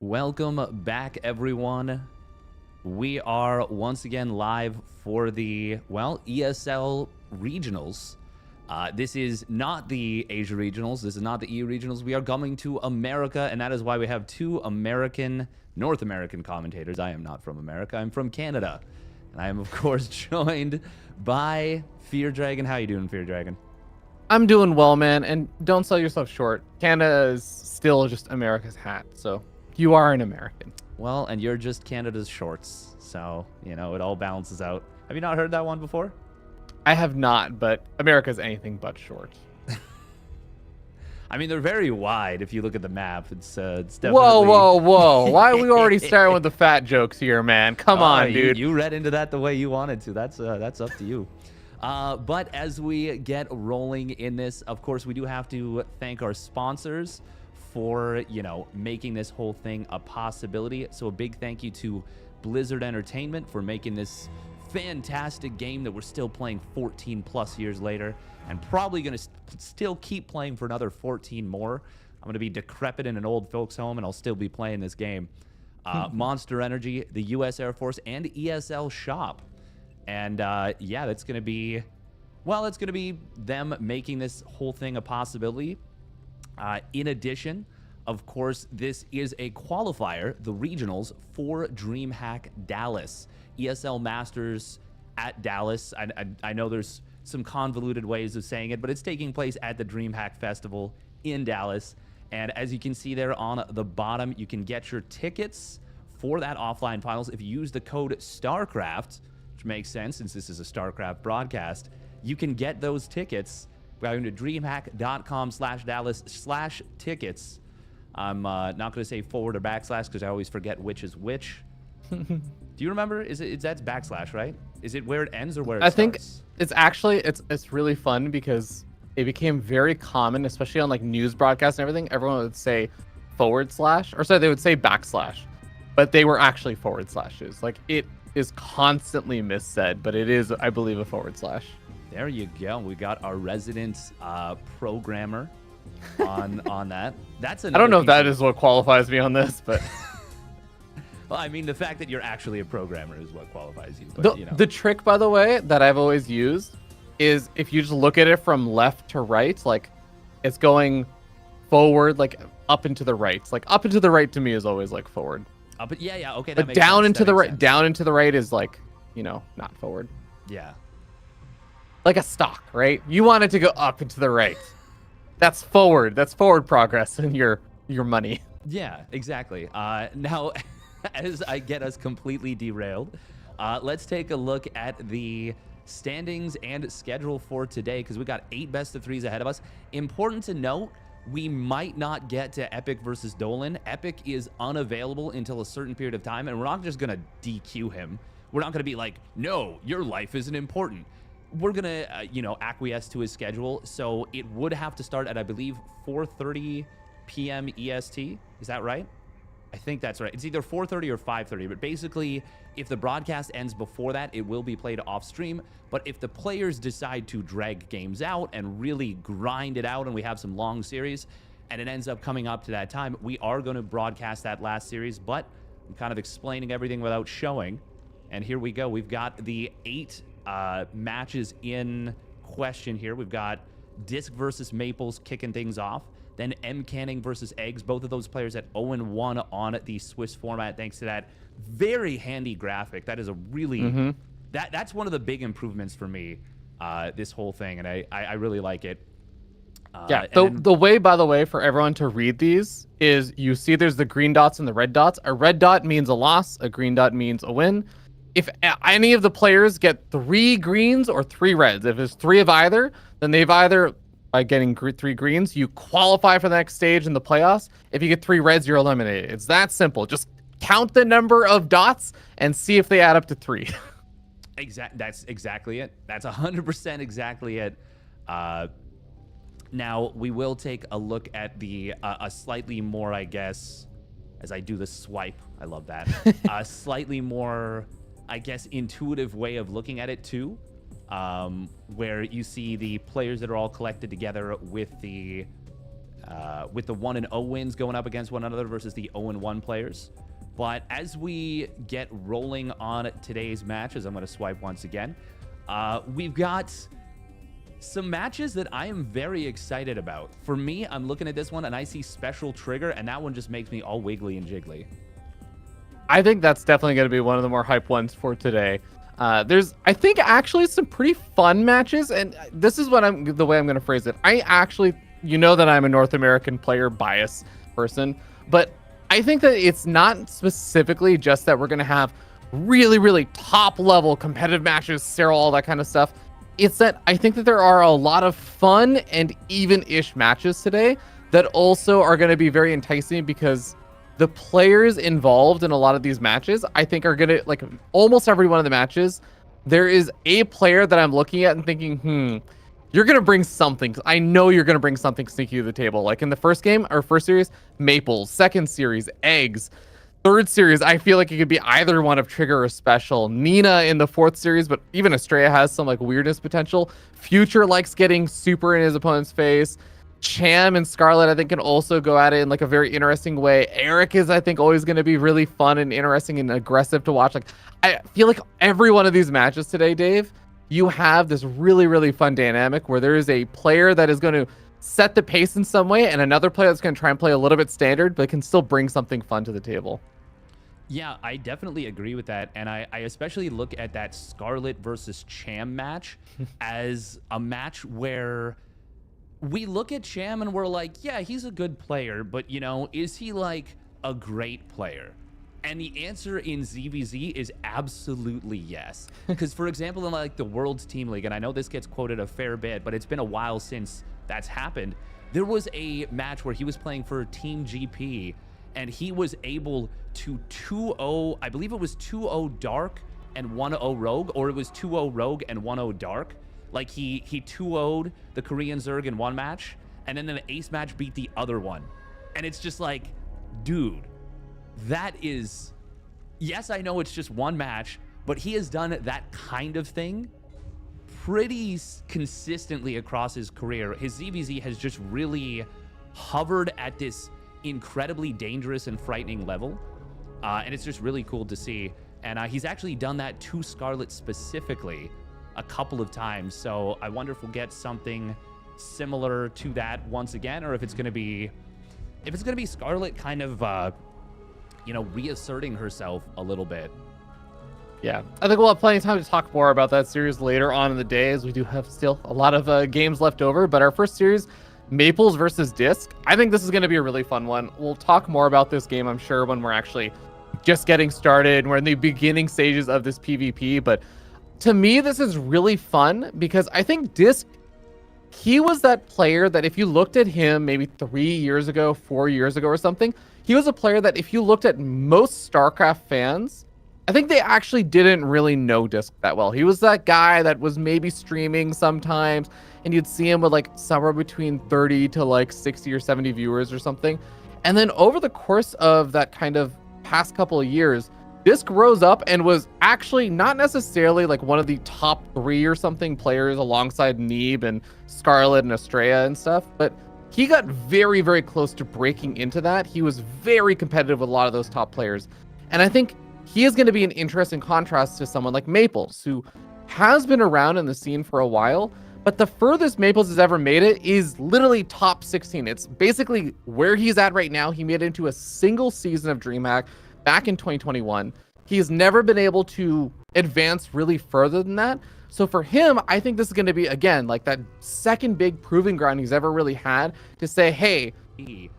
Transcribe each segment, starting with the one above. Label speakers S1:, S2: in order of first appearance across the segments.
S1: Welcome back, everyone. We are once again live for the, ESL Regionals. This is not the Asia Regionals. This is not the EU Regionals. We are coming to America, and that is why we have two North American commentators. I am not from America. I'm from Canada. And I am, of course, joined by Fear Dragon. How you doing, Fear Dragon?
S2: I'm doing well, man, and don't sell yourself short. Canada is still just America's hat, so you are an American.
S1: Well, and you're just Canada's shorts, so, you know, it all balances out. Have you not heard that one before?
S2: I have not, but America's anything but short.
S1: I mean, they're very wide if you look at the map. It's definitely...
S2: Whoa. Why are we already starting with the fat jokes here, man? Come on, dude.
S1: You read into that the way you wanted to. That's up to you. But as we get rolling in this, of course, we do have to thank our sponsors for, you know, making this whole thing a possibility. So a big thank you to Blizzard Entertainment for making this fantastic game that we're still playing 14 plus years later, and probably going to still keep playing for another 14 more. I'm going to be decrepit in an old folks home, and I'll still be playing this game. Monster Energy, the U.S. Air Force, and ESL Shop. And yeah, that's going to be, well, it's going to be them making this whole thing a possibility. In addition, of course, this is a qualifier, the regionals for DreamHack Dallas. ESL Masters at Dallas. I know there's some convoluted ways of saying it, but it's taking place at the DreamHack Festival in Dallas. And as you can see there on the bottom, you can get your tickets for that offline finals if you use the code StarCraft, which makes sense since this is a StarCraft broadcast. You can get those tickets by going to dreamhack.com/Dallas/tickets. I'm not going to say forward or backslash because I always forget which is which. Do you remember? That's backslash, right? Is it where it ends or where it starts? I think
S2: it's actually it's really fun because it became very common, especially on like news broadcasts and everything. Everyone would say forward slash, or sorry, they would say backslash, but they were actually forward slashes. Like it is constantly missaid, but it is, I believe, a forward slash.
S1: There you go. We got our resident programmer on that. That's
S2: I don't know if that is what qualifies me on this, but
S1: well, I mean, the fact that you're actually a programmer is what qualifies you. But, you know.
S2: The trick, by the way, that I've always used is if you just look at it from left to right, like it's going forward, like up and to the right. Like up and to the right to me is always like forward.
S1: But yeah, okay.
S2: But down and to the right, down and to the right is like, you know, not forward.
S1: Yeah.
S2: Like a stock, right? You want it to go up and to the right. That's forward. That's forward progress in your money.
S1: Yeah, exactly. Now, as I get us completely derailed, let's take a look at the standings and schedule for today, because we got 8 best of 3s ahead of us. Important to note, we might not get to Epic versus Dolan. Epic is unavailable until a certain period of time, and we're not just going to DQ him. We're not going to be like, no, your life isn't important. We're going to, you know, acquiesce to his schedule. So it would have to start at, I believe, 4:30 p.m. EST. Is that right? I think that's right. It's either 4:30 or 5:30. But basically, if the broadcast ends before that, it will be played off stream. But if the players decide to drag games out and really grind it out and we have some long series and it ends up coming up to that time, we are going to broadcast that last series. But I'm kind of explaining everything without showing. And here we go. We've got the 8 matches in question here. We've got Disc versus Maples kicking things off. Then Mcanning versus Eggz. Both of those players at 0-1 on the Swiss format, thanks to that very handy graphic. That is a really... That's one of the big improvements for me, this whole thing, and I really like it.
S2: Yeah, the way, by the way, for everyone to read these is you see there's the green dots and the red dots. A red dot means a loss. A green dot means a win. If any of the players get 3 greens or 3 reds, if it's 3 of either, then they've either, by getting 3 greens, you qualify for the next stage in the playoffs. If you get 3 reds, you're eliminated. It's that simple. Just count the number of dots and see if they add up to 3.
S1: That's exactly it. That's 100% exactly it. Now, we will take a look at the a slightly more, I guess, as I do the swipe. I love that. A slightly more, I guess, intuitive way of looking at it, too. Where you see the players that are all collected together with the with the 1-0 wins going up against one another versus the 0-1 players. But as we get rolling on today's matches, I'm going to swipe once again. We've got some matches that I am very excited about. For me, I'm looking at this one and I see Special Trigger, and that one just makes me all wiggly and jiggly.
S2: I think that's definitely going to be one of the more hype ones for today. There's, I think, actually some pretty fun matches, and this is what the way I'm going to phrase it. I actually, you know that I'm a North American player bias person, but I think that it's not specifically just that we're going to have really, really top level competitive matches, Cyril, all that kind of stuff. It's that I think that there are a lot of fun and even-ish matches today that also are going to be very enticing, because the players involved in a lot of these matches, I think, are going to, like, almost every one of the matches, there is a player that I'm looking at and thinking, you're going to bring something. I know you're going to bring something sneaky to the table. Like in the first game, or first series, Maples. Second series, Eggz. Third series, I feel like it could be either one of Trigger or Special. Nina in the fourth series, but even Estrella has some like weirdness potential. Future likes getting super in his opponent's face. Cham and Scarlett, I think, can also go at it in like a very interesting way. Eric is, I think, always going to be really fun and interesting and aggressive to watch. Like, I feel like every one of these matches today, Dave, you have this really, really fun dynamic where there is a player that is going to set the pace in some way and another player that's going to try and play a little bit standard, but can still bring something fun to the table.
S1: Yeah, I definitely agree with that. And I especially look at that Scarlett versus Cham match as a match where we look at Cham and we're like, yeah, he's a good player, but, you know, is he like a great player? And the answer in ZVZ is absolutely yes. Because, for example, in like the World's Team League, and I know this gets quoted a fair bit, but it's been a while since that's happened. There was a match where he was playing for Team GP, and he was able to 2-0, I believe it was 2-0 Dark and 1-0 Rogue, or it was 2-0 Rogue and 1-0 Dark. Like he 2-0'd the Korean Zerg in one match, and then the ace match beat the other one. And it's just like, dude, that is, yes, I know it's just one match, but he has done that kind of thing pretty consistently across his career. His ZVZ has just really hovered at this incredibly dangerous and frightening level. And it's just really cool to see. And he's actually done that to Scarlett specifically a couple of times. So I wonder if we'll get something similar to that once again, or if it's going to be, Scarlett kind of, you know, reasserting herself a little bit.
S2: Yeah, I think we'll have plenty of time to talk more about that series later on in the day, as we do have still a lot of games left over. But our first series, Maples versus Disc, I think this is going to be a really fun one. We'll talk more about this game, I'm sure, when we're actually just getting started. We're in the beginning stages of this PvP. But to me, this is really fun because I think Disc, he was that player that if you looked at him maybe 3 years ago, 4 years ago or something, he was a player that if you looked at most StarCraft fans, I think they actually didn't really know Disc that well. He was that guy that was maybe streaming sometimes, and you'd see him with like somewhere between 30 to like 60 or 70 viewers or something. And then over the course of that kind of past couple of years, Disc rose up and was actually not necessarily like one of the top 3 or something players alongside Neeb and Scarlett and Estrella and stuff, but he got very, very close to breaking into that. He was very competitive with a lot of those top players. And I think he is going to be an interesting contrast to someone like Maples, who has been around in the scene for a while, but the furthest Maples has ever made it is literally top 16. It's basically where he's at right now. He made it into a single season of DreamHack back in 2021. He has never been able to advance really further than that. So for him, I think this is going to be, again, like that second big proving ground he's ever really had to say, hey,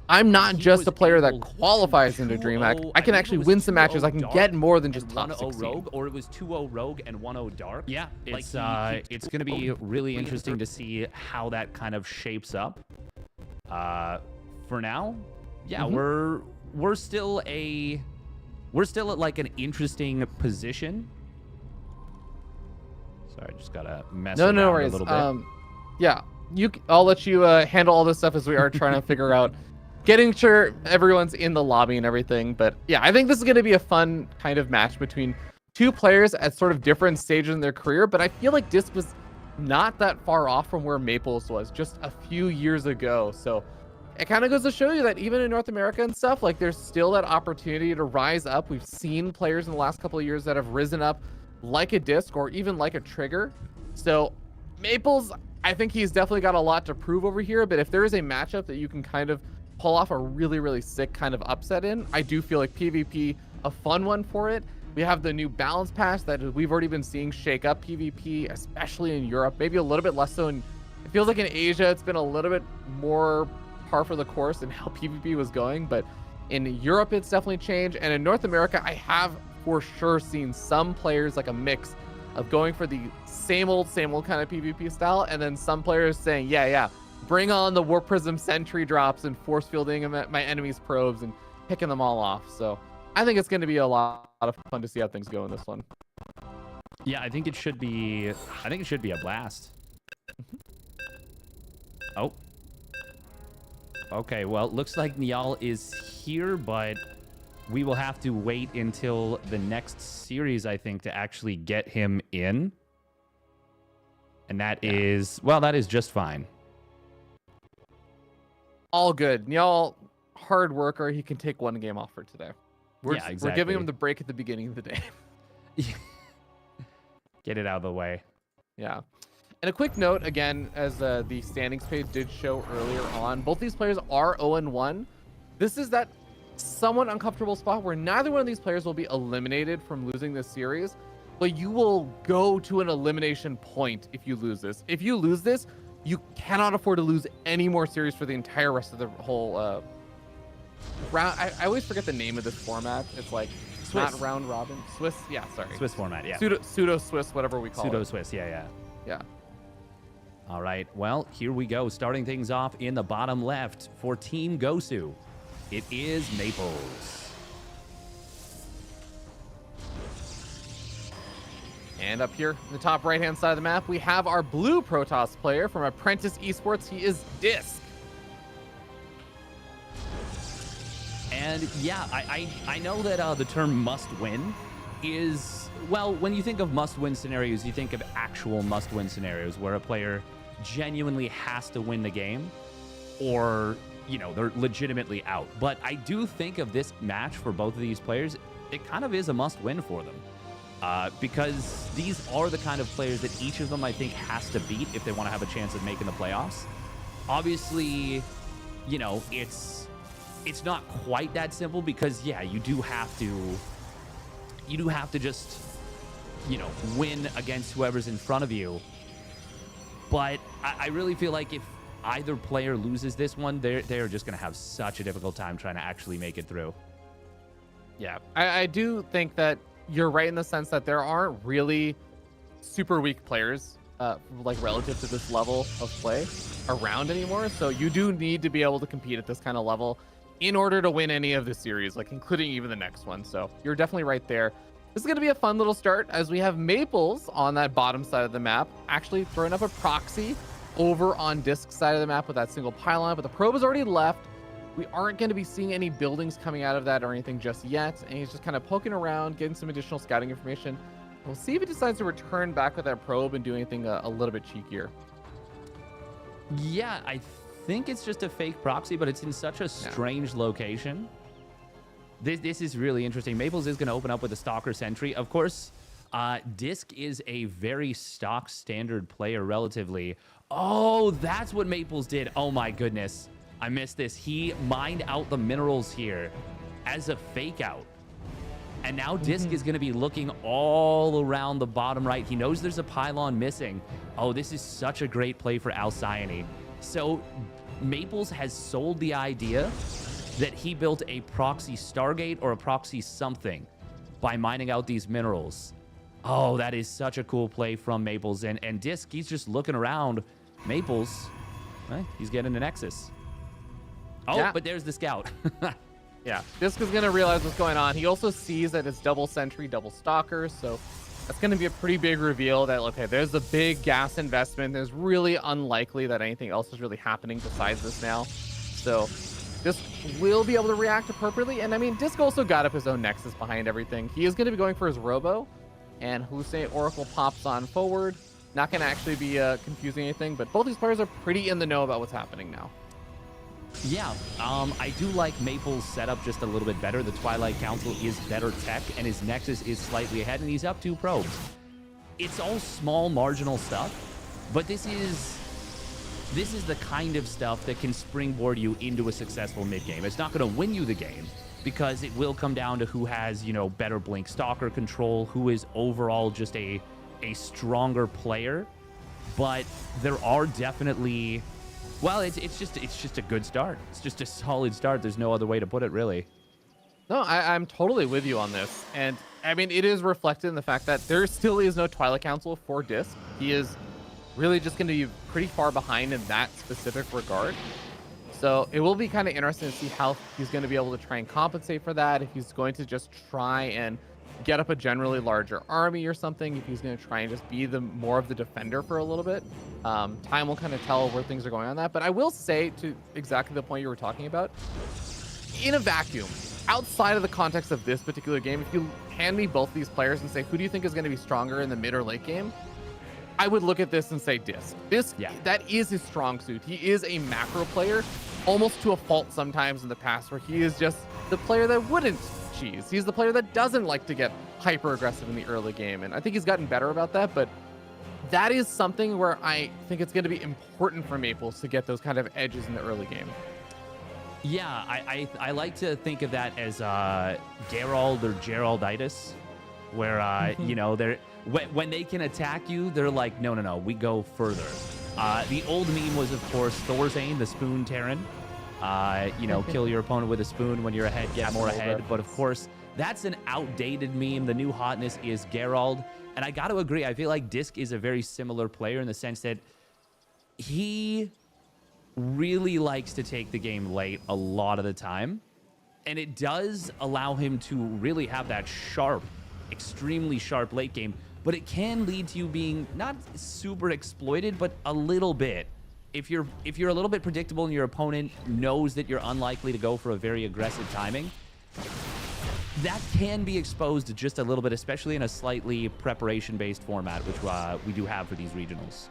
S2: I'm not just a player that qualifies into DreamHack. I can actually win some matches. I can get more than just top 16.
S1: Rogue, or it was 2-0 Rogue and 1-0 Dark. Yeah, it's it's going to be really interesting to see how that kind of shapes up. For now, yeah, we're still at like an interesting position. Sorry, I just gotta mess around a little bit.
S2: Yeah, I'll let you handle all this stuff as we are trying to figure out, getting sure everyone's in the lobby and everything. But yeah, I think this is going to be a fun kind of match between two players at sort of different stages in their career. But I feel like Disc was not that far off from where Maples was just a few years ago. So it kind of goes to show you that even in North America and stuff, like there's still that opportunity to rise up. We've seen players in the last couple of years that have risen up like a Disc or even like a Trigger. So Maples, I think he's definitely got a lot to prove over here, but if there is a matchup that you can kind of pull off a really, really sick kind of upset in, I do feel like PvP, a fun one for it. We have the new balance patch that we've already been seeing shake up PvP, especially in Europe, maybe a little bit less so in, it feels like in Asia, it's been a little bit more par for the course in how PvP was going, but in Europe, it's definitely changed. And in North America, I have for sure seen some players like a mix of going for the same old kind of PvP style, and then some players saying, yeah, bring on the Warp Prism Sentry drops and force fielding my enemy's probes and picking them all off. So I think it's going to be a lot of fun to see how things go in this one.
S1: Yeah, I think it should be a blast. Oh. Okay, well, looks like Niall is here, but we will have to wait until the next series, I think, to actually get him in. And that is just fine.
S2: All good. Niall, hard worker. He can take one game off for today. We're giving him the break at the beginning of the day.
S1: Get it out of the way.
S2: Yeah. And a quick note, again, as the standings page did show earlier on, both these players are 0-1. This is that somewhat uncomfortable spot where neither one of these players will be eliminated from losing this series, but you will go to an elimination point if you lose this. If you lose this, you cannot afford to lose any more series for the entire rest of the whole round. I always forget the name of this format. It's like Swiss. Not round robin. Swiss, yeah, sorry.
S1: Swiss format, yeah.
S2: Pseudo Swiss, whatever we call it.
S1: Pseudo Swiss, yeah.
S2: Yeah.
S1: All right, well, here we go. Starting things off in the bottom left for Team Gosu. It is Maples.
S2: And up here in the top right-hand side of the map, we have our blue Protoss player from Apprentice Esports. He is Disc.
S1: And yeah, I know that the term must win is, well, when you think of must-win scenarios, you think of actual must-win scenarios where a player genuinely has to win the game or, you know, they're legitimately out. But I do think of this match for both of these players, it kind of is a must-win for them. Because these are the kind of players that each of them, I think, has to beat if they want to have a chance of making the playoffs. Obviously, you know, it's not quite that simple because, yeah, you do have to just, you know, win against whoever's in front of you. But I really feel like if either player loses this one, they're just going to have such a difficult time trying to actually make it through.
S2: Yeah, I do think that you're right in the sense that there aren't really super weak players like relative to this level of play around anymore. So you do need to be able to compete at this kind of level in order to win any of the series, like including even the next one. So you're definitely right there. This is going to be a fun little start as we have Maples on that bottom side of the map, actually throwing up a proxy over on Disc side of the map with that single pylon, but the probe has already left. We aren't going to be seeing any buildings coming out of that or anything just yet. And he's just kind of poking around, getting some additional scouting information. We'll see if he decides to return back with that probe and do anything a little bit cheekier.
S1: Yeah, I think it's just a fake proxy, but it's in such a strange location. This is really interesting. Maples is going to open up with a Stalker Sentry. Of course, Disc is a very stock standard player relatively. Oh, that's what Maples did. Oh my goodness. I missed this. He mined out the minerals here as a fake out. And now Disc is going to be looking all around the bottom right. He knows there's a pylon missing. Oh, this is such a great play for Alcyone. So Maples has sold the idea that he built a proxy Stargate or a proxy something by mining out these minerals. Oh, that is such a cool play from Maples. And Disc, he's just looking around. Maples, he's getting an Nexus. Oh, yeah. But there's the scout.
S2: Yeah, Disc is going to realize what's going on. He also sees that it's double Sentry, double Stalker, so that's going to be a pretty big reveal that, okay, there's a big gas investment. There's really unlikely that anything else is really happening besides this now. So Disc will be able to react appropriately. And I mean, Disc also got up his own Nexus behind everything. He is going to be going for his Robo, and Hallucinate Oracle pops on forward. Not going to actually be confusing anything, but both these players are pretty in the know about what's happening now.
S1: Yeah, I do like Maple's setup just a little bit better. The Twilight Council is better tech, and his Nexus is slightly ahead, and he's up 2 probes. It's all small, marginal stuff, but this is the kind of stuff that can springboard you into a successful mid-game. It's not going to win you the game, because it will come down to who has, you know, better Blink Stalker control, who is overall just a stronger player. But there are definitely... Well, it's just a good start. It's just a solid start. There's no other way to put it, really.
S2: No, I'm totally with you on this. And I mean, it is reflected in the fact that there still is no Twilight Council for Disc. He is really just going to be pretty far behind in that specific regard. So it will be kind of interesting to see how he's going to be able to try and compensate for that. If he's going to just try and get up a generally larger army or something, if he's going to try and just be more of the defender for a little bit. Time will kind of tell where things are going on that. But I will say, to exactly the point you were talking about, in a vacuum, outside of the context of this particular game, if you hand me both these players and say, who do you think is going to be stronger in the mid or late game? I would look at this and say Disc. Disc, yeah, that is his strong suit. He is a macro player, almost to a fault sometimes in the past, where he is just the player that wouldn't cheese. He's the player that doesn't like to get hyper aggressive in the early game, and I think he's gotten better about that. But that is something where I think it's going to be important for Maples to get those kind of edges in the early game.
S1: Yeah, I like to think of that as Gerald or Geralditis, where you know, they're when they can attack you, they're like, no, we go further. The old meme was, of course, Thorzane, the Spoon Terran. You know, kill your opponent with a spoon. When you're ahead, get more ahead. But of course, that's an outdated meme. The new hotness is Gerald. And I got to agree, I feel like Disc is a very similar player in the sense that he really likes to take the game late a lot of the time. And it does allow him to really have that sharp, extremely sharp late game. But it can lead to you being not super exploited, but a little bit. If you're a little bit predictable and your opponent knows that you're unlikely to go for a very aggressive timing, that can be exposed just a little bit, especially in a slightly preparation-based format, which we do have for these regionals.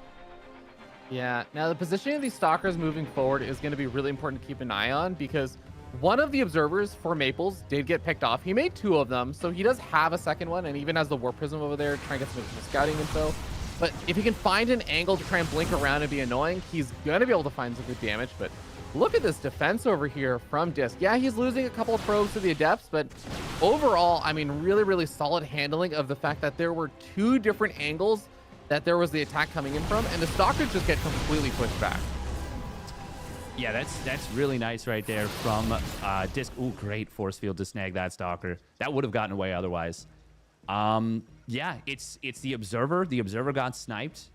S2: Yeah, now the positioning of these Stalkers moving forward is going to be really important to keep an eye on, because one of the observers for Maples did get picked off. He made 2 of them, so he does have a second one, and even has the Warp Prism over there trying to get some scouting info. But if he can find an angle to try and blink around and be annoying, he's going to be able to find some good damage. But look at this defense over here from Disc. Yeah, he's losing a couple of probes to the Adepts, but overall, I mean, really, really solid handling of the fact that there were 2 different angles that there was the attack coming in from, and the Stalkers just get completely pushed back.
S1: Yeah, that's really nice right there from Disc. Ooh, great force field to snag that Stalker. That would have gotten away otherwise. Yeah, it's the Observer. The Observer got sniped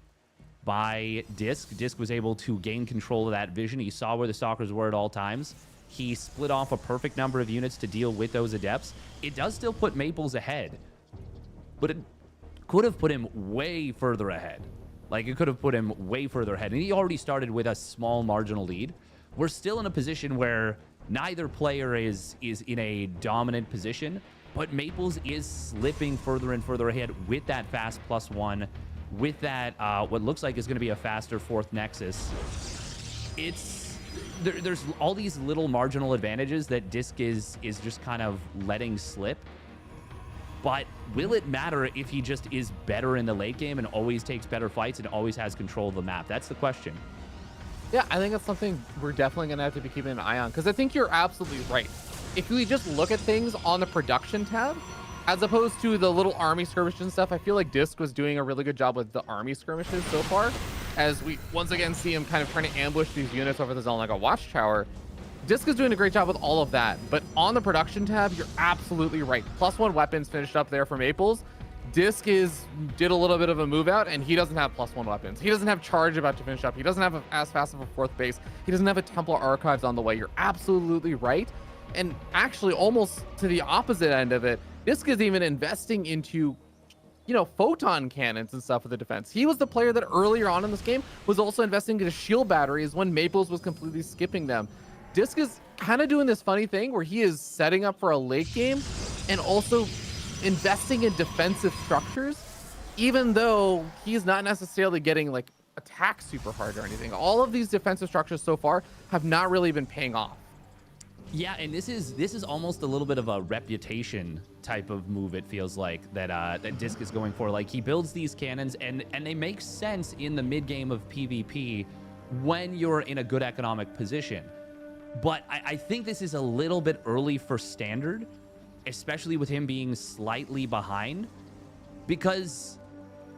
S1: by Disc. Disc was able to gain control of that vision. He saw where the Stalkers were at all times. He split off a perfect number of units to deal with those Adepts. It does still put Maples ahead, but it could have put him way further ahead. Like, it could have put him way further ahead. And he already started with a small marginal lead. We're still in a position where neither player is in a dominant position, but Maples is slipping further and further ahead with that fast +1, with that what looks like is going to be a faster 4th Nexus. There's all these little marginal advantages that Disc is just kind of letting slip. But will it matter if he just is better in the late game and always takes better fights and always has control of the map? That's the question.
S2: Yeah, I think that's something we're definitely going to have to be keeping an eye on, because I think you're absolutely right. If we just look at things on the production tab, as opposed to the little army skirmishes and stuff, I feel like Disc was doing a really good job with the army skirmishes so far, as we once again see him kind of trying to ambush these units over the zone like a watchtower. Disc is doing a great job with all of that, but on the production tab, you're absolutely right. +1 weapons finished up there for Maples. Disc did a little bit of a move out, and he doesn't have +1 weapons. He doesn't have charge about to finish up. He doesn't have as fast of a 4th base. He doesn't have a Templar Archives on the way. You're absolutely right. And actually, almost to the opposite end of it, Disc is even investing into, you know, photon cannons and stuff for the defense. He was the player that earlier on in this game was also investing into shield batteries when Maples was completely skipping them. Disc is kind of doing this funny thing where he is setting up for a late game and also investing in defensive structures, even though he's not necessarily getting like attack super hard or anything. All of these defensive structures so far have not really been paying off.
S1: Yeah, and this is almost a little bit of a reputation type of move. It feels like that Disc is going for. Like, he builds these cannons, and they make sense in the mid game of PvP when you're in a good economic position. But I think this is a little bit early for standard, especially with him being slightly behind, because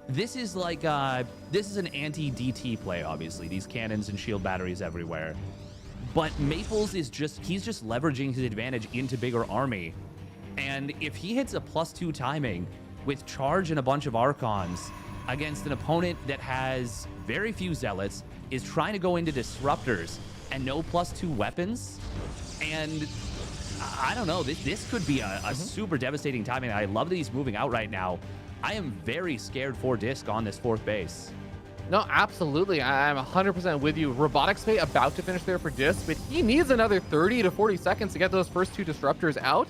S1: this is like this is an anti-DT play. Obviously, these cannons and shield batteries everywhere. But Maples is he's just leveraging his advantage into bigger army. And if he hits a +2 timing with charge and a bunch of Archons against an opponent that has very few Zealots, is trying to go into Disruptors and no +2 weapons, and I don't know, this could be a super devastating timing. I love that he's moving out right now. I am very scared for Disc on this 4th base.
S2: No, absolutely. I'm 100% with you. Robotics Bay about to finish there for Disc, but he needs another 30 to 40 seconds to get those first 2 Disruptors out.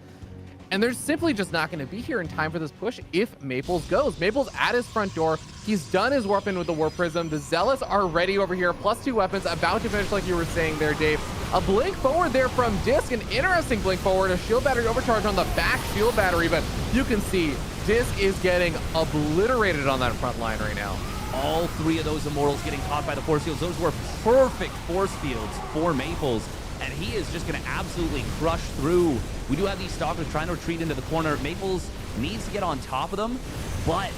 S2: And they're simply just not going to be here in time for this push if Maples goes. Maples at his front door. He's done his warp in with the Warp Prism. The Zealots are ready over here. +2 weapons about to finish, like you were saying there, Dave. A blink forward there from Disc. An interesting blink forward. A shield battery overcharge on the back shield battery. But you can see Disc is getting obliterated on that front line right now.
S1: All 3 of those Immortals getting caught by the force fields. Those were perfect force fields for Maples. And he is just going to absolutely crush through. We do have these Stalkers trying to retreat into the corner. Maples needs to get on top of them, but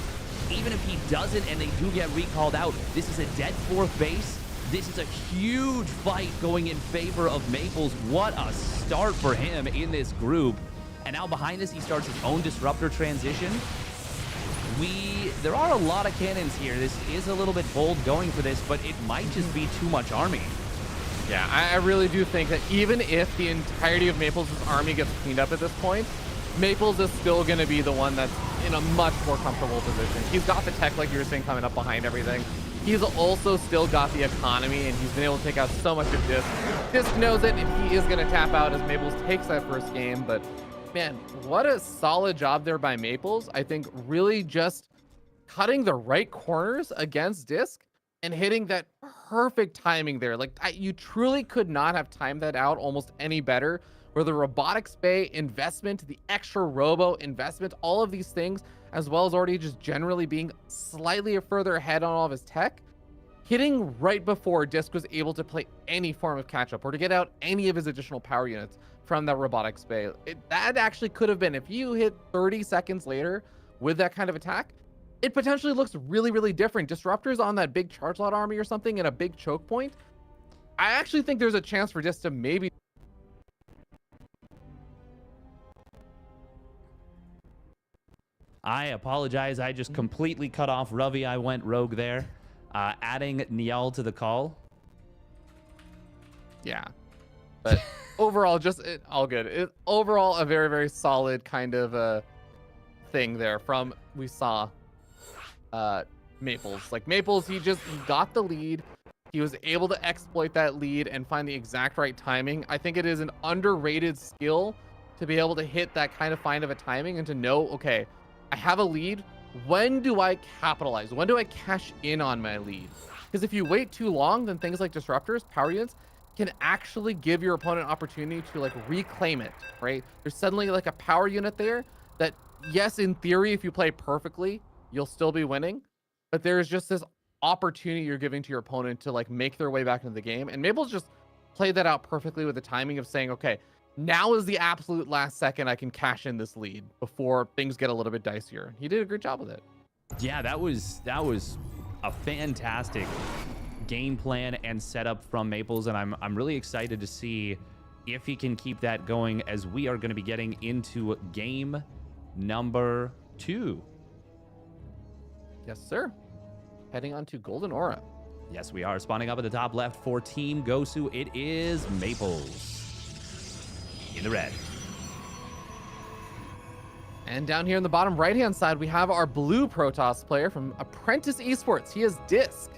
S1: even if he doesn't and they do get recalled out, this is a dead 4th base. This is a huge fight going in favor of Maples. What a start for him in this group. And now behind us, he starts his own Disruptor transition. There are a lot of cannons here. This is a little bit bold going for this, but it might just be too much army.
S2: Yeah, I really do think that even if the entirety of Maples' army gets cleaned up at this point, Maples is still going to be the one that's in a much more comfortable position. He's got the tech, like you were saying, coming up behind everything. He's also still got the economy, and he's been able to take out so much of Disc. Disc knows it, and he is going to tap out as Maples takes that first game. But, man, what a solid job there by Maples. I think really just cutting the right corners against Disc and hitting that perfect timing there. Like, you truly could not have timed that out almost any better, where the Robotics Bay investment, the extra robo investment, all of these things, as well as already just generally being slightly further ahead on all of his tech, hitting right before Disc was able to play any form of catch-up or to get out any of his additional power units from that Robotics Bay. That actually could have been, if you hit 30 seconds later with that kind of attack, it potentially looks really, really different. Disruptors on that big charge lot army or something and a big choke point. I actually think there's a chance for Disc to maybe...
S1: I apologize. I just completely cut off Ravi. I went rogue there. Adding Niall to the call.
S2: Yeah. But overall, just all good. Overall, a very, very solid kind of thing there from we saw Maples. Like, Maples, he got the lead. He was able to exploit that lead and find the exact right timing. I think it is an underrated skill to be able to hit that kind of find of a timing and to know, okay, I have a lead. When do I capitalize? When do I cash in on my lead? Because if you wait too long, then things like Disruptors, power units, can actually give your opponent opportunity to like reclaim it, right? There's suddenly like a power unit there that, yes, in theory, if you play perfectly, you'll still be winning. But there's just this opportunity you're giving to your opponent to like make their way back into the game. And Maples just played that out perfectly with the timing of saying, okay, now is the absolute last second I can cash in this lead before things get a little bit dicier. He did a great job with it.
S1: Yeah, that was a fantastic game plan and setup from Maples, and I'm really excited to see if he can keep that going as we are going to be getting into game number 2.
S2: Yes, sir. Heading on to Golden Aura.
S1: Yes, we are. Spawning up at the top left for Team Gosu. It is Maples in the red.
S2: And down here in the bottom right-hand side, we have our blue Protoss player from Apprentice Esports. He is Disc.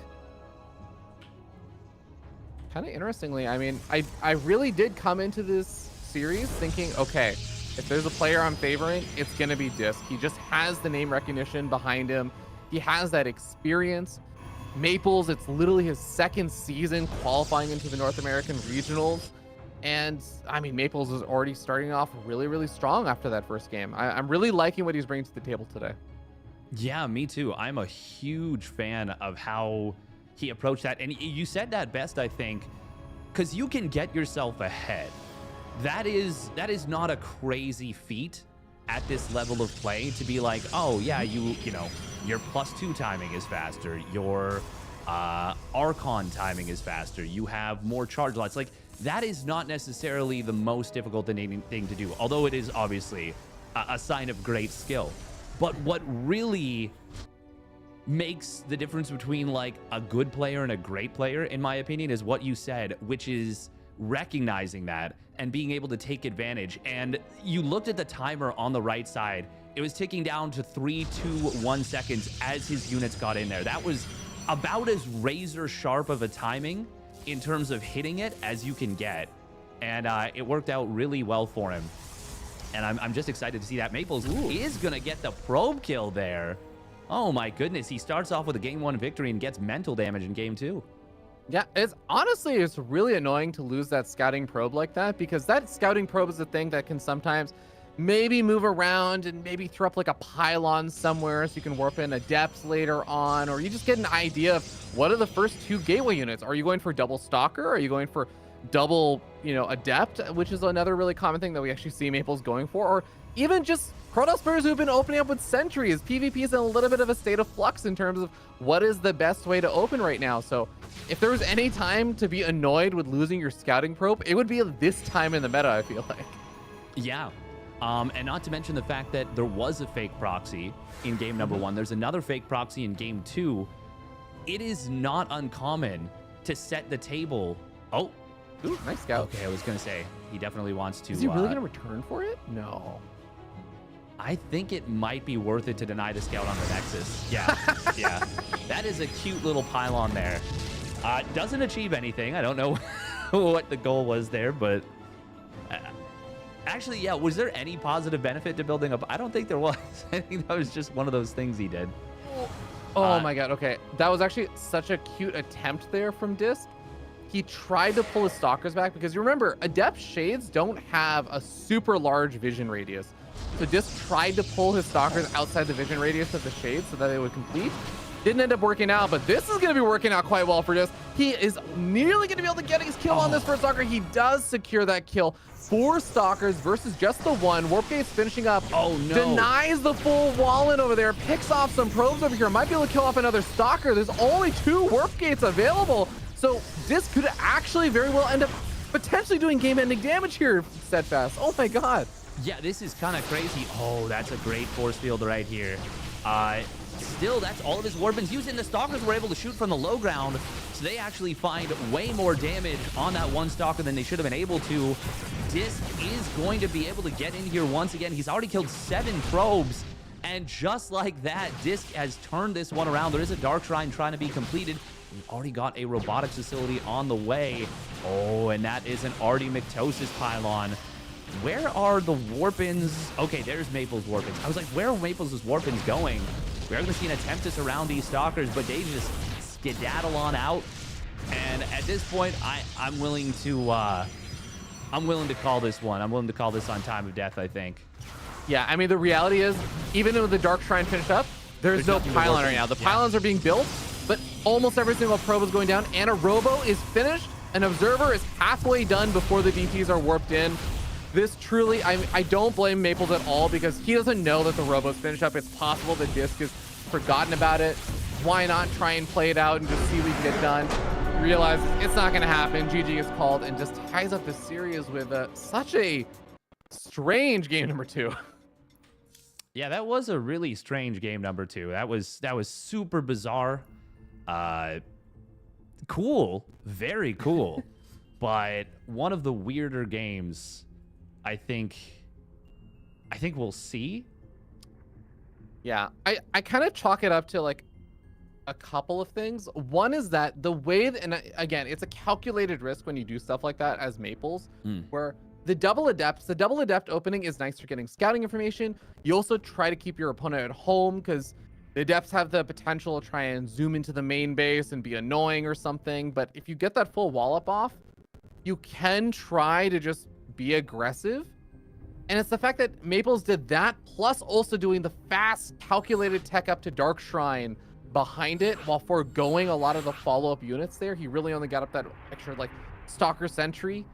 S2: Kind of interestingly, I mean, I really did come into this series thinking, okay, if there's a player I'm favoring, it's going to be Disc. He just has the name recognition behind him. He has that experience. Maples, it's literally his second season qualifying into the North American regionals. And I mean, Maples is already starting off really, really strong after that first game. I'm really liking what he's bringing to the table today.
S1: Yeah, me too. I'm a huge fan of how he approached that. And you said that best, I think, because you can get yourself ahead. That is not a crazy feat at this level of play to be like, oh yeah, you know, your +2 timing is faster, your Archon timing is faster, you have more charge lots. Like, that is not necessarily the most difficult thing to do, although it is obviously a sign of great skill. But what really makes the difference between like a good player and a great player, in my opinion, is what you said, which is recognizing that and being able to take advantage. And you looked at the timer on the right side, it was ticking down to 3, 2, 1 seconds as his units got in there. That was about as razor sharp of a timing in terms of hitting it as you can get. And it worked out really well for him. And I'm just excited to see that. Maples is going to get the probe kill there. Oh my goodness. He starts off with a game 1 victory and gets mental damage in game 2.
S2: Yeah, it's really annoying to lose that scouting probe like that, because that scouting probe is a thing that can sometimes maybe move around and maybe throw up like a pylon somewhere so you can warp in adepts later on, or you just get an idea of what are the first 2 gateway units. Are you going for double stalker? Are you going for double, you know, adept, which is another really common thing that we actually see Maples going for, or even just Protoss players who've been opening up with sentries. PvP is in a little bit of a state of flux in terms of what is the best way to open right now. So if there was any time to be annoyed with losing your scouting probe, it would be this time in the meta, I feel like.
S1: Yeah. And not to mention the fact that there was a fake proxy in game number 1. There's another fake proxy in game 2. It is not uncommon to set the table. Oh,
S2: ooh, nice scout.
S1: Okay, I was going to say, he definitely wants to...
S2: Is he really going to return for it? No.
S1: I think it might be worth it to deny the scout on the Nexus. Yeah, yeah. That is a cute little pylon there. Doesn't achieve anything. I don't know what the goal was there, but... actually, yeah, was there any positive benefit to building up? I don't think there was. I think that was just one of those things he did.
S2: Oh my god, okay. That was actually such a cute attempt there from Disc. He tried to pull his stalkers back, because you remember, Adept Shades don't have a super large vision radius. So Disc tried to pull his stalkers outside the vision radius of the Shades so that they would complete. Didn't end up working out, but this is going to be working out quite well for Disc. He is nearly going to be able to get his kill on this first stalker. He does secure that kill. 4 stalkers versus just the 1. Warp Gate's finishing up.
S1: Oh no.
S2: Denies the full wall in over there. Picks off some probes over here. Might be able to kill off another stalker. There's only 2 Warp Gates available. So Disc could actually very well end up potentially doing game-ending damage here, Steadfast. Oh my god.
S1: Yeah, this is kind of crazy. Oh, that's a great force field right here. Still, that's all of his Warpins using. The Stalkers were able to shoot from the low ground, so they actually find way more damage on that 1 Stalker than they should have been able to. Disc is going to be able to get in here once again. He's already killed 7 probes, and just like that, Disc has turned this one around. There is a Dark Shrine trying to be completed. We've already got a robotics facility on the way. Oh, and that is an Artie Mictosis pylon. Where are the Warpins? Okay, there's Maple's Warpins. I was like, where are Maple's Warpins going? We're going to see an attempt to surround these Stalkers, but they just skedaddle on out. And at this point, I'm willing to call this one. I'm willing to call this on time of death, I think.
S2: Yeah, I mean, the reality is, even though the Dark Shrine finished up, there's no pylon right now. The pylons are being built, but almost every single probe is going down, and a Robo is finished. An Observer is halfway done before the DPs are warped in. This truly, I don't blame Maples at all, because he doesn't know that the Robo's finished up. It's possible the Disc has forgotten about it. Why not try and play it out and just see what we can get done? Realizes it's not going to happen. GG is called and just ties up the series with such a strange game number 2.
S1: Yeah, that was a really strange game number 2. That was super bizarre. Cool, very cool, but one of the weirder games I think we'll see.
S2: Yeah, I kind of chalk it up to like a couple of things. One is that the way that, and again, it's a calculated risk when you do stuff like that as Maples, where the double adept opening is nice for getting scouting information. You also try to keep your opponent at home, because The Adepts have the potential to try and zoom into the main base and be annoying or something, but if you get that full wallop off, you can try to just be aggressive. And it's the fact that Maples did that, plus also doing the fast, calculated tech up to Dark Shrine behind it while foregoing a lot of the follow-up units there. He really only got up that extra, like, Stalker Sentry,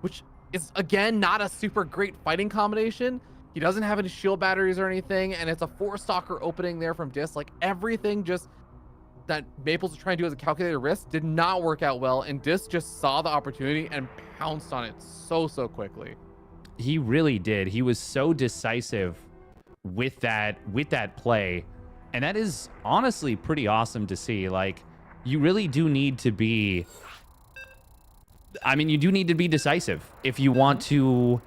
S2: which is, again, not a super great fighting combination. He doesn't have any shield batteries or anything, and it's a 4-Stalker opening there from Disc. Like, everything just that Maples was trying to do as a calculated risk did not work out well, and Disc just saw the opportunity and pounced on it so quickly.
S1: He really did. He was so decisive with that play, and that is honestly pretty awesome to see. Like, you really do need to be, I mean, you do need to be decisive if you want to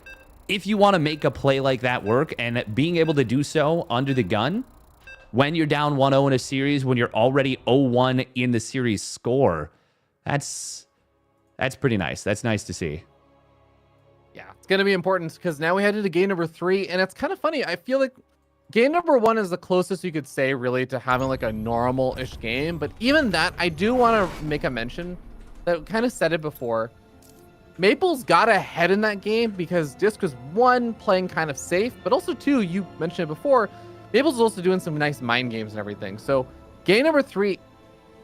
S1: make a play like that work, and being able to do so under the gun when you're down 1-0 in a series, when you're already 0-1 in the series score, that's pretty nice. That's nice to see.
S2: Yeah, it's going to be important because now we head into game number 3, and it's kind of funny. I feel like game number 1 is the closest you could say really to having like a normal-ish game, but even that, I do want to make a mention that kind of said it before. Maples got ahead in that game because Disc was, 1, playing kind of safe, but also 2, you mentioned it before, Maples was also doing some nice mind games and everything. So game number 3,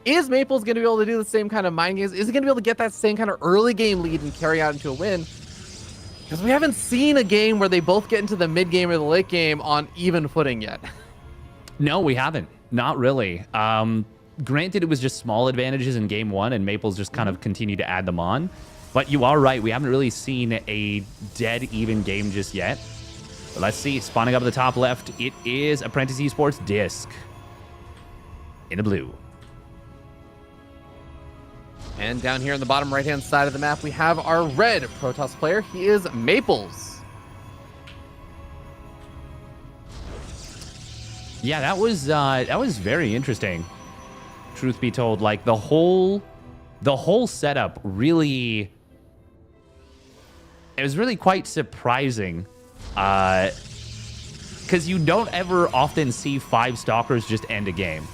S2: is Maples going to be able to do the same kind of mind games? Is he going to be able to get that same kind of early game lead and carry out into a win? Because we haven't seen a game where they both get into the mid game or the late game on even footing yet.
S1: No, we haven't. Not really. Granted, it was just small advantages in game 1, and Maples just kind of continued to add them on. But you are right. We haven't really seen a dead even game just yet. But let's see. Spawning up at the top left, it is Apprentice Esports Disc in the blue.
S2: And down here on the bottom right-hand side of the map, we have our red Protoss player. He is Maples.
S1: Yeah, that was very interesting. Truth be told, like the whole setup really, it was really quite surprising. Because you don't ever often see 5 Stalkers just end a game.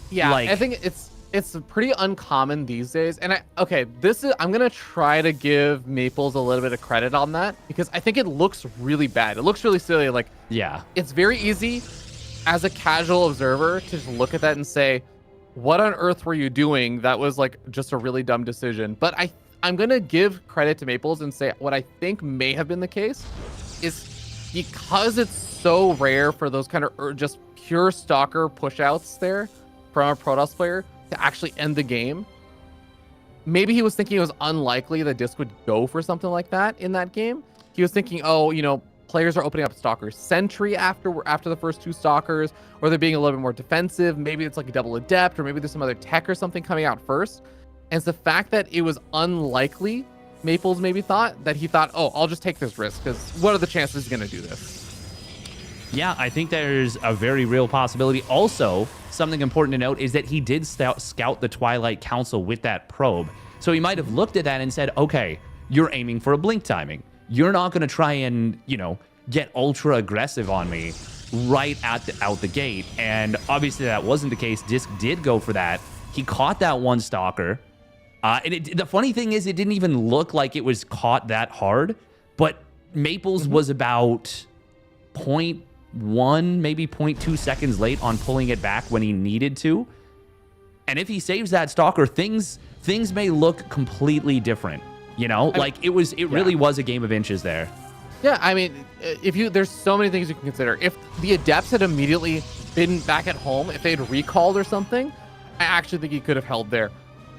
S2: Yeah,
S1: like,
S2: I think it's pretty uncommon these days. And I'm gonna try to give Maples a little bit of credit on that because I think it looks really bad. It looks really silly. Like,
S1: yeah,
S2: it's very easy as a casual observer to just look at that and say, what on earth were you doing? That was like just a really dumb decision. But I'm gonna give credit to Maples and say what I think may have been the case is because it's so rare for those kind of just pure Stalker push-outs there from a Protoss player to actually end the game. Maybe he was thinking it was unlikely that Disc would go for something like that in that game. He was thinking, oh, you know, players are opening up Stalker Sentry after the first 2 Stalkers, or they're being a little bit more defensive. Maybe it's like a double Adept, or maybe there's some other tech or something coming out first. And it's the fact that it was unlikely, Maples maybe thought, that he thought, oh, I'll just take this risk, because what are the chances he's going to do this?
S1: Yeah, I think there's a very real possibility. Also, something important to note is that he did scout the Twilight Council with that probe. So he might have looked at that and said, okay, you're aiming for a blink timing. You're not going to try and, you know, get ultra aggressive on me right out the gate. And obviously that wasn't the case. Disc did go for that. He caught that 1 Stalker. And the funny thing is, it didn't even look like it was caught that hard. But Maples was about 0.1, maybe 0.2 seconds late on pulling it back when he needed to. And if he saves that Stalker, things may look completely different. You know, it really was a game of inches there.
S2: Yeah, I mean, there's so many things you can consider. If the Adepts had immediately been back at home, if they'd recalled or something, I actually think he could have held there.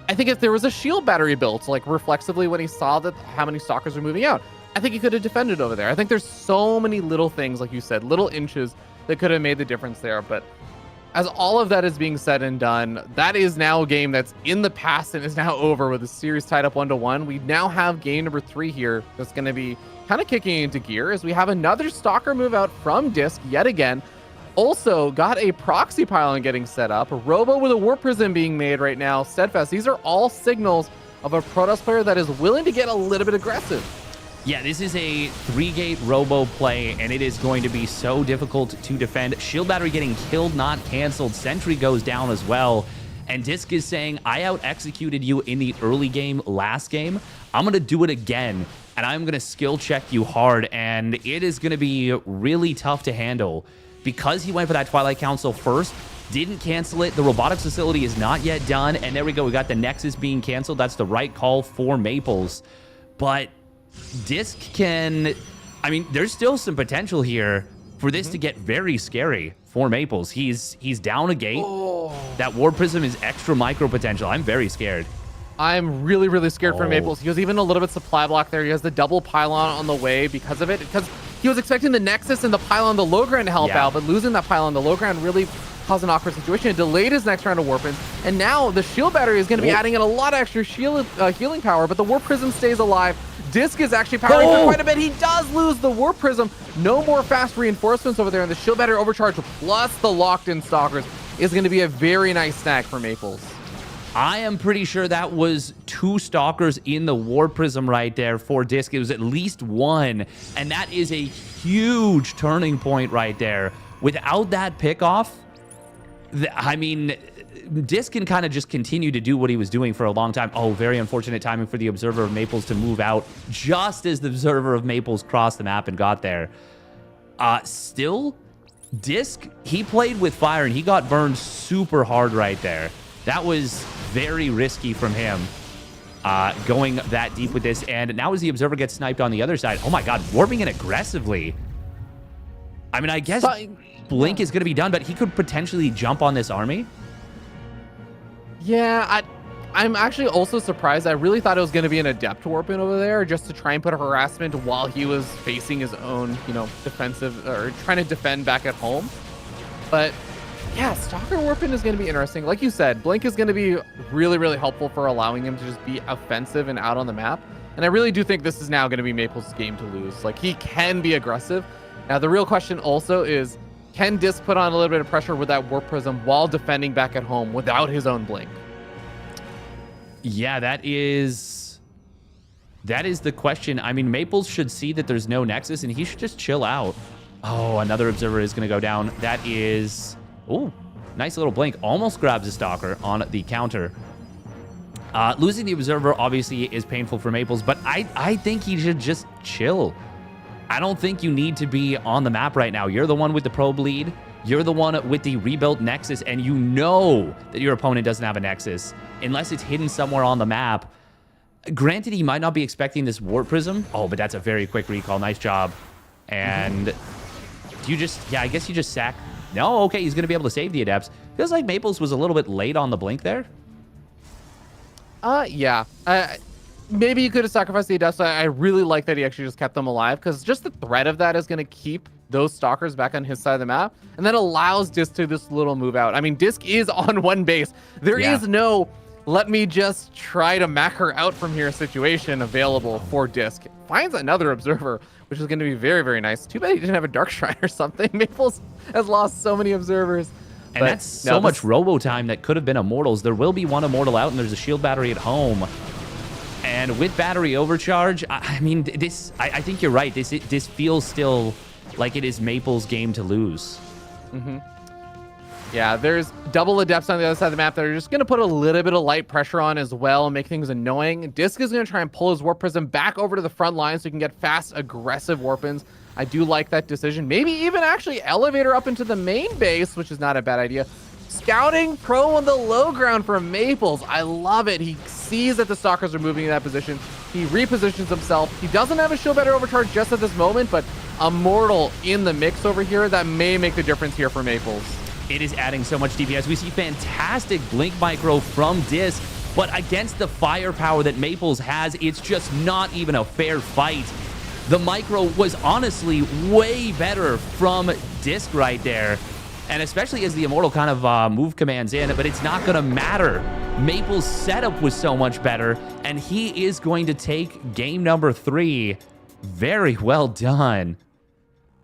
S2: I think if there was a shield battery built, like reflexively when he saw that how many Stalkers were moving out, I think he could have defended over there. I think there's so many little things, like you said, little inches that could have made the difference there. But as all of that is being said and done, that is now a game that's in the past and is now over with the series tied up 1-1. We now have game number 3 here that's going to be kind of kicking into gear as we have another Stalker move out from Disc yet again. Also got a proxy pylon getting set up, a Robo with a Warp Prism being made right now, Steadfast. These are all signals of a Protoss player that is willing to get a little bit aggressive.
S1: Yeah, this is a 3-gate robo play, and it is going to be so difficult to defend. Shield battery getting killed, not canceled. Sentry goes down as well. And Disc is saying, I out-executed you in the early game last game. I'm going to do it again, and I'm going to skill check you hard. And it is going to be really tough to handle because he went for that Twilight Council first. Didn't cancel it. The robotics facility is not yet done. And there we go. We got the Nexus being canceled. That's the right call for Maples. But Disc can... I mean, there's still some potential here for this to get very scary for Maples. He's down a gate. Oh. That Warp Prism is extra micro potential. I'm very scared.
S2: I'm really, really scared for Maples. He was even a little bit supply block there. He has the double pylon on the way because of it. Because he was expecting the Nexus and the pylon the low ground to help out, but losing that pylon the low ground really caused an awkward situation. It delayed his next round of Warpins, and now the shield battery is going to be adding in a lot of extra shield healing power, but the Warp Prism stays alive. Disc is actually powering for quite a bit. He does lose the Warp Prism. No more fast reinforcements over there, and the shield battery overcharge plus the locked-in Stalkers is going to be a very nice snag for Maples.
S1: I am pretty sure that was 2 Stalkers in the Warp Prism right there for Disc. It was at least 1, and that is a huge turning point right there. Without that pickoff, I mean, Disc can kind of just continue to do what he was doing for a long time. Oh, very unfortunate timing for the Observer of Maples to move out just as the Observer of Maples crossed the map and got there. Still, Disc, he played with fire and he got burned super hard right there. That was very risky from him going that deep with this. And now as the Observer gets sniped on the other side, oh my God, warping in aggressively. I mean, I guess Blink is going to be done, but he could potentially jump on this army.
S2: Yeah, I'm actually also surprised. I really thought it was going to be an Adept warping over there just to try and put a harassment while he was facing his own, defensive or trying to defend back at home. But yeah, Stalker warping is going to be interesting. Like you said, Blink is going to be really, really helpful for allowing him to just be offensive and out on the map. And I really do think this is now going to be Maples' game to lose. Like, he can be aggressive. Now, the real question also is, can Disc put on a little bit of pressure with that Warp Prism while defending back at home without his own Blink?
S1: Yeah, that is the question. I mean, Maples should see that there's no Nexus, and he should just chill out. Oh, another Observer is going to go down. That is... Oh, nice little Blink. Almost grabs a Stalker on the counter. Losing the Observer, obviously, is painful for Maples, but I think he should just chill. I don't think you need to be on the map right now. You're the one with the probe lead. You're the one with the rebuilt Nexus, and you know that your opponent doesn't have a Nexus unless it's hidden somewhere on the map. Granted, he might not be expecting this Warp Prism. Oh, but that's a very quick recall. Nice job. And do you just... Yeah, I guess you just sack... No, okay, he's going to be able to save the Adepts. Feels like Maples was a little bit late on the Blink there.
S2: Yeah. Maybe you could have sacrificed the Adepts. I really like that he actually just kept them alive, because just the threat of that is going to keep those Stalkers back on his side of the map, and then allows Disc to this little move out. I mean, Disc is on one base. There is no let me just try to mac her out from here situation available for Disc. Finds another Observer, which is going to be very, very nice. Too bad he didn't have a Dark Shrine or something. Maples has lost so many Observers.
S1: And that's so much robo time that could have been Immortals. There will be one Immortal out, and there's a shield battery at home. And with battery overcharge, I mean, I think you're right. This feels still like it is Maples' game to lose.
S2: Yeah, there's double Adepts on the other side of the map that are just going to put a little bit of light pressure on as well and make things annoying. Disc is going to try and pull his Warp Prism back over to the front line so he can get fast, aggressive Warpins. I do like that decision. Maybe even actually Elevator up into the main base, which is not a bad idea. Scouting pro on the low ground for Maples. I love it. He sees that the Stalkers are moving in that position. He repositions himself. He doesn't have a shield battery overcharge just at this moment, but Immortal in the mix over here, that may make the difference here for Maples.
S1: It is adding so much DPS. We see fantastic Blink Micro from Disc, but against the firepower that Maples has, it's just not even a fair fight. The Micro was honestly way better from Disc right there. And especially as the Immortal kind of move commands in, but it's not going to matter. Maple's setup was so much better, and he is going to take game number 3. Very well done.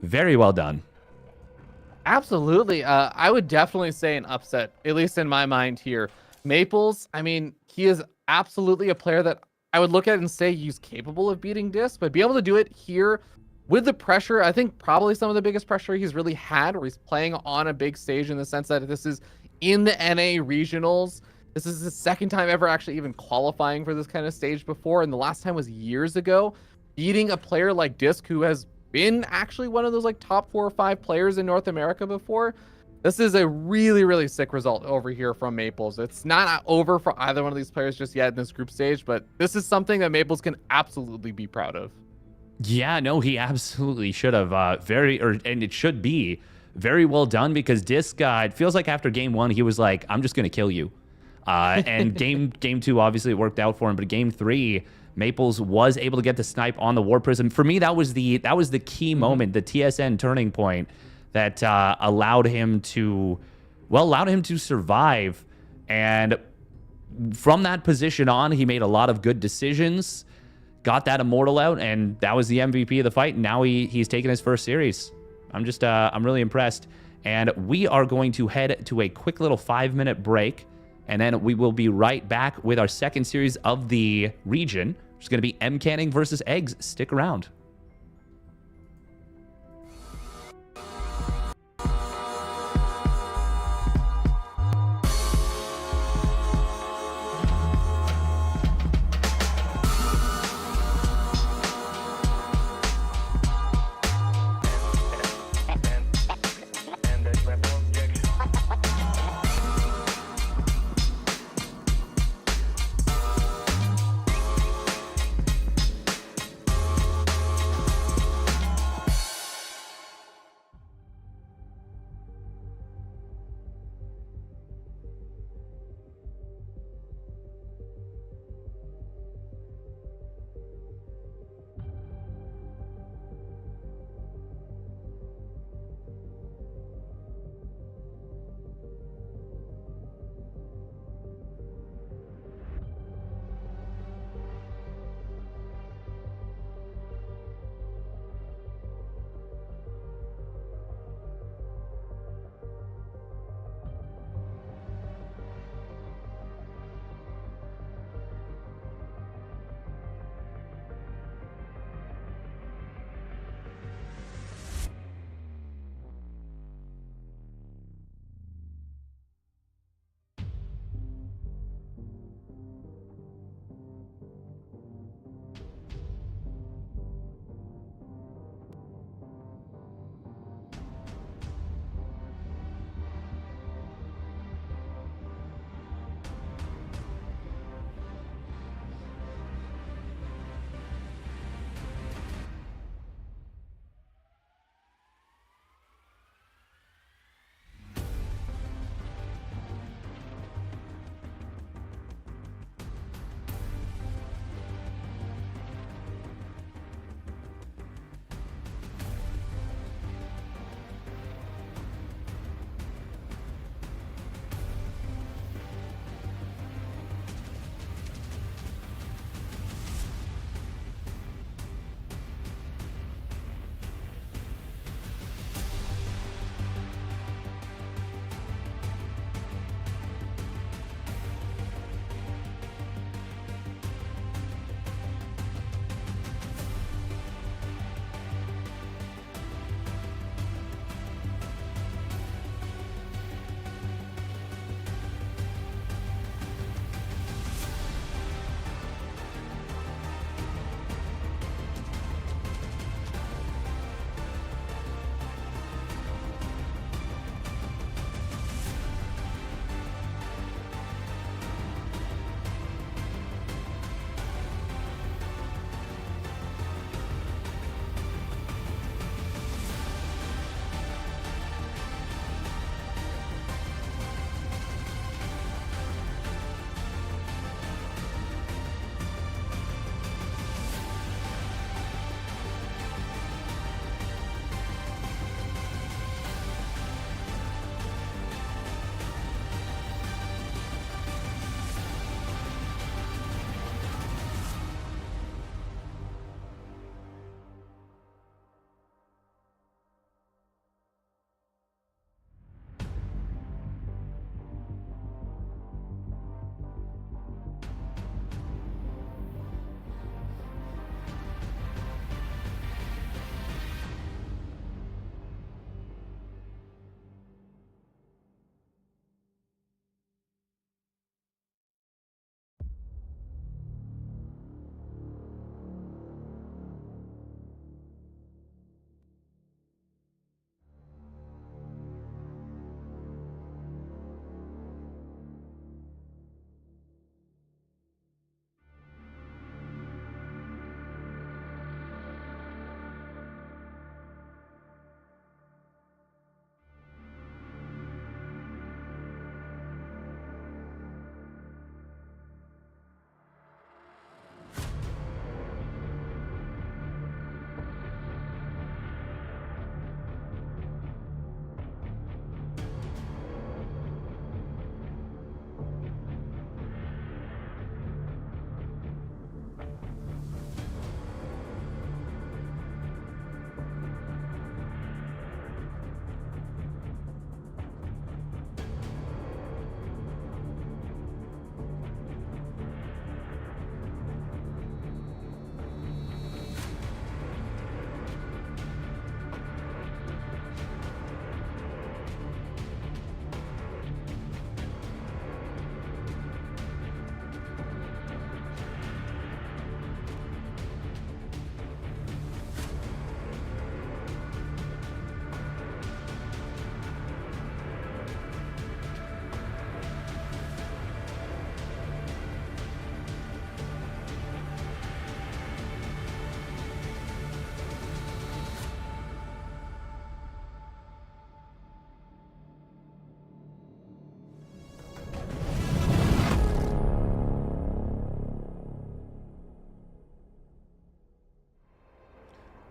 S1: Very well done.
S2: Absolutely. I would definitely say an upset, at least in my mind here. Maples, I mean, he is absolutely a player that I would look at it and say he's capable of beating Disc, but be able to do it here with the pressure, I think probably some of the biggest pressure he's really had, where he's playing on a big stage in the sense that this is in the NA regionals. This is the second time ever actually even qualifying for this kind of stage before, and the last time was years ago. Beating a player like Disc, who has been actually one of those like top 4 or 5 players in North America before. This is a really, really sick result over here from Maples. It's not over for either one of these players just yet in this group stage, but this is something that Maples can absolutely be proud of.
S1: Yeah, no, he absolutely should have. And it should be very well done, because Disc, it feels like after game 1, he was like, I'm just going to kill you. And game 2, obviously it worked out for him, but game 3, Maples was able to get the snipe on the War Prism. For me, that was the key moment, the TSN turning point that allowed him to survive. And from that position on, he made a lot of good decisions, got that Immortal out, and that was the MVP of the fight. And now he's taken his first series. I'm really impressed. And we are going to head to a quick little 5-minute break, and then we will be right back with our second series of the region, which is going to be Mcanning versus Eggz. Stick around.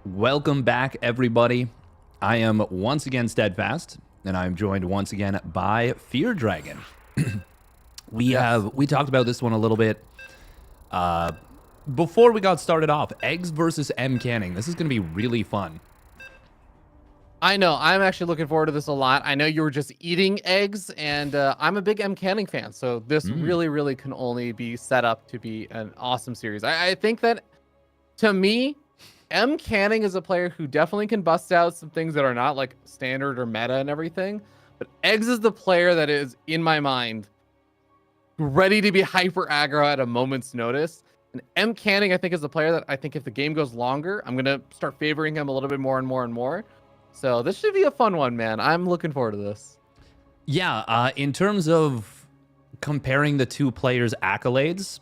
S1: Welcome back, everybody. I am once again Steadfast, and I'm joined once again by Fear Dragon. We talked about this one a little bit before we got started off. Eggz versus Mcanning. This is going to be really fun.
S2: I know. I'm actually looking forward to this a lot. I know you were just eating Eggz, and I'm a big Mcanning fan, so this really can only be set up to be an awesome series. I think that, to me, Mcanning is a player who definitely can bust out some things that are not like standard or meta and everything, but Eggz is the player that is, in my mind, ready to be hyper aggro at a moment's notice. And Mcanning, I think, is the player that I think if the game goes longer, I'm going to start favoring him a little bit more and more and more. So this should be a fun one, man. I'm looking forward to this.
S1: Yeah, in terms of comparing the two players' accolades,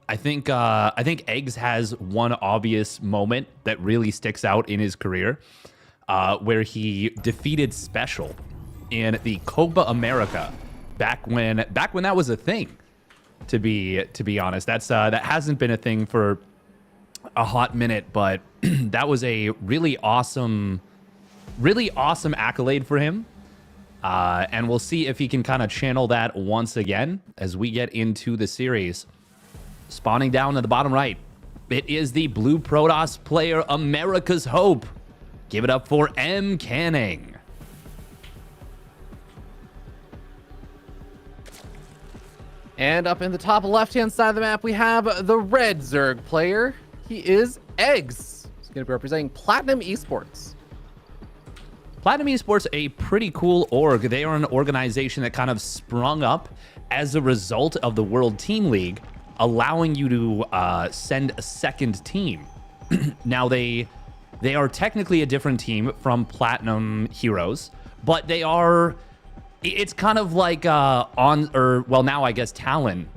S1: I think Eggz has one obvious moment that really sticks out in his career, where he defeated Special in the Copa America back when that was a thing. To be honest, that hasn't been a thing for a hot minute, but that was a really awesome accolade for him. And we'll see if he can kind of channel that once again as we get into the series. Spawning down at the bottom right, it is the Blue Protoss player, America's Hope. Give it up for Mcanning.
S2: And up in the top left-hand side of the map, we have the red Zerg player. He is Eggz. He's going to be representing Platinum Esports.
S1: Platinum Esports, a pretty cool org. They are an organization that kind of sprung up as a result of the World Team League, allowing you to send a second team. Now, they are technically a different team from Platinum Heroes, but they are... It's kind of like now I guess Talon.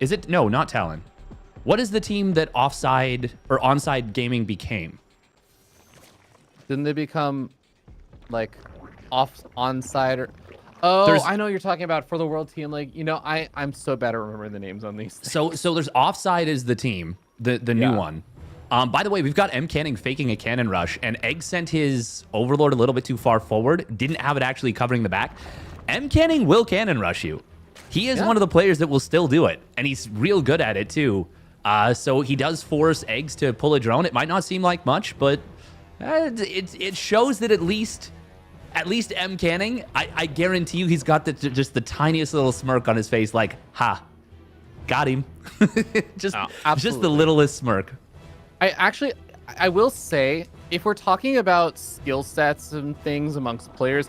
S1: Is it? No, not Talon. What is the team that Offside or Onside Gaming became?
S2: Didn't they become like onside or... Oh, I know what you're talking about for the World Team League. You know, I'm so bad at remembering the names on these things.
S1: So there's Offside is the team, the new one. By the way, we've got Mcanning faking a cannon rush, and Eggz sent his Overlord a little bit too far forward, didn't have it actually covering the back. Mcanning will cannon rush you. He is one of the players that will still do it, and he's real good at it too. So he does force Eggz to pull a drone. It might not seem like much, but it shows that at least Mcanning, I guarantee you he's got just the tiniest little smirk on his face, like, ha, got him. just the littlest smirk.
S2: I will say, if we're talking about skill sets and things amongst players,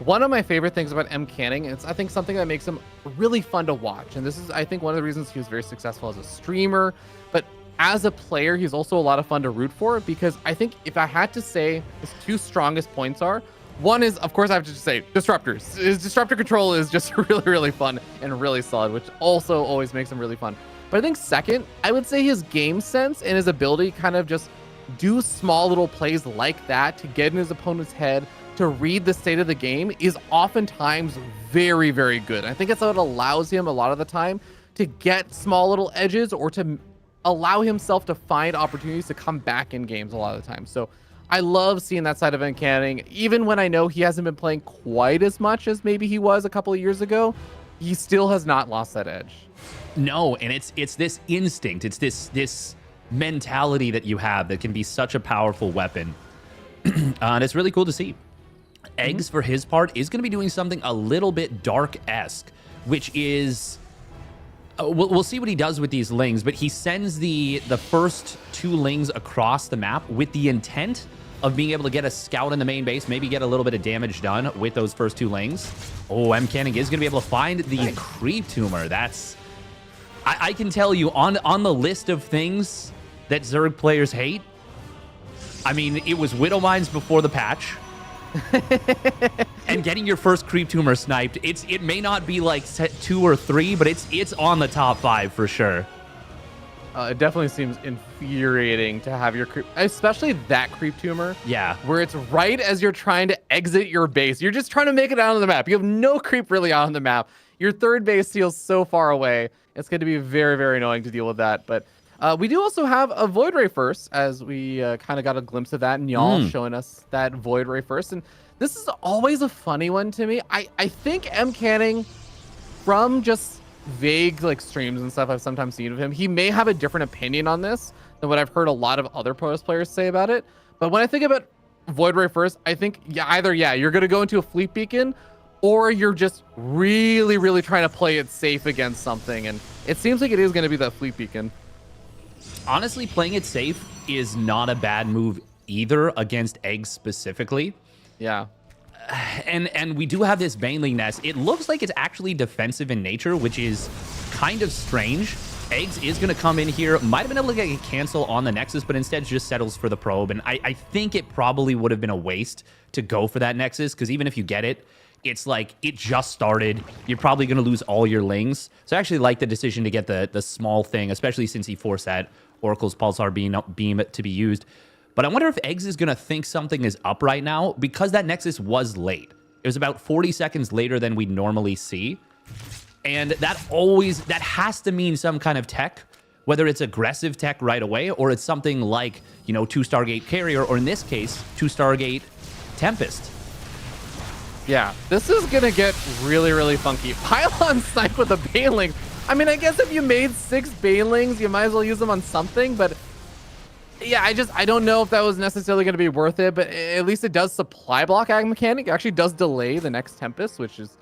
S2: one of my favorite things about Mcanning, it's I think something that makes him really fun to watch. And this is, I think, one of the reasons he was very successful as a streamer. But as a player, he's also a lot of fun to root for, because I think if I had to say his two strongest points are, one is, of course, I have to just say disruptors. His disruptor control is just really fun and really solid, which also always makes him really fun. But I think second, I would say his game sense and his ability to kind of just do small little plays like that to get in his opponent's head, to read the state of the game, is oftentimes very good. I think that's what allows him a lot of the time to get small little edges, or to allow himself to find opportunities to come back in games a lot of the time. So I love seeing that side of Mcanning. Even when I know he hasn't been playing quite as much as maybe he was a couple of years ago, he still has not lost that edge.
S1: No, and it's this instinct, it's this mentality that you have that can be such a powerful weapon. And it's really cool to see. Eggz, for his part, is going to be doing something a little bit Dark-esque, which is... we'll see what he does with these lings, but he sends the first two lings across the map with the intent of being able to get a scout in the main base, maybe get a little bit of damage done with those first two lings. Oh, Mcanning is going to be able to find the creep tumor. That's... I can tell you, on the list of things that Zerg players hate, I mean, it was Widow Mines before the patch. And getting your first creep tumor sniped, it may not be like set 2 or 3, but it's on the top 5 for sure.
S2: It definitely seems infuriating to have your creep, especially that creep tumor.
S1: Yeah.
S2: Where it's right as you're trying to exit your base. You're just trying to make it out on the map. You have no creep really out on the map. Your third base feels so far away. It's going to be very annoying to deal with that. But We do also have a Void Ray first, as we kind of got a glimpse of that, and y'all showing us that Void Ray first. And this is always a funny one to me. I think Mcanning, from just vague like streams and stuff I've sometimes seen of him, he may have a different opinion on this than what I've heard a lot of other Protoss players say about it. But when I think about Void Ray first, I think either you're gonna go into a Fleet Beacon, or you're just really trying to play it safe against something, and it seems like it is gonna be that Fleet Beacon.
S1: Honestly, playing it safe is not a bad move either against Eggz specifically.
S2: Yeah.
S1: And we do have this Baneling Nest. It looks like it's actually defensive in nature, which is kind of strange. Eggz is going to come in here. Might have been able to get a cancel on the Nexus, but instead just settles for the probe. And I think it probably would have been a waste to go for that Nexus, because even if you get it, it's like it just started. You're probably going to lose all your lings. So I actually like the decision to get the small thing, especially since he forced that Oracle's Pulsar beam to be used. But I wonder if Eggz is going to think something is up right now, because that Nexus was late. It was about 40 seconds later than we'd normally see. And that has to mean some kind of tech, whether it's aggressive tech right away, or it's something like, 2 Stargate Carrier, or in this case, 2 Stargate Tempest.
S2: Yeah, this is going to get really funky. Pylon snipe with a Baneling. I mean, I guess if you made 6 Banelings, you might as well use them on something, but yeah, I don't know if that was necessarily going to be worth it, but at least it does supply block Mcanning. It actually does delay the next Tempest, which is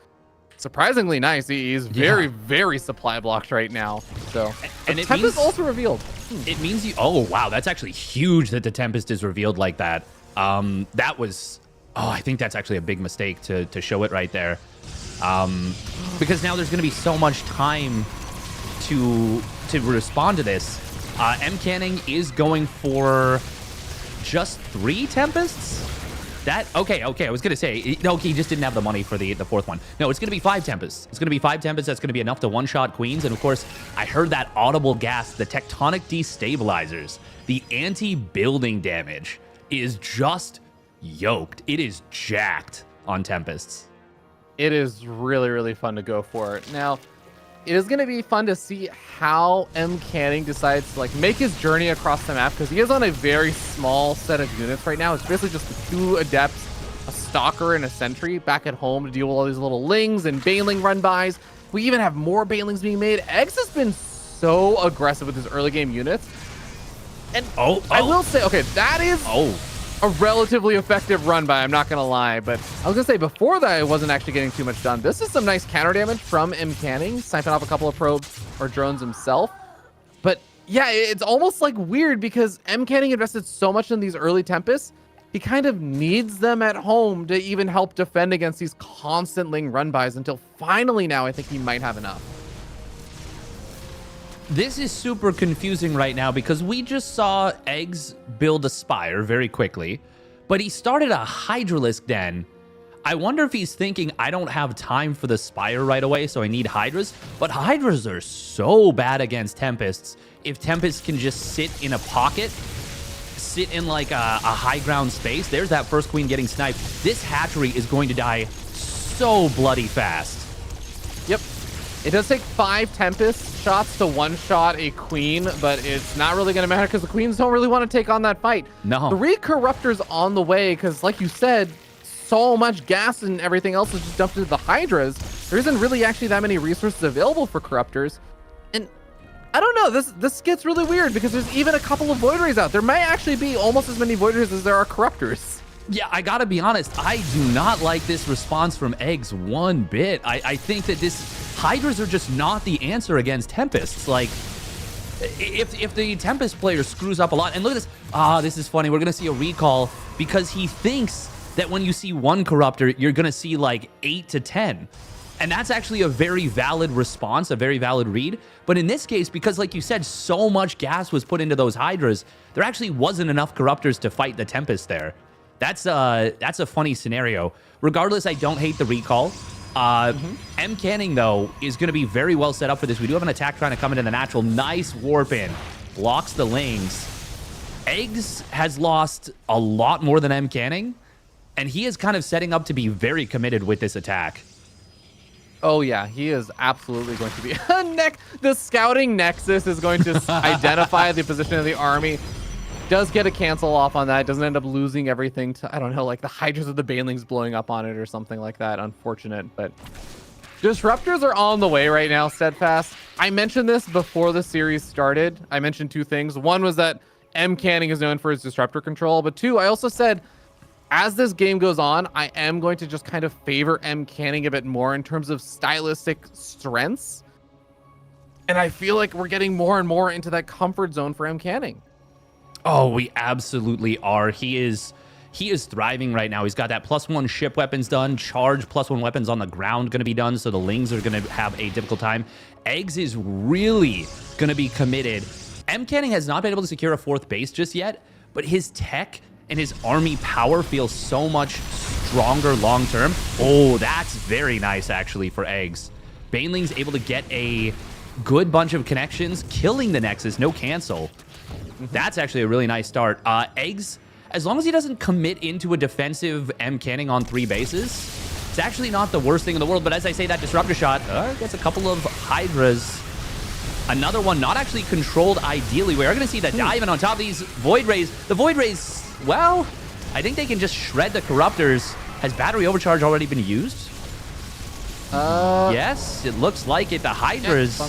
S2: surprisingly nice. He's very supply blocked right now. So, and Tempest also revealed.
S1: It means oh wow, that's actually huge that the Tempest is revealed like that. That was, I think that's actually a big mistake to show it right there. Because now there's going to be so much time to respond to this. Mcanning is going for just 3 Tempests? Okay, I was going to say, no, he just didn't have the money for the 4th one. No, it's going to be 5 Tempests. It's going to be 5 Tempests. That's going to be enough to one-shot Queens. And of course, I heard that audible gasp, the tectonic destabilizers, the anti-building damage is just yoked. It is jacked on Tempests.
S2: It is really fun to go for it. Now, it is going to be fun to see how Mcanning decides to make his journey across the map, because he is on a very small set of units right now. It's basically just the 2 Adepts, a Stalker, and a Sentry back at home to deal with all these little Lings and Baneling run-bys. We even have more Banelings being made. Eggz has been so aggressive with his early game units. And I will say, okay, that is a relatively effective run-by, I'm not going to lie. But I was going to say, before that, it wasn't actually getting too much done. This is some nice counter damage from Mcanning, sniping off a couple of probes or drones himself. But yeah, it's almost weird, because Mcanning invested so much in these early Tempests. He kind of needs them at home to even help defend against these constant Ling run-bys, until finally now I think he might have enough.
S1: This is super confusing right now, because we just saw Eggz build a Spire very quickly, but he started a Hydralisk Den. I wonder if he's thinking, I don't have time for the Spire right away, so I need Hydras. But Hydras are so bad against Tempests. If Tempests can just sit in a pocket, sit in a high ground space, there's that first Queen getting sniped. This hatchery is going to die so bloody fast. Yep.
S2: It does take 5 Tempest shots to one-shot a Queen, but it's not really going to matter, because the Queens don't really want to take on that fight.
S1: No.
S2: 3 Corruptors on the way, because like you said, so much gas and everything else is just dumped into the Hydras. There isn't really actually that many resources available for Corruptors. And I don't know, this gets really weird, because there's even a couple of Void Rays out. There might actually be almost as many Void Rays as there are Corruptors.
S1: Yeah, I gotta be honest, I do not like this response from Eggz one bit. I think that Hydras are just not the answer against Tempests. If the Tempest player screws up a lot, and look at this, this is funny, we're gonna see a recall, because he thinks that when you see 1 Corruptor, you're gonna see 8 to 10. And that's actually a very valid response, a very valid read. But in this case, because like you said, so much gas was put into those Hydras, there actually wasn't enough Corruptors to fight the Tempest there. That's a funny scenario. Regardless, I don't hate the recall. Mcanning, though, is going to be very well set up for this. We do have an attack trying to come into the natural. Nice warp in. Blocks the Lings. Eggz has lost a lot more than Mcanning, and he is kind of setting up to be very committed with this attack.
S2: Oh yeah, he is absolutely going to be the scouting nexus is going to identify the position of the army. Does get a cancel off on that. Doesn't end up losing everything to, I don't know, like the Hydras of the Banelings blowing up on it or something like that. Unfortunate, but disruptors are on the way right now, Steadfast. I mentioned this before the series started. I mentioned two things. One was that Mcanning is known for his disruptor control, but two, I also said, as this game goes on, I am going to just kind of favor Mcanning a bit more in terms of stylistic strengths. And I feel like we're getting more and more into that comfort zone for Mcanning.
S1: Oh, we absolutely are. He is thriving right now. He's got that +1 ship weapons done, charge +1 weapons on the ground going to be done, so the Lings are going to have a difficult time. Eggz is really going to be committed. Mcanning has not been able to secure a 4th base just yet, but his tech and his army power feels so much stronger long term. Oh, that's very nice actually for Eggz. Baneling's able to get a good bunch of connections, killing the Nexus, no cancel. That's actually a really nice start. Eggz, as long as he doesn't commit into a defensive Mcanning on 3 bases, it's actually not the worst thing in the world. But as I say, that disruptor shot gets a couple of Hydras. Another one not actually controlled ideally. We are going to see that dive in on top of these Void Rays. The Void Rays, well, I think they can just shred the Corruptors. Has battery overcharge already been used? Yes, it looks like it. The Hydras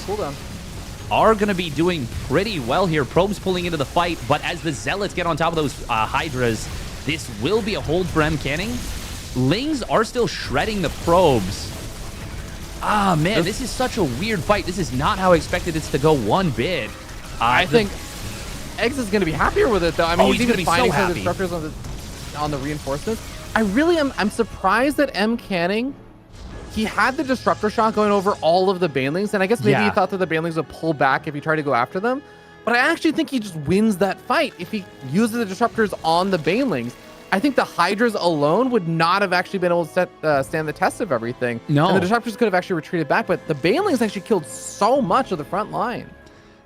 S1: are going to be doing pretty well here. Probes pulling into the fight, but as the Zealots get on top of those Hydras, this will be a hold for Mcanning. Lings are still shredding the probes. Ah, man, this is such a weird fight. This is not how I expected this to go one bit.
S2: I think Eggz is going to be happier with it, though. I mean, he's even finding
S1: so
S2: some disruptors on the reinforcements. I really am. I'm surprised that Mcanning, he had the disruptor shot going over all of the Banelings, and I guess maybe he thought that the Banelings would pull back if he tried to go after them. But I actually think he just wins that fight if he uses the disruptors on the Banelings. I think the Hydras alone would not have actually been able to stand the test of everything. No. And the disruptors could have actually retreated back, but the Banelings actually killed so much of the front line.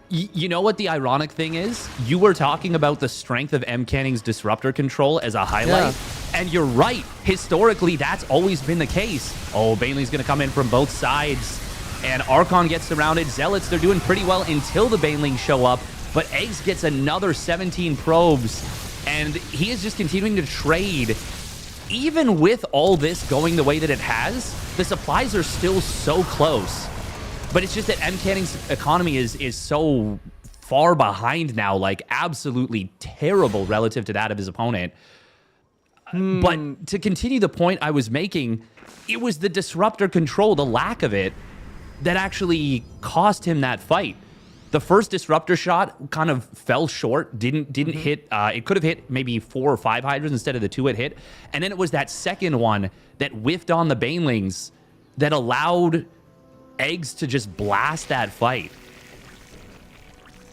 S1: You know what the ironic thing is? You were talking about the strength of Mcanning's disruptor control as a highlight, and you're right. Historically, that's always been the case. Oh, Baneling's going to come in from both sides, and Archon gets surrounded. Zealots, they're doing pretty well until the Banelings show up, but Eggz gets another 17 probes, and he is just continuing to trade. Even with all this going the way that it has, the supplies are still so close. But it's just that Mcanning's economy is so far behind now, like absolutely terrible relative to that of his opponent. But to continue the point I was making, it was the disruptor control, the lack of it, that actually cost him that fight. The first disruptor shot kind of fell short, didn't hit. It could have hit maybe 4 or 5 Hydras instead of the 2 it hit. And then it was that second one that whiffed on the Banelings that allowed Eggz to just blast that fight.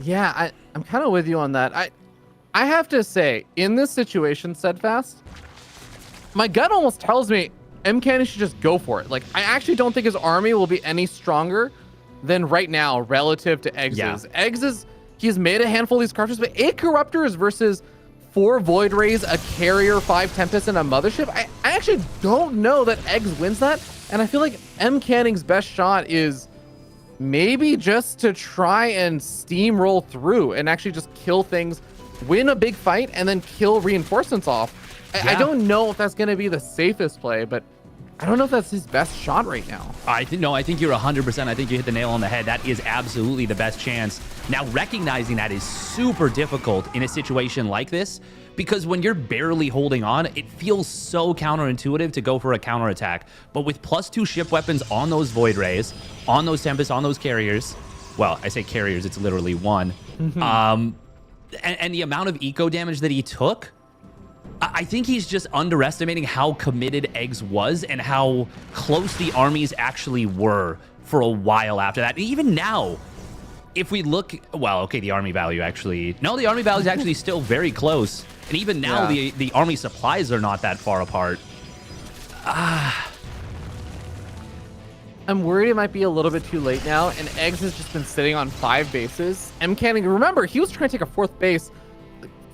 S2: Yeah, I'm kind of with you on that. I have to say, in this situation, Steadfast, my gut almost tells me Mcanning should just go for it. Like, I actually don't think his army will be any stronger than right now relative to Eggz's. Yeah. Eggz he's made a handful of these corruptors, but 8 corruptors versus 4 Void Rays, a carrier, 5 Tempests, and a mothership. I actually don't know that Eggz wins that. And I feel like Mcanning's best shot is maybe just to try and steamroll through and actually just kill things, win a big fight, and then kill reinforcements off. I don't know if that's going to be the safest play, but I don't know if that's his best shot right now.
S1: I think you're 100%. I think you hit the nail on the head. That is absolutely the best chance. Now, recognizing that is super difficult in a situation like this, because when you're barely holding on, it feels so counterintuitive to go for a counterattack. But with +2 ship weapons on those Void Rays, on those Tempests, on those carriers, well, I say carriers, it's literally 1. And the amount of eco damage that he took, I think he's just underestimating how committed Eggz was and how close the armies actually were for a while after that. And even now, if we look, well, okay, the army value actually, no, the army value is actually still very close. And even now, the army supplies are not that far apart.
S2: I'm worried it might be a little bit too late now, and Eggz has just been sitting on 5 bases. Mcanning, remember, he was trying to take a 4th base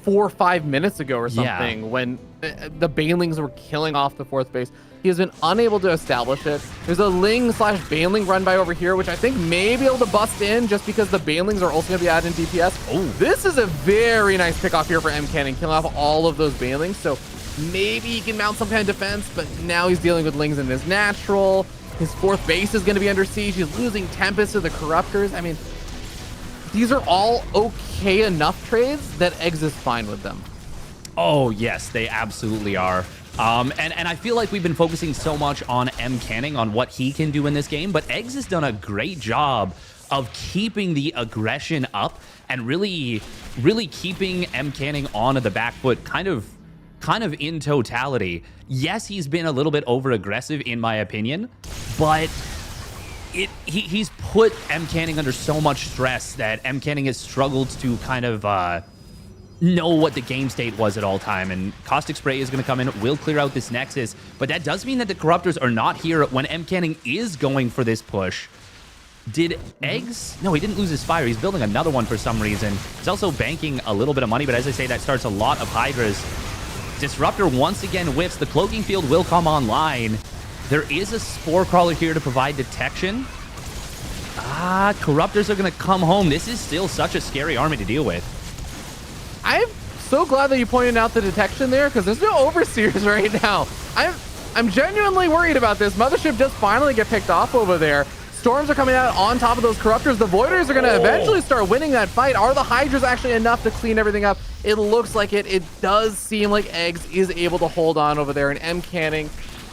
S2: 4 or 5 minutes ago or something when the Banelings were killing off the 4th base. He has been unable to establish it. There's a Ling/Baneling run by over here, which I think may be able to bust in just because the Banelings are also going to be adding DPS. Oh, this is a very nice pickoff here for Mcanning, killing off all of those Banelings. So maybe he can mount some kind of defense, but now he's dealing with Lings in his natural. His 4th base is going to be under siege. He's losing Tempest to the Corruptors. I mean, these are all okay enough trades that Eggz is fine with them.
S1: Oh, yes, they absolutely are. And I feel like we've been focusing so much on Mcanning, on what he can do in this game, but Eggz has done a great job of keeping the aggression up and really keeping Mcanning on the back foot, kind of in totality. Yes, he's been a little bit over aggressive in my opinion, but he's put Mcanning under so much stress that Mcanning has struggled to kind of know what the game state was at all time. And Caustic Spray is going to come in, will clear out this Nexus, but that does mean that the Corruptors are not here when Mcanning is going for this push. Did Eggz? No, he didn't lose his Fire. He's building another one for some reason. He's also banking a little bit of money, but as I say, that starts a lot of Hydras. Disruptor once again whiffs. The Cloaking Field will come online. There is a Spore Crawler here to provide detection. Corruptors are going to come home. This is still such a scary army to deal with.
S2: I'm so glad that you pointed out the detection there, because there's no Overseers right now. I'm genuinely worried about this. Mothership does finally get picked off over there. Storms are coming out on top of those Corruptors. The Voiders are going to eventually start winning that fight. Are the Hydras actually enough to clean everything up? It looks like it. It does seem like Eggz is able to hold on over there. And Mcanning,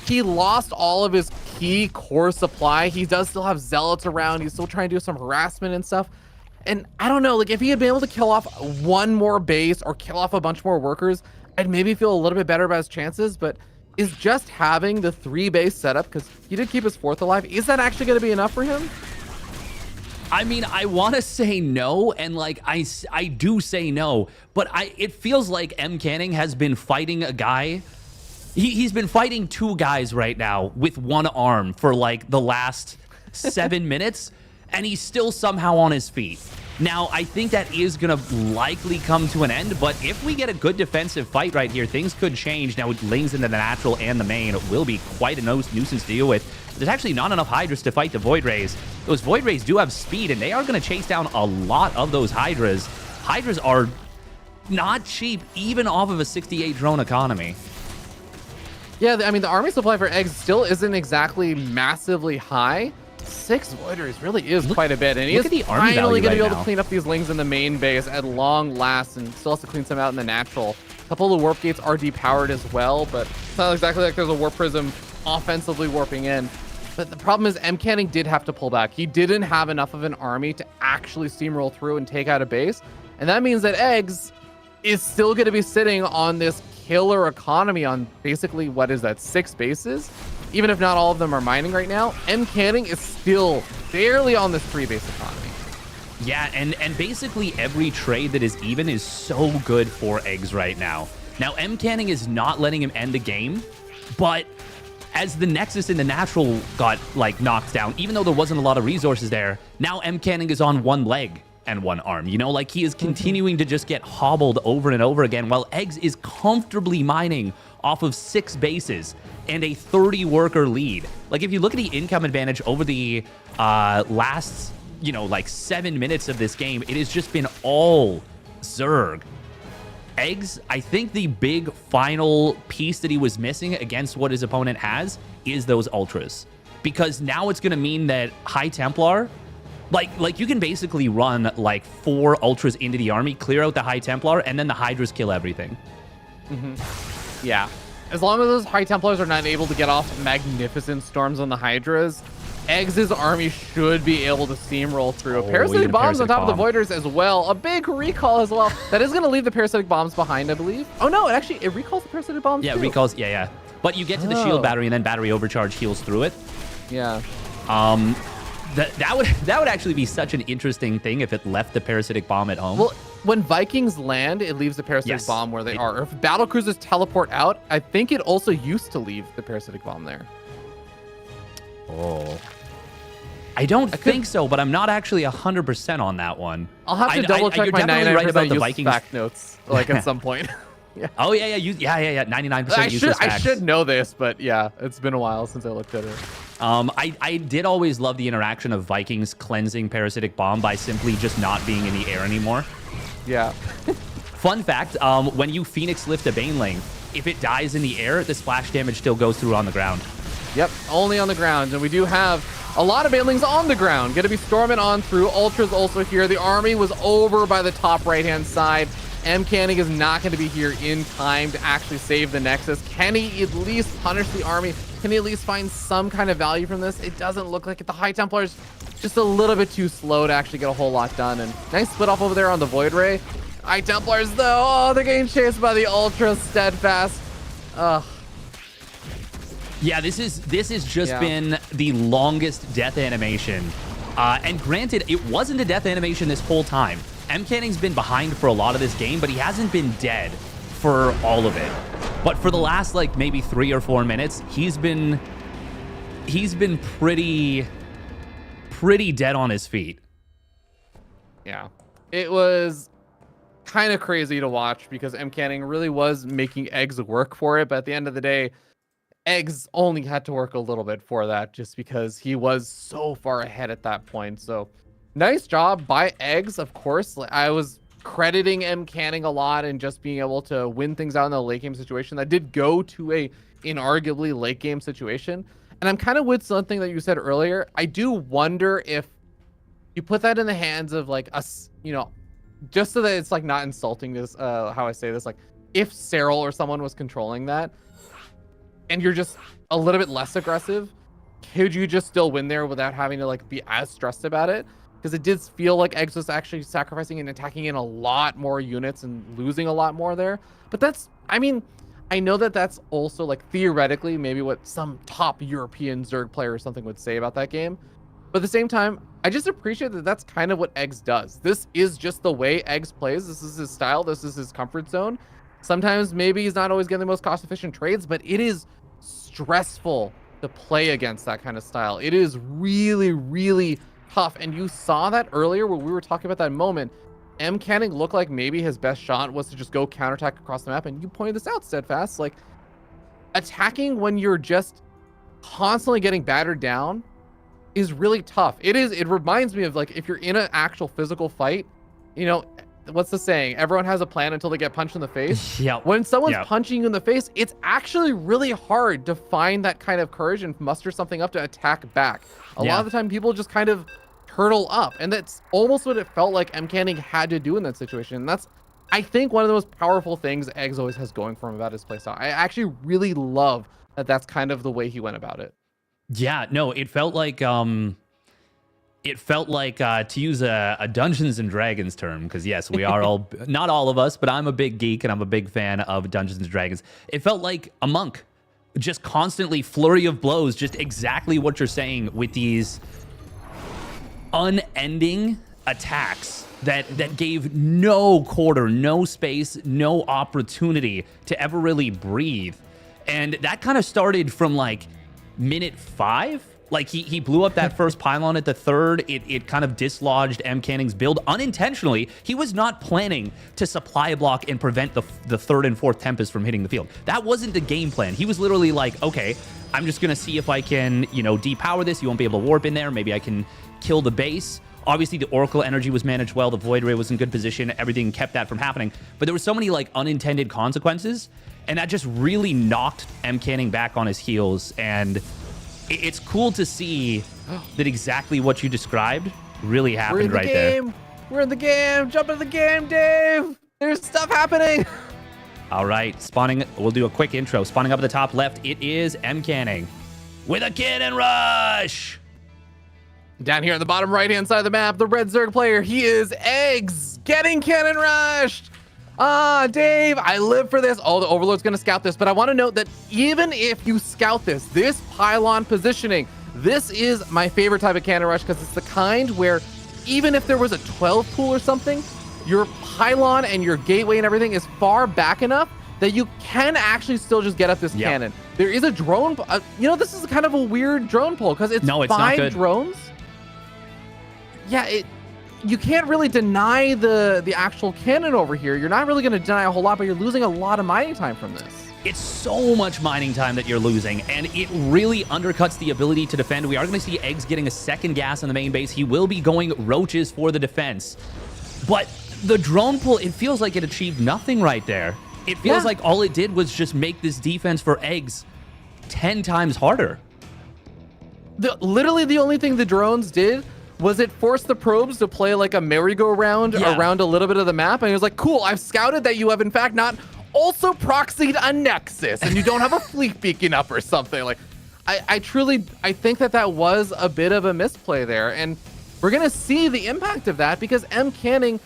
S2: he lost all of his key core supply. He does still have Zealots around. He's still trying to do some harassment and stuff. And I don't know, like if he had been able to kill off one more base or kill off a bunch more workers, I'd maybe feel a little bit better about his chances. But is just having the 3 base setup, because he did keep his 4th alive, is that actually going to be enough for him?
S1: I mean, I want to say no, and like I do say no, but it feels like Mcanning has been fighting a guy. He's been fighting 2 guys right now with 1 arm for like the last 7 minutes, and he's still somehow on his feet. Now, I think that is going to likely come to an end, but if we get a good defensive fight right here, things could change. Now, with Lings into the natural and the main, it will be quite a nuisance to deal with. There's actually not enough Hydras to fight the Void Rays. Those Void Rays do have speed, and they are going to chase down a lot of those Hydras. Hydras are not cheap, even off of a 68 drone economy.
S2: Yeah, I mean, the army supply for Eggz still isn't exactly massively high. 6 Voiders really is quite a bit, and he is finally going to be able to clean up these Lings in the main base at long last, and still has to clean some out in the natural. A couple of the Warp Gates are depowered as well, but it's not exactly like there's a Warp Prism offensively warping in. But the problem is Mcanning did have to pull back. He didn't have enough of an army to actually steamroll through and take out a base, and that means that Eggz is still going to be sitting on this killer economy on basically, what is that, 6 bases? Even if not all of them are mining right now, Mcanning is still barely on this 3 base economy.
S1: Yeah, and basically every trade that is even is so good for Eggz right now. Now, Mcanning is not letting him end the game, but as the Nexus in the natural got like knocked down, even though there wasn't a lot of resources there, now Mcanning is on 1 leg and 1 arm. You know, like he is continuing to just get hobbled over and over again, while Eggz is comfortably mining off of 6 bases and a 30 worker lead. Like if you look at the income advantage over the last, you know, like 7 minutes of this game, it has just been all Zerg. Eggz, I think the big final piece that he was missing against what his opponent has is those ultras, because now it's going to mean that High Templar, like you can basically run like 4 ultras into the army, clear out the High Templar, and then the Hydras kill everything.
S2: Yeah. As long as those High Templars are not able to get off magnificent storms on the Hydras, Eggz's army should be able to steamroll through. Parasitic bombs on top of the Voiders as well. A big recall as well. That is going to leave the parasitic bombs behind, I believe. Oh no, it recalls the parasitic bombs too.
S1: It recalls, yeah. But you get to the shield battery and then battery overcharge heals through it.
S2: Yeah.
S1: That would actually be such an interesting thing if it left the parasitic bomb at home.
S2: Well, when Vikings land, it leaves the parasitic bomb where they are. If battle cruisers teleport out, I think it also used to leave the parasitic bomb there.
S1: Oh. I don't think so, but I'm not actually 100% on that one.
S2: I'll have to double check my 99% right about the Vikings fact notes, like at some point.
S1: Yeah. Oh yeah. 99% useless facts.
S2: I should know this, but yeah, it's been a while since I looked at it.
S1: I did always love the interaction of Vikings cleansing Parasitic Bomb by simply just not being in the air anymore.
S2: Yeah.
S1: Fun fact, when you Phoenix lift a Baneling, if it dies in the air, the splash damage still goes through on the ground.
S2: Yep, only on the ground. And we do have a lot of Banelings on the ground. Going to be storming on through. Ultra's also here. The army was over by the top right-hand side. Mcanning is not going to be here in time to actually save the Nexus. Can he at least punish the army? Can he at least find some kind of value from this? It doesn't look like it. The High Templars just a little bit too slow to actually get a whole lot done. And nice split off over there on the Void Ray. High Templars, though, oh, they're getting chased by the Ultra Steadfast. Ugh.
S1: Yeah, this has just been the longest death animation. And granted, it wasn't a death animation this whole time. Mcanning's been behind for a lot of this game, but he hasn't been dead for all of it. But for the last like maybe 3 or 4 minutes, he's been pretty dead on his feet.
S2: Yeah, it was kind of crazy to watch because Mcanning really was making Eggz work for it, but at the end of the day, Eggz only had to work a little bit for that just because he was so far ahead at that point. So nice job by Eggz, of course. I was crediting Mcanning a lot and just being able to win things out in the late game situation. That did go to a inarguably late game situation. And I'm kind of with something that you said earlier. I do wonder if you put that in the hands of like us, you know, just so that it's like not insulting this, how I say this, like if Cyril or someone was controlling that and you're just a little bit less aggressive, could you just still win there without having to like be as stressed about it? Because it did feel like Eggz was actually sacrificing and attacking in a lot more units and losing a lot more there. But that's, I mean, I know that that's also like theoretically maybe what some top European Zerg player or something would say about that game. But at the same time, I just appreciate that that's kind of what Eggz does. This is just the way Eggz plays. This is his style. This is his comfort zone. Sometimes maybe he's not always getting the most cost-efficient trades, but it is stressful to play against that kind of style. It is really, really tough. And you saw that earlier when we were talking about that moment. Mcanning looked like maybe his best shot was to just go counterattack across the map. And you pointed this out, Steadfast. Like, attacking when you're just constantly getting battered down is really tough. It reminds me of like if you're in an actual physical fight, you know, what's the saying? Everyone has a plan until they get punched in the face.
S1: Yeah.
S2: When someone's punching you in the face, it's actually really hard to find that kind of courage and muster something up to attack back. A lot of the time, people just kind of turtle up, and that's almost what it felt like Mcanning had to do in that situation. And that's, I think, one of the most powerful things Eggz always has going for him about his playstyle. I actually really love that that's kind of the way he went about it.
S1: Yeah, no, it felt like to use a Dungeons and Dragons term, because yes, we are all, not all of us, but I'm a big geek and I'm a big fan of Dungeons and Dragons. It felt like a monk, just constantly flurry of blows, just exactly what you're saying with these unending attacks that gave no quarter, no space, no opportunity to ever really breathe. And that kind of started from like minute 5. Like he blew up that first pylon at the 3rd. It kind of dislodged Mcanning's build unintentionally. He was not planning to supply block and prevent the 3rd and 4th Tempest from hitting the field. That wasn't the game plan. He was literally like, okay, I'm just gonna see if I can, you know, depower this. You won't be able to warp in there. Maybe I can kill the base. Obviously, the Oracle energy was managed well. The Void Ray was in good position. Everything kept that from happening. But there were so many like unintended consequences, and that just really knocked Mcanning back on his heels. And it's cool to see that exactly what you described really happened right there.
S2: We're in the game. Jump in the game, Dave. There's stuff happening.
S1: All right, spawning. We'll do a quick intro. Spawning up at the top left, it is Mcanning with a cannon rush.
S2: Down here on the bottom right-hand side of the map, the red Zerg player, he is Eggz, getting cannon rushed. Dave, I live for this. Oh, the Overlord's going to scout this, but I want to note that even if you scout this pylon positioning, this is my favorite type of cannon rush because it's the kind where even if there was a 12 pool or something, your pylon and your gateway and everything is far back enough that you can actually still just get up this cannon. There is a drone. You know, this is kind of a weird drone pull because it's 5 drones. yeah, you can't really deny the actual cannon over here. You're not really going to deny a whole lot, but you're losing a lot of mining time from this.
S1: It's so much mining time that you're losing, and it really undercuts the ability to defend. We are going to see Eggz getting a second gas on the main base. He will be going roaches for the defense. But the drone pull, it feels like it achieved nothing right there. It feels like all it did was just make this defense for Eggz 10 times harder.
S2: Literally the only thing the drones did was it forced the probes to play like a merry-go-round around a little bit of the map. And it was like, cool, I've scouted that you have in fact not also proxied a nexus and you don't have a fleet beacon up or something. Like, I think that was a bit of a misplay there. And we're going to see the impact of that because Mcanning,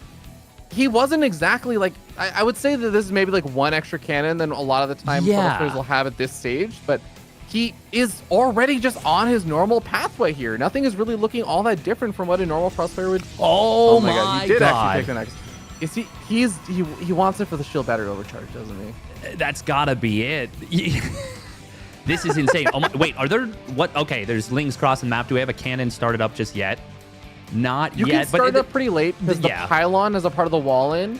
S2: he wasn't exactly like, I would say that this is maybe like one extra cannon than a lot of the time other players will have at this stage. But he is already just on his normal pathway here. Nothing is really looking all that different from what a normal Frost player would.
S1: Oh my God,
S2: he did actually take the next. Is he wants it for the shield battery overcharge, doesn't he?
S1: That's gotta be it. This is insane. Oh my, wait, are there what? Okay, there's Lings crossing the map. Do we have a cannon started up just yet? Not
S2: yet. You can start it up pretty late because the pylon as a part of the wall in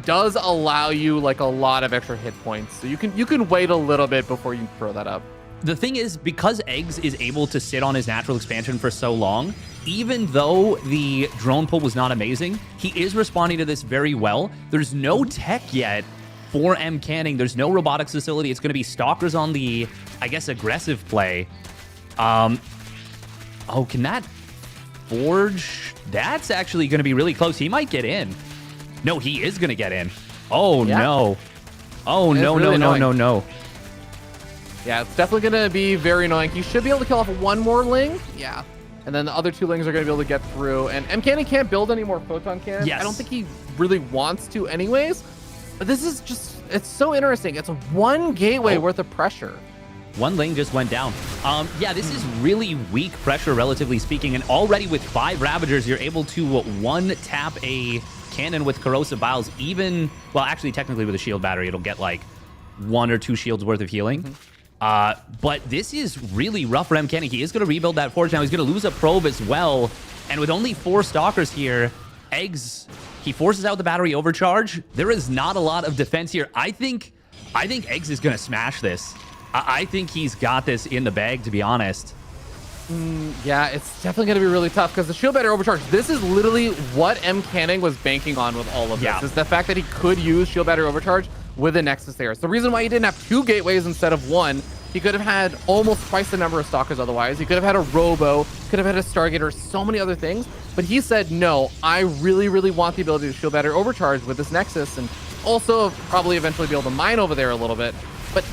S2: does allow you like a lot of extra hit points. So you can wait a little bit before you throw that up.
S1: The thing is, because Eggz is able to sit on his natural expansion for so long, even though the drone pull was not amazing, he is responding to this very well. There's no tech yet for Mcanning. There's no robotics facility. It's going to be Stalkers on the, I guess, aggressive play. Oh, can that forge? That's actually going to be really close. He might get in. No, he is going to get in. Oh, no. Oh, no,
S2: really
S1: no.
S2: Yeah, it's definitely going to be very annoying. He should be able to kill off one more Ling. Yeah. And then the other two Lings are going to be able to get through. And Mcanning can't build any more photon cannons.
S1: Yes.
S2: I don't think he really wants to anyways. But this is just, it's so interesting. It's one gateway worth of pressure.
S1: One Ling just went down. Yeah, this is really weak pressure, relatively speaking. And already with 5 Ravagers, you're able to one-tap a cannon with Corrosive Biles. Even, well, actually, technically with a shield battery, it'll get like 1 or 2 shields worth of healing. But this is really rough for Mcanning. He is going to rebuild that forge now. He's going to lose a probe as well. And with only 4 Stalkers here, Eggz, he forces out the battery overcharge. There is not a lot of defense here. I think Eggz is going to smash this. I think he's got this in the bag, to be honest.
S2: Yeah, it's definitely going to be really tough because the shield battery overcharge, this is literally what Mcanning was banking on with all of this. Is the fact that he could use shield battery overcharge with a Nexus there. It's the reason why he didn't have 2 gateways instead of 1. He could have had almost twice the number of Stalkers otherwise. He could have had a Robo, could have had a Stargater, so many other things. But he said, no, I really, really want the ability to shield battery overcharge with this Nexus and also probably eventually be able to mine over there a little bit. But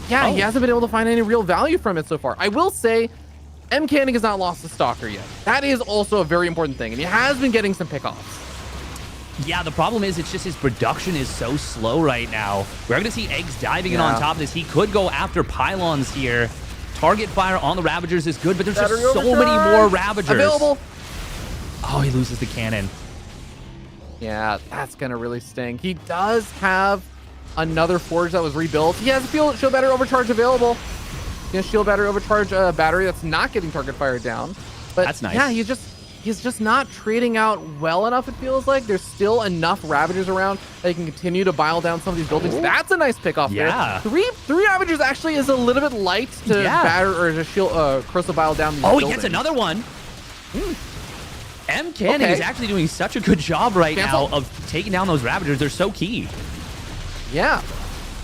S2: yeah, he hasn't been able to find any real value from it so far. I will say, Mcanning has not lost a Stalker yet. That is also a very important thing. And he has been getting some pickoffs.
S1: Yeah, the problem is it's just his production is so slow right now. We're going to see Eggz diving in on top of this. He could go after pylons here. Target fire on the Ravagers is good, but there's just so many more Ravagers. Available. Oh, he loses the cannon.
S2: Yeah, that's going to really sting. He does have another forge that was rebuilt. He has a shield battery overcharge available. He has shield battery overcharge battery that's not getting target fire down. But
S1: that's nice.
S2: Yeah, he's just not trading out well enough, it feels like. There's still enough Ravagers around that he can continue to bile down some of these buildings. That's a nice pickoff there. Three Ravagers actually is a little bit light to batter or to shield Corrosive Bile down these buildings.
S1: He gets another one. Mcanning is actually doing such a good job right now of taking down those Ravagers. They're so key.
S2: Yeah.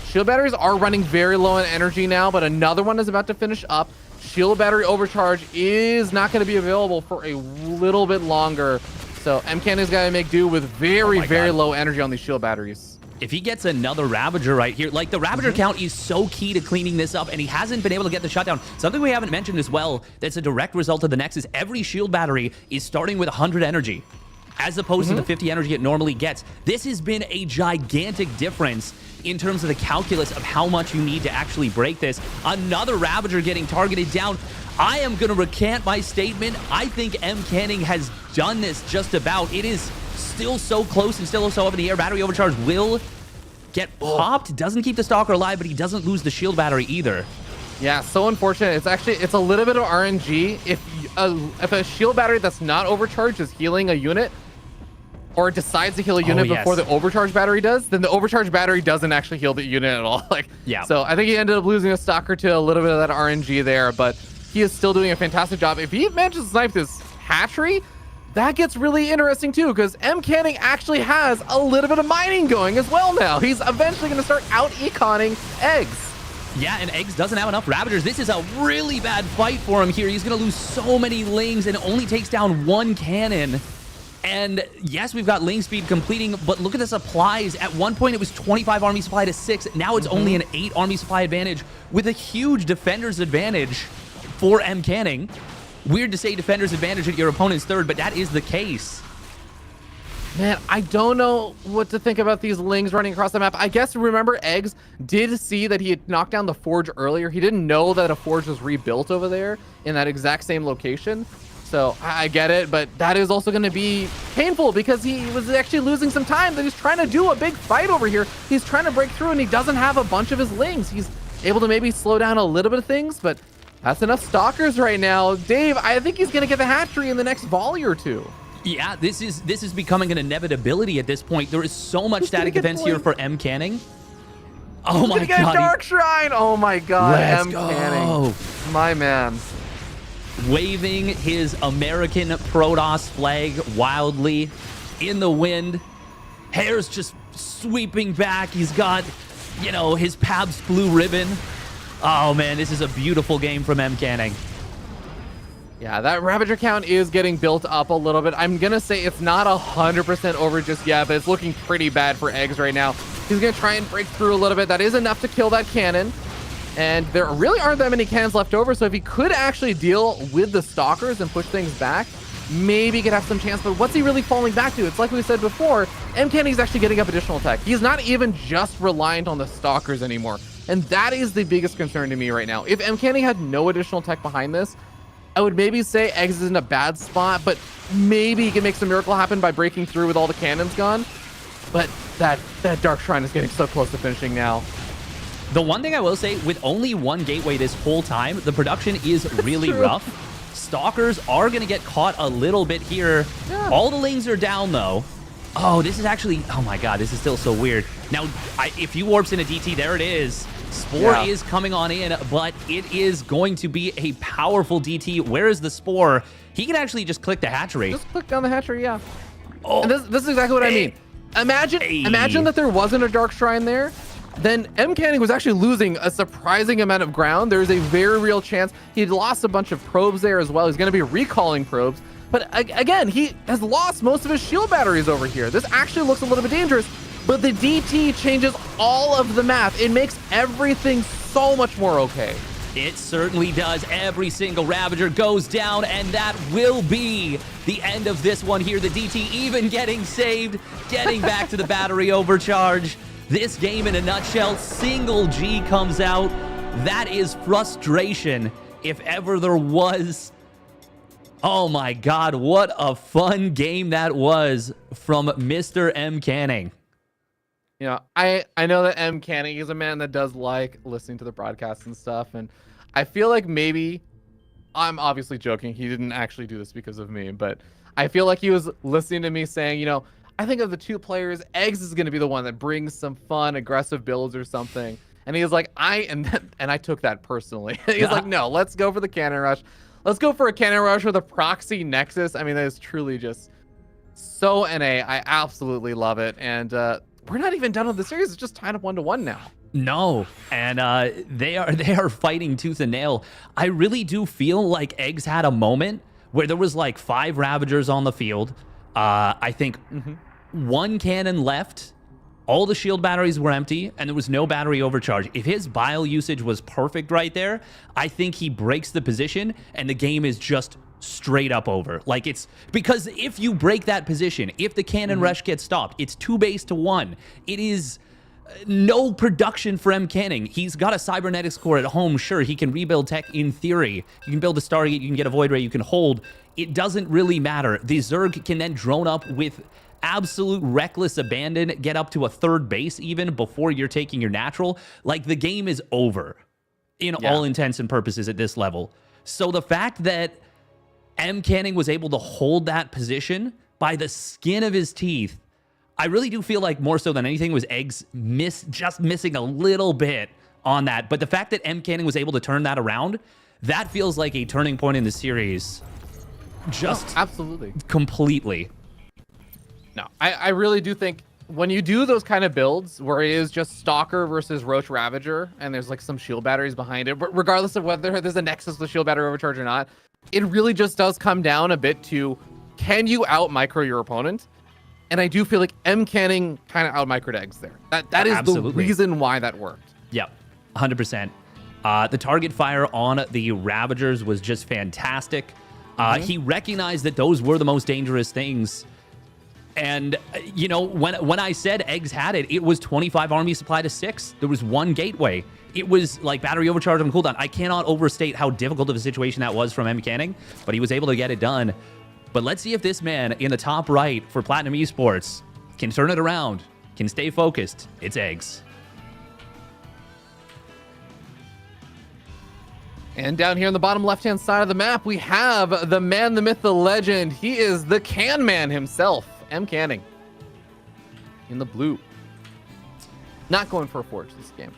S2: Shield batteries are running very low on energy now, but another one is about to finish up. Shield battery overcharge is not going to be available for a little bit longer. So Mcanning's got to make do with very low energy on these shield batteries.
S1: If he gets another Ravager right here, like the Ravager count is so key to cleaning this up, and he hasn't been able to get the shutdown. Something we haven't mentioned as well, that's a direct result of the Nexus. Every shield battery is starting with 100 energy, as opposed to the 50 energy it normally gets. This has been a gigantic difference in terms of the calculus of how much you need to actually break this. Another Ravager getting targeted down. I am going to recant my statement. I think Mcanning has done this just about. It is still so close and still so up in the air. Battery overcharge will get popped. Doesn't keep the Stalker alive, but he doesn't lose the shield battery either.
S2: Yeah, so unfortunate. It's a little bit of RNG. If a shield battery that's not overcharged is healing a unit, or decides to heal a unit before the overcharge battery does, then the overcharge battery doesn't actually heal the unit at all. So I think he ended up losing a stock or two, a little bit of that RNG there, but he is still doing a fantastic job. If he manages to snipe this hatchery, that gets really interesting too, because Mcanning actually has a little bit of mining going as well now. He's eventually going to start out-econing Eggz.
S1: Yeah, and Eggz doesn't have enough Ravagers. This is a really bad fight for him here. He's going to lose so many Lings, and it only takes down one cannon. And yes, we've got Ling speed completing, but look at the supplies. At one point, it was 25 army supply to 6. Now it's only an 8 army supply advantage with a huge defender's advantage for Mcanning. Weird to say defender's advantage at your opponent's third, but that is the case.
S2: Man, I don't know what to think about these Lings running across the map. I guess, remember, Eggz did see that he had knocked down the Forge earlier. He didn't know that a Forge was rebuilt over there in that exact same location. So I get it, but that is also going to be painful because he was actually losing some time. That he's trying to do a big fight over here. He's trying to break through, and he doesn't have a bunch of his Lings. He's able to maybe slow down a little bit of things, but that's enough Stalkers right now. Dave, I think he's going to get the hatchery in the next volley or two.
S1: Yeah, this is becoming an inevitability at this point. There is so much static defense here for Mcanning. Oh my god.
S2: Get a Dark Shrine. Oh my god.
S1: Mcanning.
S2: My man.
S1: Waving his American Protoss flag wildly in the wind. Hair's just sweeping back. He's got, you know, his Pabst Blue Ribbon. Oh man, this is a beautiful game from Mcanning.
S2: Yeah, that Ravager count is getting built up a little bit. I'm going to say it's not 100% over just yet, but it's looking pretty bad for Eggz right now. He's going to try and break through a little bit. That is enough to kill that cannon. And there really aren't that many cannons left over, so if he could actually deal with the Stalkers and push things back, maybe he could have some chance. But what's he really falling back to? It's like we said before, Mcanning's actually getting up additional tech. He's not even just reliant on the Stalkers anymore. And that is the biggest concern to me right now. If Mcanning had no additional tech behind this, I would maybe say Eggz is in a bad spot, but maybe he can make some miracle happen by breaking through with all the cannons gone. But that Dark Shrine is getting so close to finishing now.
S1: The one thing I will say, with only one gateway this whole time, the production is really rough. Stalkers are going to get caught a little bit here. Yeah. All the Lings are down, though. Oh, this is actually... Oh, my God. This is still so weird. Now, if he warps in a DT, there it is. Spore is coming on in, but it is going to be a powerful DT. Where is the Spore? He can actually just click the hatchery.
S2: Just click down the hatchery, yeah. Oh, and this is exactly what I mean. Imagine that there wasn't a Dark Shrine there. Then Mcanning was actually losing a surprising amount of ground. There's a very real chance he'd lost a bunch of probes there as well. He's going to be recalling probes. But again, he has lost most of his shield batteries over here. This actually looks a little bit dangerous, but the DT changes all of the math. It makes everything so much more okay.
S1: It certainly does. Every single Ravager goes down, and that will be the end of this one here. The DT even getting saved, getting back to the battery overcharge. This game in a nutshell, single G comes out. That is frustration, if ever there was. Oh my God, what a fun game that was from Mr. Mcanning.
S2: You know, I know that Mcanning is a man that does like listening to the broadcasts and stuff, and I feel like maybe, I'm obviously joking, he didn't actually do this because of me, but I feel like he was listening to me saying, you know, I think of the two players, Eggz is going to be the one that brings some fun, aggressive builds or something. And he was like, and I took that personally. He's like, no, let's go for the cannon rush. Let's go for a cannon rush with a proxy Nexus. I mean, that is truly just so NA. I absolutely love it. And we're not even done with the series. It's just tied up 1-1 now.
S1: No, and they are fighting tooth and nail. I really do feel like Eggz had a moment where there was like 5 Ravagers on the field. I think one cannon left, all the shield batteries were empty, and there was no battery overcharge. If his bile usage was perfect right there, I think he breaks the position, and the game is just straight up over. Like, it's because if you break that position, if the cannon rush gets stopped, it's 2 base to 1. It is no production for Mcanning. He's got a cybernetics core at home. Sure, he can rebuild tech in theory. You can build a Stargate, you can get a Void Ray, you can hold. It doesn't really matter. The Zerg can then drone up with absolute reckless abandon, get up to a 3rd base even before you're taking your natural. Like, the game is over. in all intents and purposes at this level. So the fact that Mcanning was able to hold that position by the skin of his teeth, I really do feel like more so than anything was Eggz just missing a little bit on that. But the fact that Mcanning was able to turn that around, that feels like a turning point in the series. Just
S2: absolutely.
S1: Completely.
S2: No, I really do think when you do those kind of builds where it is just Stalker versus Roach Ravager and there's like some shield batteries behind it, regardless of whether there's a Nexus with shield battery overcharge or not, it really just does come down a bit to, can you out micro your opponent? And I do feel like Mcanning kind of out microed Eggz there. That is the reason why that worked.
S1: Yep, 100%. The target fire on the Ravagers was just fantastic. He recognized that those were the most dangerous things. And, you know, when I said Eggz had it, it was 25 army supply to 6. There was one gateway. It was like battery overcharge on cooldown. I cannot overstate how difficult of a situation that was from Mcanning, but he was able to get it done. But let's see if this man in the top right for Platinum Esports can turn it around, can stay focused. It's Eggz.
S2: And down here on the bottom left-hand side of the map, we have the man, the myth, the legend. He is the can man himself, Mcanning. In the blue. Not going for a Forge this game.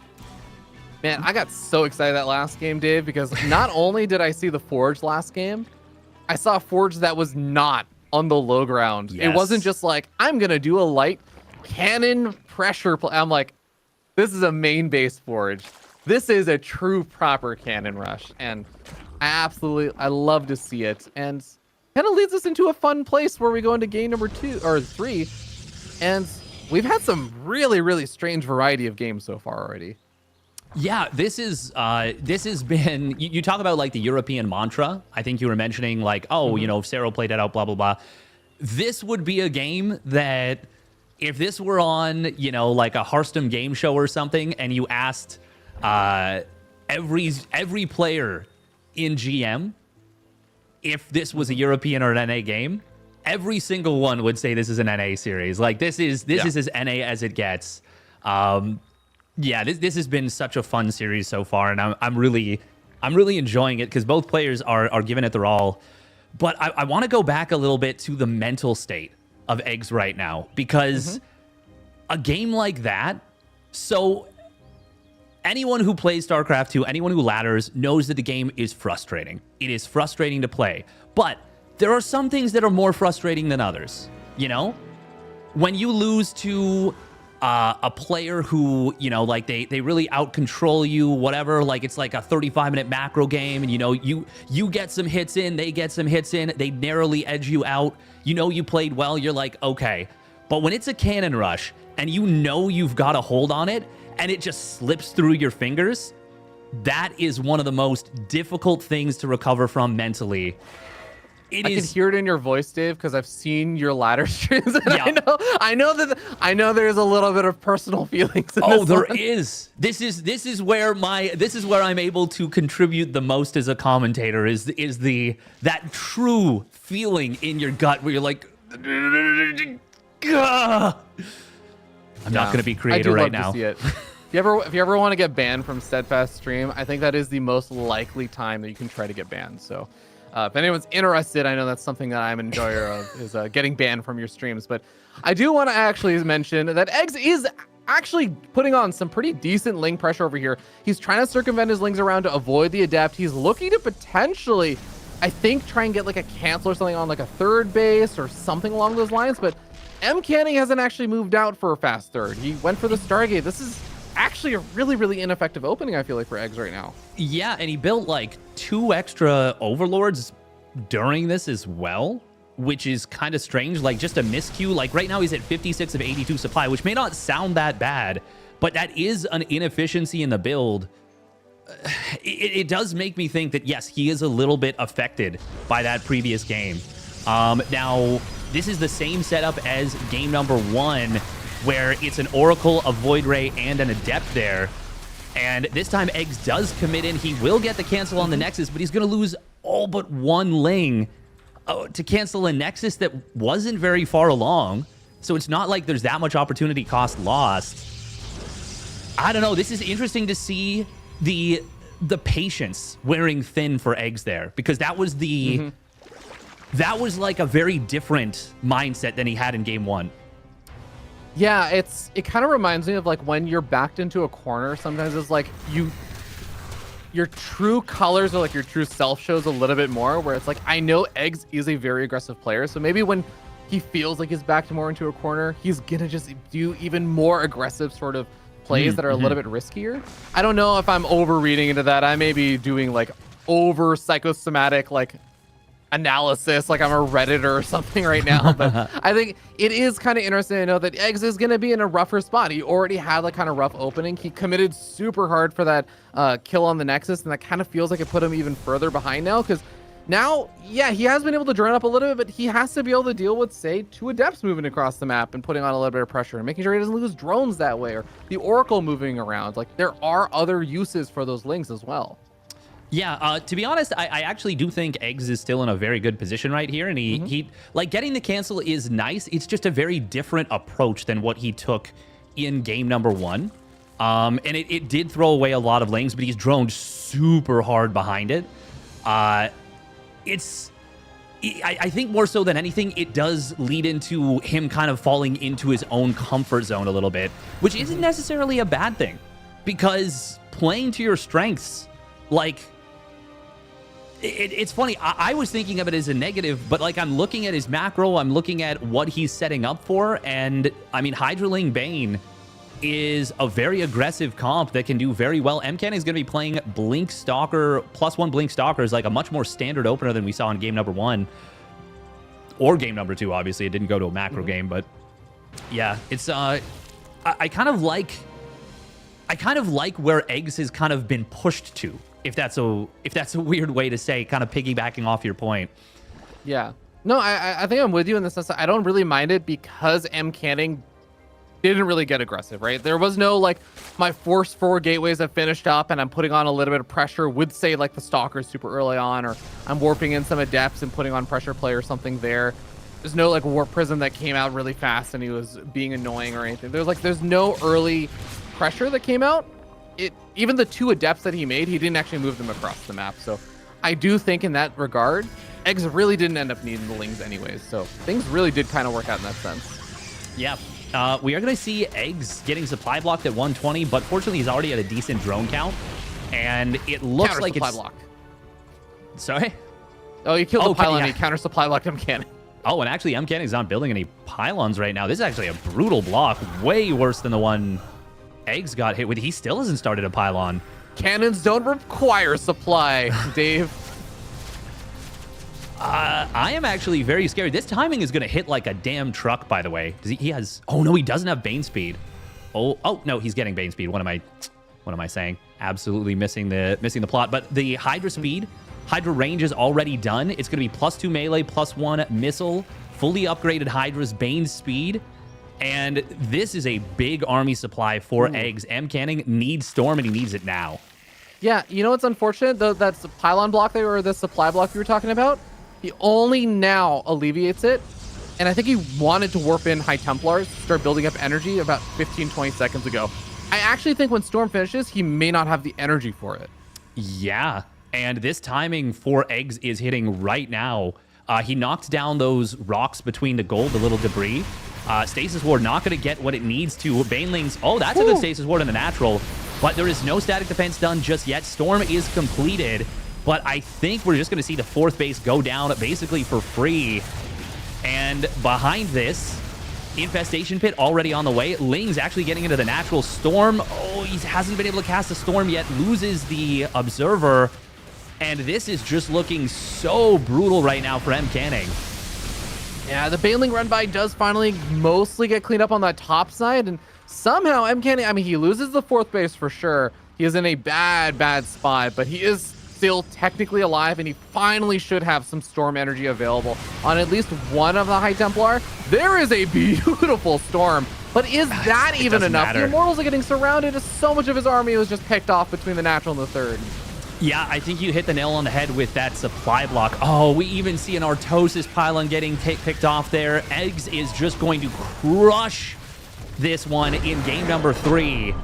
S2: Man, I got so excited that last game, Dave, because not only did I see the Forge last game, I saw a Forge that was not on the low ground. Yes. It wasn't just like, I'm going to do a light cannon pressure play. I'm like, this is a main base Forge. This is a true proper cannon rush. And I love to see it. And kind of leads us into a fun place where we go into game number 2 or 3. And we've had some really, really strange variety of games so far already.
S1: Yeah, this has been, you talk about like the European mantra. I think you were mentioning like, oh, you know, if Cero played it out, blah, blah, blah. This would be a game that if this were on, you know, like a Hearthstone game show or something, and you asked every player in GM if this was a European or an NA game, every single one would say this is an NA series. Like this is as NA as it gets. Yeah, this has been such a fun series so far, and I'm really enjoying it because both players are giving it their all. But I want to go back a little bit to the mental state of Eggz right now, because a game like that, so anyone who plays StarCraft 2, anyone who ladders, knows that the game is frustrating. It is frustrating to play, but there are some things that are more frustrating than others. You know, when you lose to a player who, you know, like they really out control you, whatever, like it's like a 35-minute macro game, and you know, you get some hits in, they get some hits in, they narrowly edge you out, you know, you played well, you're like, okay. But when it's a cannon rush and you know you've got a hold on it and it just slips through your fingers, that is one of the most difficult things to recover from mentally. I can
S2: hear it in your voice, Dave, because I've seen your ladder streams, and I know there's a little bit of personal feelings in this
S1: there
S2: one.
S1: is. This is where I'm able to contribute the most as a commentator, is that true feeling in your gut where you're like, Gah! I'm not going to be creative right now.
S2: To see it. If you ever want to get banned from Steadfast stream, I think that is the most likely time that you can try to get banned. So if anyone's interested, I know that's something that I'm an enjoyer of, is getting banned from your streams. But I do want to actually mention that Eggz is actually putting on some pretty decent Ling pressure over here. He's trying to circumvent his Lings around to avoid the Adept. He's looking to potentially, I think, try and get like a cancel or something on like a third base or something along those lines. But Mcanning hasn't actually moved out for a fast third. He went for the Stargate. This is actually a really, really ineffective opening, I feel like, for Eggz right now.
S1: Yeah, and he built like 2 extra Overlords during this as well, which is kind of strange. Like just a miscue. Like right now he's at 56 of 82 supply, which may not sound that bad, but that is an inefficiency in the build. It does make me think that, yes, he is a little bit affected by that previous game. Now, this is the same setup as game number 1, where it's an Oracle, a Void Ray, and an Adept there. And this time Eggz does commit in. He will get the cancel on the Nexus, but he's going to lose all but 1 Ling to cancel a Nexus that wasn't very far along. So it's not like there's that much opportunity cost lost. I don't know. This is interesting to see the the patience wearing thin for Eggz there, because that was the that was like a very different mindset than he had in game 1.
S2: Yeah, it kind of reminds me of like when you're backed into a corner. Sometimes it's like your true colors or like your true self shows a little bit more, where it's like, I know Eggz is a very aggressive player, so maybe when he feels like he's backed more into a corner, he's gonna just do even more aggressive sort of plays that are a little bit riskier. I don't know if I'm overreading into that. I may be doing like over psychosomatic like analysis, like I'm a Redditor or something right now, but I think it is kind of interesting to know that Eggz is going to be in a rougher spot. He already had like kind of rough opening. He committed super hard for that kill on the Nexus, and that kind of feels like it put him even further behind now, because now, yeah, he has been able to drone up a little bit, but he has to be able to deal with, say, 2 Adepts moving across the map and putting on a little bit of pressure and making sure he doesn't lose drones that way, or the Oracle moving around. Like, there are other uses for those links as well.
S1: Yeah, to be honest, I actually do think Eggz is still in a very good position right here, and he like, getting the cancel is nice. It's just a very different approach than what he took in game number 1. And it did throw away a lot of lanes, but he's droned super hard behind it. I think more so than anything, it does lead into him kind of falling into his own comfort zone a little bit, which isn't necessarily a bad thing, because playing to your strengths, like, it's funny. I was thinking of it as a negative, but like, I'm looking at his macro, I'm looking at what he's setting up for, and I mean, Hydraling Bane is a very aggressive comp that can do very well. Mcanning is going to be playing Blink Stalker. +1 Blink Stalker is like a much more standard opener than we saw in game number 1. Or game number 2, obviously. It didn't go to a macro game, but yeah, it's I kind of like where Eggz has kind of been pushed to, if that's a weird way to say, kind of piggybacking off your point.
S2: Yeah. No, I think I'm with you in the sense that I don't really mind it, because Mcanning didn't really get aggressive, right? There was no like, my force 4 gateways have finished up and I'm putting on a little bit of pressure with, say, like the Stalker super early on, or I'm warping in some Adepts and putting on pressure play or something there. There's no like Warp Prism that came out really fast and he was being annoying or anything. There's no early pressure that came out. Even the 2 Adepts that he made, he didn't actually move them across the map. So I do think in that regard, Eggz really didn't end up needing the Lings anyways. So things really did kind of work out in that sense.
S1: Yeah. We are going to see Eggz getting supply blocked at 120, but fortunately he's already at a decent drone count, and it looks like it's...
S2: block.
S1: Sorry?
S2: Oh, you killed the pylon, he counter supply blocked Mcanning.
S1: Oh, and actually Mcanning's not building any pylons right now. This is actually a brutal block, way worse than the one Eggz got hit with. He still hasn't started a pylon.
S2: Cannons don't require supply, Dave.
S1: I am actually very scared. This timing is going to hit like a damn truck, by the way. Does he has... Oh, no, he doesn't have Bane speed. Oh, no, he's getting Bane speed. What am I saying? Absolutely missing the plot. But the Hydra speed, Hydra range is already done. It's going to be +2 melee, +1 missile, fully upgraded Hydra's Bane speed. And this is a big army supply for Eggz. Mcanning needs Storm, and he needs it now.
S2: Yeah, you know what's unfortunate? That's the pylon block there, or the supply block you were talking about. He only now alleviates it, and I think he wanted to warp in High Templars, start building up energy about 15-20 seconds ago. I actually think when Storm finishes, he may not have the energy for it.
S1: Yeah, and this timing for Eggz is hitting right now. He knocked down those rocks between the gold, the little debris. Stasis Ward not going to get what it needs to. Banelings, oh, that's a good Stasis Ward in the natural, but there is no static defense done just yet. Storm is completed. But I think we're just going to see the 4th base go down basically for free. And behind this, Infestation Pit already on the way. Ling's actually getting into the natural Storm. Oh, he hasn't been able to cast a Storm yet. Loses the Observer. And this is just looking so brutal right now for Mcanning.
S2: Yeah, the Baneling run by does finally mostly get cleaned up on that top side. And somehow Mcanning, I mean, he loses the 4th base for sure. He is in a bad spot, but he is still technically alive, and he finally should have some Storm energy available on at least one of the High Templar. There is a beautiful Storm, but is that even enough? The Immortals are getting surrounded. So much of his army was just picked off between the natural and the 3rd.
S1: Yeah, I think you hit the nail on the head with that supply block. Oh, we even see an Artosis pylon getting picked off there. Eggz is just going to crush this one in game number 3.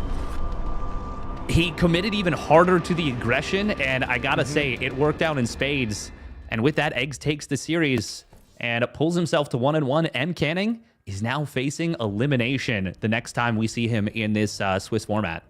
S1: he committed even harder to the aggression, and I gotta say, it worked out in spades. And with that, Eggz takes the series and pulls himself to 1-1. Mcanning is now facing elimination the next time we see him in this Swiss format.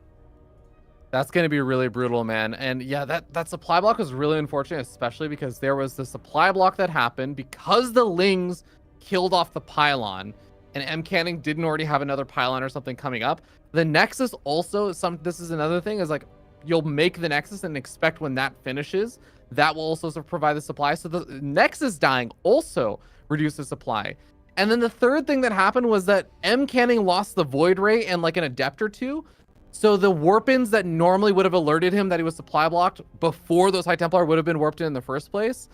S2: That's going to be really brutal, man. And yeah, that supply block was really unfortunate, especially because there was the supply block that happened because the Lings killed off the pylon, and Mcanning didn't already have another pylon or something coming up. The Nexus also, this is another thing, is like you'll make the Nexus and expect when that finishes, that will also provide the supply. So the Nexus dying also reduced the supply. And then the third thing that happened was that Mcanning lost the Void Ray and like an Adept or two. So the warp-ins that normally would have alerted him that he was supply blocked before those High Templar would have been warped in the first place,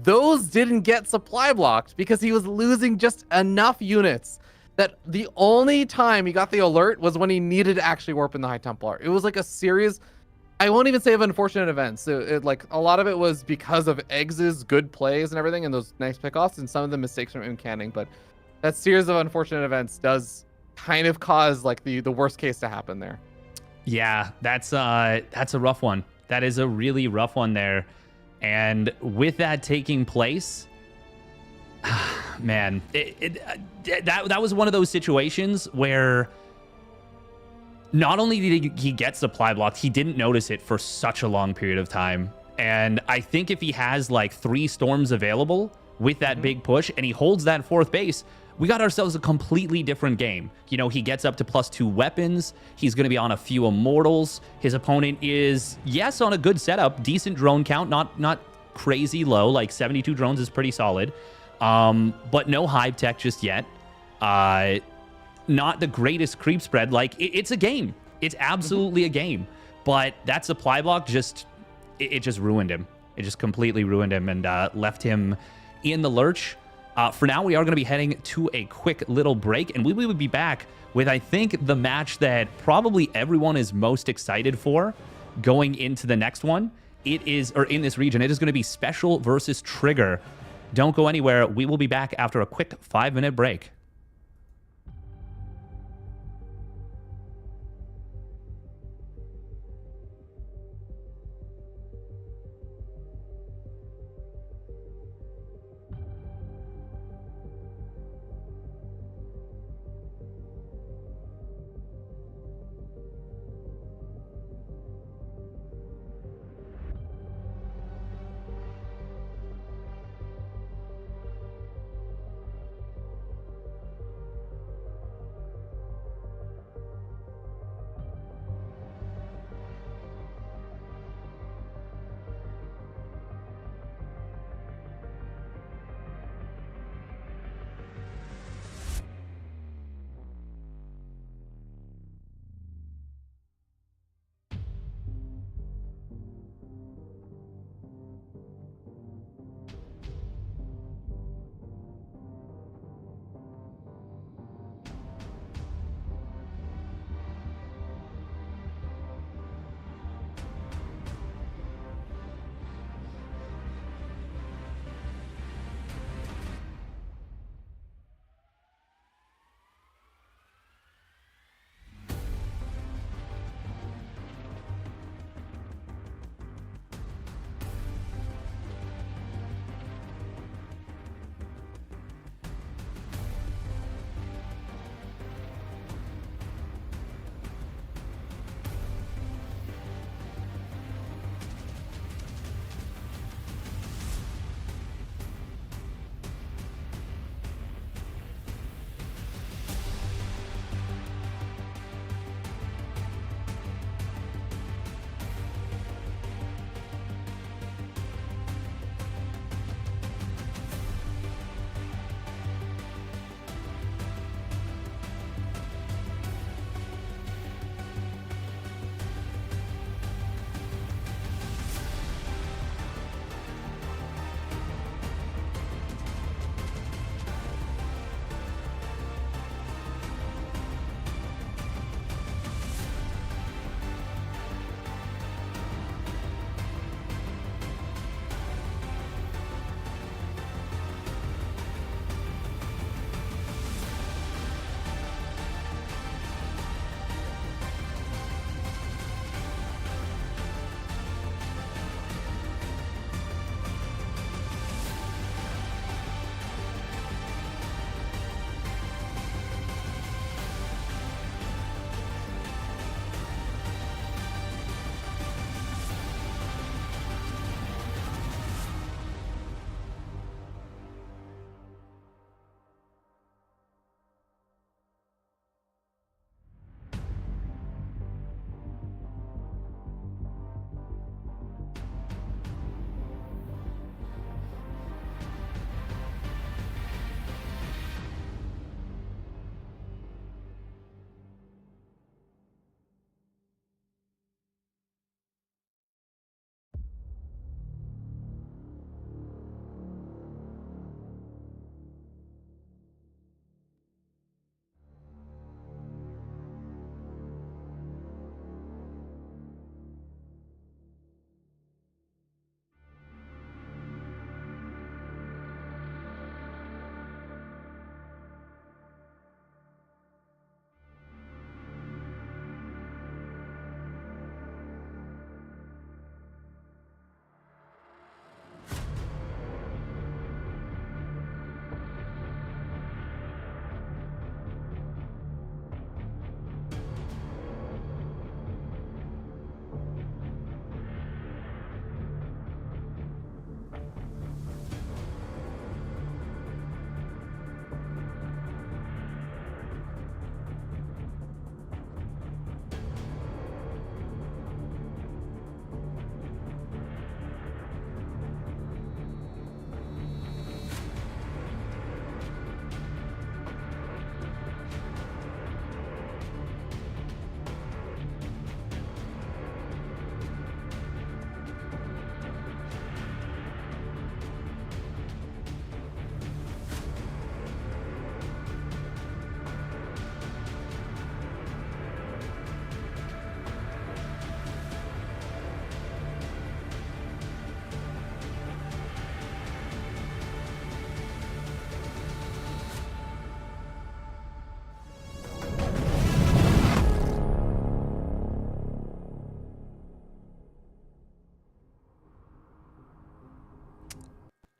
S2: those didn't get supply blocked because he was losing just enough units that the only time he got the alert was when he needed to actually warp in the High Templar. It was like a series, I won't even say of unfortunate events. So like a lot of it was because of Eggz's good plays and everything and those nice pickoffs and some of the mistakes from Mcanning. But that series of unfortunate events does kind of cause like the worst case to happen there.
S1: Yeah, that's a rough one. That is a really rough one there. And with that taking place, man, that was one of those situations where not only did he get supply blocked, he didn't notice it for such a long period of time. And I think if he has like 3 storms available with that big push and he holds that 4th base, we got ourselves a completely different game. You know, he gets up to +2 weapons. He's going to be on a few immortals. His opponent is, yes, on a good setup, decent drone count, not crazy low, like 72 drones is pretty solid. But no hive tech just yet. Not the greatest creep spread. Like, it's a game. It's absolutely a game. But that supply block just, it just ruined him. It just completely ruined him and left him in the lurch. For now, we are going to be heading to a quick little break, and we will be back with, I think, the match that probably everyone is most excited for going into the next one. It is, or in this region, it is going to be Special versus Trigger. Don't go anywhere. We will be back after a quick 5-minute break.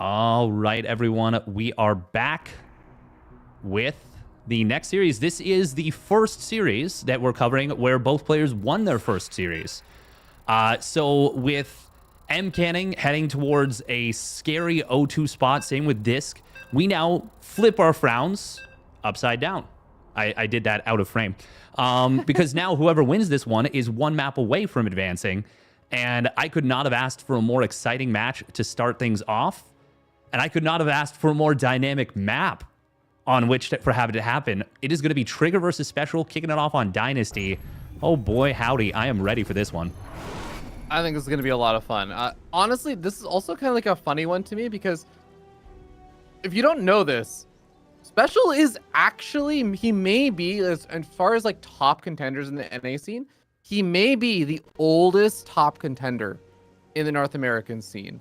S1: All right, everyone, we are back with the next series. This is the first series that we're covering where both players won their first series. So with Mcanning heading towards a scary 0-2 spot, same with Disc, we now flip our frowns upside down. I did that out of frame. Because now whoever wins this one is one map away from advancing, and I could not have asked for a more exciting match to start things off. And I could not have asked for a more dynamic map on which for having it happen. It is going to be Trigger versus Special, kicking it off on Dynasty. Oh boy, howdy. I am ready for this one.
S2: I think this is going to be a lot of fun. Honestly, this is also kind of like a funny one to me because if you don't know this, Special is actually, he may be, as far as like top contenders in the NA scene, he may be the oldest top contender in the North American scene.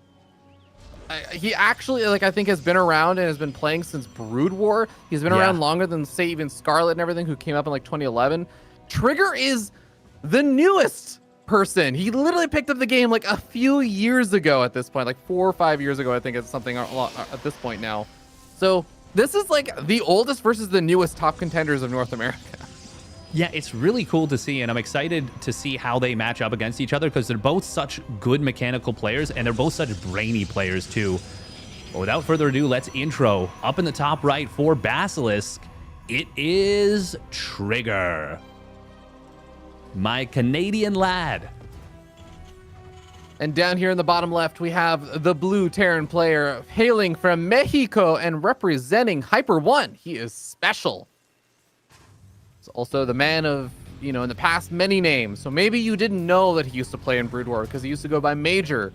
S2: He actually, like, I think has been around and has been playing since Brood War. He's been around longer than, say, even Scarlett and everything, who came up in like 2011. Trigger is the newest person. He literally picked up the game like a few years ago at this point, like 4 or 5 years ago, I think it's something at this point now. So this is like the oldest versus the newest top contenders of North America.
S1: Yeah, it's really cool to see, and I'm excited to see how they match up against each other because they're both such good mechanical players, and they're both such brainy players, too. But without further ado, let's intro. Up in the top right for Basilisk, it is Trigger. My Canadian lad.
S2: And down here in the bottom left, we have the blue Terran player hailing from Mexico and representing Hyper One. He is Special. He's also the man of, in the past, many names. So maybe you didn't know that he used to play in Brood War because he used to go by Major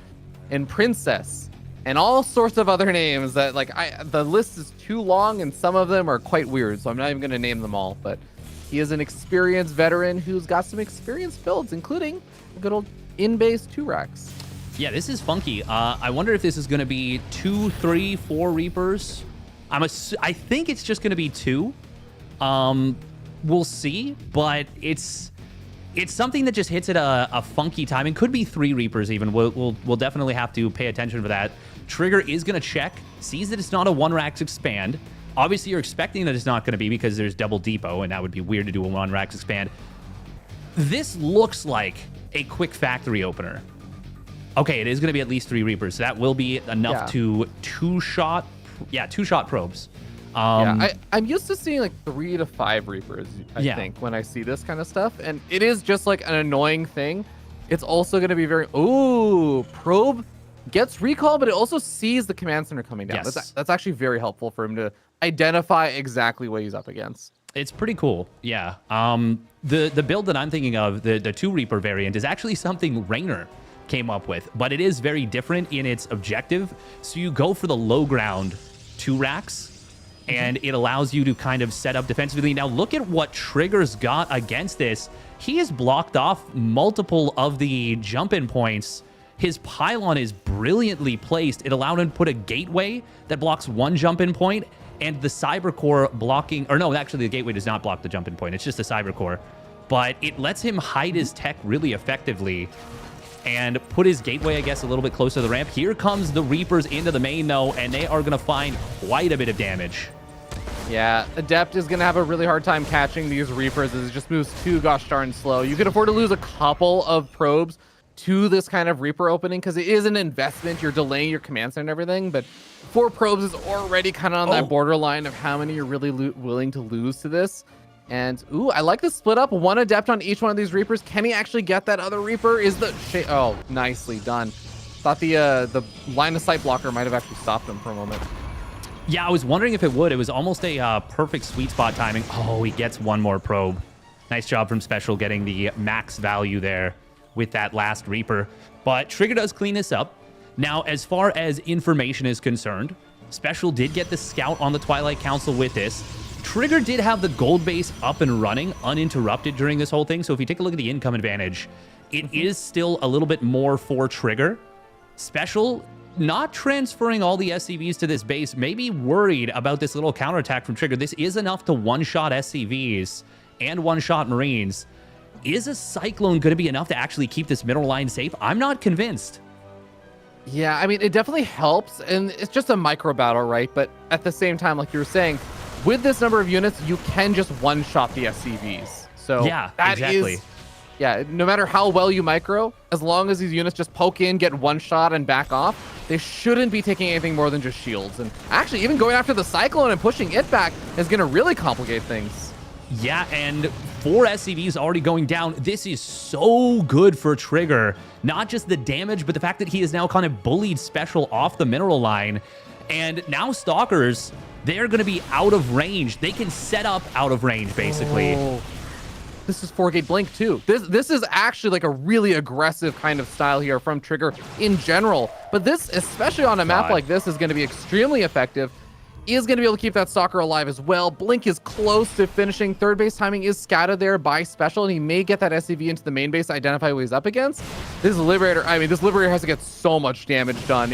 S2: and Princess and all sorts of other names that, like, the list is too long and some of them are quite weird. So I'm not even going to name them all. But he is an experienced veteran who's got some experienced builds, including a good old in-base 2-racks.
S1: Yeah, this is funky. I wonder if this is going to be 2, 3, 4 Reapers. I think it's just going to be 2. We'll see, but it's something that just hits at a funky timing. Could be 3 Reapers even. We'll definitely have to pay attention for that. Trigger is going to check, sees that it's not a 1-racks expand. Obviously, you're expecting that it's not going to be because there's double depot, and that would be weird to do a 1-racks expand. This looks like a quick factory opener. Okay, it is going to be at least 3 Reapers. So that will be enough to two-shot probes.
S2: I'm used to seeing like 3 to 5 Reapers, I think, when I see this kind of stuff. And it is just like an annoying thing. It's also going to be very, probe gets recall, but it also sees the command center coming down.
S1: Yes.
S2: That's actually very helpful for him to identify exactly what he's up against.
S1: It's pretty cool, yeah. The build that I'm thinking of, the 2 Reaper variant, is actually something Raynor came up with, but it is very different in its objective. So you go for the low ground 2-racks, and it allows you to kind of set up defensively. Now, look at what Trigger's got against this. He has blocked off multiple of the jump-in points. His pylon is brilliantly placed. It allowed him to put a gateway that blocks 1 jump-in point, and the cyber core blocking, or no, actually the gateway does not block the jump-in point. It's just a cyber core, but it lets him hide his tech really effectively and put his gateway, I guess, a little bit closer to the ramp. Here comes the Reapers into the main, though, and they are going to find quite a bit of damage.
S2: Yeah, Adept is going to have a really hard time catching these Reapers as it just moves too gosh darn slow. You can afford to lose a couple of probes to this kind of Reaper opening because it is an investment. You're delaying your command center and everything, but 4 probes is already kind of on that borderline of how many you're really willing to lose to this. And, I like the split up. 1 Adept on each one of these Reapers. Can he actually get that other Reaper? Nicely done. Thought the line of sight blocker might have actually stopped him for a moment.
S1: Yeah, I was wondering if it would. It was almost a perfect sweet spot timing. Oh, he gets 1 more probe. Nice job from Special getting the max value there with that last Reaper. But Trigger does clean this up. Now, as far as information is concerned, Special did get the scout on the Twilight Council with this. Trigger did have the gold base up and running uninterrupted during this whole thing. So if you take a look at the income advantage, it is still a little bit more for Trigger. Special not transferring all the SCVs to this base, maybe worried about this little counterattack from Trigger. This is enough to one-shot SCVs and one-shot Marines. Is a Cyclone going to be enough to actually keep this middle line safe? I'm not convinced.
S2: Yeah, I mean, it definitely helps, and it's just a micro battle, right? But at the same time, like you were saying, with this number of units, you can just one-shot the SCVs. So
S1: yeah,
S2: that
S1: exactly.
S2: is, yeah, no matter how well you micro, as long as these units just poke in, get one shot, and back off, they shouldn't be taking anything more than just shields. And actually, even going after the Cyclone and pushing it back is going to really complicate things.
S1: Yeah, and 4 SCVs already going down. This is so good for Trigger. Not just the damage, but the fact that he has now kind of bullied Special off the mineral line. And now Stalkers, they're going to be out of range. They can set up out of range, basically.
S2: Oh. This is 4-gate blink too. This is actually like a really aggressive kind of style here from Trigger in general. But this, especially on a map like this, is going to be extremely effective. He is going to be able to keep that Stalker alive as well. Blink is close to finishing. Third base timing is scattered there by Special, and he may get that SCV into the main base to identify who he's up against. This Liberator, I mean, this Liberator has to get so much damage done.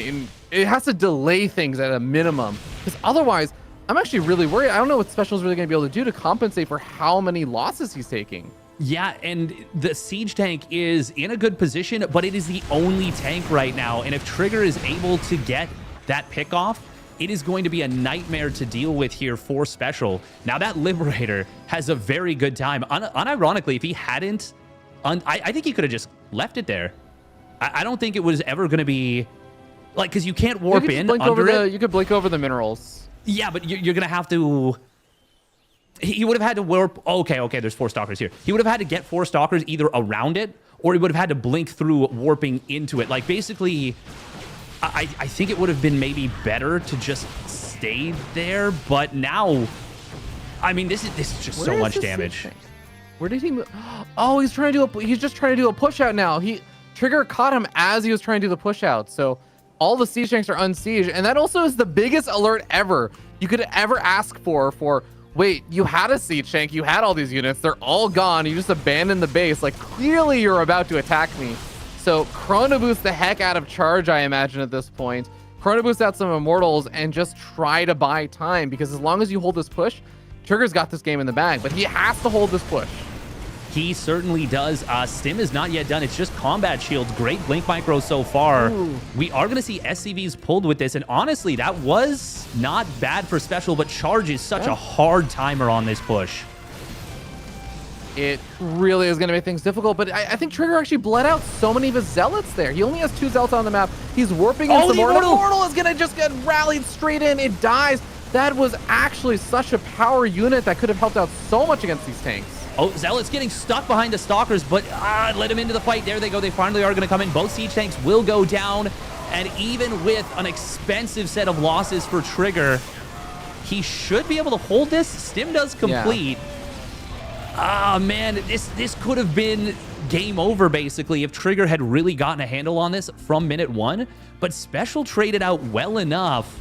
S2: It has to delay things at a minimum, because otherwise, I'm actually really worried. I don't know what Special is really going to be able to do to compensate for how many losses he's taking.
S1: Yeah, and the siege tank is in a good position, but it is the only tank right now. And if Trigger is able to get that pick off, it is going to be a nightmare to deal with here for Special. Now that Liberator has a very good time. Unironically, if he hadn't, I think he could have just left it there. I don't think it was ever going to be like, because you can't warp in under it.
S2: You could blink over the minerals.
S1: Yeah, but you're going to have to... He would have had to warp... Okay, there's 4 Stalkers here. He would have had to get 4 Stalkers either around it, or he would have had to blink through warping into it. Like, basically, I think it would have been maybe better to just stay there, but now... I mean, this is just so much damage.
S2: Where did he move? Oh, he's just trying to do a push out now. Trigger caught him as he was trying to do the push out, so... All the siege tanks are unsieged, and that also is the biggest alert ever you could ever ask for, wait, you had a siege tank, you had all these units, they're all gone, you just abandoned the base, like, clearly you're about to attack me. So, Chrono Boost the heck out of charge, I imagine, at this point. Chrono Boost out some Immortals, and just try to buy time, because as long as you hold this push, Trigger's got this game in the bag, but he has to hold this push.
S1: He certainly does. Stim is not yet done. It's just combat shields. Great blink micro so far. Ooh. We are going to see SCVs pulled with this. And honestly, that was not bad for Special, but Charge is such a hard timer on this push.
S2: It really is going to make things difficult, but I think Trigger actually bled out so many of his Zealots there. He only has 2 Zealots on the map. He's warping into the Immortal is going to just get rallied straight in. It dies. That was actually such a power unit that could have helped out so much against these tanks.
S1: Oh, Zealot's getting stuck behind the Stalkers, but let him into the fight. There they go. They finally are going to come in. Both siege tanks will go down. And even with an expensive set of losses for Trigger, he should be able to hold this. Stim does complete. Ah, man, this could have been game over, basically, if Trigger had really gotten a handle on this from minute 1. But Special traded out well enough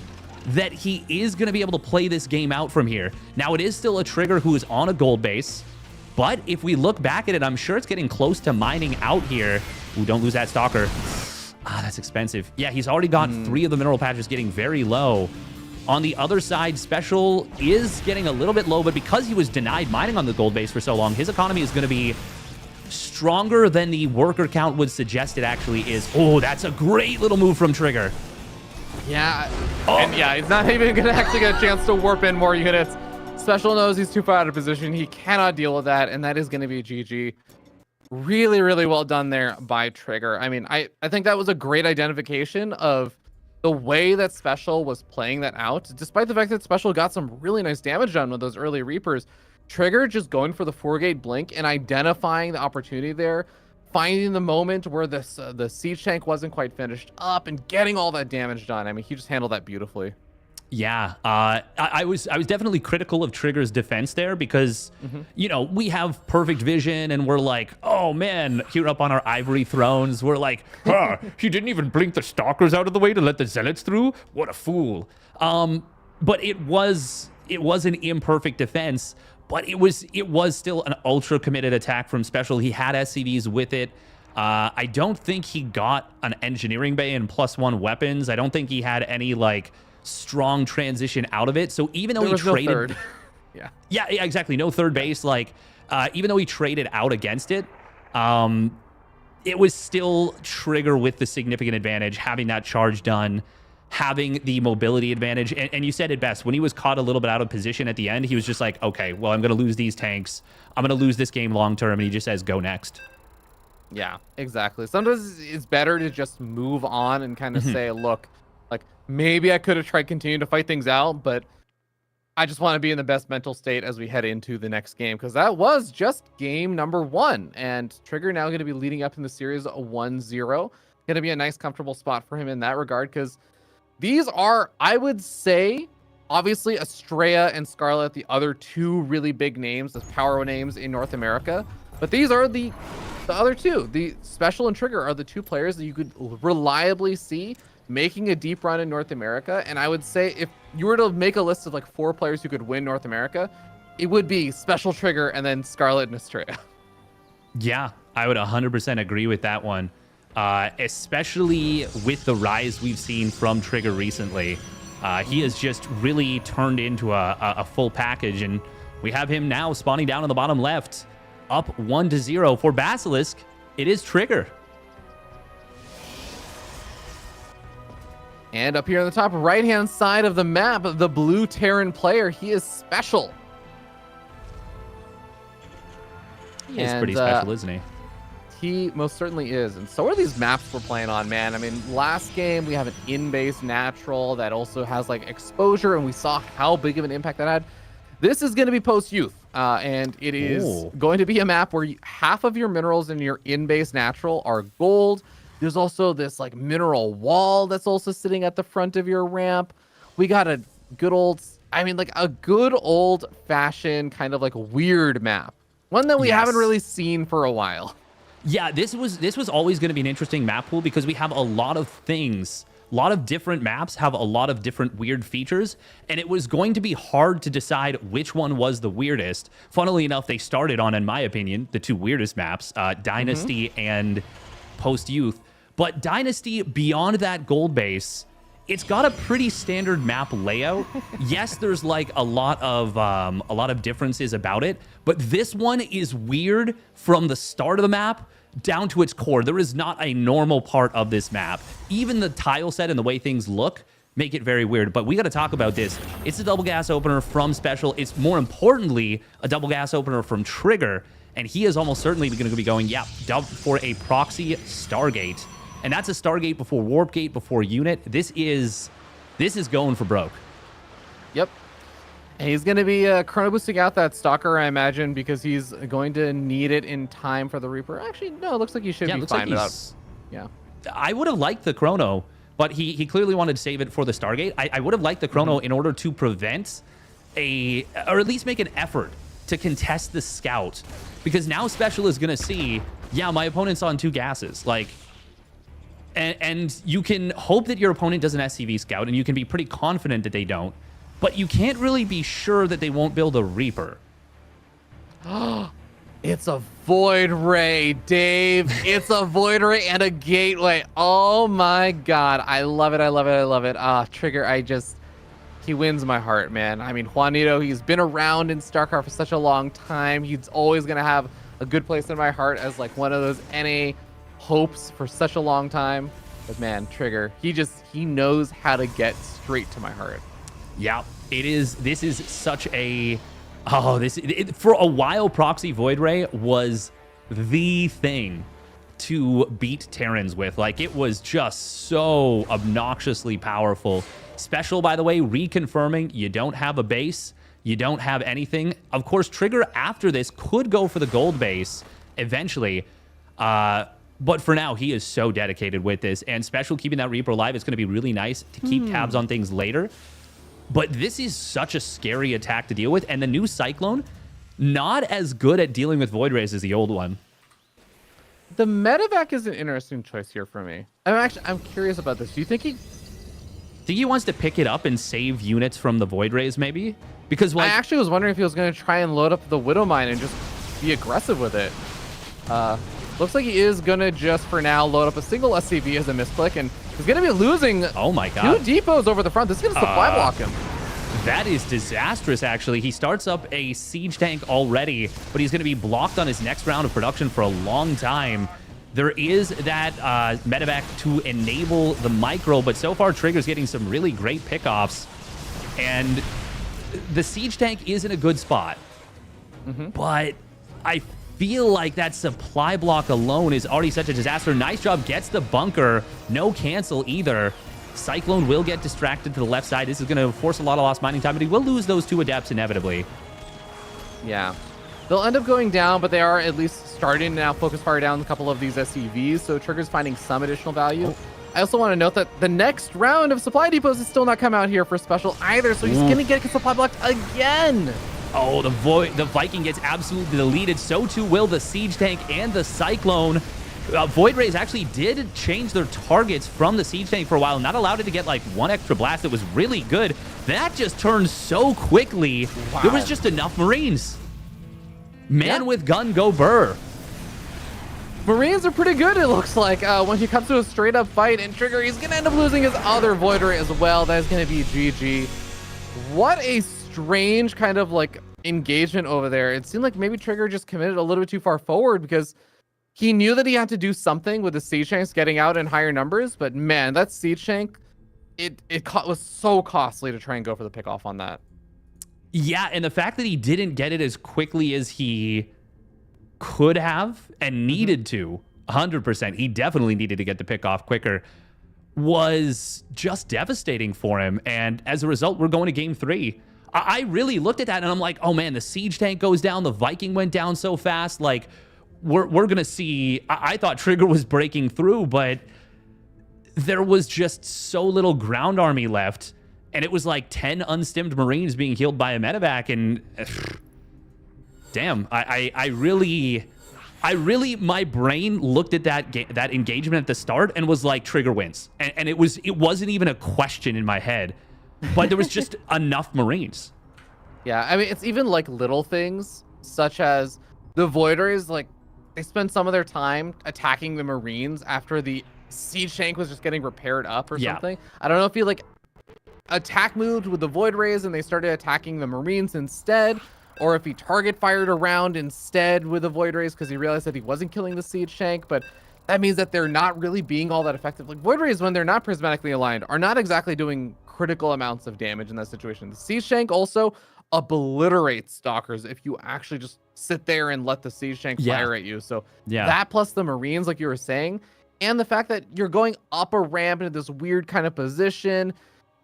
S1: that he is going to be able to play this game out from here. Now, it is still a Trigger who is on a gold base. But if we look back at it, I'm sure it's getting close to mining out here. Ooh, don't lose that Stalker. Ah, that's expensive. Yeah, he's already got 3 of the mineral patches getting very low. On the other side, Special is getting a little bit low, but because he was denied mining on the gold base for so long, his economy is going to be stronger than the worker count would suggest it actually is. Oh, that's a great little move from Trigger.
S2: Yeah, and yeah, he's not even going to actually get a chance to warp in more units. Special knows he's too far out of position. He cannot deal with that, and that is going to be a GG. Really, really well done there by Trigger. I mean, I think that was a great identification of the way that Special was playing that out. Despite the fact that Special got some really nice damage done with those early Reapers, Trigger just going for the 4-gate blink and identifying the opportunity there, finding the moment where the siege tank wasn't quite finished up and getting all that damage done. I mean, he just handled that beautifully.
S1: Yeah, I was definitely critical of Trigger's defense there because, you know, we have perfect vision and we're like, oh man, here up on our ivory thrones, we're like, huh, he didn't even blink the Stalkers out of the way to let the Zealots through? What a fool. But it was an imperfect defense, but it was still an ultra committed attack from Special. He had SCVs with it. I don't think he got an engineering bay and +1 weapons. I don't think he had any like strong transition out of it. So even though he traded,
S2: no third.
S1: yeah, exactly, no third base. Like even though he traded out against it, it was still Trigger with the significant advantage, having that charge done, having the mobility advantage. And you said it best. When he was caught a little bit out of position at the end, he was just like, okay, well, I'm going to lose these tanks. I'm going to lose this game long term. And he just says, go next.
S2: Yeah, exactly. Sometimes it's better to just move on and kind of say, look, like, maybe I could have tried continuing to fight things out, but I just want to be in the best mental state as we head into the next game, because that was just game number 1. And Trigger now going to be leading up in the series 1-0. Going to be a nice, comfortable spot for him in that regard, because these are, I would say, obviously Estrella and Scarlett, the other 2 really big names, the power names in North America. But these are the other 2. The Special and Trigger are the 2 players that you could reliably see making a deep run in North America. And I would say if you were to make a list of like 4 players who could win North America, it would be Special, Trigger, and then Scarlett and Estrella.
S1: Yeah, I would 100% agree with that one. Especially with the rise we've seen from Trigger recently. He has just really turned into a full package, and we have him now spawning down in the bottom left, up 1-0 for Basilisk. It is Trigger.
S2: And up here on the top right-hand side of the map, the blue Terran player, he is Special.
S1: He is pretty special, isn't he?
S2: He most certainly is. And so are these maps we're playing on, man. I mean, last game we have an in-base natural that also has like exposure, and we saw how big of an impact that had. This is going to be post-youth, and it is going to be a map where half of your minerals in your in-base natural are gold. There's also this like mineral wall that's also sitting at the front of your ramp. We got a good old, I mean, like a good old-fashioned kind of like weird map. One that we haven't really seen for a while.
S1: Yeah, this was always going to be an interesting map pool because we have a lot of things. A lot of different maps have a lot of different weird features, and it was going to be hard to decide which one was the weirdest. Funnily enough, they started on, in my opinion, the 2 weirdest maps, Dynasty and Post-Youth. But Dynasty, beyond that gold base, it's got a pretty standard map layout. Yes, there's like a lot of differences about it, but this one is weird from the start of the map down to its core. There is not a normal part of this map. Even the tile set and the way things look make it very weird, but we got to talk about this. It's a double gas opener from Special. It's more importantly a double gas opener from Trigger, and he is almost certainly going to be going, for a proxy Stargate. And that's a Stargate before Warp Gate, before Unit. This is going for broke.
S2: Yep. And he's going to be chrono boosting out that Stalker, I imagine, because he's going to need it in time for the Reaper. Actually, no, it looks like he should be fine without. Yeah.
S1: I would have liked the chrono, but he clearly wanted to save it for the Stargate. I would have liked the chrono in order to prevent or at least make an effort to contest the scout, because now Special is going to see, my opponent's on 2 gases. Like, and you can hope that your opponent does an SCV scout, and you can be pretty confident that they don't, but you can't really be sure that they won't build a Reaper.
S2: It's a Void Ray, Dave. It's a Void Ray and a Gateway. Oh my God. I love it. I love it. I love it. Trigger, he wins my heart, man. I mean, Juanito, he's been around in StarCraft for such a long time. He's always going to have a good place in my heart as like one of those NA hopes for such a long time. But man, Trigger, he knows how to get straight to my heart.
S1: Yeah, this is such a, for a while, Proxy Void Ray was the thing to beat Terrans with. Like, it was just so obnoxiously powerful. Special, by the way, reconfirming you don't have a base, you don't have anything. Of course, Trigger after this could go for the gold base eventually, but for now, he is so dedicated with this. And Special keeping that Reaper alive is going to be really nice to keep tabs on things later. But this is such a scary attack to deal with. And the new Cyclone, not as good at dealing with Void Rays as the old one.
S2: The Medevac is an interesting choice here for me. I'm curious about this. Do you think
S1: he wants to pick it up and save units from the Void Rays, maybe? Because like,
S2: I actually was wondering if he was going to try and load up the Widow Mine and just be aggressive with it. Looks like he is going to just, for now, load up a single SCV as a misclick, and he's going to be losing 2 depots over the front. This is going to supply block him.
S1: That is disastrous, actually. He starts up a siege tank already, but he's going to be blocked on his next round of production for a long time. There is that medevac to enable the micro, but so far Trigger's getting some really great pickoffs. And the siege tank is in a good spot. But I feel like that supply block alone is already such a disaster. Nice job, gets the bunker. No cancel either. Cyclone will get distracted to the left side. This is going to force a lot of lost mining time, but he will lose those 2 adepts inevitably.
S2: Yeah. They'll end up going down, but they are at least starting to now focus fire down a couple of these SCVs, so Trigger's finding some additional value. I also want to note that the next round of supply depots is still not come out here for special either, so he's going to get supply blocked again. Oh, the Viking gets absolutely deleted. So too will the siege tank and the Cyclone. Void Rays actually did change their targets from the siege tank for a while, not allowed it to get like 1 extra blast that was really good. That just turned so quickly. Wow. There was just enough Marines. Man with gun, go Burr. Marines are pretty good, it looks like, when he comes to a straight-up fight. And Trigger, he's going to end up losing his other Void Ray as well. That is going to be GG. What a strange kind of, like, engagement over there. It seemed like maybe Trigger just committed a little bit too far forward because he knew that he had to do something with the siege tanks getting out in higher numbers. But, man, that siege tank, it was so costly to try and go for the pickoff on that.
S1: Yeah, and the fact that he didn't get it as quickly as he could have and needed to, 100%, he definitely needed to get the pick off quicker, was just devastating for him. And as a result, we're going to game 3. I really looked at that and I'm like, oh man, the siege tank goes down, the Viking went down so fast. Like, we're going to see, I thought Trigger was breaking through, but there was just so little ground army left. And it was like 10 unstimmed Marines being healed by a medevac, and damn, I really, my brain looked at that engagement at the start and was like, Trigger wins, and it wasn't even a question in my head, but there was just enough Marines.
S2: Yeah, I mean, it's even like little things such as the Void Rays, like they spend some of their time attacking the Marines after the siege tank was just getting repaired up or something. I don't know if you like attack moved with the Void Rays and they started attacking the Marines instead, or if he target fired around instead with the Void Rays because he realized that he wasn't killing the siege tank. But that means that they're not really being all that effective. Like, Void Rays, when they're not prismatically aligned, are not exactly doing critical amounts of damage in that situation. The siege tank also obliterates stalkers if you actually just sit there and let the siege tank fire at you. So that plus the Marines, like you were saying, and the fact that you're going up a ramp into this weird kind of position.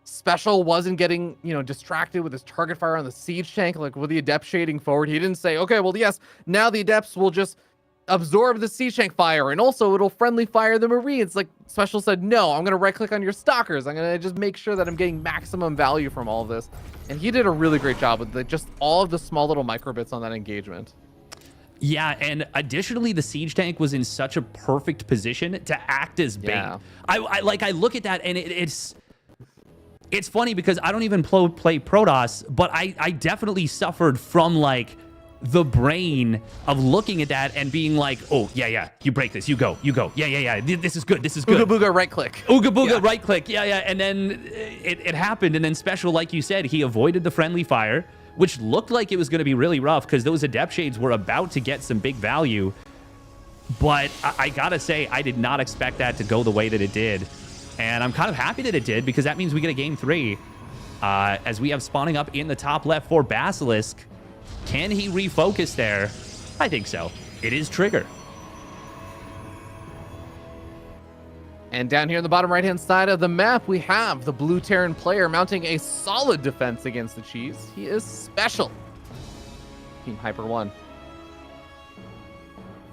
S2: Special wasn't getting, distracted with his target fire on the siege tank, like with the adept shading forward. He didn't say, okay, well, yes, now the adepts will just absorb the siege tank fire and also it'll friendly fire the Marines. Like, Special said, no, I'm going to right click on your stalkers. I'm going to just make sure that I'm getting maximum value from all of this. And he did a really great job with just all of the small little micro bits on that engagement.
S1: Yeah, and additionally, the siege tank was in such a perfect position to act as bait. Yeah. I look at that and it's funny because I don't even play Protoss, but I definitely suffered from like the brain of looking at that and being like, oh yeah, you break this, you go, yeah, this is good. Ooga
S2: booga right click.
S1: Ooga booga right click, yeah, and then it happened, and then Special, like you said, he avoided the friendly fire, which looked like it was going to be really rough because those adept shades were about to get some big value. But I gotta say, I did not expect that to go the way that it did. And I'm kind of happy that it did because that means we get a game 3 as we have spawning up in the top left for Basilisk. Can he refocus there? I think so. It is Trigger.
S2: And down here in the bottom right-hand side of the map, we have the blue Terran player mounting a solid defense against the Cheese. He is Special. Team Hyper 1.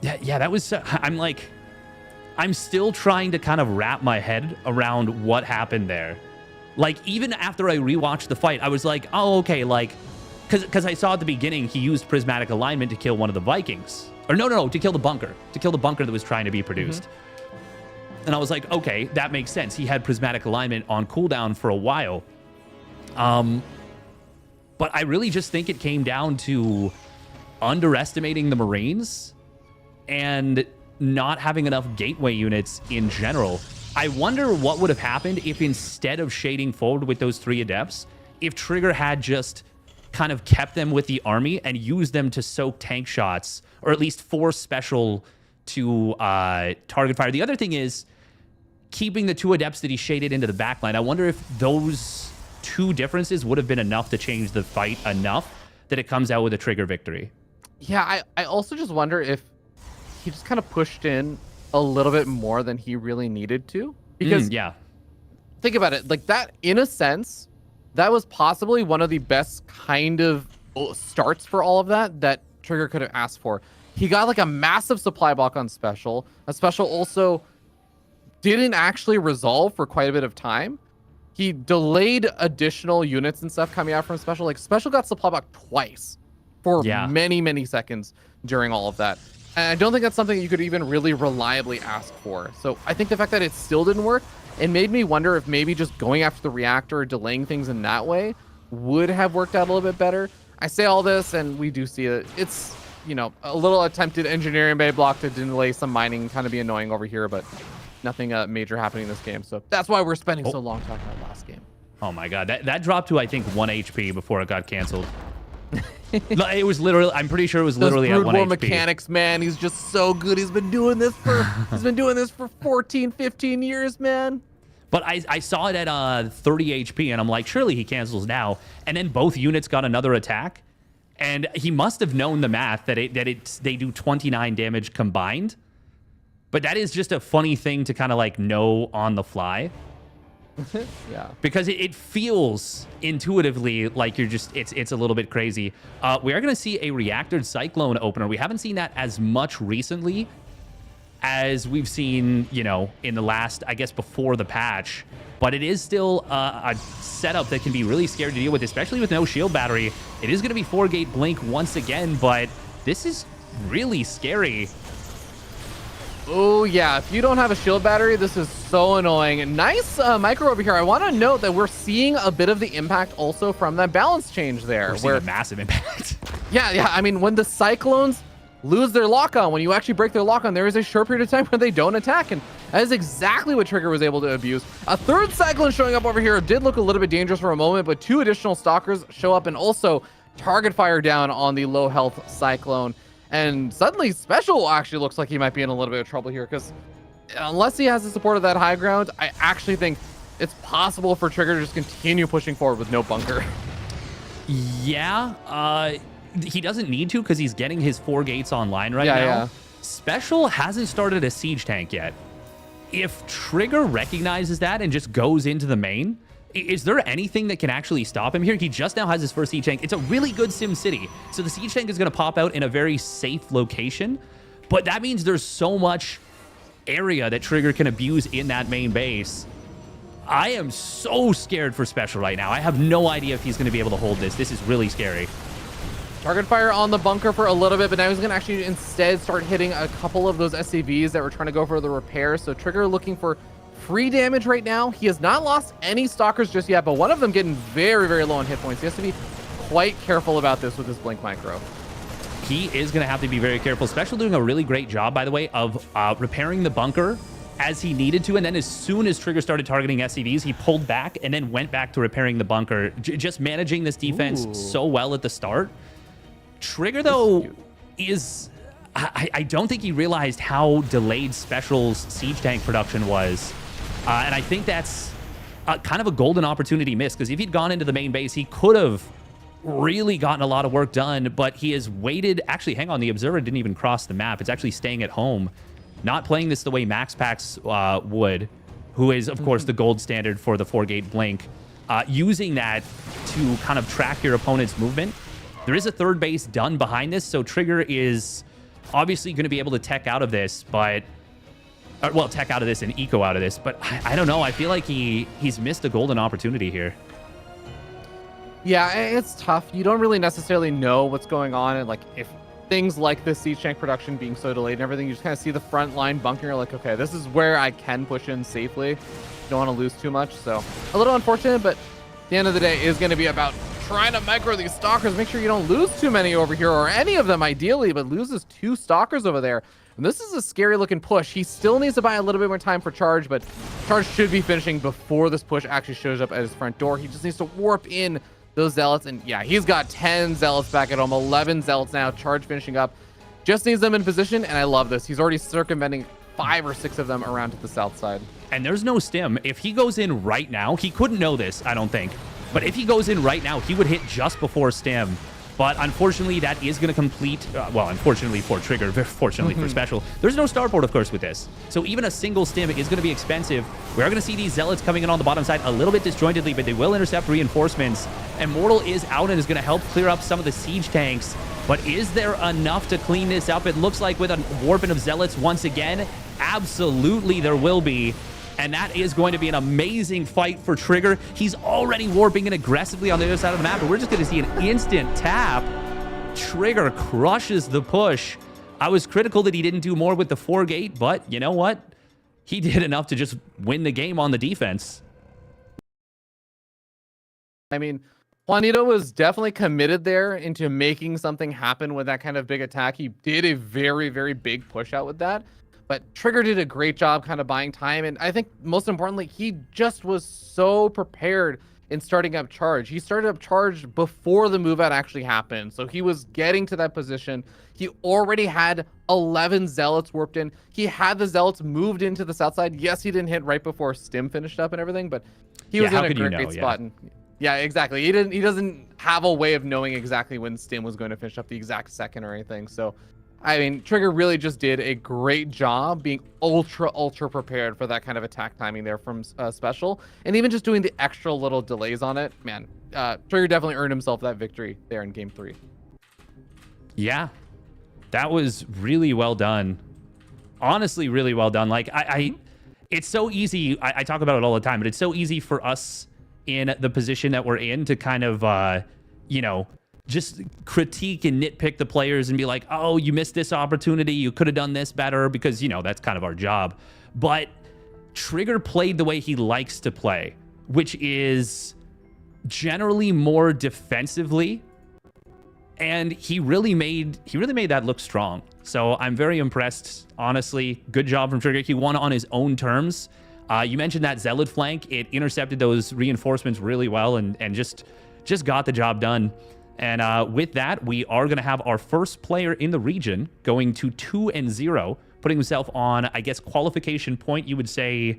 S1: Yeah, that was... I'm still trying to kind of wrap my head around what happened there. Like, even after I rewatched the fight, I was like, oh, okay, like... Because I saw at the beginning, he used prismatic alignment to kill one of the Vikings. Or no, to kill the bunker. To kill the bunker that was trying to be produced. And I was like, okay, that makes sense. He had prismatic alignment on cooldown for a while. But I really just think it came down to underestimating the Marines and not having enough gateway units in general. I wonder what would have happened if instead of shading forward with those 3 adepts, if Trigger had just kind of kept them with the army and used them to soak tank shots, or at least force Special to target fire. The other thing is keeping the 2 adepts that he shaded into the backline. I wonder if those 2 differences would have been enough to change the fight enough that it comes out with a Trigger victory.
S2: Yeah, I also just wonder if he just kind of pushed in a little bit more than he really needed to. Because
S1: yeah,
S2: think about it, like that, in a sense, that was possibly one of the best kind of starts for all of that Trigger could have asked for. He got like a massive supply block on Special. A Special also didn't actually resolve for quite a bit of time. He delayed additional units and stuff coming out from Special. Like Special got supply block twice for many, many seconds during all of that. And I don't think that's something you could even really reliably ask for. So I think the fact that it still didn't work, it made me wonder if maybe just going after the reactor or delaying things in that way would have worked out a little bit better. I say all this and we do see it. It's, you know, a little attempted engineering bay block to delay some mining, kind of be annoying over here, but nothing major happening in this game. So that's why we're spending so long talking about last game.
S1: Oh my God, that dropped to, I think, 1 HP before it got canceled. It was literally, I'm pretty sure it was literally at 1 HP.
S2: Mechanics, man, he's just so good. He's been doing this for 14, 15 years, man.
S1: But I saw it at 30 HP, and I'm like, surely he cancels now. And then both units got another attack, and he must have known the math that they do 29 damage combined. But that is just a funny thing to kind of like know on the fly.
S2: Yeah,
S1: because it feels intuitively like you're just it's a little bit crazy. We are going to see a reactored Cyclone opener. We haven't seen that as much recently as we've seen, you know, in the last, I guess, before the patch. But it is still a setup that can be really scary to deal with, especially with no shield battery. It is going to be 4-gate blink once again, but this is really scary.
S2: Oh, yeah. If you don't have a shield battery, this is so annoying. Nice micro over here. I want to note that we're seeing a bit of the impact also from that balance change there.
S1: We're seeing a massive impact.
S2: Yeah. I mean, when the Cyclones lose their lock-on, when you actually break their lock-on, there is a short period of time where they don't attack. And that is exactly what Trigger was able to abuse. A third Cyclone showing up over here did look a little bit dangerous for a moment, but 2 additional Stalkers show up and also target fire down on the low-health Cyclone. And suddenly Special actually looks like he might be in a little bit of trouble here, because unless he has the support of that high ground, I actually think it's possible for Trigger to just continue pushing forward with no bunker.
S1: Yeah, he doesn't need to because he's getting his 4 gates online right now. Yeah. Special hasn't started a siege tank yet. If Trigger recognizes that and just goes into the main, is there anything that can actually stop him here? He just now has his first siege tank. It's a really good sim city, so the siege tank is going to pop out in a very safe location, but that means there's so much area that Trigger can abuse in that main base. I am so scared for Special right now. I have no idea if he's going to be able to hold this. This is really scary.
S2: Target fire on the bunker for a little bit, but now he's going to actually instead start hitting a couple of those SCVs that were trying to go for the repairs. So Trigger looking for free damage right now. He has not lost any Stalkers just yet, but one of them getting very, very low on hit points. He has to be quite careful about this with his Blink Micro.
S1: He is going to have to be very careful. Special doing a really great job, by the way, of repairing the bunker as he needed to. And then as soon as Trigger started targeting SCVs, he pulled back and then went back to repairing the bunker. Just managing this defense so well at the start. Trigger, though, is... I don't think he realized how delayed Special's siege tank production was. And I think that's kind of a golden opportunity missed, because if he'd gone into the main base, he could have really gotten a lot of work done, but he has waited. Actually, hang on, the Observer didn't even cross the map. It's actually staying at home, not playing this the way Max Pax would, who is, of course, the gold standard for the 4-gate blink, using that to kind of track your opponent's movement. There is a third base done behind this, so Trigger is obviously going to be able to tech out of this, but... well, tech out of this and eco out of this, but I don't know. I feel like he's missed a golden opportunity here.
S2: Yeah, it's tough. You don't really necessarily know what's going on, and like if things like this siege tank production being so delayed and everything, you just kind of see the front line bunker, like, okay, this is where I can push in safely. You don't want to lose too much, so a little unfortunate, but at the end of the day is going to be about trying to micro these Stalkers. Make sure you don't lose too many over here, or any of them ideally, but loses 2 Stalkers over there. And this is a scary looking push. He still needs to buy a little bit more time for Charge, but Charge should be finishing before this push actually shows up at his front door. He just needs to warp in those Zealots. And yeah, he's got 10 Zealots back at home, 11 Zealots now. Charge finishing up. Just needs them in position, and I love this. He's already circumventing 5 or 6 of them around to the south side.
S1: And there's no stim. If he goes in right now, he couldn't know this, I don't think. But if he goes in right now, he would hit just before stim. But unfortunately, that is going to complete, well, unfortunately for Trigger, very fortunately for Special. There's no starboard, of course, with this. So even a single stim is going to be expensive. We are going to see these Zealots coming in on the bottom side a little bit disjointedly, but they will intercept reinforcements. And Mortal is out and is going to help clear up some of the siege tanks. But is there enough to clean this up? It looks like with a warping of Zealots once again, absolutely there will be. And that is going to be an amazing fight for Trigger. He's already warping in aggressively on the other side of the map, but we're just going to see an instant tap. Trigger crushes the push. I was critical that he didn't do more with the 4-gate, but you know what? He did enough to just win the game on the defense.
S2: I mean, Juanito was definitely committed there into making something happen with that kind of big attack. He did a very, very big push out with that. But Trigger did a great job kind of buying time. And I think most importantly, he just was so prepared in starting up charge. He started up charge before the move out actually happened. So he was getting to that position. He already had 11 Zealots warped in. He had the Zealots moved into the south side. Yes, he didn't hit right before Stim finished up and everything, but he was in a great spot. And yeah, exactly. He doesn't have a way of knowing exactly when Stim was going to finish up the exact second or anything. So I mean, Trigger really just did a great job being ultra prepared for that kind of attack timing there from Special. And even just doing the extra little delays on it, man, Trigger definitely earned himself that victory there in game 3.
S1: Yeah, that was really well done. Honestly, really well done. Like, it's so easy. I talk about it all the time, but it's so easy for us in the position that we're in to kind of, you know, just critique and nitpick the players and be like, oh, you missed this opportunity. You could have done this better because, you know, that's kind of our job. But Trigger played the way he likes to play, which is generally more defensively. And he really made that look strong. So I'm very impressed, honestly. Good job from Trigger. He won on his own terms. You mentioned that Zealot flank. It intercepted those reinforcements really well and just got the job done. And with that, we are going to have our first player in the region going to 2-0, putting himself on, I guess, qualification point, you would say,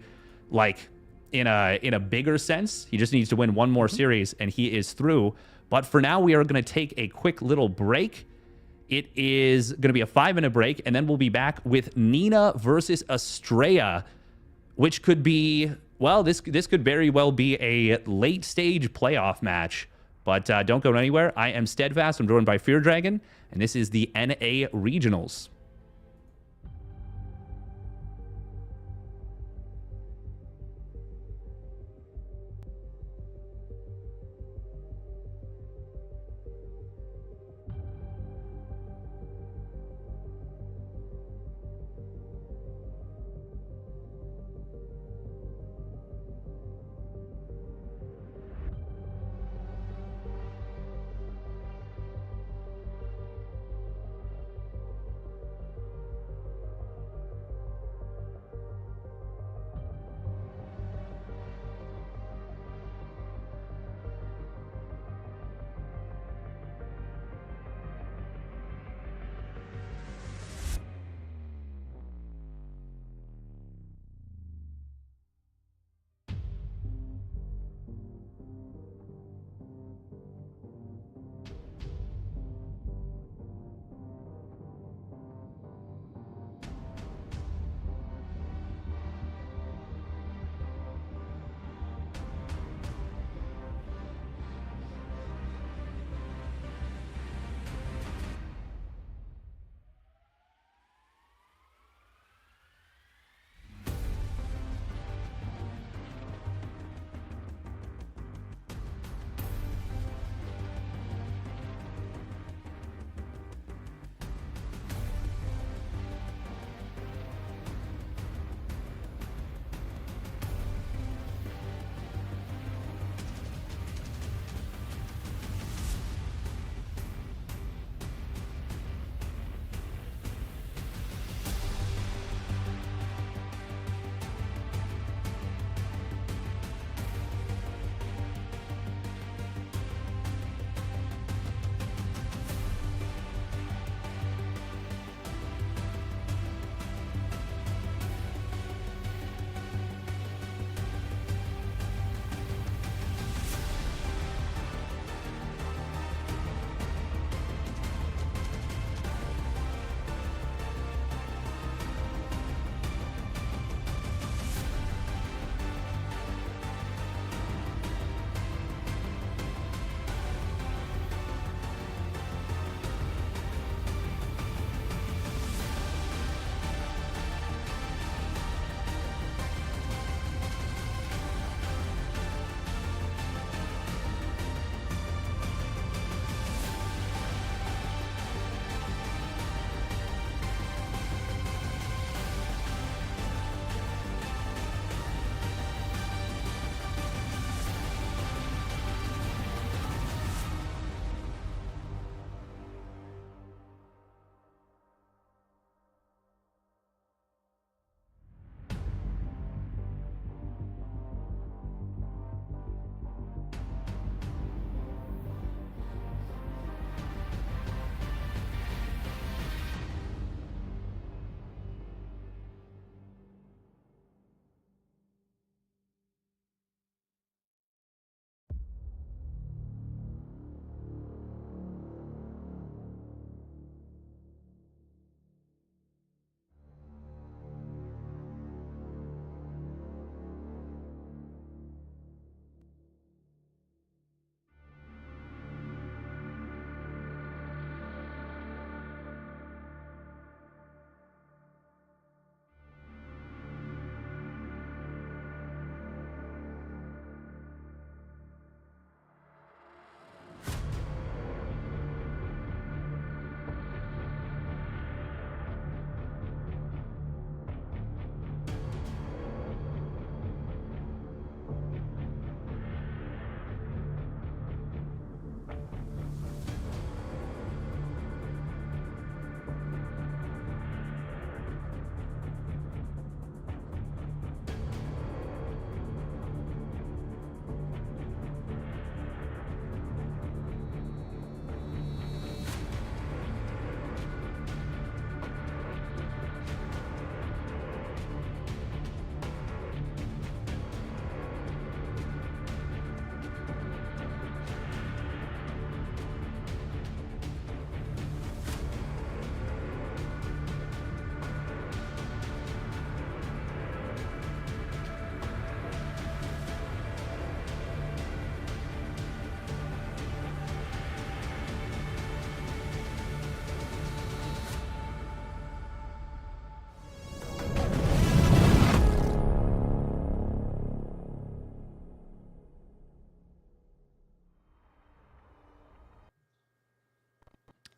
S1: like, in a bigger sense. He just needs to win one more series, and he is through. But for now, we are going to take a quick little break. It is going to be a 5-minute break, and then we'll be back with Nina versus Estrella, which could be, well, this could very well be a late-stage playoff match. But don't go anywhere. I am Steadfast. I'm joined by Fear Dragon, and this is the NA Regionals.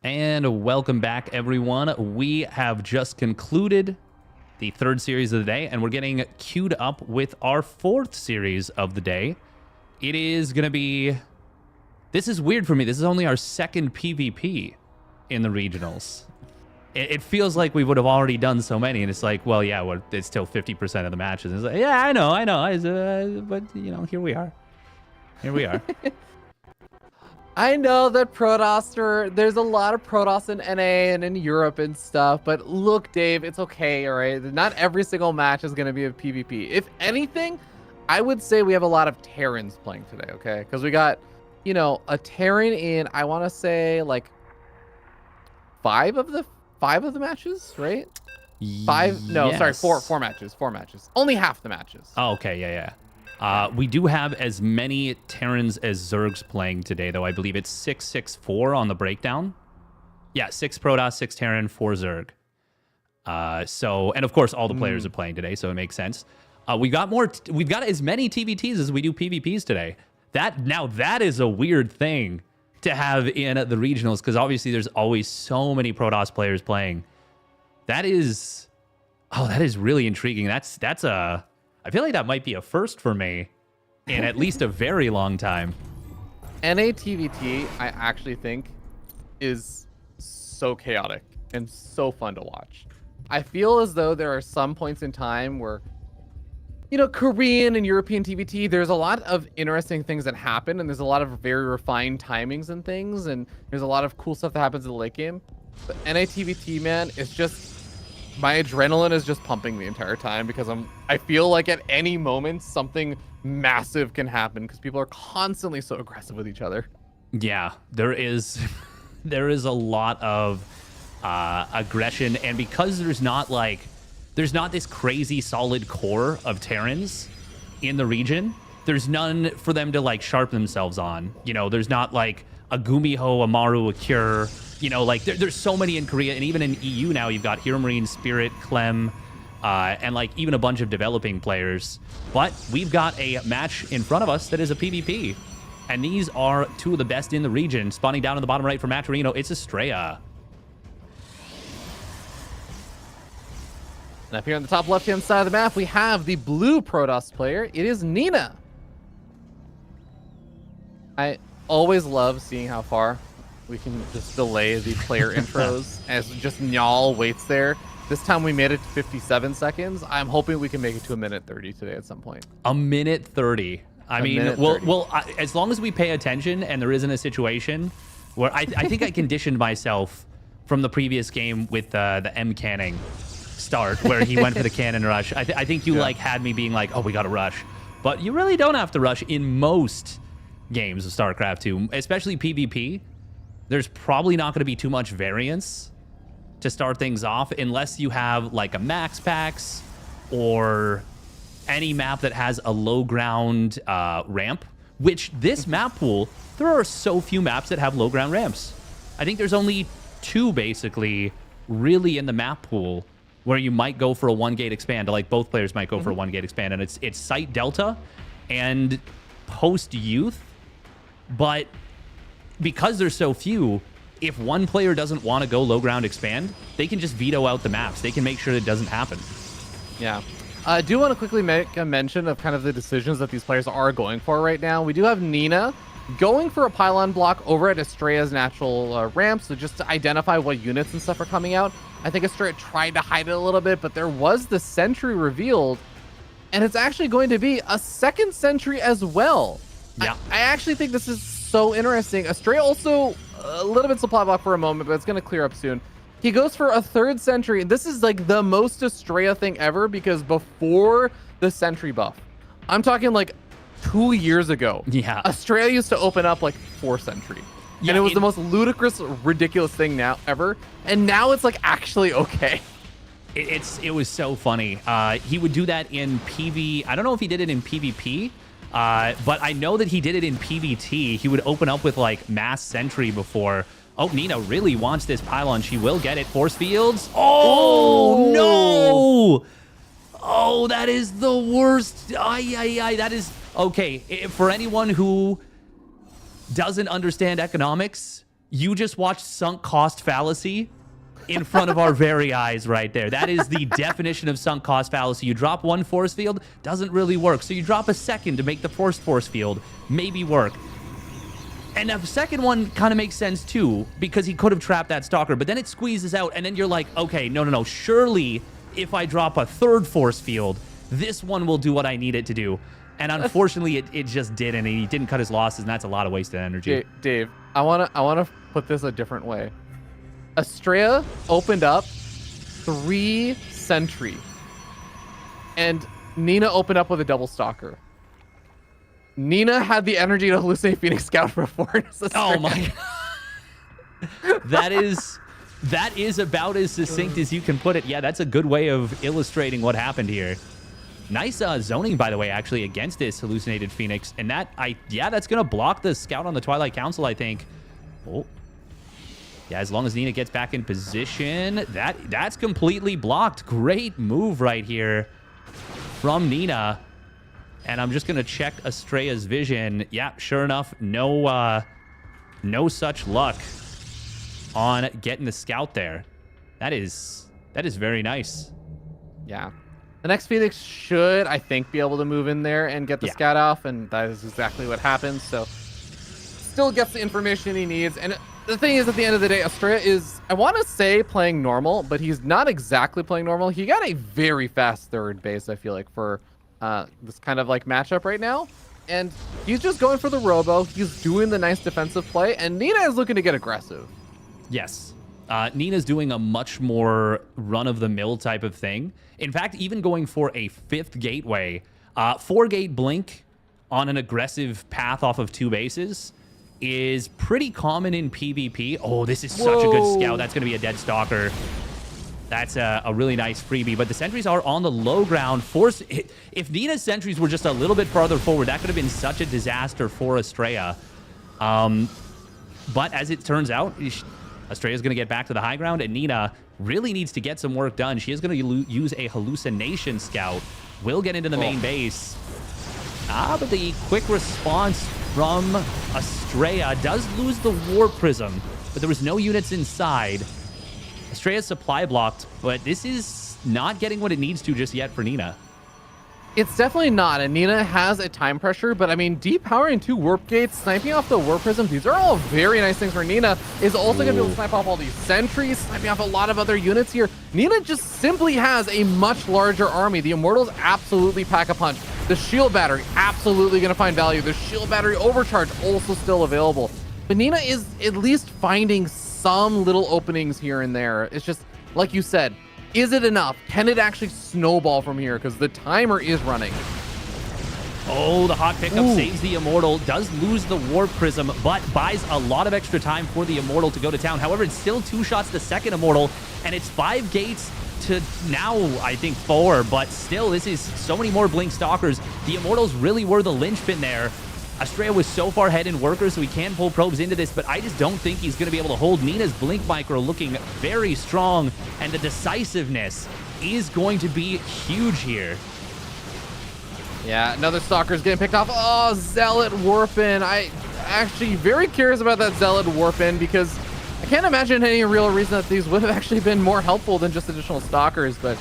S1: And welcome back, everyone. We have just concluded the third series of the day, and we're getting queued up with our fourth series of the day. It is going to be... This is weird for me. This is only our second PvP in the regionals. It feels like we would have already done so many, and it's like, well, yeah, it's still 50% of the matches. It's like, yeah, I know. But, you know, here we are. Here we are.
S2: I know that Protoss there's a lot of Protoss in NA and in Europe and stuff, but look, Dave, it's okay, all right? Not every single match is going to be a PvP. If anything, I would say we have a lot of Terrans playing today, okay? Because we got, you know, a Terran in, I want to say, like, five of the matches, right? Five? No,
S1: yes.
S2: sorry, four matches. Only half the matches.
S1: Oh, okay, yeah. We do have as many Terrans as Zergs playing today, though. I believe it's 6-6-4 on the breakdown. Yeah, 6 Protoss, 6 Terran, 4 Zerg. And of course, all the players are playing today, so it makes sense. We've got as many TVTs as we do PvPs today. That is a weird thing to have in the regionals, because obviously there's always so many Protoss players playing. That is really intriguing. I feel like that might be a first for me in at least a very long time.
S2: NA TVT, I actually think, is so chaotic and so fun to watch. I feel as though there are some points in time where, you know, Korean and European TVT, there's a lot of interesting things that happen, and there's a lot of very refined timings and things, and there's a lot of cool stuff that happens in the late game. But NA TVT, man, it's just... my adrenaline is just pumping the entire time, because I feel like at any moment something massive can happen, because people are constantly so aggressive with each other.
S1: Yeah, there is a lot of aggression, and because there's not this crazy solid core of Terrans in the region, there's none for them to like sharpen themselves on. You know, there's not like a Gumiho, a Maru, a Cure. You know, like there's so many in Korea, and even in EU now, you've got Hero Marine, Spirit, Clem, and like even a bunch of developing players. But we've got a match in front of us that is a PvP, and these are two of the best in the region. Spawning down in the bottom right for Maturino, it's Estrella.
S2: And up here on the top left-hand side of the map, we have the blue Protoss player. It is Nina. I always love seeing how far we can just delay the player intros as just Nyal waits there. This time we made it to 57 seconds. I'm hoping we can make it to 1:30 today at some point.
S1: 1:30. I mean, as long as we pay attention and there isn't a situation where I think I conditioned myself from the previous game with the Mcanning start where he went for the cannon rush. I think you had me being like, oh, we got to rush. But you really don't have to rush in most games of StarCraft 2, especially PvP. There's probably not going to be too much variance to start things off unless you have like a Max Packs or any map that has a low ground ramp, which this map pool, there are so few maps that have low ground ramps. I think there's only 2 basically really in the map pool where you might go for a 1-gate expand, like both players might go for a 1-gate expand, and it's Site Delta and Post Youth. But because there's so few, if one player doesn't want to go low ground expand, they can just veto out the maps. They can make sure it doesn't happen.
S2: Yeah. I do want to quickly make a mention of kind of the decisions that these players are going for right now. We do have Nina going for a pylon block over at Estrella's natural ramp, so just to identify what units and stuff are coming out. I think Estrella tried to hide it a little bit, but there was the sentry revealed, and it's actually going to be a second sentry as well.
S1: Yeah.
S2: I actually think this is so interesting. Estrella also a little bit supply block for a moment, but it's going to clear up soon. He goes for a third sentry. This is like the most Estrella thing ever, because before the sentry buff, I'm talking like 2 years ago,
S1: yeah,
S2: Estrella used to open up like 4 sentry. Yeah, and it was the most ludicrous, ridiculous thing now ever. And now it's like actually okay.
S1: It was so funny. He would do that in PV. I don't know if he did it in PvP, but I know that he did it in PvT. He would open up with like mass sentry before. Oh, Nina really wants this pylon. She will get it. Force fields. Oh, no. Oh, that is the worst. Ay. That is okay. For anyone who doesn't understand economics, You just watched sunk cost fallacy in front of our very eyes right there. That is the definition of sunk cost fallacy. You drop one force field, doesn't really work. So you drop a second to make the force field maybe work. And the second one kind of makes sense too, because he could have trapped that stalker, but then it squeezes out, and then you're like, okay, no. Surely if I drop a third force field, this one will do what I need it to do. And unfortunately, it just didn't, and he didn't cut his losses, and that's a lot of wasted energy.
S2: Dave, I wanna put this a different way. Estrella opened up 3 sentry, and Nina opened up with a double stalker. Nina had the energy to hallucinate Phoenix Scout for 4.
S1: Oh my God. That is about as succinct as you can put it. Yeah, that's a good way of illustrating what happened here. Nice zoning, by the way, actually, against this hallucinated Phoenix. And that's going to block the Scout on the Twilight Council, I think. Oh. Yeah, as long as Nina gets back in position, that's completely blocked. Great move right here from Nina. And I'm just going to check Estrella's vision. Yeah, sure enough, no such luck on getting the Scout there. That is very nice.
S2: Yeah. The next Phoenix should, I think, be able to move in there and get the Scout off, and that is exactly what happens. So still gets the information he needs. And the thing is, at the end of the day, Estrella is, I want to say, playing normal, but he's not exactly playing normal. He got a very fast third base, I feel like, for this kind of like matchup right now. And he's just going for the robo. He's doing the nice defensive play, and Nina is looking to get aggressive.
S1: Yes. Nina's doing a much more run-of-the-mill type of thing. In fact, even going for a 5th gateway, 4-gate blink on an aggressive path off of 2 bases is pretty common in PvP. Oh, this is such a good Scout. That's going to be a dead Stalker. That's a really nice freebie. But the sentries are on the low ground. If Nina's sentries were just a little bit farther forward, that could have been such a disaster for Estrella. But as it turns out, Estrella's going to get back to the high ground, and Nina really needs to get some work done. She is going to use a hallucination Scout. Will get into the main base. But the quick response from Estrella does lose the Warp Prism, but there was no units inside. Estrella's supply blocked, but this is not getting what it needs to just yet for Nina.
S2: It's definitely not, and Nina has a time pressure, but I mean, depowering 2 warp gates, sniping off the warp prism, these are all very nice things for Nina. Is also going to be able to snipe off all these sentries, sniping off a lot of other units here. Nina just simply has a much larger army. The Immortals absolutely pack a punch. The shield battery absolutely going to find value. The shield battery overcharge also still available. But Nina is at least finding some little openings here and there. It's just, like you said, is it enough? Can it actually snowball from here? Because the timer is running.
S1: Oh, the hot pickup saves the Immortal, does lose the Warp Prism, but buys a lot of extra time for the Immortal to go to town. However, it's still 2 shots to the second Immortal, and it's 5 gates to now, I think, 4, but still, this is so many more Blink Stalkers. The Immortals really were the linchpin there. Estrella was so far ahead in workers, so he can pull probes into this, but I just don't think he's going to be able to hold. Nina's Blink Micro looking very strong, and the decisiveness is going to be huge here.
S2: Yeah, another Stalker's getting picked off. Oh, Zealot Warpin. I actually very curious about that Zealot Warpin, because I can't imagine any real reason that these would have actually been more helpful than just additional Stalkers, but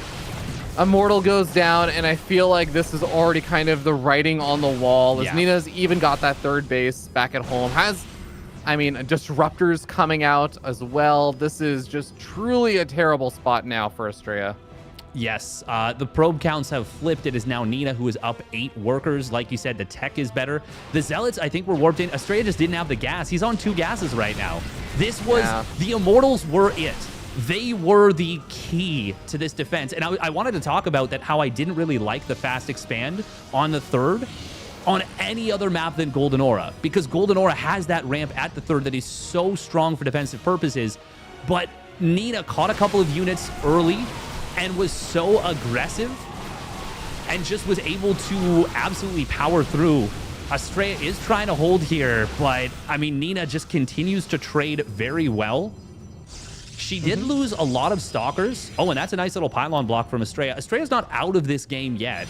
S2: Immortal goes down, and I feel like this is already kind of the writing on the wall, as Nina's even got that third base back at home. Has, I mean, Disruptors coming out as well. This is just truly a terrible spot now for Estrella.
S1: Yes, the probe counts have flipped. It is now Nina who is up 8 workers. Like you said, the tech is better. The Zealots, I think, were warped in. Estrella just didn't have the gas. He's on 2 gases right now. This was, the Immortals were it. They were the key to this defense. And I wanted to talk about that, how I didn't really like the fast expand on the 3rd on any other map than Golden Aura, because Golden Aura has that ramp at the 3rd that is so strong for defensive purposes. But Nina caught a couple of units early and was so aggressive and just was able to absolutely power through. Estrella is trying to hold here, but I mean, Nina just continues to trade very well. She did lose a lot of Stalkers. Oh, and that's a nice little pylon block from Estrella. Estrella's not out of this game yet,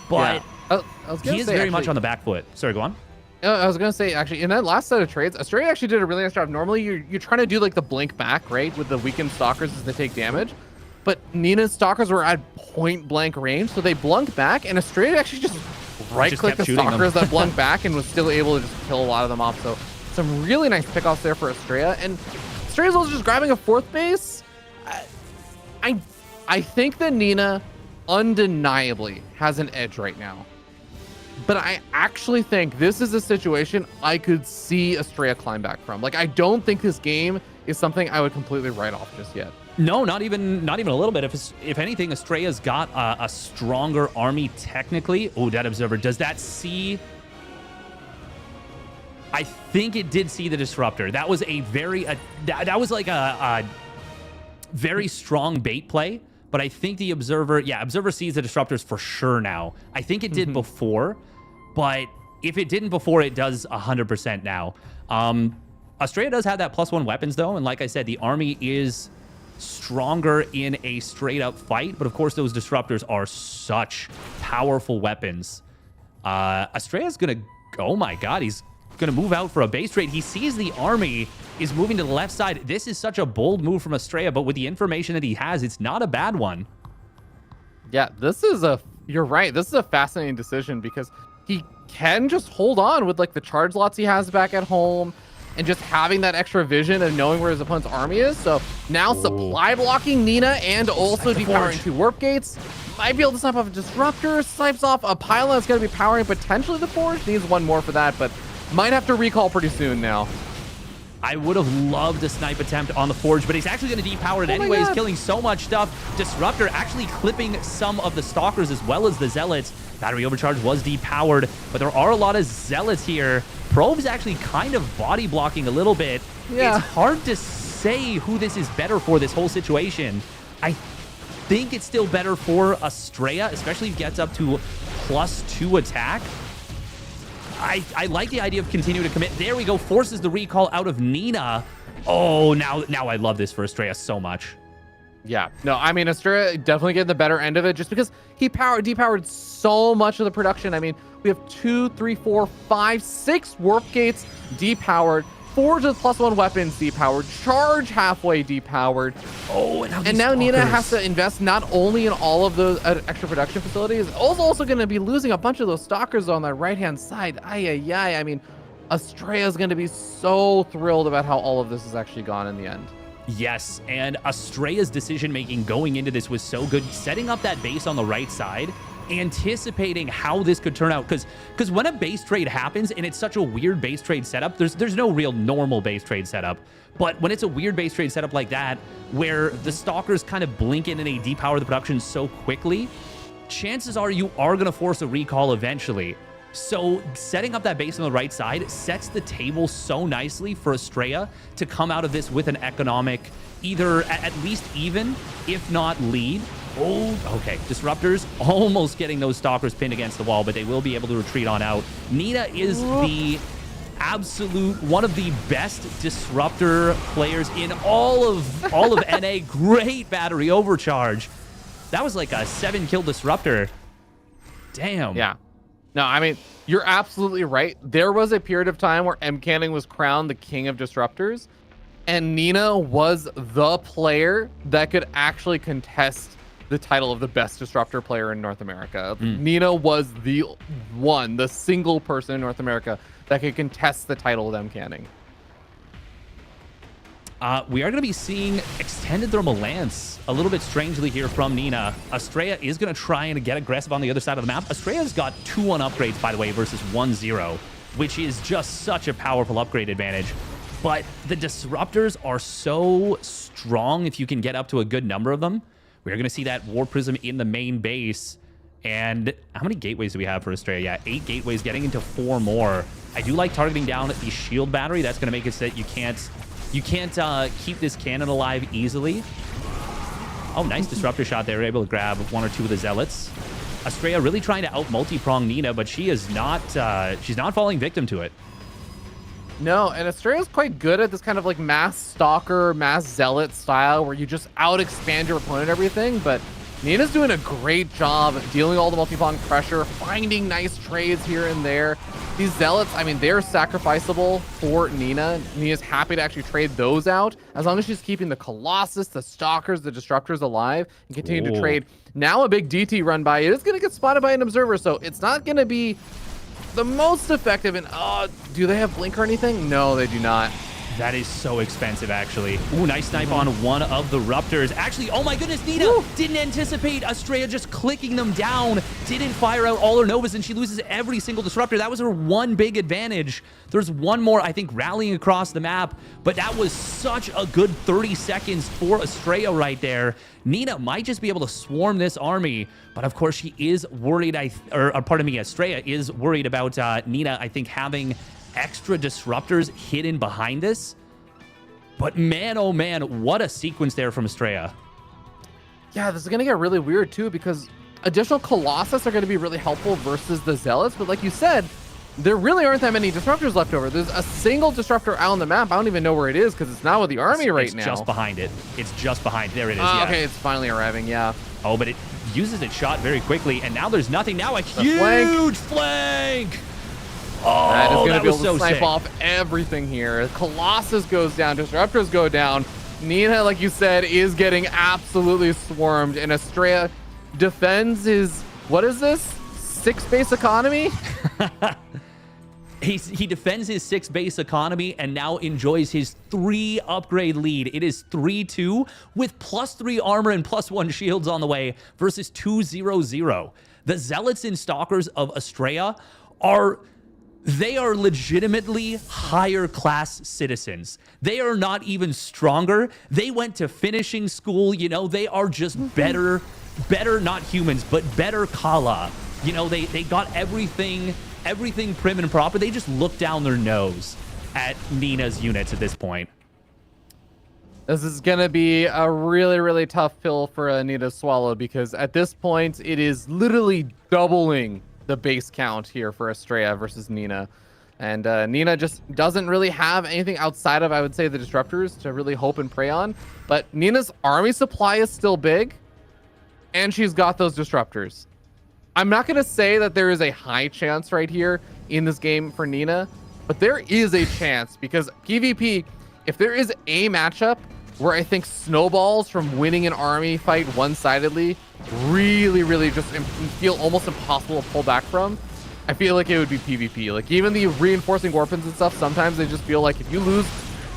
S1: but
S2: I was
S1: he is very much on the back foot. Sorry, go on.
S2: I was gonna say, actually, in that last set of trades, Estrella actually did a really nice job. Normally, you're trying to do like the blink back, right, with the weakened stalkers as they take damage, but Nina's stalkers were at point blank range, so they blunked back, and Estrella actually just right-clicked the stalkers that blunked back and was still able to just kill a lot of them off. So some really nice pickoffs there for Estrella, and Estrella's also just grabbing a 4th base. I think that Nina undeniably has an edge right now. But I actually think this is a situation I could see Estrella climb back from. Like, I don't think this game is something I would completely write off just yet.
S1: No, not even a little bit. If anything, Estrella's got a stronger army technically. Oh, that observer, does that see? I think it did see the disruptor. That was a very that was like a very strong bait play. But I think the observer, observer sees the disruptors for sure now. I think it did before, but if it didn't before, it does 100% now. Estrella does have that +1 weapons though, and like I said, the army is stronger in a straight up fight, but of course those disruptors are such powerful weapons. Estrella's gonna, oh my god, he's gonna move out for a base trade. He sees the army is moving to the left side. This is such a bold move from Estrella, but with the information that he has, it's not a bad one.
S2: Yeah, you're right. This is a fascinating decision because he can just hold on with like the charge lots he has back at home and just having that extra vision of knowing where his opponent's army is. So now supply blocking Nina and also depowering 2 warp gates. Might be able to snipe off a disruptor, snipes off a pylon that's going to be powering potentially the forge. Needs 1 more for that, but might have to recall pretty soon now.
S1: I would have loved a snipe attempt on the forge, but he's actually going to depower it anyways, killing so much stuff. Disruptor actually clipping some of the stalkers as well as the zealots. Battery overcharge was depowered, but there are a lot of zealots here. Probe's actually kind of body blocking a little bit. Yeah. It's hard to say who this is better for, this whole situation. I think it's still better for Estrella, especially if he gets up to +2 attack. I like the idea of continuing to commit. There we go. Forces the recall out of Nina. Oh, now I love this for Estrella so much.
S2: Yeah. No, I mean, Estrella definitely getting the better end of it just because he depowered so much of the production. I mean, we have 2, 3, 4, 5, 6 warp gates depowered. Forge with +1 weapons depowered, charge halfway depowered. Oh, and now Nina has to invest not only in all of those extra production facilities, also going to be losing a bunch of those stalkers on the right-hand side. I mean, Estrella's going to be so thrilled about how all of this has actually gone in the end.
S1: Yes, and Estrella's decision-making going into this was so good, setting up that base on the right side, anticipating how this could turn out, because when a base trade happens and it's such a weird base trade setup, there's no real normal base trade setup, but when it's a weird base trade setup like that where the stalkers kind of blink in and they depower the production so quickly, chances are you are going to force a recall eventually. So setting up that base on the right side sets the table so nicely for Estrella to come out of this with an economic, either at least even, if not lead. Oh, okay. Disruptors almost getting those stalkers pinned against the wall, but they will be able to retreat on out. Nina is the absolute one of the best disruptor players in all of NA. Great battery overcharge. That was like a 7-kill disruptor. Damn.
S2: Yeah. No, I mean, you're absolutely right. There was a period of time where Mcanning was crowned the king of disruptors, and Nina was the player that could actually contest the title of the best disruptor player in North America. Nina was the single person in North America that could contest the title of Mcanning.
S1: We are going to be seeing extended thermal lance a little bit strangely here from Nina. Estrella is going to try and get aggressive on the other side of the map. Estrella's got 2-1 upgrades, by the way, versus 1-0, which is just such a powerful upgrade advantage. But the disruptors are so strong if you can get up to a good number of them. We're going to see that War Prism in the main base. And how many gateways do we have for Estrella? Yeah, 8 gateways, getting into 4 more. I do like targeting down the shield battery. That's going to make it so that you can't keep this cannon alive easily. Oh, nice disruptor shot there. Able to grab 1 or 2 of the zealots. Estrella really trying to out multi-prong Nina, but she is not. She's not falling victim to it.
S2: No, and Estrella's quite good at this kind of like mass stalker, mass zealot style where you just out-expand your opponent and everything, but Nina's doing a great job dealing all the multi-prong pressure, finding nice trades here and there. these Zealots, I mean, they're sacrificable for Nina. Nina's happy to actually trade those out as long as she's keeping the Colossus, the Stalkers, the Disruptors alive and continue to trade. Now a big DT run by. It is going to get spotted by an Observer, so it's not going to be the most effective. And do they have Blink or anything? No, they do not.
S1: That is so expensive, actually. Ooh, nice snipe on one of the Ruptors. Actually, oh my goodness, Nina didn't anticipate Estrella just clicking them down. Didn't fire out all her Novas, and she loses every single Disruptor. That was her one big advantage. There's one more, I think, rallying across the map, but that was such a good 30 seconds for Estrella right there. Nina might just be able to swarm this army, but of course she is worried, pardon me, Estrella is worried about Nina, I think, having extra Disruptors hidden behind us. But man, oh man, what a sequence there from Estrella.
S2: Yeah, this is going to get really weird too, because additional Colossus are going to be really helpful versus the Zealots. But like you said, there really aren't that many Disruptors left over. There's a single Disruptor out on the map. I don't even know where it is because it's not with the army right now.
S1: It's just behind it. It's just behind. There it is.
S2: Yeah. Okay, it's finally arriving. Yeah.
S1: Oh, but it uses its shot very quickly, and now there's nothing. Now a huge flank. Oh,
S2: that is going to be able to
S1: so
S2: snipe
S1: sick.
S2: off everything here. Colossus goes down. Disruptors go down. Nina, like you said, is getting absolutely swarmed. And Estrella defends his, what is this? 6 base economy?
S1: He defends his 6 base economy and now enjoys his 3 upgrade lead. It is 3-2 with +3 armor and +1 shields on the way versus 2-0-0. The Zealots and Stalkers of Estrella are legitimately higher class citizens. They are not even stronger. They went to finishing school. You know, they are just better, not humans, but better Kala. You know, they got everything prim and proper. They just look down their nose at Nina's units at this point.
S2: This is going to be a really, really tough pill for Nina to swallow, because at this point, it is literally doubling the base count here for Estrella versus Nina. And Nina just doesn't really have anything outside of, I would say, the Disruptors to really hope and pray on. But Nina's army supply is still big, and she's got those Disruptors. I'm not going to say that there is a high chance right here in this game for Nina, but there is a chance, because PvP, if there is a matchup where I think snowballs from winning an army fight one-sidedly really just feel almost impossible to pull back from, I feel like it would be PvP. Like, even the reinforcing weapons and stuff, sometimes they just feel like if you lose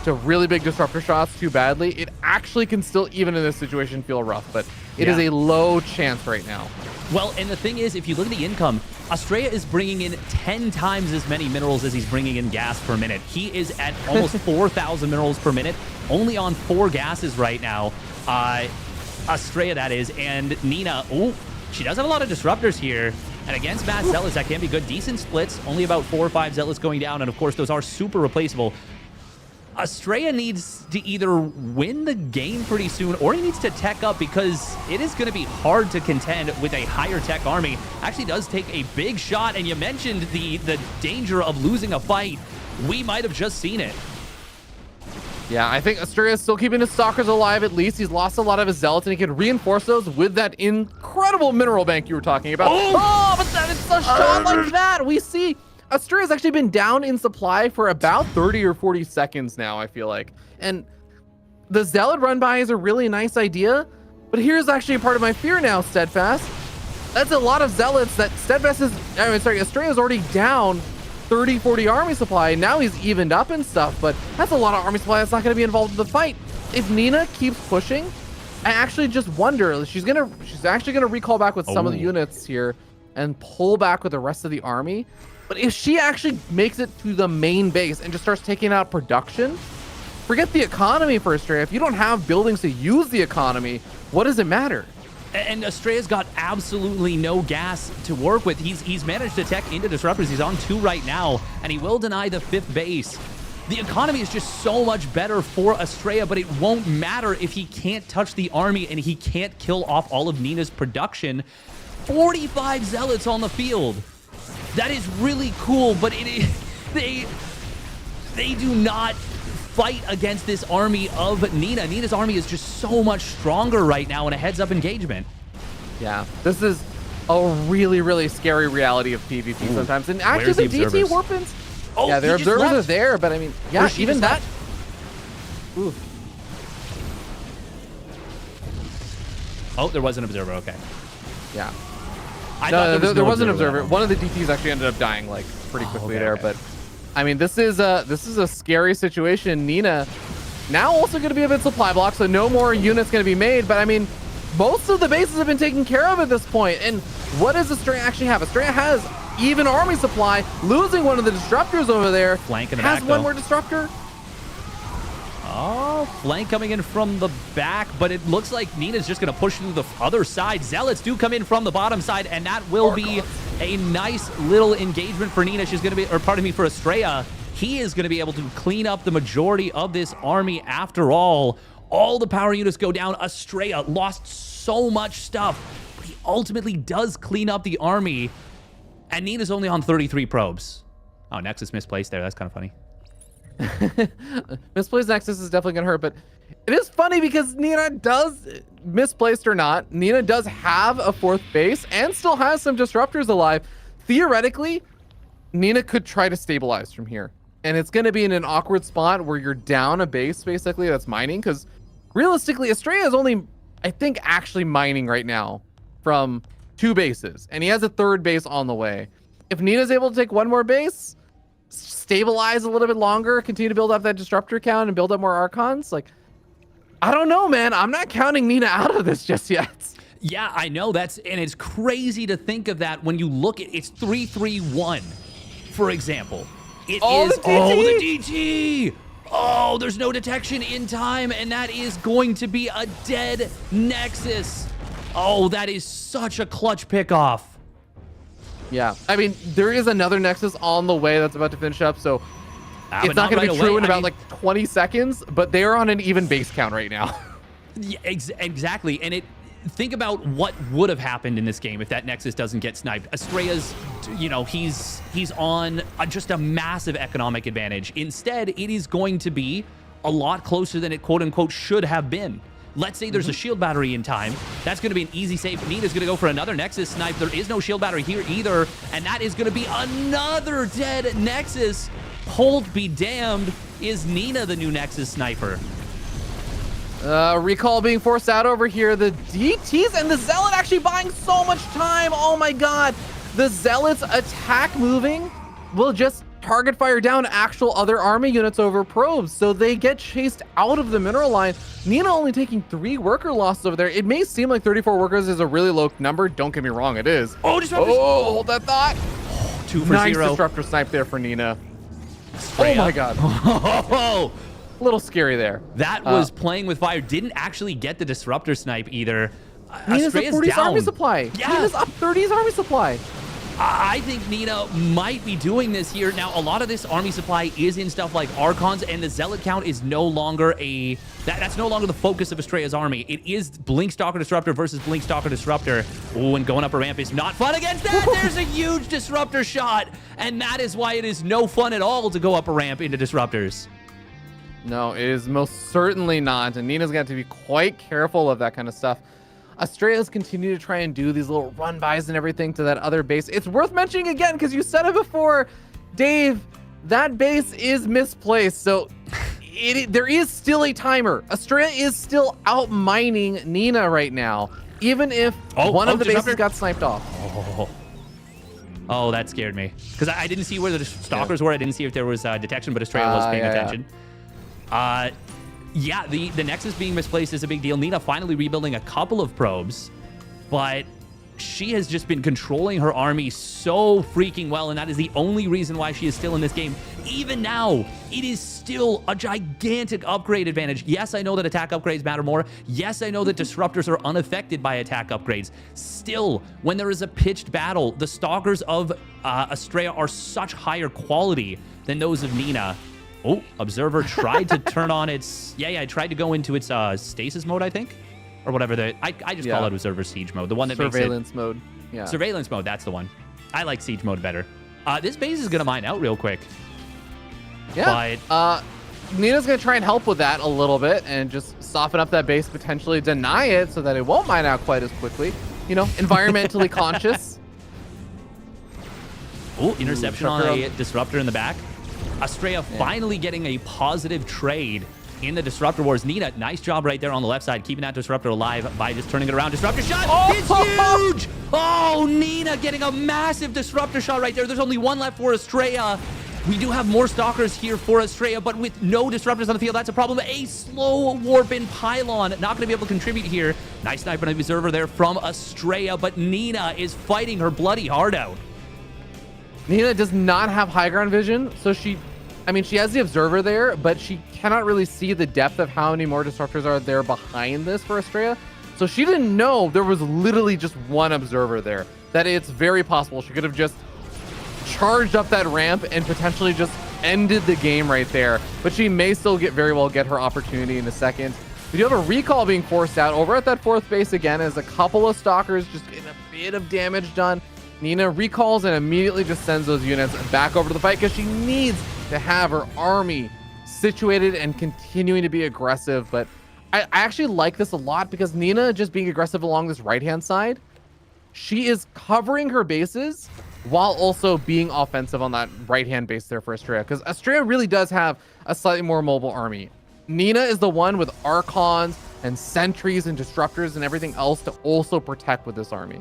S2: to really big Disruptor shots too badly, it actually can still, even in this situation, feel rough. But it is a low chance right now.
S1: Well, and the thing is, if you look at the income, Estrella is bringing in 10 times as many minerals as he's bringing in gas per minute. He is at almost 4,000 minerals per minute, only on 4 gases right now. Estrella, that is. And Nina, she does have a lot of Disruptors here. And against Mass Zealots, that can be good. Decent splits, only about 4 or 5 Zealots going down. And of course, those are super replaceable. Estrella needs to either win the game pretty soon, or he needs to tech up, because it is going to be hard to contend with a higher tech army. Actually does take a big shot, and you mentioned the danger of losing a fight. We might have just seen it.
S2: Yeah, I think Estrella is still keeping his Stalkers alive at least. He's lost a lot of his Zealots, and he can reinforce those with that incredible mineral bank you were talking about. Oh, but that is a shot like that. We see Estrella's actually been down in supply for about 30 or 40 seconds now, I feel like. And the Zealot run by is a really nice idea, but here's actually a part of my fear now, Steadfast. That's a lot of Zealots that Estrella's already down 30, 40 army supply. Now he's evened up and stuff, but that's a lot of army supply that's not going to be involved in the fight. If Nina keeps pushing, I actually just wonder, she's actually going to recall back with some of the units here and pull back with the rest of the army. But if she actually makes it to the main base and just starts taking out production, forget the economy for Estrella. If you don't have buildings to use the economy, what does it matter?
S1: And Estrella's got absolutely no gas to work with. He's managed to tech into Disruptors. He's on 2 right now, and he will deny the 5th base. The economy is just so much better for Estrella, but it won't matter if he can't touch the army and he can't kill off all of Nina's production. 45 Zealots on the field. That is really cool, but they do not fight against this army of Nina. Nina's army is just so much stronger right now in a heads-up engagement.
S2: Yeah, this is a really, really scary reality of PvP sometimes. And actually, the DT Warpins, yeah, their observers are there, but I mean, yeah, even that. Ooh.
S1: Oh, there was an observer. Okay.
S2: Yeah.
S1: No,
S2: there was an observer. One of the DTs actually ended up dying like pretty quickly there, but I mean, this is a scary situation. Nina now also going to be a bit supply block, so no more units going to be made. But I mean, most of the bases have been taken care of at this point. And what does Estrella actually have? Estrella has even army supply, losing one of the disruptors over there.
S1: Flank in the
S2: has
S1: back,
S2: one
S1: though.
S2: more disruptor.
S1: Oh, flank coming in from the back, but it looks like Nina's just going to push through the other side. Zealots do come in from the bottom side, and that will be a nice little engagement for Nina. She's going to be, or pardon me, for Estrella. He is going to be able to clean up the majority of this army after all. All the power units go down. Estrella lost so much stuff, but he ultimately does clean up the army, and Nina's only on 33 probes. Oh, Nexus misplaced there. That's kind of funny.
S2: Misplaced Nexus is definitely gonna hurt, but it is funny because Nina does, misplaced or not, Nina does have a 4th base and still has some disruptors alive. Theoretically, Nina could try to stabilize from here, and it's gonna be in an awkward spot where you're down a base basically that's mining, because realistically Estrella is only, I think, actually mining right now from 2 bases, and he has a 3rd base on the way. If Nina's able to take 1 more base, stabilize a little bit longer, continue to build up that disruptor count and build up more Archons, like, I don't know, man. I'm not counting Nina out of this just yet.
S1: Yeah, I know. And it's crazy to think of that when you look at it's 3-3-1, for example. It is
S2: the DT!
S1: the DT. Oh, there's no detection in time, and that is going to be a dead Nexus. Oh, that is such a clutch pickoff.
S2: Yeah, I mean, there is another Nexus on the way that's about to finish up, so it's not going to be true in about like 20 seconds, but they're on an even base count right now.
S1: Yeah, exactly. And think about what would have happened in this game if that Nexus doesn't get sniped. Estrella's, you know, he's on just a massive economic advantage. Instead, it is going to be a lot closer than it quote unquote should have been. Let's say there's a shield battery in time. That's going to be an easy save. Nina's going to go for another Nexus snipe. There is no shield battery here either. And that is going to be another dead Nexus. Hold be damned. Is Nina the new Nexus sniper?
S2: Recall being forced out over here. The DTs and the Zealot actually buying so much time. Oh my god. The Zealot's attack moving will just target fire down actual other army units over probes, so they get chased out of the mineral line. Nina only taking 3 worker losses over there. It may seem like 34 workers is a really low number. Don't get me wrong, it is.
S1: Oh, disruptors!
S2: Oh, hold that thought.
S1: 2 for
S2: nice
S1: 0.
S2: Disruptor snipe there for Nina.
S1: Straight
S2: oh my
S1: up.
S2: god.
S1: Oh,
S2: a little scary there.
S1: that was playing with fire. Didn't actually get the disruptor snipe either.
S2: Nina's up 30's
S1: down.
S2: army supply.
S1: Yeah.
S2: Nina's up 30's army supply.
S1: I think Nina might be doing this here. Now, a lot of this army supply is in stuff like Archons, and the Zealot count is no longer that's no longer the focus of Estrella's army. It is Blink Stalker Disruptor versus Blink Stalker Disruptor. Oh, and going up a ramp is not fun against that. There's a huge Disruptor shot, and that is why it is no fun at all to go up a ramp into Disruptors.
S2: No, it is most certainly not, and Nina's got to be quite careful of that kind of stuff. Estrella's continue to try and do these little run-bys and everything to that other base. It's worth mentioning again, because you said it before, Dave, that base is misplaced, so there is still a timer. Estrella is still out mining Nina right now, even if one of the bases got sniped off.
S1: Oh, that scared me, because I didn't see where the stalkers were. I didn't see if there was detection, but Estrella was paying attention. Yeah, the Nexus being misplaced is a big deal. Nina finally rebuilding a couple of probes, but she has just been controlling her army so freaking well, and that is the only reason why she is still in this game. Even now, it is still a gigantic upgrade advantage. Yes, I know that attack upgrades matter more. Yes, I know that disruptors are unaffected by attack upgrades. Still, when there is a pitched battle, the stalkers of Estrella are such higher quality than those of Nina. Oh, Observer tried to turn on its... Yeah, it tried to go into its stasis mode, I think. Or whatever. I just call it Observer Siege mode. The one that
S2: Surveillance
S1: makes it...
S2: mode. Yeah.
S1: Surveillance mode, that's the one. I like Siege mode better. This base is going to mine out real quick.
S2: Yeah. But... Nina's going to try and help with that a little bit and just soften up that base, potentially deny it so that it won't mine out quite as quickly. environmentally conscious.
S1: Oh, interception on a disruptor in the back. Estrella finally getting a positive trade in the disruptor wars. Nina, nice job right there on the left side, keeping that disruptor alive by just turning it around. Disruptor shot, it's huge! Oh, Nina getting a massive disruptor shot right there. There's only one left for Estrella. We do have more stalkers here for Estrella, but with no disruptors on the field, that's a problem. A slow warp-in pylon, not going to be able to contribute here. Nice sniper and observer there from Estrella, but Nina is fighting her bloody heart out.
S2: Nina does not have high ground vision, so she has the observer there, but she cannot really see the depth of how many more disruptors are there behind this for Estrella. So she didn't know there was literally just one observer there. That it's very possible she could have just charged up that ramp and potentially just ended the game right there. But she may still very well get her opportunity in a second. We do have a recall being forced out over at that 4th base again, as a couple of stalkers just getting a bit of damage done. Nina recalls and immediately just sends those units back over to the fight because she needs to have her army situated and continuing to be aggressive. But I actually like this a lot because Nina just being aggressive along this right-hand side, she is covering her bases while also being offensive on that right-hand base there for Estrella, because Estrella really does have a slightly more mobile army. Nina is the one with Archons and sentries and disruptors and everything else to also protect with this army.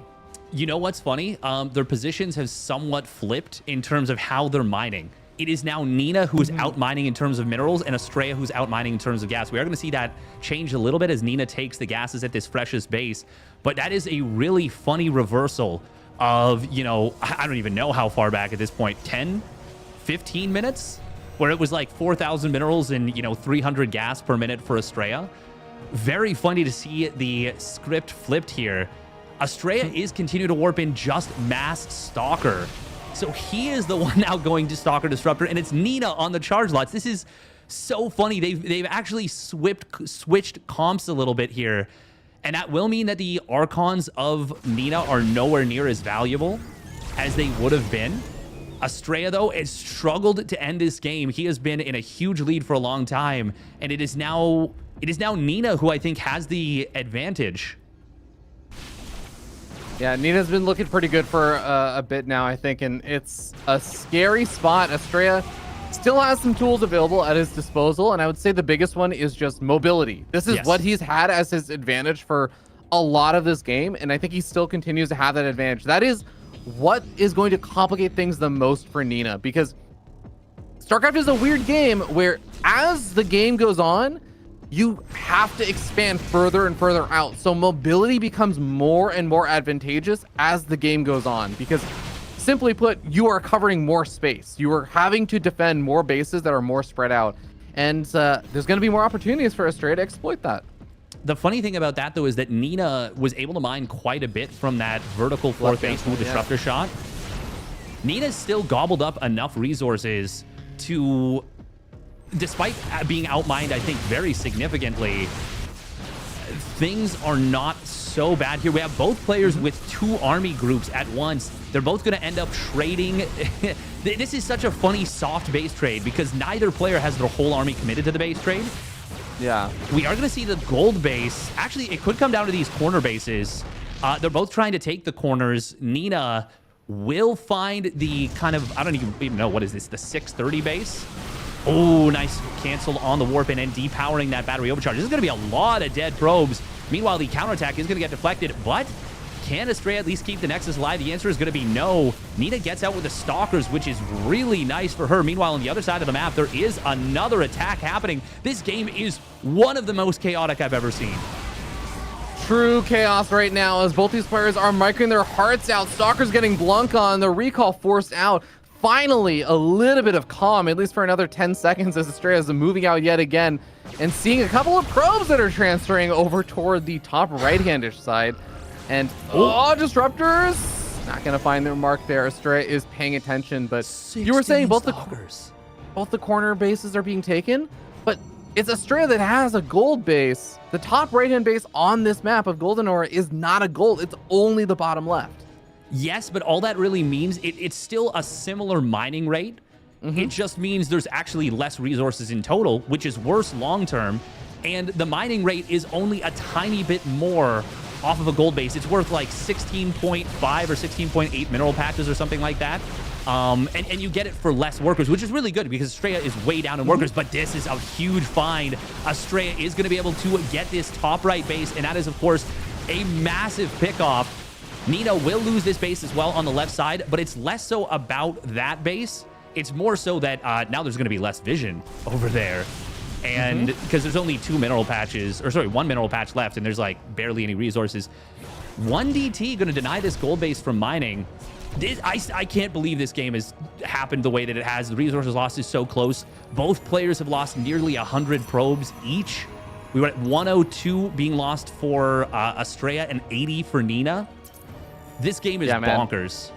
S1: You know what's funny? Their positions have somewhat flipped in terms of how they're mining. It is now Nina who's out mining in terms of minerals and Estrella who's out mining in terms of gas. We are going to see that change a little bit as Nina takes the gases at this freshest base. But that is a really funny reversal of, I don't even know how far back at this point, 10, 15 minutes, where it was like 4,000 minerals and, 300 gas per minute for Estrella. Very funny to see the script flipped here. Estrella is continuing to warp in just mass stalker. So he is the one now going to stalker disruptor, and it's Nina on the charge lots. This is so funny. They've actually switched comps a little bit here. And that will mean that the Archons of Nina are nowhere near as valuable as they would have been. Estrella, though, has struggled to end this game. He has been in a huge lead for a long time, and it is now Nina who I think has the advantage.
S2: Yeah, Nina's been looking pretty good for a bit now, I think, and it's a scary spot. Estrella still has some tools available at his disposal, and I would say the biggest one is just mobility. This is what he's had as his advantage for a lot of this game, and I think he still continues to have that advantage. That is what is going to complicate things the most for Nina, because StarCraft is a weird game where as the game goes on, you have to expand further and further out. So mobility becomes more and more advantageous as the game goes on, because simply put, you are covering more space. You are having to defend more bases that are more spread out. And there's going to be more opportunities for Estrella to exploit that.
S1: The funny thing about that, though, is that Nina was able to mine quite a bit from that vertical 4th base with the disruptor shot. Nina's still gobbled up enough resources to, despite being outmined, I think, very significantly, things are not so bad here. We have both players with 2 army groups at once. They're both going to end up trading. This is such a funny soft base trade because neither player has their whole army committed to the base trade.
S2: Yeah.
S1: We are going to see the gold base. Actually, it could come down to these corner bases. They're both trying to take the corners. Nina will find the kind of, I don't even know, what is this, the 630 base? Oh, nice cancel on the warp in and depowering that battery overcharge. This is going to be a lot of dead probes. Meanwhile, the counterattack is going to get deflected, but can Estrella at least keep the Nexus alive? The answer is going to be no. Nina gets out with the Stalkers, which is really nice for her. Meanwhile, on the other side of the map, there is another attack happening. This game is one of the most chaotic I've ever seen.
S2: True chaos right now as both these players are micring their hearts out. Stalkers getting blunk on, the recall forced out. Finally, a little bit of calm, at least for another 10 seconds as Estrella is moving out yet again and seeing a couple of probes that are transferring over toward the top right-handish side. And, disruptors! Not going to find their mark there. Estrella is paying attention, but you were saying both the corner bases are being taken, but it's Estrella that has a gold base. The top right-hand base on this map of Golden Aura is not a gold. It's only the bottom left.
S1: Yes, but all that really means, it's still a similar mining rate. It just means there's actually less resources in total, which is worse long-term. and the mining rate is only a tiny bit more off of a gold base. It's worth like 16.5 or 16.8 mineral patches or something like that. And you get it for less workers, which is really good because Estrella is way down in workers, but this is a huge find. Estrella is going to be able to get this top right base, and that is, of course, a massive pickoff. Nina will lose this base as well on the left side, but it's less so about that base. It's more so that now there's going to be less vision over there. And because there's only 2 mineral patches, or sorry, 1 mineral patch left, and there's like barely any resources. 1DT going to deny this gold base from mining. I can't believe this game has happened the way that it has. The resources lost is so close. Both players have lost nearly 100 probes each. We were at 102 being lost for Estrella and 80 for Nina. This game is bonkers.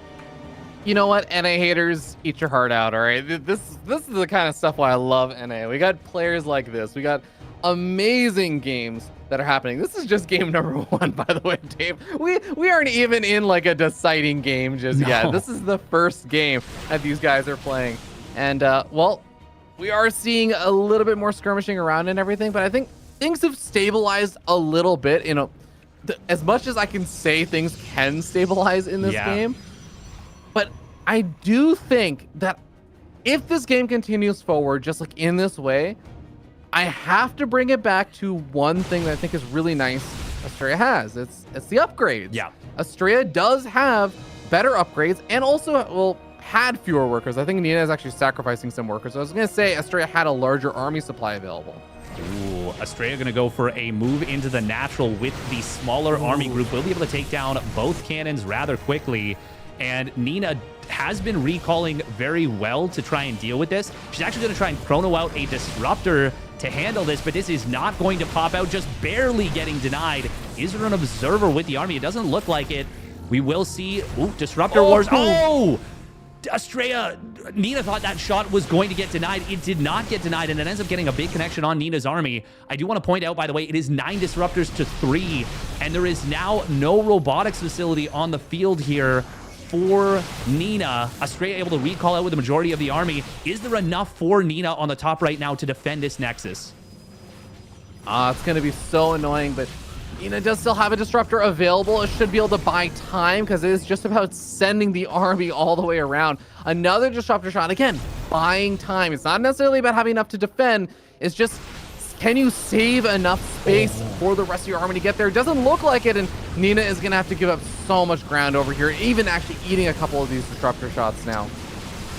S2: You know what, NA haters, eat your heart out, all right? This is the kind of stuff why I love NA. We got players like this. We got amazing games that are happening. This is just game number 1, by the way, Dave. We aren't even in like a deciding game just yet. This is the first game that these guys are playing. And, well, we are seeing a little bit more skirmishing around and everything, but I think things have stabilized a little bit. You know, as much as I can say things can stabilize in this game, but I do think that if this game continues forward just like in this way, I have to bring it back to one thing that I think is really nice Estrella has. It's the upgrades. Yeah. Estrella does have better upgrades and also, well, had fewer workers. I think Nina is actually sacrificing some workers. So I was going to say Estrella had a larger army supply available.
S1: Ooh, Estrella going to go for a move into the natural with the smaller army group. We'll be able to take down both cannons rather quickly. And Nina has been recalling very well to try and deal with this. She's actually going to try and chrono out a disruptor to handle this, but this is not going to pop out, just barely getting denied. Is there an observer with the army? It doesn't look like it. We will see. Ooh, disruptor wars. Oh! Estrella, Nina thought that shot was going to get denied. It did not get denied, and it ends up getting a big connection on Nina's army. I do want to point out, by the way, it is 9 disruptors to 3, and there is now no robotics facility on the field here for Nina. Estrella able to recall out with the majority of the army. Is there enough for Nina on the top right now to defend this Nexus?
S2: It's going to be so annoying, but Nina does still have a disruptor available. It should be able to buy time because it is just about sending the army all the way around. Another disruptor shot. Again, buying time. It's not necessarily about having enough to defend. It's just, can you save enough space for the rest of your army to get there? It doesn't look like it, and Nina is going to have to give up so much ground over here, even actually eating a couple of these disruptor shots now.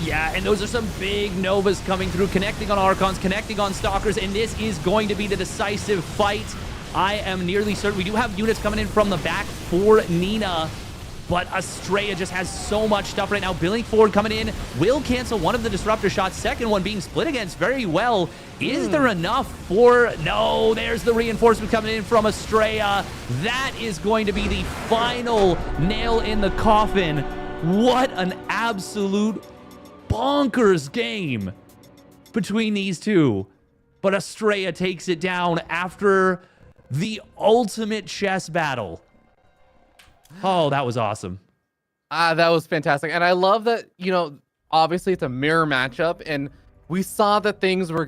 S1: Yeah, and those are some big Novas coming through, connecting on Archons, connecting on Stalkers, and this is going to be the decisive fight. I am nearly certain. We do have units coming in from the back for Nina, but Estrella just has so much stuff right now. Billing Ford coming in will cancel one of the disruptor shots. Second one being split against very well. Is there enough for... No, there's the reinforcement coming in from Estrella. That is going to be the final nail in the coffin. What an absolute bonkers game between these two. But Estrella takes it down after the ultimate chess battle. Oh, that was awesome.
S2: That was fantastic. And I love that, you know, obviously it's a mirror matchup, and we saw that things were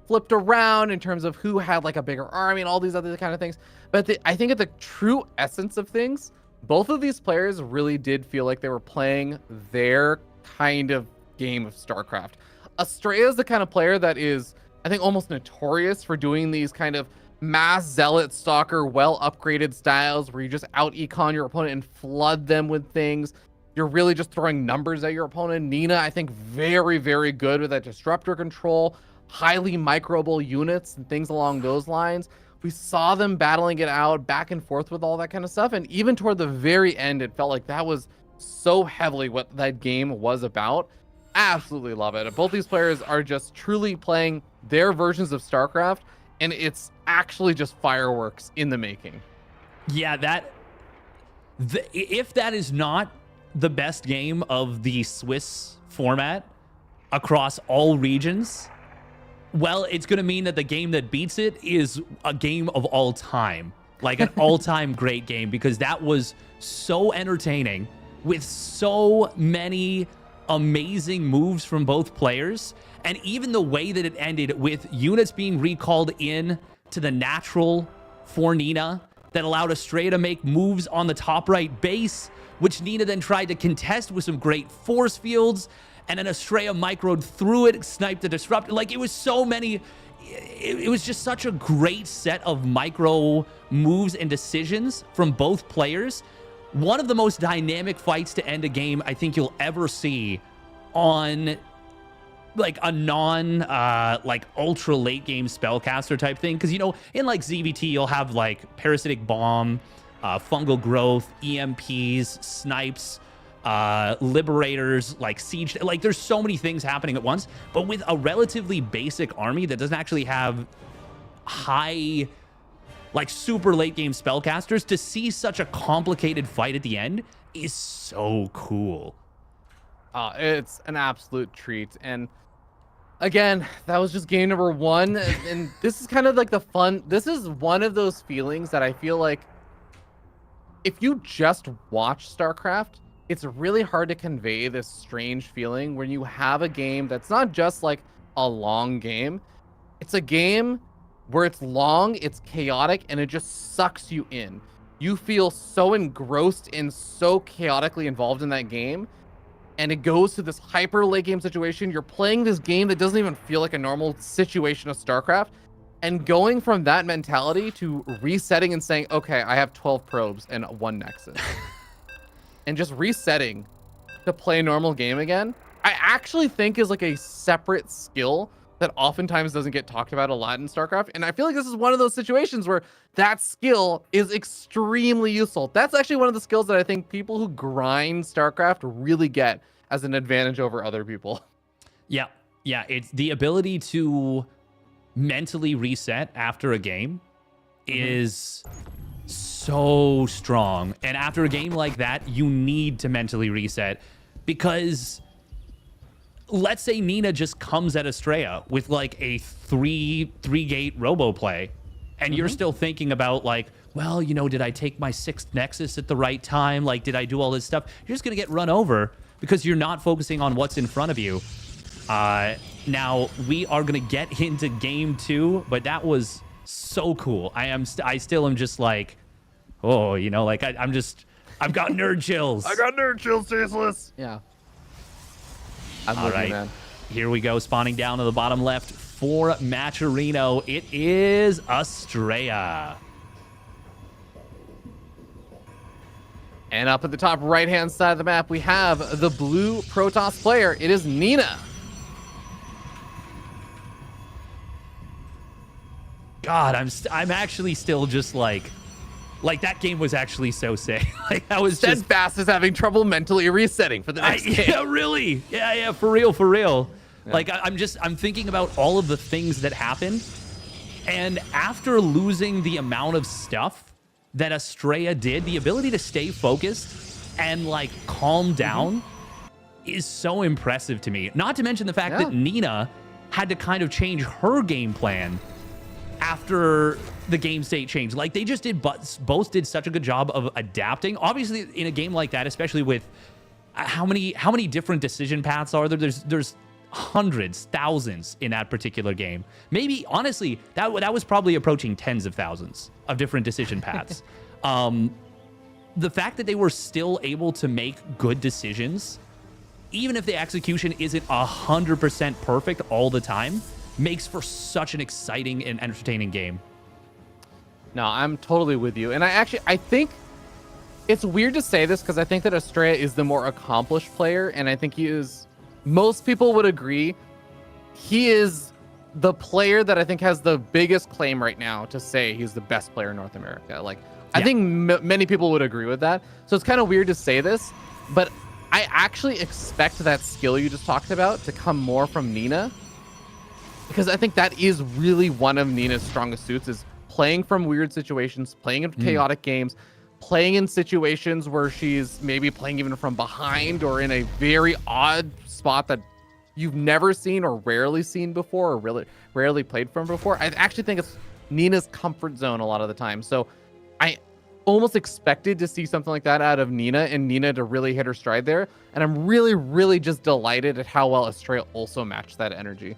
S2: flipped around in terms of who had like a bigger army and all these other kind of things. But I think at the true essence of things, both of these players really did feel like they were playing their kind of game of StarCraft. Estrella is the kind of player that is, I think, almost notorious for doing these kind of mass zealot stalker well upgraded styles where you just out econ your opponent and flood them with things. You're really just throwing numbers at your opponent. Nina, I think, very, very good with that disruptor control, highly microable units and things along those lines. We saw them battling it out back and forth with all that kind of stuff, and even toward the very end it felt like that was so heavily what that game was about. Absolutely love it. Both these players are just truly playing their versions of StarCraft, and it's actually just fireworks in the making.
S1: Yeah, if that is not the best game of the Swiss format across all regions, well, it's going to mean that the game that beats it is a game of all time, like an all-time great game, because that was so entertaining with so many amazing moves from both players. And even the way that it ended with units being recalled in to the natural for Nina that allowed Estrella to make moves on the top right base, which Nina then tried to contest with some great force fields, and then Estrella microed through it, sniped the disrupt. Like, it was so many. It was just such a great set of micro moves and decisions from both players. One of the most dynamic fights to end a game I think you'll ever see on like a non like ultra late game spellcaster type thing. Because, you know, in like ZVT, you'll have like parasitic bomb, fungal growth, EMPs, snipes, liberators, like siege. Like, there's so many things happening at once. But with a relatively basic army that doesn't actually have high, like super late game spellcasters, to see such a complicated fight at the end is so cool.
S2: It's an absolute treat. And again, that was just game number 1. And this is kind of like the fun. This is one of those feelings that I feel like if you just watch StarCraft, it's really hard to convey this strange feeling when you have a game that's not just like a long game. It's a game where it's long, it's chaotic, and it just sucks you in. You feel so engrossed and so chaotically involved in that game, and it goes to this hyper late game situation. You're playing this game that doesn't even feel like a normal situation of StarCraft, and going from that mentality to resetting and saying, okay, I have 12 probes and 1 Nexus, and just resetting to play a normal game again, I actually think is like a separate skill that oftentimes doesn't get talked about a lot in StarCraft. And I feel like this is one of those situations where that skill is extremely useful. That's actually one of the skills that I think people who grind StarCraft really get as an advantage over other people.
S1: Yeah. It's the ability to mentally reset after a game is so strong. And after a game like that, you need to mentally reset, because let's say Nina just comes at Estrella with like a three gate robo play, and you're still thinking about like, well, you know, did I take my 6th Nexus at the right time? Like, did I do all this stuff? You're just gonna get run over because you're not focusing on what's in front of you. Now we are gonna get into game 2, but that was so cool. I still am just like, oh, you know, like I've got nerd chills.
S2: I got nerd chills, Tasteless. Yeah.
S1: All right, man. Here we go, spawning down to the bottom left for Matcherino. It is Estrella.
S2: And up at the top right-hand side of the map, we have the blue Protoss player. It is Nina.
S1: God, I'm actually still just like that game was actually so sick. Like, I was just
S2: Steadfast is having trouble mentally resetting for the next game.
S1: Yeah, really. Yeah, for real. Yeah. Like, I'm thinking about all of the things that happened, and after losing the amount of stuff that Estrella did, the ability to stay focused and like calm down is so impressive to me. Not to mention the fact that Nina had to kind of change her game plan after the game state changed. Like, they just both did such a good job of adapting. Obviously, in a game like that, especially with how many different decision paths are there? There's hundreds, thousands in that particular game. Maybe, honestly, that was probably approaching tens of thousands of different decision paths. The fact that they were still able to make good decisions, even if the execution isn't 100% perfect all the time, makes for such an exciting and entertaining game.
S2: No, I'm totally with you. And I think it's weird to say this because I think that Estrella is the more accomplished player, and I think most people would agree, he is the player that I think has the biggest claim right now to say he's the best player in North America. Like, I think many people would agree with that. So it's kind of weird to say this, but I actually expect that skill you just talked about to come more from Nina, because I think that is really one of Nina's strongest suits, is playing from weird situations, playing in chaotic games, playing in situations where she's maybe playing even from behind or in a very odd spot that you've never seen or rarely seen before, or really rarely played from before. I actually think it's Nina's comfort zone a lot of the time. So I almost expected to see something like that out of Nina, and Nina to really hit her stride there. And I'm really, really just delighted at how well Estrella also matched that energy.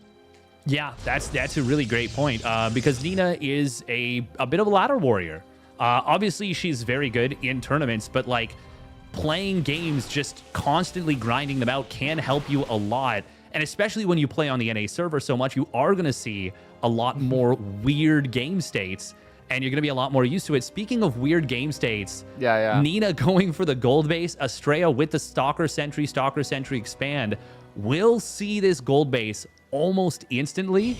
S1: Yeah, that's a really great point because Nina is a bit of a ladder warrior. Obviously, she's very good in tournaments, but like playing games, just constantly grinding them out can help you a lot. And especially when you play on the NA server so much, you are going to see a lot more weird game states, and you're going to be a lot more used to it. Speaking of weird game states, Nina going for the gold base, Estrella with the Stalker Sentry expand. We'll see this gold base almost instantly.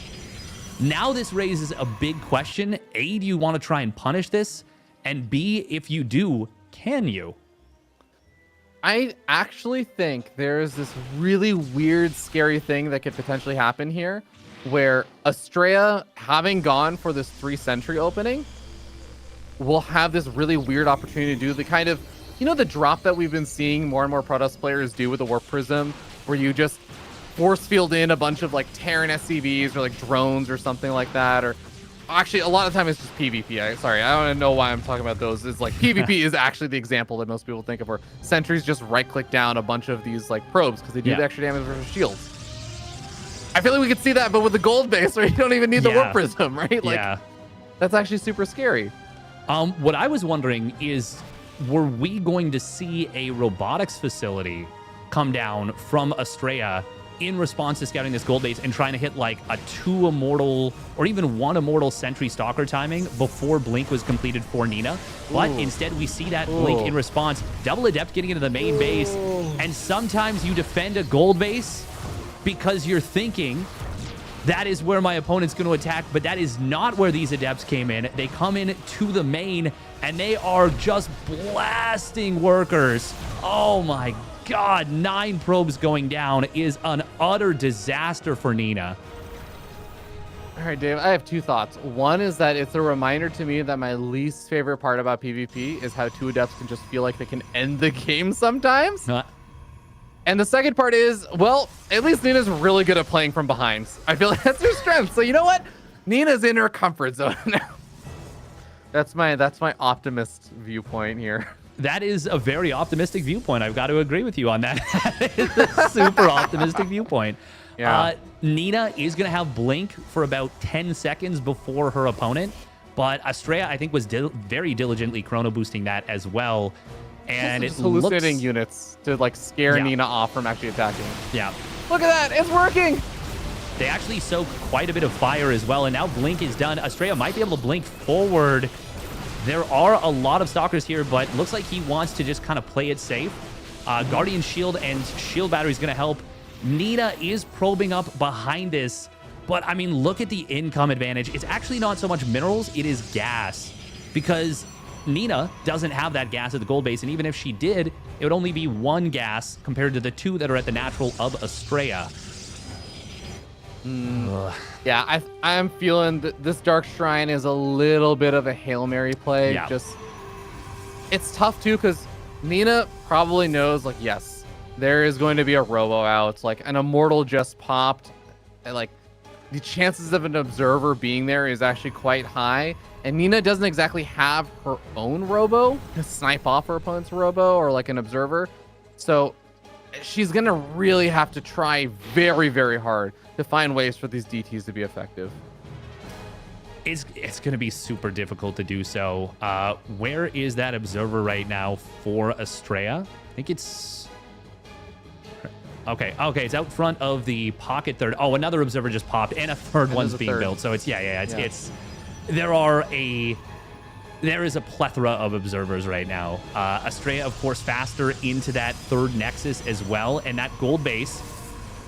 S1: Now this raises a big question. A, do you want to try and punish this? And B, if you do, can you?
S2: I actually think there's this really weird, scary thing that could potentially happen here, where Estrella, having gone for this 3 sentry opening, will have this really weird opportunity to do the kind of, you know, the drop that we've been seeing more and more Protoss players do with the Warp Prism, where you just force field in a bunch of like Terran SCVs or like drones or something like that, or actually a lot of time it's just PvP. Sorry, I don't know why I'm talking about those. It's like PvP is actually the example that most people think of, where sentries just right click down a bunch of these like probes because they do the extra damage versus shields. I feel like we could see that, but with the gold base where you don't even need the Warp Prism, right? Like, that's actually super scary.
S1: What I was wondering is, were we going to see a robotics facility come down from Estrella in response to scouting this gold base and trying to hit like a 2 immortal or even 1 immortal sentry stalker timing before Blink was completed for Nina? But instead we see that Blink in response, double adept getting into the main base, and sometimes you defend a gold base because you're thinking that is where my opponent's going to attack, but that is not where these adepts came in. They come in to the main and they are just blasting workers. Oh my God, 9 probes going down is an utter disaster for Nina.
S2: All right, Dave, I have 2 thoughts. One is that it's a reminder to me that my least favorite part about PvP is how 2 adepts can just feel like they can end the game sometimes. And the second part is, well, at least Nina's really good at playing from behind. I feel like that's her strength. So you know what? Nina's in her comfort zone now. That's my optimist viewpoint here.
S1: That is a very optimistic viewpoint. I've got to agree with you on that. It's a super optimistic viewpoint. Nina is going to have Blink for about 10 seconds before her opponent, but Estrella, I think, was very diligently chrono boosting that as well. And it's
S2: hallucinating units to like scare Nina off from actually attacking.
S1: Yeah.
S2: Look at that. It's working.
S1: They actually soak quite a bit of fire as well. And now Blink is done. Estrella might be able to blink forward. There are a lot of stalkers here, but looks like he wants to just kind of play it safe. Guardian Shield and Shield Battery is going to help. Nina is probing up behind this, but I mean, look at the income advantage. It's actually not so much minerals, it is gas, because Nina doesn't have that gas at the gold base, and even if she did, it would only be 1 gas compared to the 2 that are at the natural of Estrella.
S2: Yeah, I'm feeling that this Dark Shrine is a little bit of a Hail Mary play. Just, it's tough too, because Nina probably knows, like, yes, there is going to be a robo out. Like, an immortal just popped. And, like, the chances of an observer being there is actually quite high. And Nina doesn't exactly have her own robo to snipe off her opponent's robo or like an observer. So she's going to really have to try very, very hard to find ways for these DTs to be effective.
S1: It's going to be super difficult to do so. Where is that observer right now for Estrella? I think it's... Okay, it's out front of the pocket third. Oh, another observer just popped, and a third one's being built. So it's, it's there is a plethora of observers right now. Estrella, of course, faster into that 3rd nexus as well, and that gold base,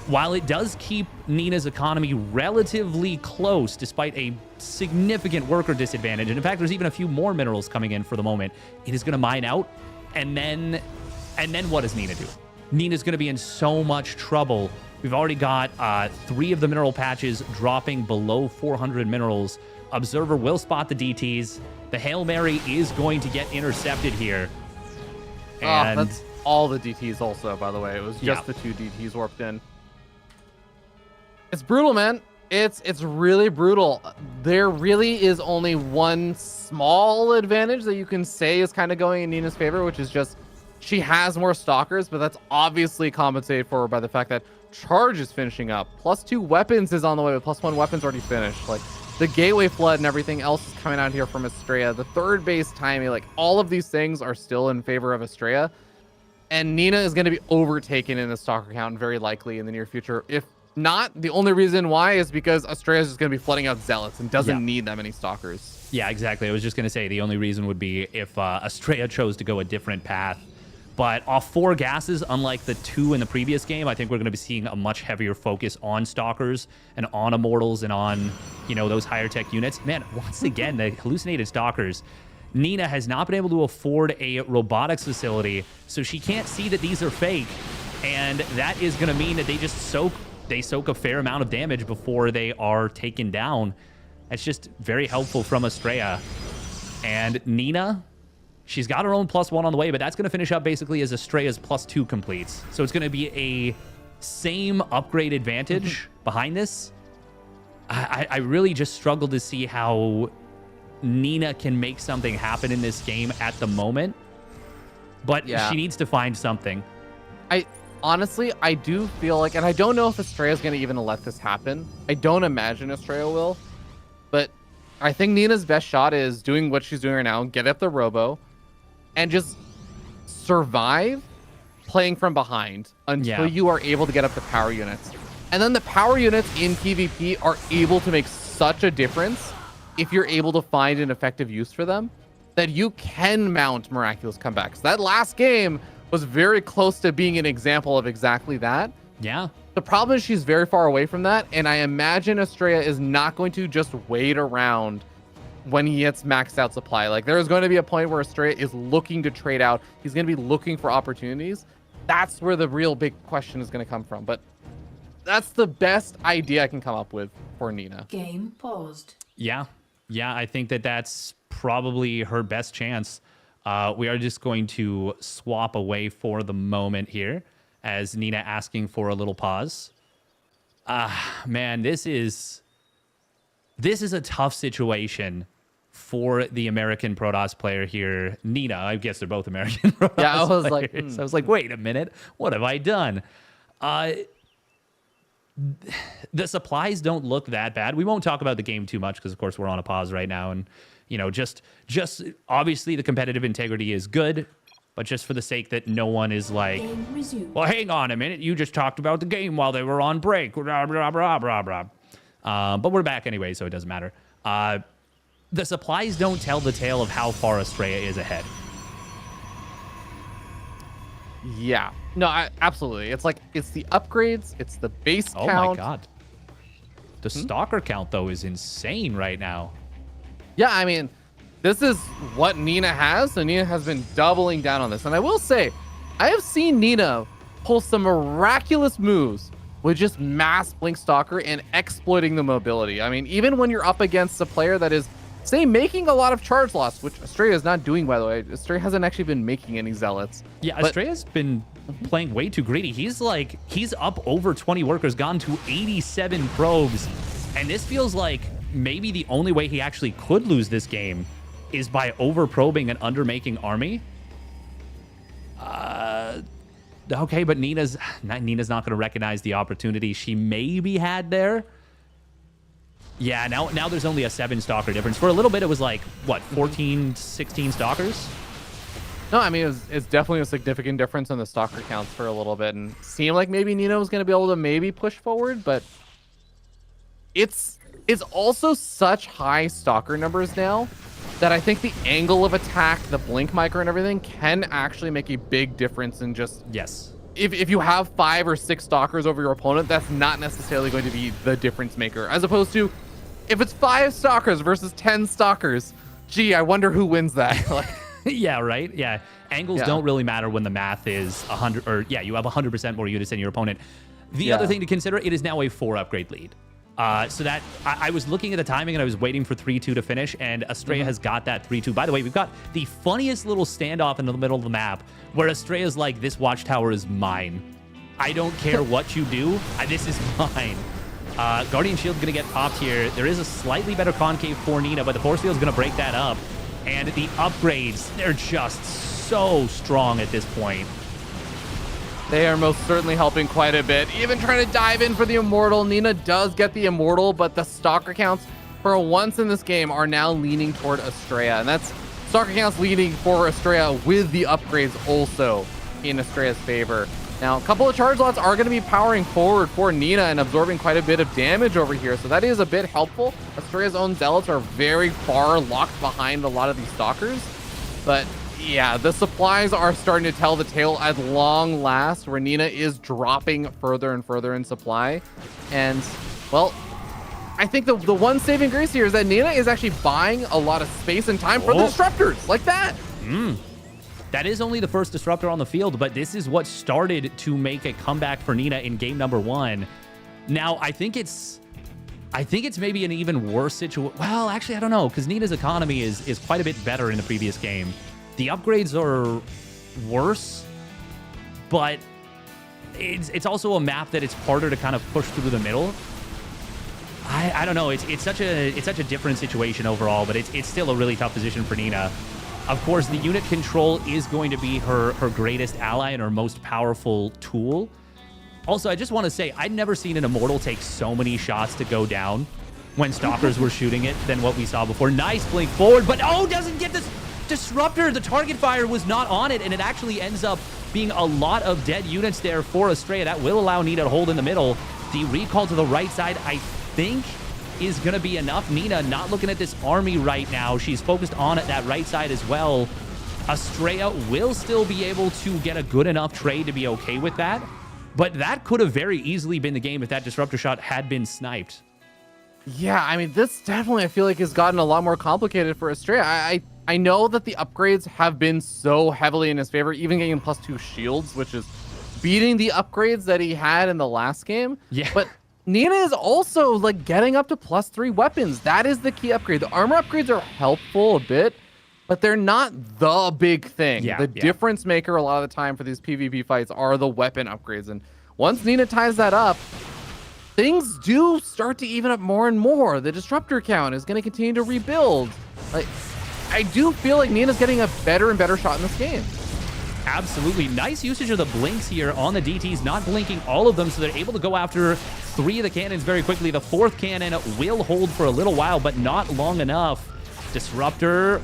S1: while it does keep Nina's economy relatively close despite a significant worker disadvantage, and in fact, there's even a few more minerals coming in for the moment, it is going to mine out, and then what does Nina do? Nina's going to be in so much trouble. We've already got 3 of the mineral patches dropping below 400 minerals. Observer will spot the DTs. The Hail Mary is going to get intercepted here. And
S2: that's all the DTs also, by the way. It was just the 2 DTs warped in. It's brutal, man. It's really brutal. There really is only one small advantage that you can say is kind of going in Nina's favor, which is just she has more stalkers, but that's obviously compensated for by the fact that charge is finishing up. +2 weapons is on the way, but +1 weapons already finished. Like, the gateway flood and everything else is coming out here from Estrella. The third base timing, like, all of these things are still in favor of Estrella. And Nina is going to be overtaken in the stalker count very likely in the near future. If not, the only reason why is because Estrella is just going to be flooding out zealots and doesn't need that many stalkers.
S1: Yeah, exactly. I was just going to say the only reason would be if Estrella chose to go a different path. But off 4 gases, unlike the 2 in the previous game, I think we're going to be seeing a much heavier focus on stalkers and on immortals and on, you know, those higher tech units. Man, once again, the hallucinated stalkers. Nina has not been able to afford a robotics facility, so she can't see that these are fake. And that is going to mean that they just soak a fair amount of damage before they are taken down. That's just very helpful from Estrella. And Nina, she's got her own +1 on the way, but that's going to finish up basically as Estrella's +2 completes. So it's going to be a same upgrade advantage behind this. I really just struggle to see how Nina can make something happen in this game at the moment. But she needs to find something.
S2: Honestly, I do feel like, and I don't know if Estrella's going to even let this happen. I don't imagine Estrella will. But I think Nina's best shot is doing what she's doing right now, get up the robo, and just survive playing from behind until you are able to get up the power units. And then the power units in PvP are able to make such a difference if you're able to find an effective use for them, that you can mount miraculous comebacks. That last game was very close to being an example of exactly that.
S1: Yeah.
S2: The problem is she's very far away from that, and I imagine Estrella is not going to just wait around when he gets maxed out supply. Like, there is going to be a point where Estrella is looking to trade out. He's going to be looking for opportunities. That's where the real big question is going to come from. But that's the best idea I can come up with for Nina.
S3: Game paused.
S1: Yeah, I think that that's probably her best chance. We are just going to swap away for the moment here as Nina asking for a little pause. Man, this is a tough situation for the American Protoss player here. Nina, I guess they're both American Protoss
S2: Yeah, I was
S1: players.
S2: like,
S1: I was like, wait a minute, what have I done? The supplies don't look that bad. We won't talk about the game too much because, of course, we're on a pause right now. And, you know, just obviously the competitive integrity is good, but just for the sake that no one is like, well, hang on a minute. You just talked about the game while they were on break. Blah, blah, blah, blah, blah. But we're back anyway, so it doesn't matter. The supplies don't tell the tale of how far Estrella is ahead.
S2: Yeah. No, absolutely. It's like, it's the upgrades, it's the base count.
S1: Oh my god. The stalker count, though, is insane right now.
S2: Yeah, I mean, this is what Nina has, so Nina has been doubling down on this. And I will say, I have seen Nina pull some miraculous moves with just mass blink stalker and exploiting the mobility. I mean, even when you're up against a player that is, say, making a lot of charge loss, which Estrella is not doing, by the way. Estrella hasn't actually been making any zealots.
S1: Yeah, Estrella's been playing way too greedy. He's up over 20 workers, gone to 87 probes. And this feels like maybe the only way he actually could lose this game is by over-probing and under-making army. Okay, but Nina's not going to recognize the opportunity she maybe had there. Yeah, now there's only a 7 stalker difference. For a little bit, it was like, what, 14, 16 stalkers?
S2: No, I mean, it's definitely a significant difference in the stalker counts for a little bit. And seemed like maybe Nina was going to be able to maybe push forward, but it's also such high stalker numbers now that I think the angle of attack, the blink micro and everything can actually make a big difference in just...
S1: Yes.
S2: If you have 5 or 6 stalkers over your opponent, that's not necessarily going to be the difference maker. As opposed to, if it's 5 stalkers versus 10 stalkers, gee, I wonder who wins that. Like,
S1: yeah, right? Yeah. Angles don't really matter when the math is 100, or you have 100% more units than your opponent. The other thing to consider, it is now a 4 upgrade lead. So that I was looking at the timing and I was waiting for 3-2 to finish, and Estrella has got that 3-2. By the way, we've got the funniest little standoff in the middle of the map where Estrella's like, this watchtower is mine. I don't care what you do. This is mine. Guardian Shield's going to get popped here. There is a slightly better concave for Nina, but the force field's going to break that up. And the upgrades, they're just so strong at this point.
S2: They are most certainly helping quite a bit. Even trying to dive in for the Immortal. Nina does get the Immortal, but the stalker counts for once in this game are now leaning toward Estrella. And that's stalker counts leading for Estrella with the upgrades also in Estrella's favor. Now, a couple of charge lots are going to be powering forward for Nina and absorbing quite a bit of damage over here. So that is a bit helpful. Estrella's own Zealots are very far locked behind a lot of these stalkers. But yeah, the supplies are starting to tell the tale at long last, where Nina is dropping further and further in supply. And, well, I think the one saving grace here is that Nina is actually buying a lot of space and time for the disruptors, like that.
S1: That is only the first disruptor on the field, but this is what started to make a comeback for Nina in game number 1. Now, I think it's maybe an even worse situation. Well, actually, I don't know, because Nina's economy is quite a bit better in the previous game. The upgrades are worse, but it's also a map that it's harder to kind of push through the middle. I don't know. It's such a different situation overall, but it's still a really tough position for Nina. Of course, the unit control is going to be her greatest ally and her most powerful tool. Also, I just want to say, I'd never seen an Immortal take so many shots to go down when Stalkers were shooting it than what we saw before. Nice blink forward, but doesn't get this disruptor. The target fire was not on it, and it actually ends up being a lot of dead units there for Estrella. That will allow Nina to hold in the middle. The recall to the right side, I think, is going to be enough. Nina not looking at this army right now. She's focused on that right side as well. Estrella will still be able to get a good enough trade to be okay with that. But that could have very easily been the game if that disruptor shot had been sniped.
S2: Yeah, I mean, this definitely, I feel like, has gotten a lot more complicated for Estrella. I know that the upgrades have been so heavily in his favor, even getting +2 shields, which is beating the upgrades that he had in the last game.
S1: Yeah.
S2: But Nina is also like getting up to +3 weapons. That is the key upgrade. The armor upgrades are helpful a bit, but they're not the big thing. The difference maker a lot of the time for these PvP fights are the weapon upgrades. And once Nina ties that up, things do start to even up more and more. The disruptor count is going to continue to rebuild. Like, I do feel like Nina's getting a better and better shot in this game.
S1: Absolutely. Nice usage of the blinks here on the DTs, not blinking all of them, so they're able to go after 3 of the cannons very quickly. The 4th cannon will hold for a little while, but not long enough. Disruptor,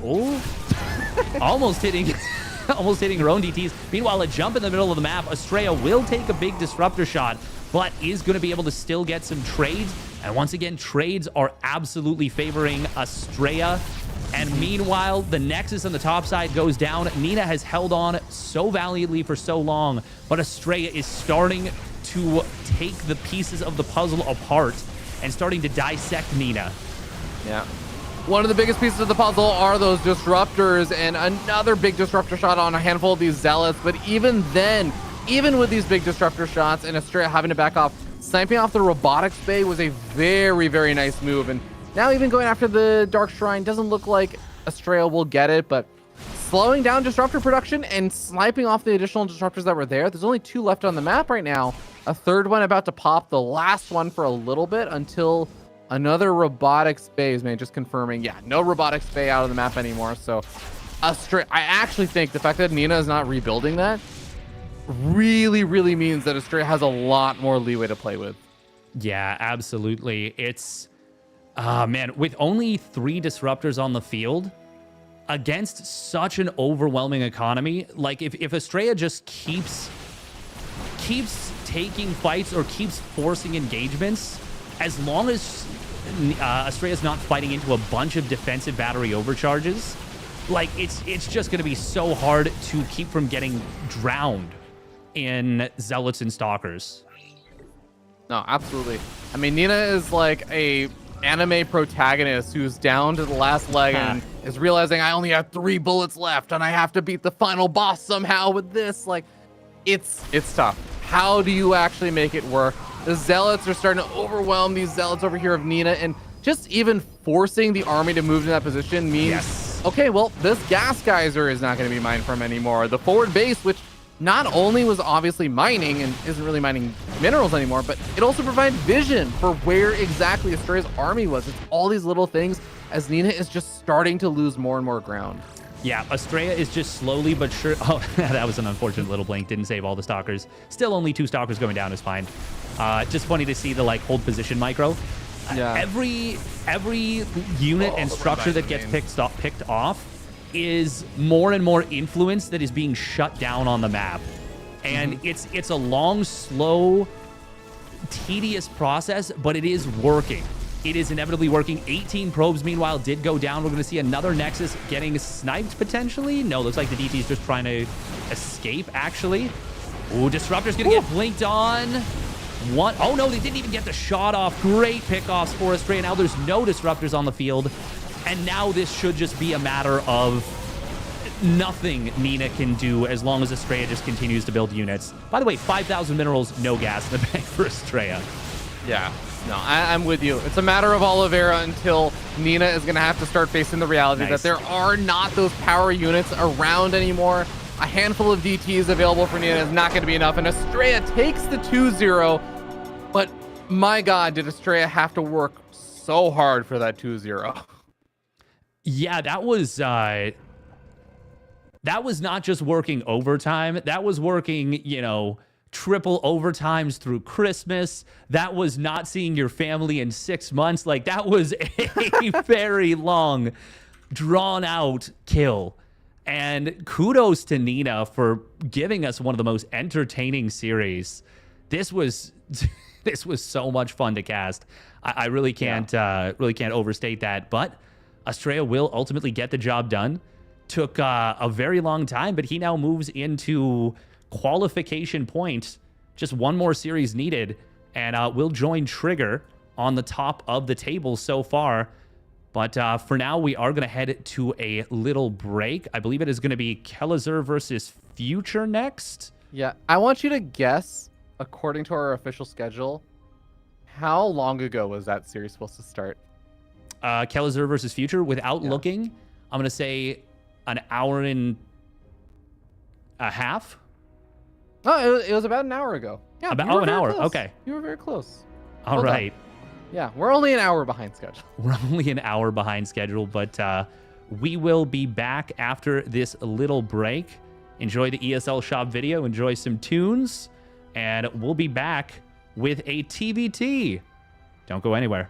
S1: almost hitting her own DTs. Meanwhile, a jump in the middle of the map. Estrella will take a big disruptor shot, but is going to be able to still get some trades. And once again, trades are absolutely favoring Estrella. And meanwhile, the Nexus on the top side goes down. Nina has held on so valiantly for so long, but Estrella is starting to take the pieces of the puzzle apart and starting to dissect Nina.
S2: Yeah. One of the biggest pieces of the puzzle are those disruptors, and another big disruptor shot on a handful of these Zealots. But even then, even with these big disruptor shots and Estrella having to back off, sniping off the robotics bay was a very, very nice move. And now even going after the Dark Shrine doesn't look like Estrella will get it, but slowing down disruptor production and sniping off the additional disruptors that were there. There's only 2 left on the map right now. A 3rd one about to pop, the last one for a little bit until another robotics bay is made, just confirming. Yeah, no robotics bay out of the map anymore. So I actually think the fact that Nina is not rebuilding that really, really means that Estrella has a lot more leeway to play with.
S1: Yeah, absolutely. It's man, with only 3 disruptors on the field against such an overwhelming economy, like if Estrella just keeps taking fights or keeps forcing engagements, as long as Estrella's not fighting into a bunch of defensive battery overcharges, like it's just going to be so hard to keep from getting drowned in Zealots and Stalkers.
S2: No, absolutely. I mean, Nina is like a anime protagonist who's down to the last leg and is realizing I only have 3 bullets left and I have to beat the final boss somehow with this. Like, it's tough. How do you actually make it work? The Zealots are starting to overwhelm these Zealots over here of Nina, and just even forcing the army to move to that position means, okay, well, this gas geyser is not going to be mined from anymore. The forward base, which not only was obviously mining and isn't really mining minerals anymore, but it also provided vision for where exactly Estrella's army was. It's all these little things as Nina is just starting to lose more and more ground.
S1: Yeah, Estrella is just slowly but sure. Oh, that was an unfortunate little blink. Didn't save all the stalkers. Still only 2 stalkers going down is fine. Just funny to see the like hold position micro.
S2: Yeah.
S1: Every unit and structure that gets picked off is more and more influence that is being shut down on the map. And it's a long, slow, tedious process, but it is working. It is inevitably working. 18 probes, meanwhile, did go down. We're going to see another Nexus getting sniped, potentially. No, looks like the DT is just trying to escape, actually. Ooh, Disruptor's going to get blinked on. One. Oh, no, they didn't even get the shot off. Great pickoffs for Estrella. Now there's no Disruptors on the field. And now this should just be a matter of nothing Nina can do as long as Estrella just continues to build units. By the way, 5,000 minerals, no gas in the bank for Estrella.
S2: Yeah. No, I'm with you. It's a matter of Oliveira until Nina is going to have to start facing the reality that there are not those power units around anymore. A handful of DTs available for Nina is not going to be enough. And Estrella takes the 2-0. But my God, did Estrella have to work so hard for that 2-0.
S1: Yeah, that was not just working overtime. That was working, you know, triple overtimes through Christmas. That was not seeing your family in 6 months. Like, that was a very long, drawn out kill. And kudos to Nina for giving us one of the most entertaining series. This was so much fun to cast. I really can't overstate that. But Estrella will ultimately get the job done. Took a very long time, but he now moves into qualification point. Just one more series needed, and we'll join Trigger on the top of the table so far. But for now, we are going to head to a little break. I believe it is going to be Kelazhur versus Future next.
S2: Yeah, I want you to guess, according to our official schedule, how long ago was that series supposed to start?
S1: Kelazhur versus Future, without looking, I'm going to say an hour and a half.
S2: Oh, it was about an hour ago. Yeah,
S1: about an hour.
S2: Close.
S1: Okay.
S2: You were very close.
S1: All right.
S2: Yeah, we're only an hour behind schedule.
S1: We're only an hour behind schedule, but we will be back after this little break. Enjoy the ESL shop video, enjoy some tunes, and we'll be back with a TBT. Don't go anywhere.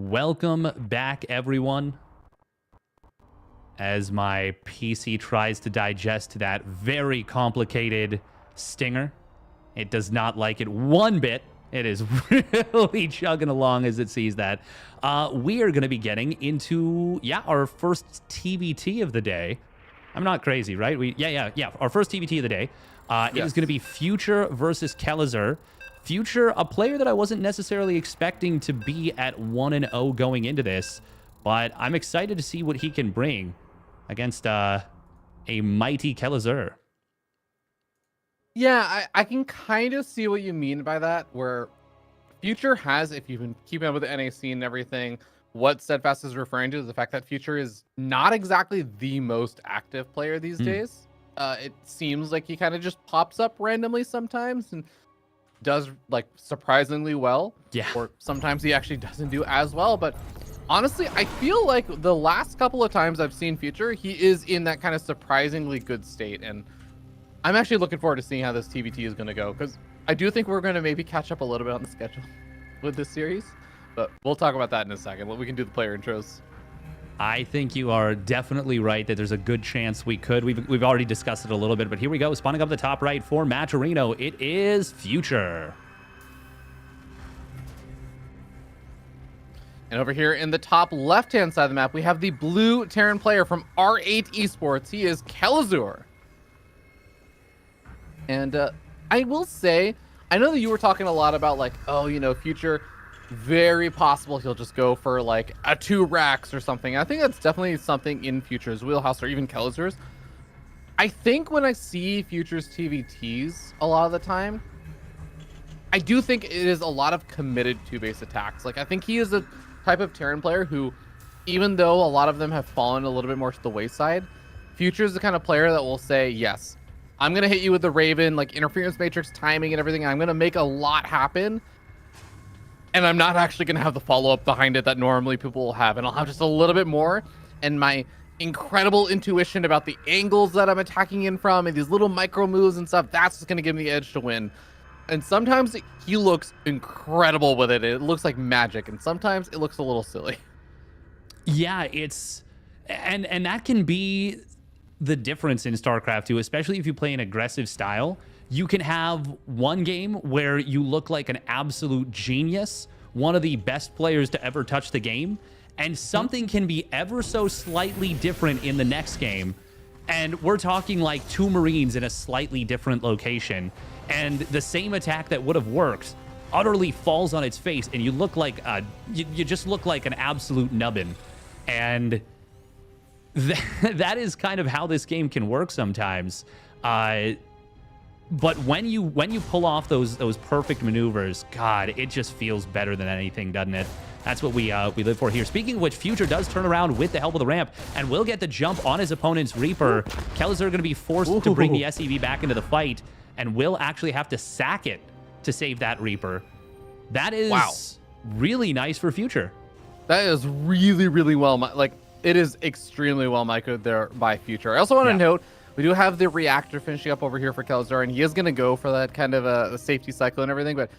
S1: Welcome back, everyone. As my PC tries to digest that very complicated stinger. It does not like it one bit. It is really chugging along as it sees that. We are going to be getting into, our first TBT of the day. I'm not crazy, right? Our first TBT of the day. It is going to be Future versus Kelazhur. Future, a player that I wasn't necessarily expecting to be at 1-0 going into this, but I'm excited to see what he can bring against a mighty Kelazhur.
S2: Yeah, I can kind of see what you mean by that, where Future has, if you've been keeping up with the NA scene and everything, what Steadfast is referring to is the fact that Future is not exactly the most active player these days. It seems like he kind of just pops up randomly sometimes and does like surprisingly well.
S1: Yeah.
S2: Or sometimes he actually doesn't do as well, but honestly, I feel like the last couple of times I've seen Future, he is in that kind of surprisingly good state, and I'm actually looking forward to seeing how this TBT is going to go, because I do think we're going to maybe catch up a little bit on the schedule with this series, but we'll talk about that in a second. We can do the player intros.
S1: I think you are definitely right that there's a good chance we could. We've already discussed it a little bit, but here we go. Spawning up the top right for Matcherino. It is Future.
S2: And over here in the top left-hand side of the map, we have the blue Terran player from R8 Esports. He is Kelazhur. And I will say, I know that you were talking a lot about like, oh, Future, very possible he'll just go for like a 2 racks or something. I think that's definitely something in Future's wheelhouse, or even Kelazhur's. I think when I see Future's TVTs a lot of the time, I do think it is a lot of committed 2-base attacks. Like, I think he is a type of Terran player who, even though a lot of them have fallen a little bit more to the wayside, Future is the kind of player that will say, yes, I'm going to hit you with the Raven, like interference matrix timing and everything. I'm going to make a lot happen. And I'm not actually going to have the follow-up behind it that normally people will have. And I'll have just a little bit more. And my incredible intuition about the angles that I'm attacking in from and these little micro moves and stuff, that's just going to give me the edge to win. And sometimes he looks incredible with it. It looks like magic. And sometimes it looks a little silly.
S1: Yeah, it's... And that can be the difference in StarCraft 2, especially if you play an aggressive style. You can have one game where you look like an absolute genius, one of the best players to ever touch the game, and something can be ever so slightly different in the next game. And we're talking like 2 Marines in a slightly different location, and the same attack that would have worked utterly falls on its face, and you look like you just look like an absolute nubbin. And that is kind of how this game can work sometimes. But when you pull off those perfect maneuvers, God, it just feels better than anything, doesn't it? That's what we live for here. Speaking of which, Future does turn around with the help of the ramp and will get the jump on his opponent's Reaper. Kelazhur going to be forced to bring the SEV back into the fight and will actually have to sack it to save that Reaper. That is really nice for Future.
S2: That is really, really well. Like, it is extremely well microed there by Future. I also want to note, we do have the reactor finishing up over here for Kelazhur, and he is going to go for that kind of a safety cycle and everything. But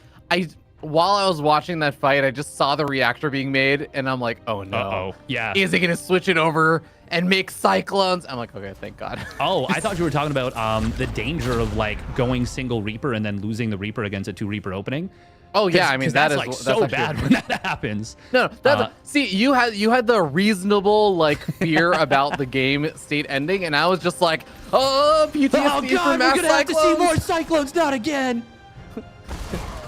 S2: while I was watching that fight, I just saw the reactor being made, and I'm like, oh no.
S1: Uh-oh. Yeah.
S2: Is he going to switch it over and make cyclones? I'm like, okay, thank God.
S1: Oh, I thought you were talking about the danger of like going single Reaper and then losing the Reaper against a 2 Reaper opening.
S2: Oh yeah, I mean
S1: that's like so bad when that happens.
S2: No, that's see, you had the reasonable like fear about the game state ending, and I was just like, oh, PTSD
S1: oh God,
S2: mass
S1: we're gonna have to see more cyclones, not again.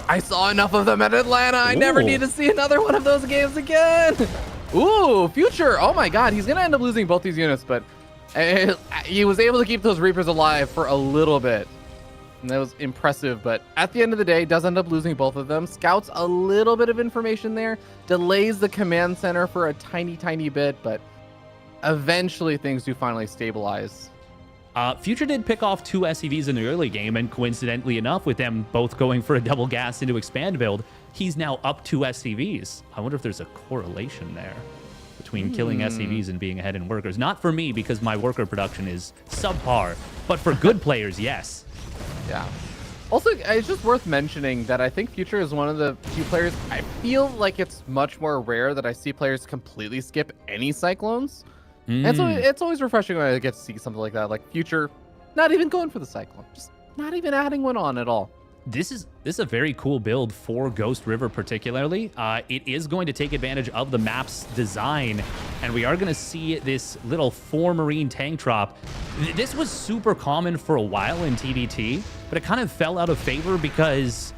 S2: I saw enough of them at Atlanta. I never need to see another one of those games again. Ooh, Future. Oh my God, he's gonna end up losing both these units, but he was able to keep those Reapers alive for a little bit. And that was impressive, but at the end of the day, does end up losing both of them. Scouts a little bit of information there, delays the command center for a tiny bit, but eventually things do finally stabilize.
S1: Future did pick off 2 SCVs in the early game, and coincidentally enough, with them both going for a double gas into expand build, he's now up 2 SCVs. I wonder if there's a correlation there between killing SCVs and being ahead in workers. Not for me, because my worker production is subpar, but for good players, yes.
S2: Yeah. Also, it's just worth mentioning that I think Future is one of the few players, I feel like it's much more rare that I see players completely skip any Cyclones. And so it's always refreshing when I get to see something like that, like Future not even going for the Cyclone, just not even adding one on at all.
S1: This is a very cool build for Ghost River particularly. It is going to take advantage of the map's design, and we are going to see this little 4-marine tank drop. This was super common for a while in TBT, but it kind of fell out of favor because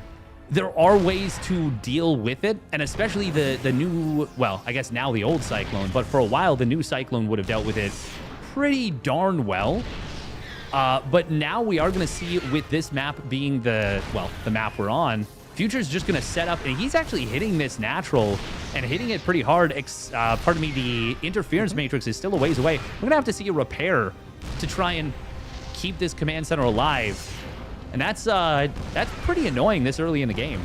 S1: there are ways to deal with it, and especially the new, well, I guess now the old Cyclone, but for a while the new Cyclone would have dealt with it pretty darn well. But now we are going to see with this map being the map we're on, Future's just going to set up, and he's actually hitting this natural and hitting it pretty hard. Pardon me, the interference matrix is still a ways away. We're going to have to see a repair to try and keep this command center alive. And that's pretty annoying this early in the game.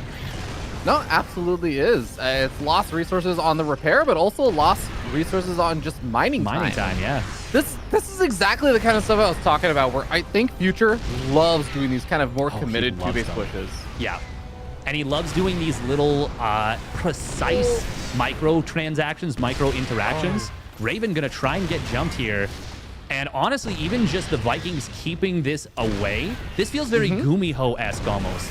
S2: No, absolutely is. It's lost resources on the repair, but also lost resources on just mining time.
S1: Mining time, yeah.
S2: This is exactly the kind of stuff I was talking about, where I think Future loves doing these kind of more committed two-base pushes.
S1: Yeah. And he loves doing these little precise micro transactions, micro interactions. Raven gonna try and get jumped here. And honestly, even just the Vikings keeping this away, this feels very Gumiho-esque almost.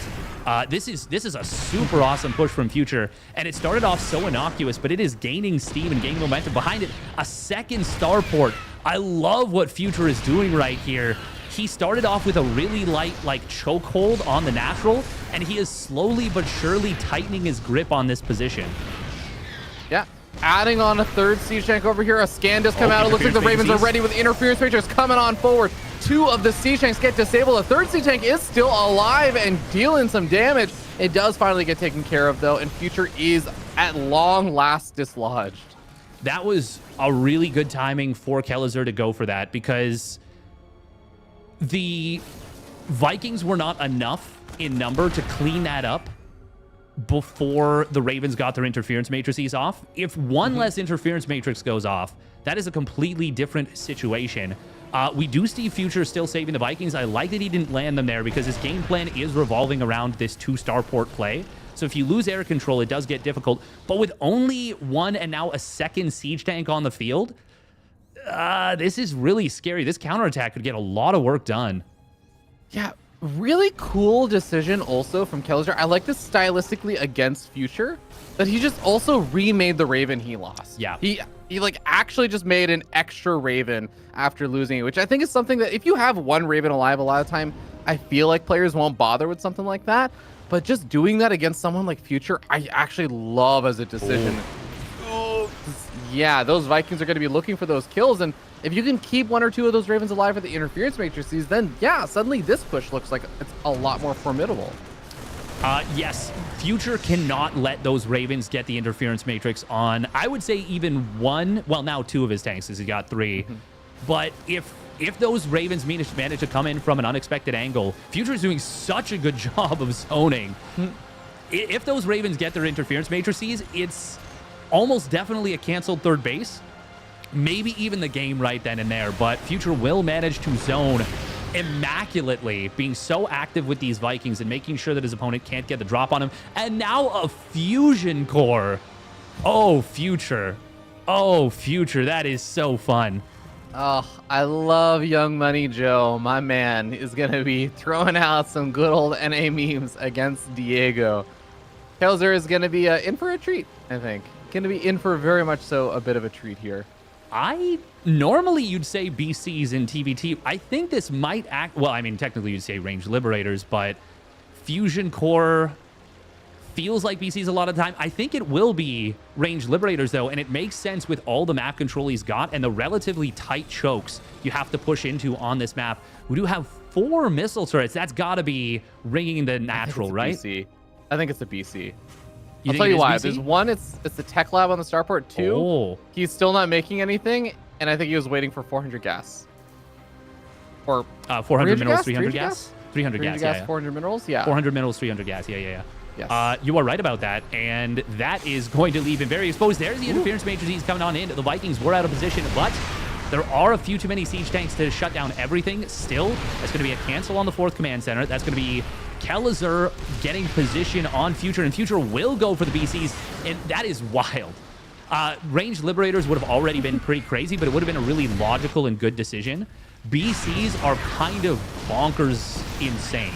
S1: This is a super awesome push from Future, and it started off so innocuous, but it is gaining steam and gaining momentum. Behind it, a second starport. I love what Future is doing right here. He started off with a really light, like, chokehold on the natural, and he is slowly but surely tightening his grip on this position.
S2: Yeah. Adding on a third siege tank over here. A scan does come out. It looks like the Ravens are ready with interference matrix coming on forward. 2 of the siege tanks get disabled. The third siege tank is still alive and dealing some damage. It does finally get taken care of, though, and Future is at long last dislodged.
S1: That was a really good timing for Kelazhur to go for that, because the Vikings were not enough in number to clean that up before the Ravens got their interference matrices off. If one less interference matrix goes off, that is a completely different situation. We do see Future still saving the Vikings. I like that he didn't land them there, because his game plan is revolving around this 2-starport play. So if you lose air control, it does get difficult. But with only 1 and now a second siege tank on the field, this is really scary. This counterattack could get a lot of work done. Yeah.
S2: Really cool decision also from Kelazhur. I like this stylistically against Future, that he just also remade the Raven he lost.
S1: Yeah.
S2: He like actually just made an extra Raven after losing it, which I think is something that if you have one Raven alive, a lot of time, I feel like players won't bother with something like that. But just doing that against someone like Future, I actually love as a decision. Yeah, those Vikings are going to be looking for those kills, and if you can keep 1 or 2 of those Ravens alive with the interference matrices, then yeah, suddenly this push looks like it's a lot more formidable.
S1: Yes, Future cannot let those Ravens get the interference matrix on, I would say, even 1, well, now 2 of his tanks, because he got 3. But if those Ravens manage to come in from an unexpected angle, Future is doing such a good job of zoning. If those Ravens get their interference matrices, it's almost definitely a canceled third base. Maybe even the game right then and there, but Future will manage to zone immaculately, being so active with these Vikings and making sure that his opponent can't get the drop on him. And now a fusion core. Oh, Future. Oh, Future. That is so fun.
S2: Oh, I love Young Money Joe. My man is going to be throwing out some good old NA memes against Diego. Kelazhur is going to be in for a treat, I think. Going to be in for very much so a bit of a treat here.
S1: Normally you'd say BCs in TBT. I think this might act, well, I mean, technically you'd say Ranged Liberators, but Fusion Core feels like BCs a lot of the time. I think it will be Ranged Liberators, though, and it makes sense with all the map control he's got and the relatively tight chokes you have to push into on this map. We do have 4 missile turrets. That's got to be ringing the natural, right?
S2: BC. I think it's a BC.
S1: I'll
S2: tell you why. There's 1, it's the tech lab on the starport. 2, he's still not making anything, and I think he was waiting for 400 gas. Or
S1: 400 minerals, 300 gas? 300 gas, yeah.
S2: 400 minerals, yeah.
S1: 400 minerals, 300 gas, yeah.
S2: Yes.
S1: You are right about that, and that is going to leave him very exposed. There's the interference matrices coming on in. The Vikings were out of position, but there are a few too many siege tanks to shut down everything. Still, that's going to be a cancel on the 4th command center. That's going to be Kelazhur getting position on Future, and Future will go for the BCs, and that is wild. Ranged Liberators would have already been pretty crazy, but it would have been a really logical and good decision. BCs are kind of bonkers insane.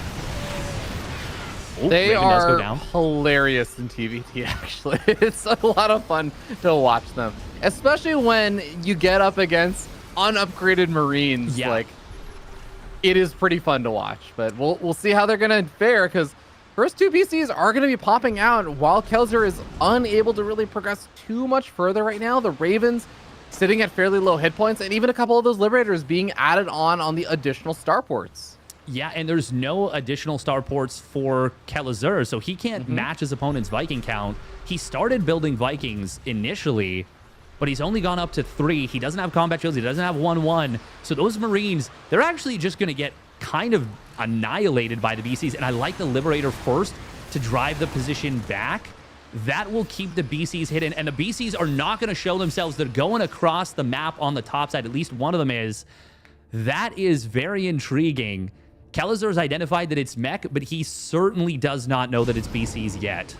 S1: Oh,
S2: they are hilarious in TVT, actually. It's a lot of fun to watch them, especially when you get up against unupgraded Marines.
S1: Yeah.
S2: Like, it is pretty fun to watch, but we'll see how they're going to fare, because first two BCs are going to be popping out while Kelazhur is unable to really progress too much further right now. The Ravens sitting at fairly low hit points, and even a couple of those Liberators being added on the additional starports.
S1: Yeah, and there's no additional starports for Kelazhur, so he can't match his opponent's Viking count. He started building Vikings initially, but he's only gone up to 3. He doesn't have combat shields. He doesn't have 1-1. So those Marines, they're actually just going to get kind of annihilated by the BCs, and I like the Liberator first to drive the position back. That will keep the BCs hidden, and the BCs are not going to show themselves. They're going across the map on the top side. At least one of them is. That is very intriguing. Kelazhur has identified that it's mech, but he certainly does not know that it's BCs yet.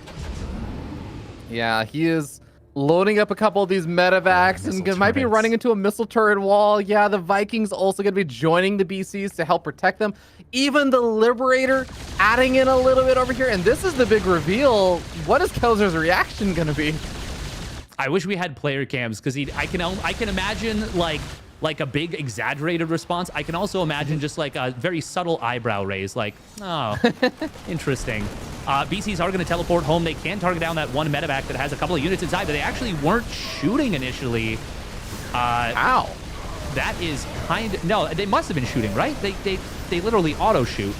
S2: Yeah, he is loading up a couple of these medevacs and might be running into a missile turret wall. Yeah, the Vikings also going to be joining the BCs to help protect them. Even the Liberator adding in a little bit over here. And this is the big reveal. What is Kelazhur's reaction going to be?
S1: I wish we had player cams, because I can imagine like a big exaggerated response. I can also imagine just like a very subtle eyebrow raise, like, oh, interesting. BCs are going to teleport home. They can target down that one medevac that has a couple of units inside, but they actually weren't shooting initially.
S2: Ow.
S1: That is kind of... No, they must have been shooting, right? They literally auto-shoot.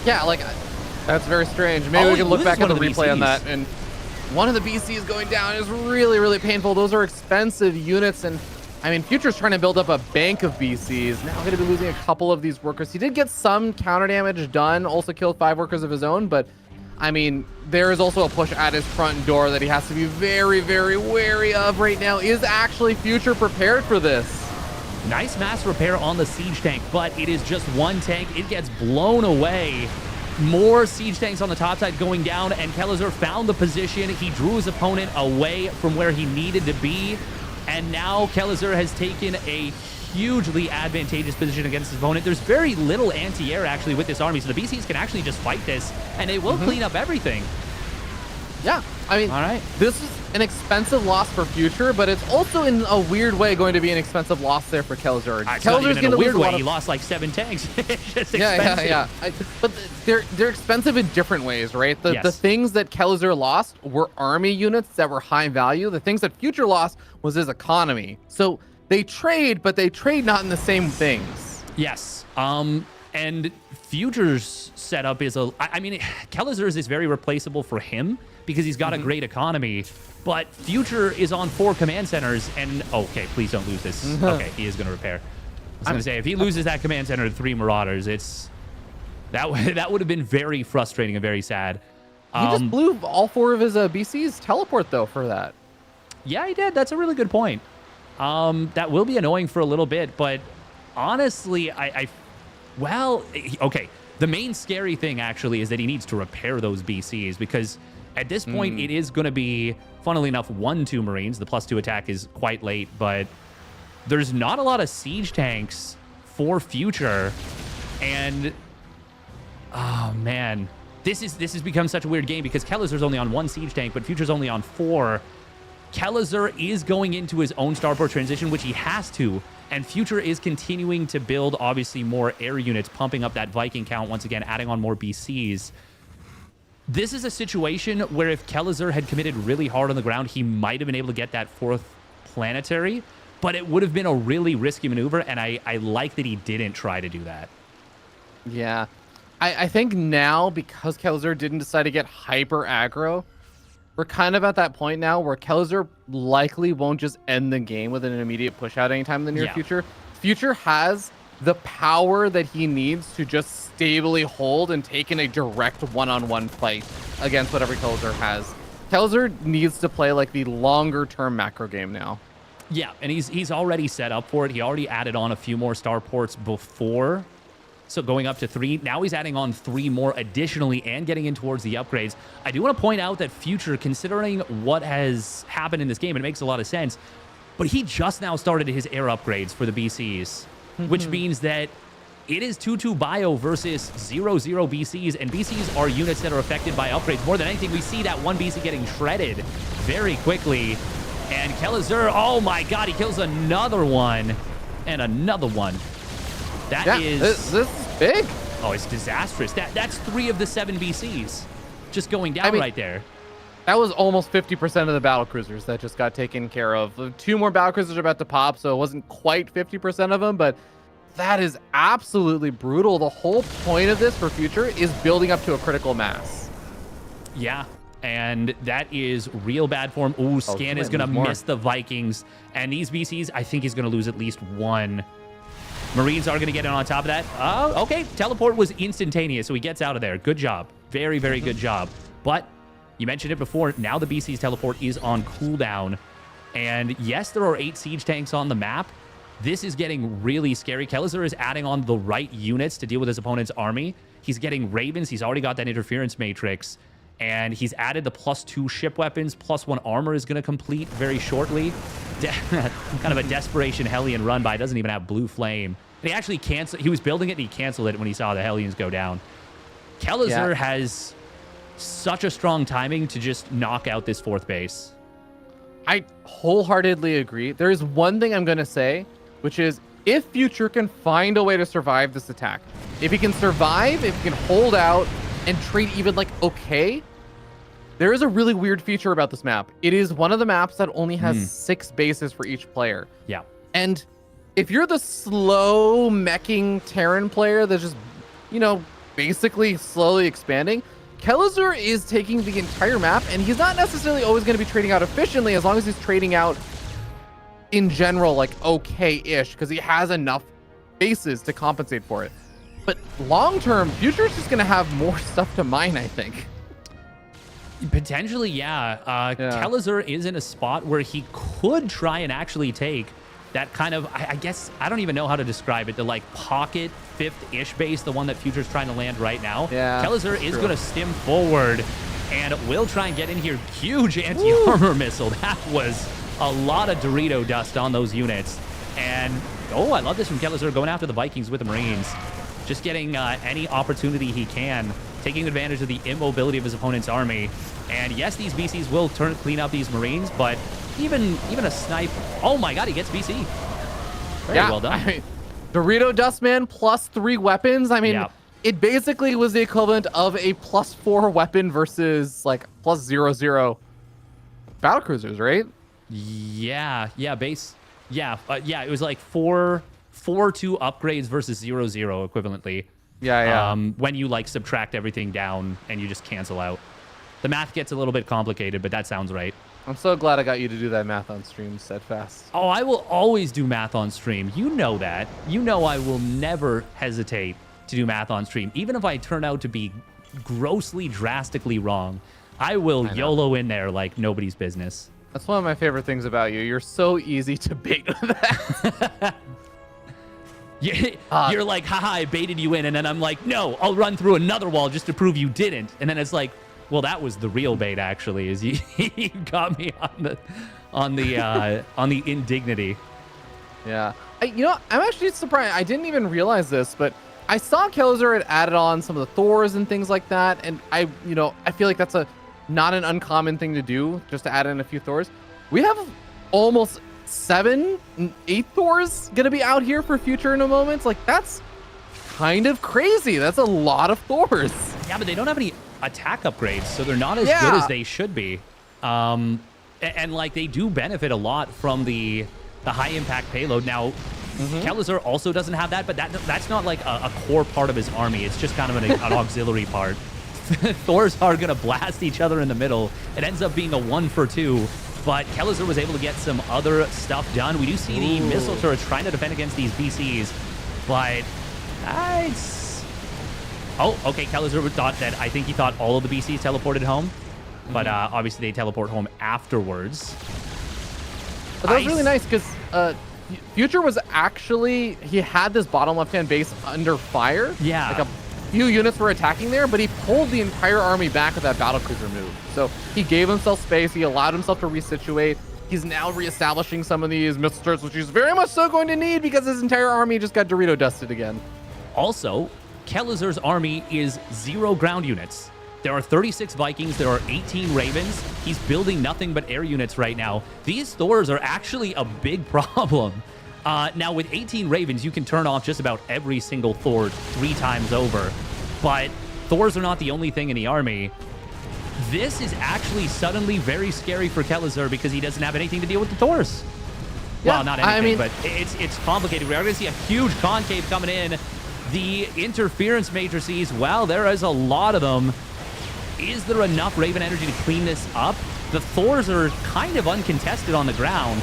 S2: Yeah, like, that's very strange. Maybe we can look back at the replay on that. And one of the BCs going down is really, really painful. Those are expensive units, and I mean, Future's trying to build up a bank of BCs. Now going to be losing a couple of these workers. He did get some counter damage done, also killed 5 workers of his own, but I mean, there is also a push at his front door that he has to be very, very wary of right now. Is actually Future prepared for this?
S1: Nice mass repair on the siege tank, but it is just one tank. It gets blown away. More siege tanks on the top side going down, and Kelazhur found the position. He drew his opponent away from where he needed to be. And now Kelazhur has taken a hugely advantageous position against his opponent. There's very little anti-air actually with this army, so the BCs can actually just fight this, and they will clean up everything.
S2: Yeah, I mean,
S1: all right. This is
S2: an expensive loss for Future, but it's also in a weird way going to be an expensive loss there for Kelazhur.
S1: Kelazhur's in a weird way. He lost like 7 tanks. It's just expensive.
S2: Yeah. But they're expensive in different ways, right? The things that Kelazhur lost were army units that were high value. The things that Future lost was his economy. So they trade, but they trade not in the same things.
S1: Yes. And Future's setup is I mean, Kelazhur's is very replaceable for him because he's got a great economy, but Future is on 4 command centers, and okay, please don't lose this. Okay, he is going to repair. I was going to say, if he loses that command center to 3 Marauders, that would have been very frustrating and very sad.
S2: He just blew all 4 of his BCs teleport though for that.
S1: Yeah, he did. That's a really good point. That will be annoying for a little bit, but honestly, well, okay. The main scary thing actually is that he needs to repair those BCs, because at this point it is going to be, funnily enough, 1-2 Marines. The +2 attack is quite late, but there's not a lot of siege tanks for Future. And oh man, this has become such a weird game because Kelazhur's only on 1 siege tank, but Future's only on 4. Kelazhur is going into his own starport transition, which he has to, and Future is continuing to build, obviously, more air units, pumping up that Viking count once again, adding on more BCs. This is a situation where if Kelazhur had committed really hard on the ground, he might have been able to get that 4th planetary, but it would have been a really risky maneuver, and I like that he didn't try to do that.
S2: Yeah. I think now, because Kelazhur didn't decide to get hyper aggro, we're kind of at that point now where Kelazhur likely won't just end the game with an immediate push out anytime in the near future. Future has the power that he needs to just stably hold and take in a direct one-on-one fight against whatever Kelazhur has. Kelazhur needs to play like the longer-term macro game now.
S1: Yeah, and he's already set up for it. He already added on a few more starports before So going up to 3. Now he's adding on 3 more additionally and getting in towards the upgrades. I do want to point out that Future, considering what has happened in this game, it makes a lot of sense, but he just now started his air upgrades for the BCs, which means that it is 2-2 bio versus 0-0 BCs, and BCs are units that are affected by upgrades. More than anything, we see that one BC getting shredded very quickly. And Kelazhur, oh my god, he kills another one and another one. That is...
S2: This is big.
S1: Oh, it's disastrous. That's 3 of the 7 BCs just going down right there.
S2: That was almost 50% of the battle cruisers that just got taken care of. 2 more battle cruisers are about to pop, so it wasn't quite 50% of them, but that is absolutely brutal. The whole point of this for Future is building up to a critical mass.
S1: Yeah, and that is real bad for him. Ooh, Scan is going to miss the Vikings, and these BCs, I think he's going to lose at least 1. Marines are going to get in on top of that. Oh, okay. Teleport was instantaneous, so he gets out of there. Good job. Very, very good job. But you mentioned it before. Now the BC's teleport is on cooldown. And yes, there are 8 siege tanks on the map. This is getting really scary. Kelazhur is adding on the right units to deal with his opponent's army. He's getting Ravens. He's already got that interference matrix. And he's added the +2 ship weapons. +1 armor is going to complete very shortly. Kind of a desperation Hellion run by. Doesn't even have blue flame. And he actually canceled. He was building it and he canceled it when he saw the Hellions go down. Kelazhur has such a strong timing to just knock out this 4th base.
S2: I wholeheartedly agree. There is one thing I'm going to say, which is if Future can find a way to survive this attack, if he can survive, if he can hold out and trade even like okay, there is a really weird feature about this map. It is one of the maps that only has 6 bases for each player.
S1: Yeah.
S2: And if you're the slow meching Terran player that's just, you know, basically slowly expanding, Kelazhur is taking the entire map, and he's not necessarily always going to be trading out efficiently as long as he's trading out in general, like okay-ish, because he has enough bases to compensate for it. But long-term, Future's just going to have more stuff to mine, I think.
S1: Potentially, yeah. Kelazhur is in a spot where he could try and actually take that kind of, I guess, I don't even know how to describe it, the like pocket 5th-ish base, the one that Future's trying to land right now.
S2: Yeah,
S1: Kelazhur is going to stim forward and will try and get in here. Huge anti-armor missile. That was a lot of Dorito dust on those units. And, oh, I love this from Kelazhur going after the Vikings with the Marines. Just getting any opportunity he can, taking advantage of the immobility of his opponent's army. And yes, these BCs will clean up these Marines, but even a snipe. Oh my god, he gets BC. Very well done.
S2: I mean, Dorito Dustman +3 weapons. I mean, it basically was the equivalent of a +4 weapon versus like +0-0 battlecruisers, right?
S1: Yeah, base. Yeah, it was like 4-2 upgrades versus 0-0 equivalently.
S2: Yeah.
S1: When you like subtract everything down and you just cancel out. The math gets a little bit complicated, but that sounds right.
S2: I'm so glad I got you to do that math on stream, Steadfast.
S1: Oh, I will always do math on stream. You know that. You know I will never hesitate to do math on stream. Even if I turn out to be grossly, drastically wrong, I will YOLO in there like nobody's business.
S2: That's one of my favorite things about you. You're so easy to bait with that.
S1: You're like, haha, I baited you in. And then I'm like, no, I'll run through another wall just to prove you didn't. And then it's like, well, that was the real bait, actually, is you got me on the indignity.
S2: Yeah. You know, I'm actually surprised. I didn't even realize this, but I saw Kelazhur had added on some of the Thors and things like that. And I feel like that's not an uncommon thing to do, just to add in a few Thors. We have almost 7, 8 Thors going to be out here for Future in a moment. Like, that's kind of crazy. That's a lot of Thors.
S1: Yeah, but they don't have any attack upgrades, so they're not as good as they should be. And like, they do benefit a lot from the high impact payload. Now, Kelazhur also doesn't have that, but that's not like a core part of his army. It's just kind of an auxiliary part. Thors are going to blast each other in the middle. It ends up being a 1-for-2, but Kelazhur was able to get some other stuff done. We do see the missile turrets trying to defend against these BCs, but oh, okay, Kelazhur thought that, I think he thought all of the BCs teleported home, but obviously they teleport home afterwards.
S2: But that was really nice because Future was actually, he had this bottom left-hand base under fire.
S1: Yeah.
S2: Like a few units were attacking there, but he pulled the entire army back with that battlecruiser move. So he gave himself space. He allowed himself to resituate. He's now reestablishing some of these missile turrets, which he's very much so going to need because his entire army just got Dorito dusted again.
S1: Also, Kelazhur's army is 0 ground units. There are 36 Vikings, there are 18 Ravens. He's building nothing but air units right now. These Thors are actually a big problem. Now, with 18 Ravens, you can turn off just about every single Thor 3 times over. But Thors are not the only thing in the army. This is actually suddenly very scary for Kelazhur because he doesn't have anything to deal with the Thors.
S2: Yeah,
S1: well, not anything, but it's complicated. We're going to see a huge concave coming in. The interference matrices, well, there is a lot of them. Is there enough Raven energy to clean this up? The Thors are kind of uncontested on the ground.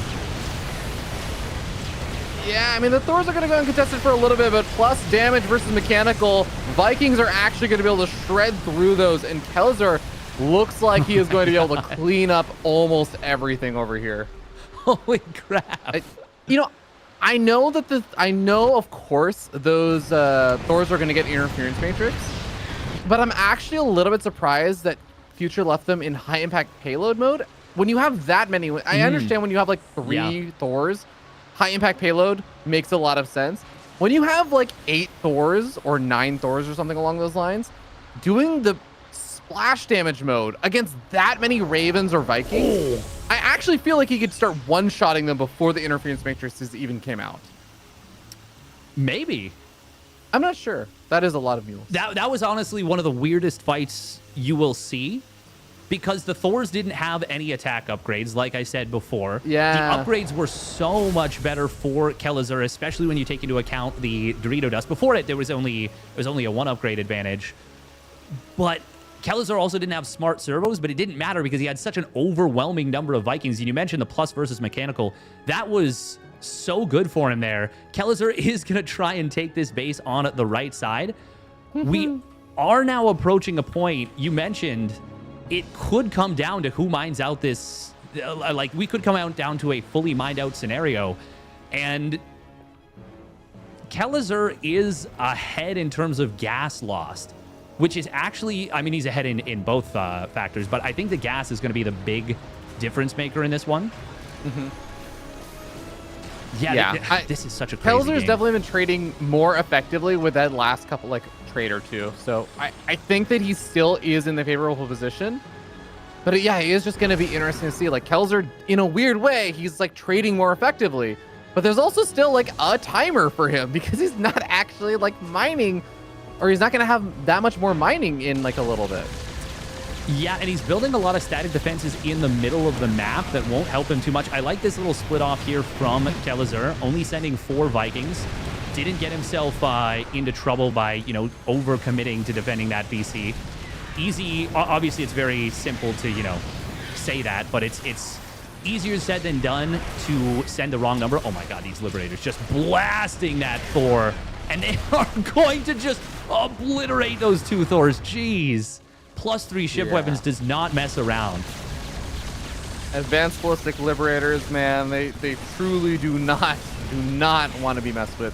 S2: Yeah, I mean, the Thors are going to go uncontested for a little bit, but plus damage versus mechanical, Vikings are actually going to be able to shred through those, and Kelazhur looks like he is going to be able to clean up almost everything over here.
S1: Holy crap.
S2: I know that of course, those Thors are going to get interference matrix, but I'm actually a little bit surprised that Future left them in high impact payload mode. When you have that many, I understand when you have like 3 Thors, high impact payload makes a lot of sense. When you have like 8 Thors or 9 Thors or something along those lines, doing the splash damage mode against that many Ravens or Vikings, I actually feel like he could start one-shotting them before the interference matrices even came out.
S1: Maybe.
S2: I'm not sure. That is a lot of mules.
S1: That was honestly one of the weirdest fights you will see because the Thors didn't have any attack upgrades, like I said before.
S2: Yeah.
S1: The upgrades were so much better for Kelazhur, especially when you take into account the Dorito dust. Before it, there was only a 1 upgrade advantage. But Kelazhur also didn't have smart servos, but it didn't matter because he had such an overwhelming number of Vikings. And you mentioned the plus versus mechanical. That was so good for him there. Kelazhur is going to try and take this base on the right side. We are now approaching a point, you mentioned, it could come down to who mines out this, like we could come out down to a fully mined out scenario. And Kelazhur is ahead in terms of gas lost, which is actually, I mean, he's ahead in both factors, but I think the gas is going to be the big difference maker in this one. Yeah, this is such a crazy
S2: Kelazhur's
S1: game.
S2: definitely been trading more effectively with that last couple, like, trade or two. So I think that he still is in the favorable position. But yeah, it is just going to be interesting to see. Like, Kelazhur, in a weird way, he's, like, trading more effectively. But there's also still, like, a timer for him because he's not actually, like, mining, or he's not going to have that much more mining in, like, a little bit.
S1: Yeah, and he's building a lot of static defenses in the middle of the map that won't help him too much. I like this little split off here from Kelazhur, only sending 4 Vikings. Didn't get himself into trouble by, you know, over-committing to defending that BC. Easy, obviously it's very simple to, you know, say that, but it's easier said than done to send the wrong number. Oh my god, these Liberators just blasting that Thor, and they are going to just obliterate those 2 Thors. Jeez. +3 ship weapons does not mess around.
S2: Advanced ballistic liberators, man, they truly do not want to be messed with.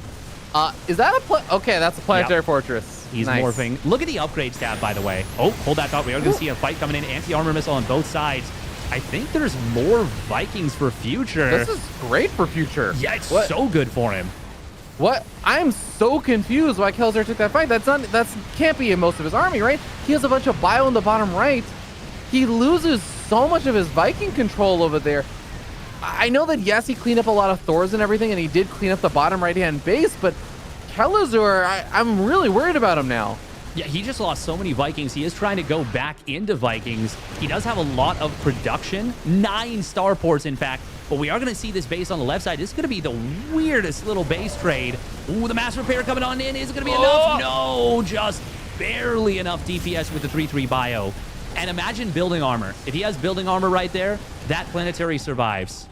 S2: Is that a okay? That's a planetary fortress.
S1: He's morphing. Look at the upgrades tab, by the way. Oh, hold that thought. We are going to see a fight coming in. Anti-armor missile on both sides. I think there's more Vikings for Future.
S2: This is great for Future.
S1: Yeah, it's so good for him.
S2: What? I'm so confused why Kelazhur took that fight. That's can't be in most of his army, right? He has a bunch of bio in the bottom right. He loses so much of his Viking control over there. I know that, yes, he cleaned up a lot of Thors and everything, and he did clean up the bottom right-hand base, but Kelazhur, I'm really worried about him now.
S1: Yeah, he just lost so many Vikings. He is trying to go back into Vikings. He does have a lot of production. 9 starports, in fact. But we are going to see this base on the left side. This is going to be the weirdest little base trade. Ooh, the mass repair coming on in. Is it going to be enough? No, just barely enough DPS with the 3-3 bio. And imagine building armor. If he has building armor right there, that planetary survives.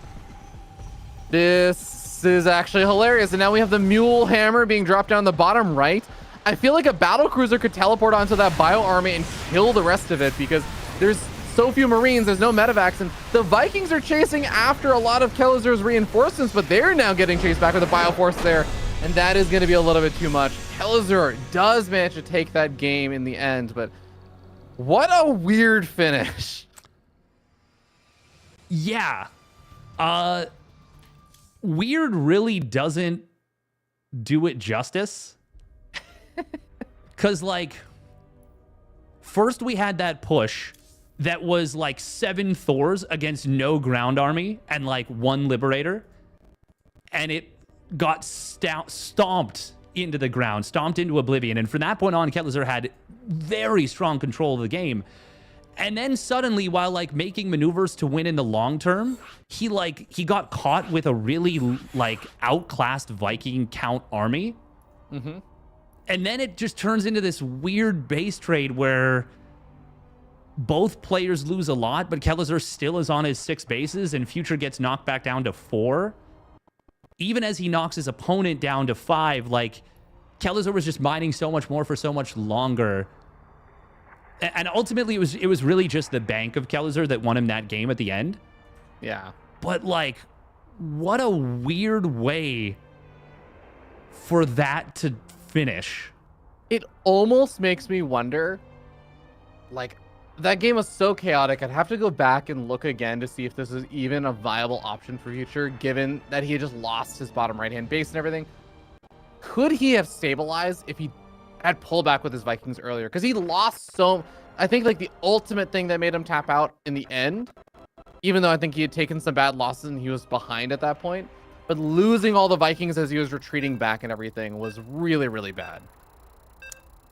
S2: This is actually hilarious. And now we have the Mule Hammer being dropped down the bottom right. I feel like a battle cruiser could teleport onto that bio army and kill the rest of it because there's so few Marines, there's no medevacs, and the Vikings are chasing after a lot of Kelazhur's reinforcements, but they're now getting chased back with a Bioforce there, and that is going to be a little bit too much. Kelazhur does manage to take that game in the end, but what a weird finish.
S1: Yeah. Weird really doesn't do it justice. Because, like, first we had that push that was like 7 Thors against no ground army and like 1 Liberator. And it got stomped into the ground, stomped into oblivion. And from that point on, Kelazhur had very strong control of the game. And then suddenly, while like making maneuvers to win in the long term, he got caught with a really like outclassed Viking count army.
S2: Mm-hmm.
S1: And then it just turns into this weird base trade where both players lose a lot, but Kelazhur still is on his 6 bases, and Future gets knocked back down to 4. Even as he knocks his opponent down to 5, like, Kelazhur was just mining so much more for so much longer. And ultimately, it was really just the bank of Kelazhur that won him that game at the end.
S2: Yeah.
S1: But, like, what a weird way for that to finish.
S2: It almost makes me wonder, like, that game was so chaotic. I'd have to go back and look again to see if this is even a viable option for Future, given that he had just lost his bottom right-hand base and everything. Could he have stabilized if he had pulled back with his Vikings earlier? Because he lost so... I think, like, the ultimate thing that made him tap out in the end, even though I think he had taken some bad losses and he was behind at that point, but losing all the Vikings as he was retreating back and everything was really, really bad.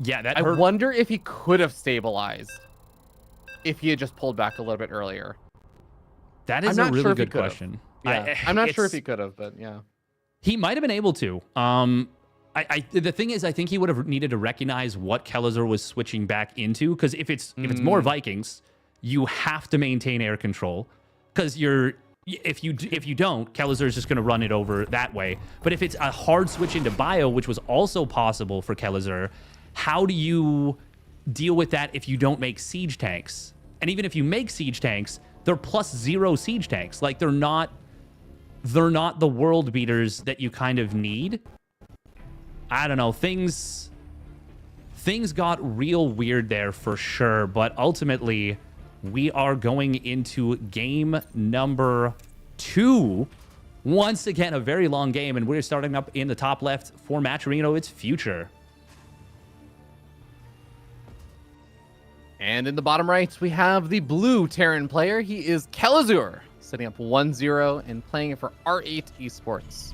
S1: Yeah, that
S2: I
S1: hurt.
S2: wonder if he could have stabilized if he had just pulled back a little bit earlier.
S1: That is a really good question.
S2: Yeah, I'm not sure if he could have, but yeah.
S1: He might have been able to. The thing is, I think he would have needed to recognize what Kelazhur was switching back into, because if it's more Vikings, you have to maintain air control, because if you don't, Kelazhur is just going to run it over that way. But if it's a hard switch into bio, which was also possible for Kelazhur, how do you deal with that if you don't make siege tanks? And even if you make siege tanks, they're +0 siege tanks. Like, they're not the world beaters that you kind of need. I don't know. Things got real weird there for sure, but ultimately we are going into game number 2. Once again, a very long game, and we're starting up in the top left for Matcherino. It's Future.
S2: And in the bottom right, we have the blue Terran player. He is Kelazhur, setting up 1-0 and playing it for R8 Esports.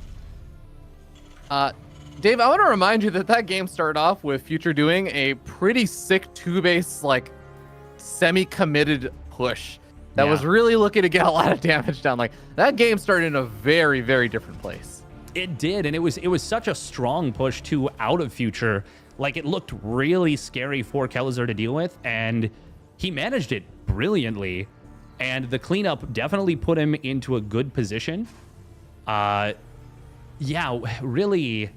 S2: Dave, I want to remind you that game started off with Future doing a pretty sick 2-base, like, semi-committed push that was really looking to get a lot of damage down. Like, that game started in a very, very different place.
S1: It did, and it was such a strong push, too, out of Future. Like, it looked really scary for Kelazhur to deal with, and he managed it brilliantly. And the cleanup definitely put him into a good position. Yeah, really,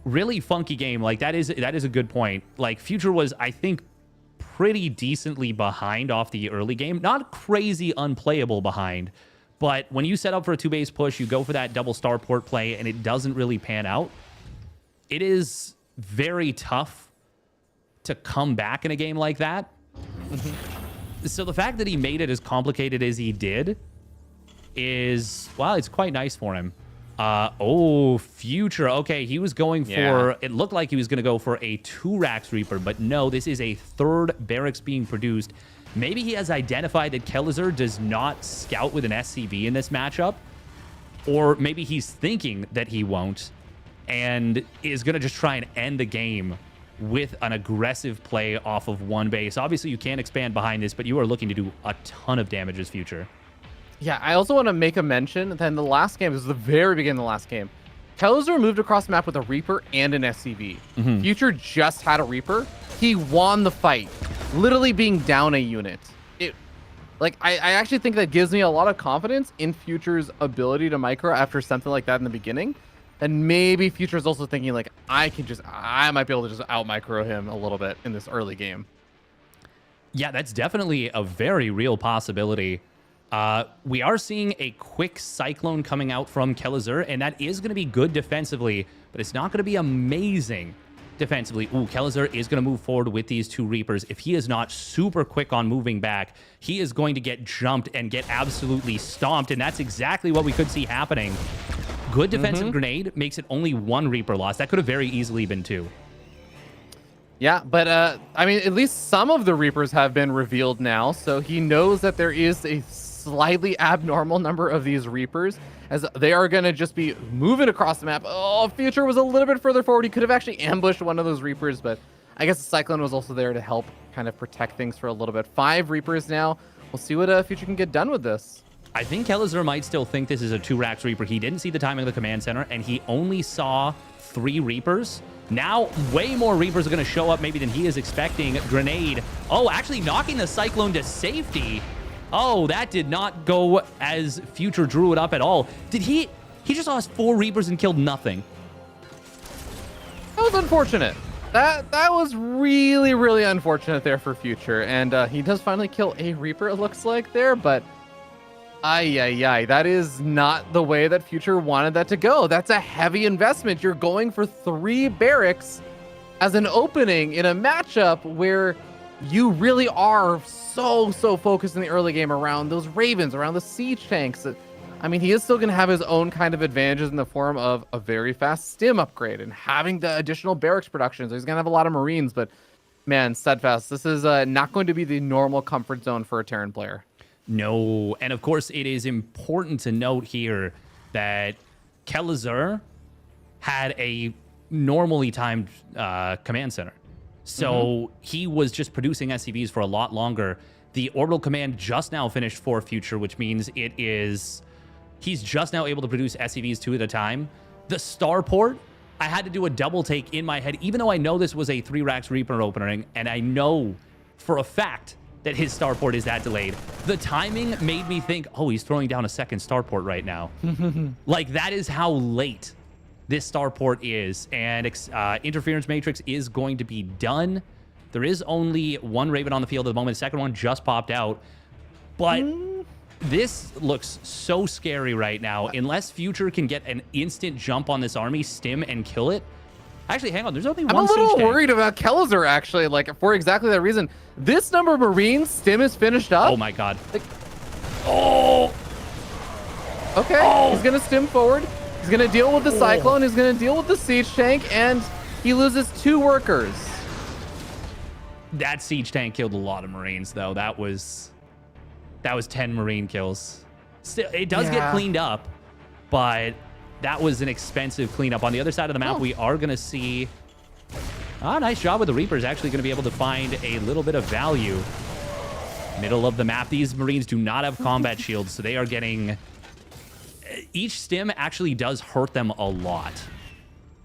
S1: really funky game. Like, that is a good point. Like, Future was, I think, pretty decently behind off the early game. Not crazy unplayable behind, but when you set up for a 2-base push, you go for that double starport play, and it doesn't really pan out. It is very tough to come back in a game like that. So the fact that he made it as complicated as he did is, well, it's quite nice for him. Oh, Future. Okay, he was going for, it looked like he was going to go for a 2-Rax Reaper, but no, this is a 3rd barracks being produced. Maybe he has identified that Kelazhur does not scout with an SCV in this matchup, or maybe he's thinking that he won't, and is going to just try and end the game with an aggressive play off of 1 base. Obviously, you can't expand behind this, but you are looking to do a ton of damage as Future.
S2: Yeah, I also want to make a mention that in the last game, this is the very beginning of the last game, Kelazhur moved across the map with a Reaper and an SCV. Future just had a Reaper. He won the fight, literally being down a unit. I actually think that gives me a lot of confidence in Future's ability to micro after something like that in the beginning. And maybe Future's also thinking, like, I might be able to just out-micro him a little bit in this early game.
S1: Yeah, that's definitely a very real possibility. We are seeing a quick Cyclone coming out from Kelazhur, and that is going to be good defensively, but it's not going to be amazing defensively. Ooh, Kelazhur is going to move forward with these 2 Reapers. If he is not super quick on moving back, he is going to get jumped and get absolutely stomped, and that's exactly what we could see happening. Good defensive grenade makes it only 1 Reaper loss. That could have very easily been 2.
S2: Yeah, but I mean, at least some of the Reapers have been revealed now, so he knows that there is a slightly abnormal number of these Reapers, as they are going to just be moving across the map. Oh, Future was a little bit further forward. He could have actually ambushed one of those Reapers, but I guess the Cyclone was also there to help kind of protect things for a little bit. 5 Reapers now. We'll see what Future can get done with this.
S1: I think Kelazhur might still think this is a 2-Rax Reaper. He didn't see the timing of the command center, and he only saw 3 Reapers. Now, way more Reapers are going to show up maybe than he is expecting. Grenade. Oh, actually knocking the Cyclone to safety. Oh, that did not go as Future drew it up at all. Did he just lost 4 Reapers and killed nothing.
S2: That was unfortunate. That was really, really unfortunate there for Future. And he does finally kill a Reaper, it looks like there, but that is not the way that Future wanted that to go. That's a heavy investment. You're going for 3 barracks as an opening in a matchup where you really are so focused in the early game around those Ravens, around the siege tanks. I mean, he is still going to have his own kind of advantages in the form of a very fast stim upgrade and having the additional barracks production. So he's going to have a lot of Marines, but man, Steadfast, this is not going to be the normal comfort zone for a Terran player.
S1: No, and of course it is important to note here that Kelazhur had a normally timed command center. So he was just producing SCVs for a lot longer. The orbital command just now finished for Future, which means he's just now able to produce SCVs 2 at a time. The starport, I had to do a double take in my head, even though I know this was a 3-Rax Reaper opening, and I know for a fact that his starport is that delayed. The timing made me think, oh, he's throwing down a second starport right now. Like, that is how late this starport is. And interference matrix is going to be done. There is only 1 Raven on the field at the moment. The second one just popped out. But this looks so scary right now. Unless Future can get an instant jump on this army, stim, and kill it. Actually, hang on. There's only 1
S2: I'm a
S1: siege
S2: little
S1: tank.
S2: worried about Kelazhur, actually, like, for exactly that reason. This number of Marines, stim is finished up.
S1: Oh, my God.
S2: Like,
S1: oh!
S2: Okay, he's going to stim forward. He's going to deal with the Cyclone. He's going to deal with the siege tank, and he loses 2 workers.
S1: That siege tank killed a lot of Marines, though. That was 10 Marine kills. Still, it does get cleaned up, but that was an expensive cleanup. On the other side of the map, we are going to see... nice job with the Reapers. Actually going to be able to find a little bit of value. Middle of the map. These Marines do not have combat shields, so they are getting... Each stim actually does hurt them a lot.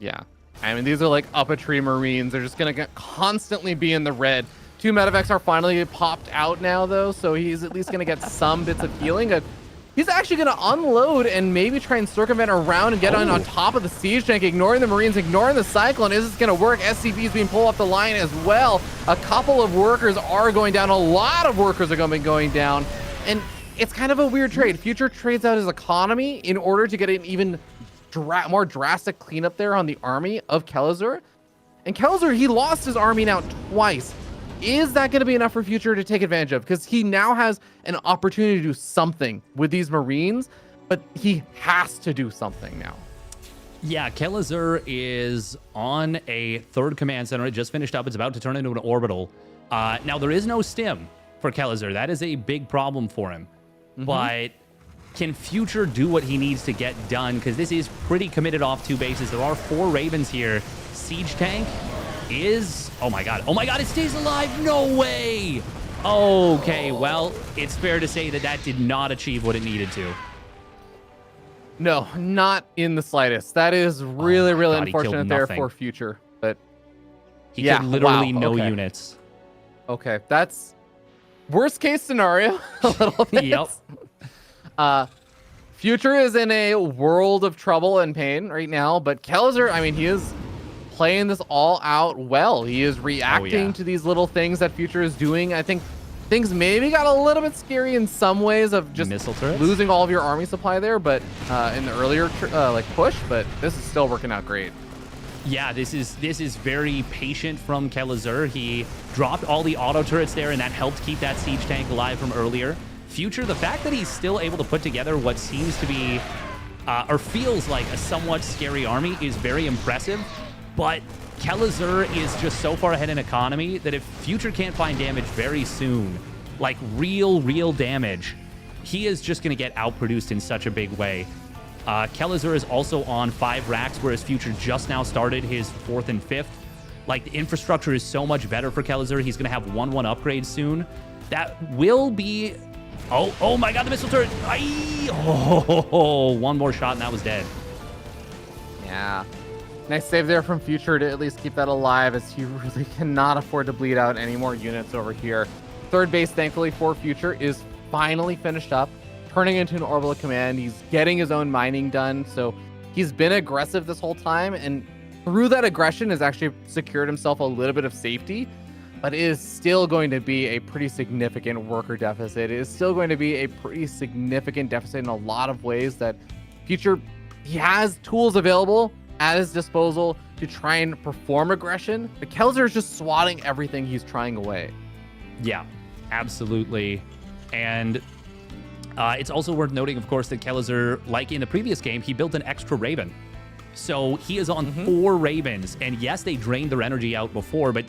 S2: Yeah. I mean, these are like up-a-tree Marines. They're just going to constantly be in the red. 2 medevacs are finally popped out now, though, so he's at least going to get some bits of healing. He's actually going to unload and maybe try and circumvent around and get on top of the siege tank, ignoring the Marines, ignoring the Cyclone. Is this going to work? SCV's being pulled off the line as well. A couple of workers are going down. A lot of workers are going to be going down. And it's kind of a weird trade. Future trades out his economy in order to get an even more drastic cleanup there on the army of Kelazhur. And Kelazhur, he lost his army now twice. Is that going to be enough for Future to take advantage of? Because he now has an opportunity to do something with these Marines, but he has to do something now.
S1: Yeah, Kelazhur is on a 3rd command center. It just finished up. It's about to turn into an orbital. Now, there is no stim for Kelazhur. That is a big problem for him. But can Future do what he needs to get done? Because this is pretty committed off 2 bases. There are 4 Ravens here. Siege tank is... Oh, my God. Oh, my God. It stays alive. No way. Okay, well, it's fair to say that that did not achieve what it needed to.
S2: No, not in the slightest. That is really, really
S1: God,
S2: unfortunate there for Future. But
S1: he killed literally no units.
S2: Okay, that's worst case scenario. A little bit.
S1: Yep.
S2: Future is in a world of trouble and pain right now, but Kelazhur, I mean, he is playing this all out well. He is reacting to these little things that Future is doing. I think things maybe got a little bit scary in some ways of just losing all of your army supply there, but in the earlier like push, but this is still working out great.
S1: Yeah, this is very patient from Kelazhur. He dropped all the auto turrets there, and that helped keep that siege tank alive from earlier. Future, the fact that he's still able to put together what seems to be or feels like a somewhat scary army is very impressive, but Kelazhur is just so far ahead in economy that if Future can't find damage very soon, like real damage, he is just going to get outproduced in such a big way. Kelazhur is also on 5 racks, whereas Future just now started his 4th and 5th. Like, the infrastructure is so much better for Kelazhur. He's going to have 1-1 upgrades soon. That will be... Oh my god, the missile turret! One more shot and that was dead.
S2: Yeah. Nice save there from Future to at least keep that alive, as he really cannot afford to bleed out any more units over here. Third base, thankfully, for Future is finally finished up, turning into an orbital command. He's getting his own mining done, so he's been aggressive this whole time, and through that aggression has actually secured himself a little bit of safety, but it is still going to be a pretty significant worker deficit. It is still going to be a pretty significant deficit in a lot of ways that Future, he has tools available at his disposal to try and perform aggression, but Kelazhur is just swatting everything he's trying away.
S1: Yeah, absolutely. And it's also worth noting, of course, that Kelazhur, like in the previous game, he built an extra Raven. So he is on 4 Ravens, and yes, they drained their energy out before, but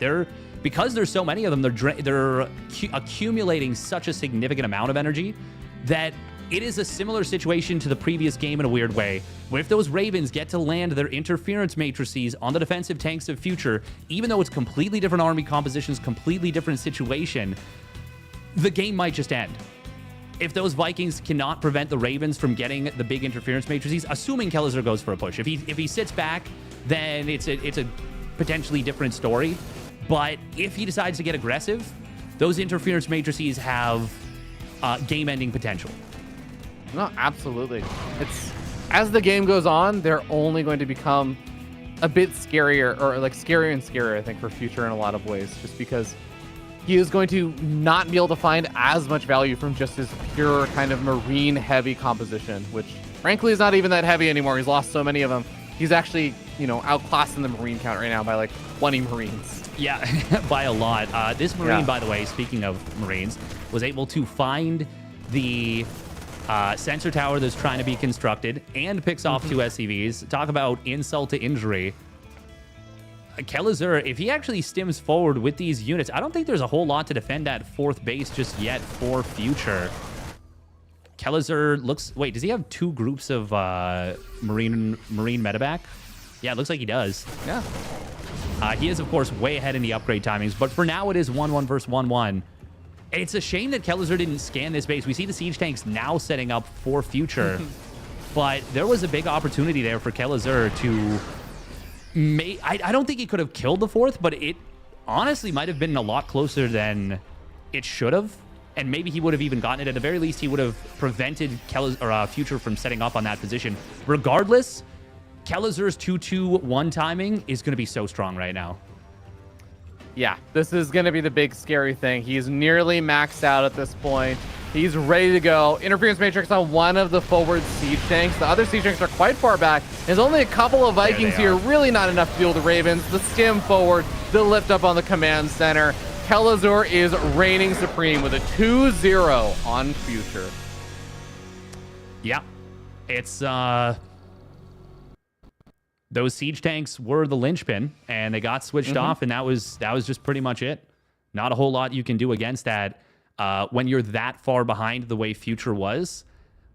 S1: because there's so many of them, they're accumulating such a significant amount of energy that it is a similar situation to the previous game in a weird way, where if those Ravens get to land their interference matrices on the defensive tanks of Future, even though it's completely different army compositions, completely different situation, the game might just end. If those Vikings cannot prevent the Ravens from getting the big interference matrices, assuming Kelazhur goes for a push, if he sits back, then it's a potentially different story. But if he decides to get aggressive, those interference matrices have game-ending potential.
S2: No, absolutely. It's as the game goes on, they're only going to become a bit scarier, or like scarier and scarier, I think, for Future in a lot of ways, just because he is going to not be able to find as much value from just his pure kind of marine heavy composition, which frankly is not even that heavy anymore. He's lost so many of them. He's actually, outclassing the marine count right now by like 20 Marines.
S1: Yeah, by a lot. This Marine, by the way, speaking of Marines, was able to find the sensor tower that's trying to be constructed and picks off 2 SCVs. Talk about insult to injury. Kelazhur, if he actually stims forward with these units, I don't think there's a whole lot to defend that 4th base just yet for Future. Kelazhur looks... Wait, does he have 2 groups of Marine medevac? Yeah, it looks like he does.
S2: Yeah.
S1: He is, of course, way ahead in the upgrade timings, but for now it is 1-1 versus 1-1. It's a shame that Kelazhur didn't scan this base. We see the siege tanks now setting up for Future, but there was a big opportunity there for Kelazhur to... I don't think he could have killed the 4th, but it honestly might have been a lot closer than it should have, and maybe he would have even gotten it. At the very least, he would have prevented Future from setting up on that position. Regardless, Kelazhur's 2-2-1 timing is going to be so strong right now.
S2: Yeah, this is going to be the big scary thing. He's nearly maxed out at this point. He's ready to go. Interference matrix on one of the forward siege tanks. The other siege tanks are quite far back. There's only a couple of Vikings here. Really not enough to deal with the Ravens. The skim forward, the lift up on the command center. Kelazhur is reigning supreme with a 2-0 on Future.
S1: Yeah, it's... Those siege tanks were the linchpin, and they got switched off, and that was just pretty much it. Not a whole lot you can do against that when you're that far behind the way Future was.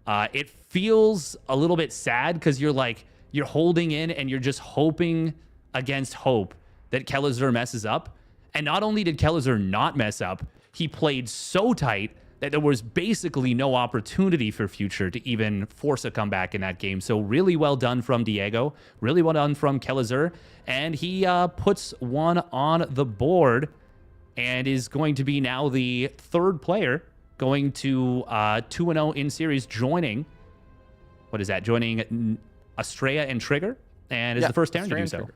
S1: It feels a little bit sad because you're holding in and you're just hoping against hope that Kelazhur messes up. And not only did Kelazhur not mess up, he played so tight that there was basically no opportunity for Future to even force a comeback in that game. So really well done from Diego, really well done from Kelazhur, and he puts one on the board and is going to be now the 3rd player going to 2-0 in series, joining Estrella and Trigger, and is the first Terran to do so.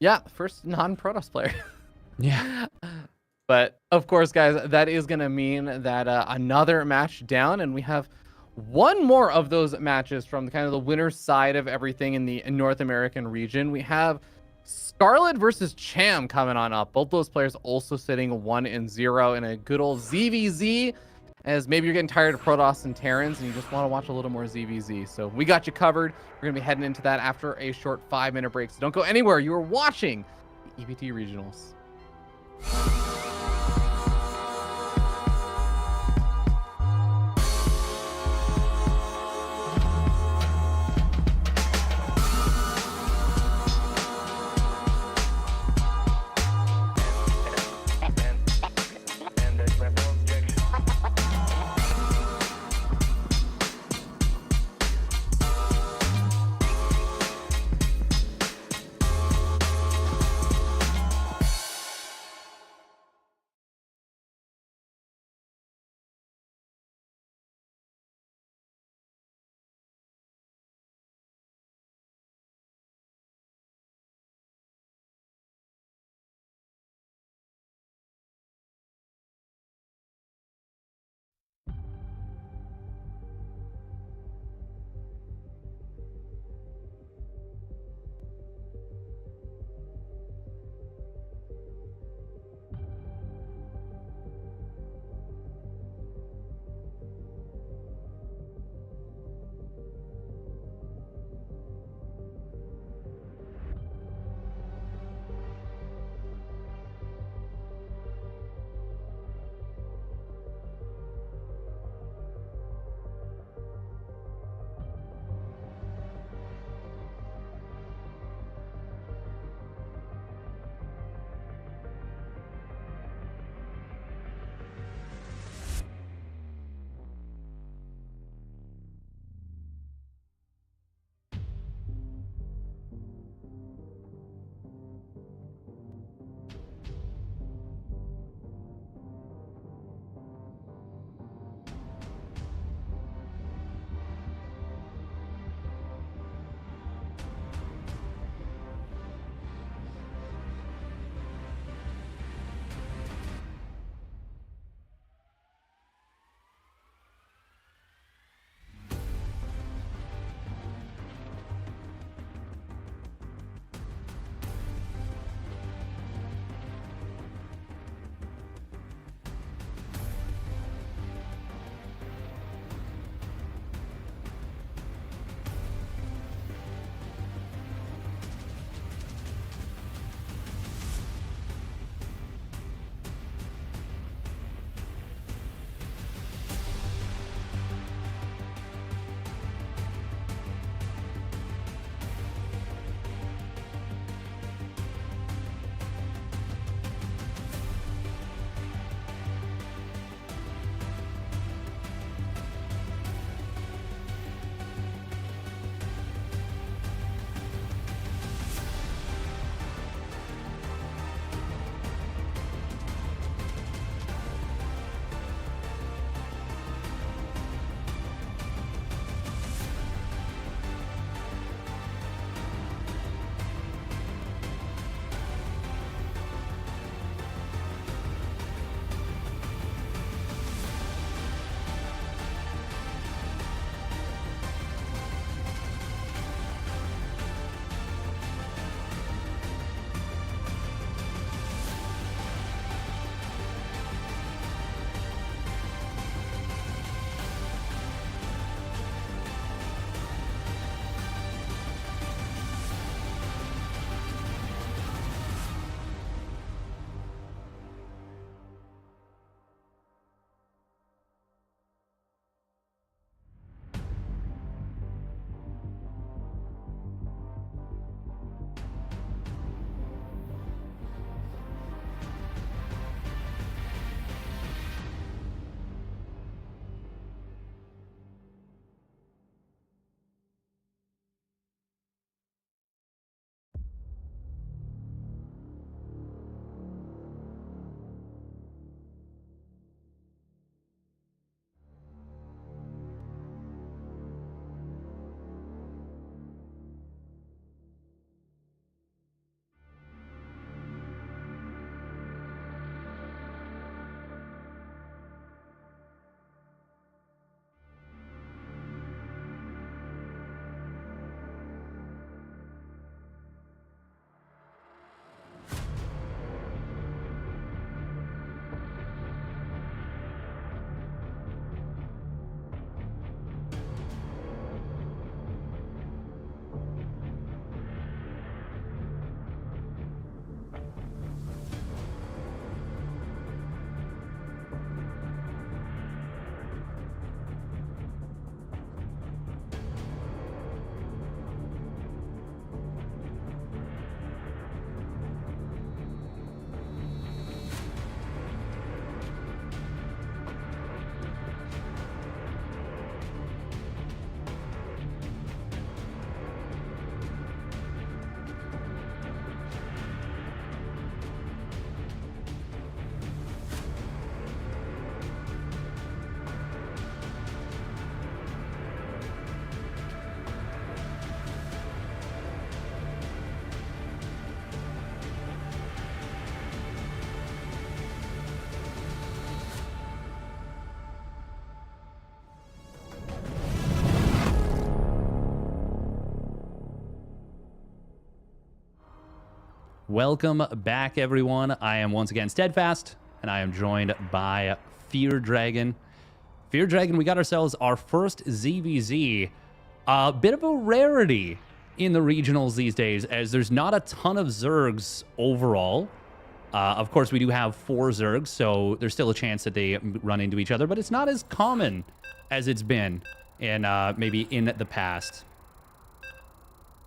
S2: Yeah, first non-Protoss player.
S1: Yeah.
S2: But of course, guys, that is going to mean that another match down, and we have one more of those matches from kind of the winner's side of everything in the North American region. We have Scarlett versus Cham coming on up. Both those players also sitting 1-0 in a good old ZVZ, as maybe you're getting tired of Protoss and Terrans and you just want to watch a little more ZVZ. So we got you covered. We're going to be heading into that after a short 5-minute break. So don't go anywhere. You are watching the EPT Regionals.
S1: Welcome back, everyone. I am once again Steadfast, and I am joined by Fear Dragon. Fear Dragon, we got ourselves our first ZVZ. A bit of a rarity in the regionals these days, as there's not a ton of Zergs overall. Of course, we do have 4 Zergs, so there's still a chance that they run into each other, but it's not as common as it's been in maybe in the past.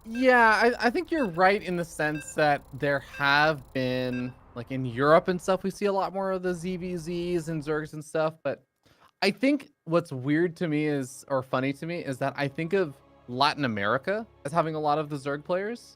S2: Yeah, I think you're right in the sense that there have been, like in Europe and stuff, we see a lot more of the ZVZs and Zergs and stuff. But I think what's weird to me is, or funny to me, is that I think of Latin America as having a lot of the Zerg players.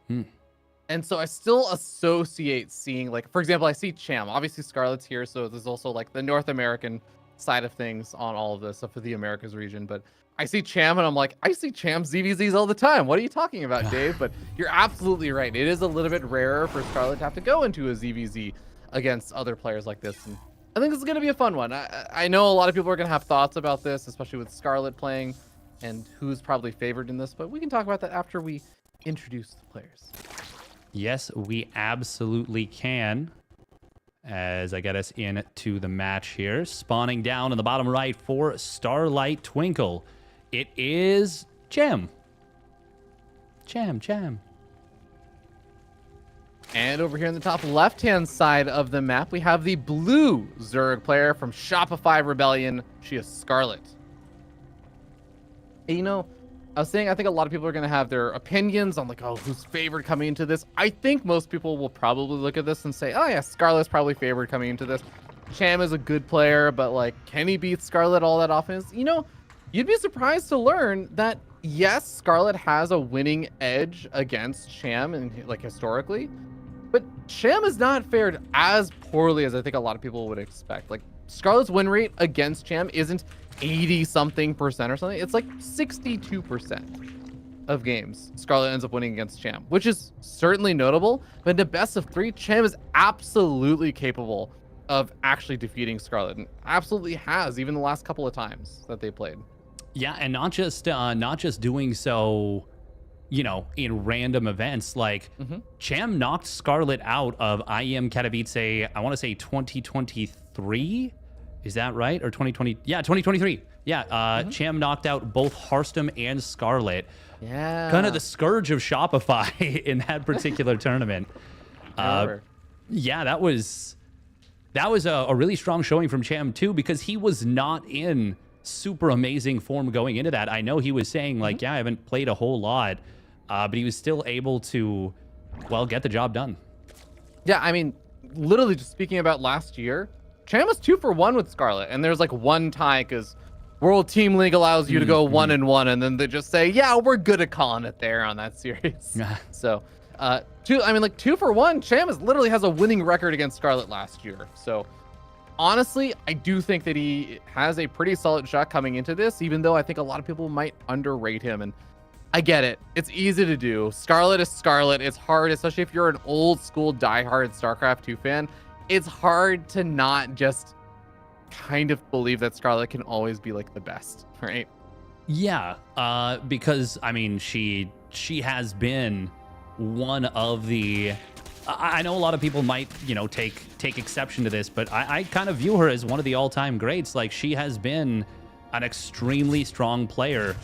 S2: And so I still associate seeing, like, for example, I see Cham. Obviously, Scarlett's here, so there's also like the North American side of things on all of this stuff for the Americas region. But I see Cham and I'm like, I see Cham ZVZs all the time. What are you talking about, Dave? But you're absolutely right. It is a little bit rarer for Scarlett to have to go into a ZVZ against other players like this. And I think this is going to be a fun one. I know a lot of people are going to have thoughts about this, especially with Scarlett playing and who's probably favored in this. But we can talk about that after we introduce the players.
S1: Yes, we absolutely can. As I get us into the match here. Spawning down in the bottom right for Starlight Twinkle. It is Cham. Cham.
S2: And over here in the top left-hand side of the map, we have the blue Zerg player from Shopify Rebellion. She is Scarlett. And, you know, I was saying I think a lot of people are going to have their opinions on, like, oh, who's favored coming into this. I think most people will probably look at this and say, oh, yeah, Scarlett's probably favored coming into this. Cham is a good player, but, like, can he beat Scarlett all that often? You know, you'd be surprised to learn that, yes, Scarlett has a winning edge against Cham, and, like, historically. But Cham has not fared as poorly as I think a lot of people would expect. Like, Scarlett's win rate against Cham isn't 80-something% or something. It's like 62% of games Scarlett ends up winning against Cham, which is certainly notable. But in the best of 3, Cham is absolutely capable of actually defeating Scarlett, and absolutely has, even the last couple of times that they played.
S1: Yeah, and not just doing so, you know, in random events. Like, Cham knocked Scarlett out of IEM Katowice, I want to say 2023. Is that right? Or 2020? Yeah, 2023. Yeah, Cham knocked out both Harstem and Scarlett.
S2: Yeah.
S1: Kind of the scourge of Shopify in that particular tournament. Yeah, that was a really strong showing from Cham too, because he was not in super amazing form going into that. I know he was saying, like, yeah, I haven't played a whole lot, but he was still able to, well, get the job done. Yeah,
S2: I mean, literally just speaking about last year, Cham was 2 for 1 with Scarlett, and there's like one tie because World Team League allows you to go 1-1, and then they just say, yeah, we're good at calling it there on that series. So, 2 for 1, Cham literally has a winning record against Scarlett last year. So, honestly, I do think that he has a pretty solid shot coming into this, even though I think a lot of people might underrate him. And I get it. It's easy to do. Scarlett is Scarlett. It's hard, especially if you're an old school diehard StarCraft 2 fan. It's hard to not just kind of believe that Scarlett can always be like the best, right?
S1: Yeah, because I mean, she has been one of the. I know a lot of people might, you know, take exception to this, but I kind of view her as one of the all-time greats. Like, she has been an extremely strong player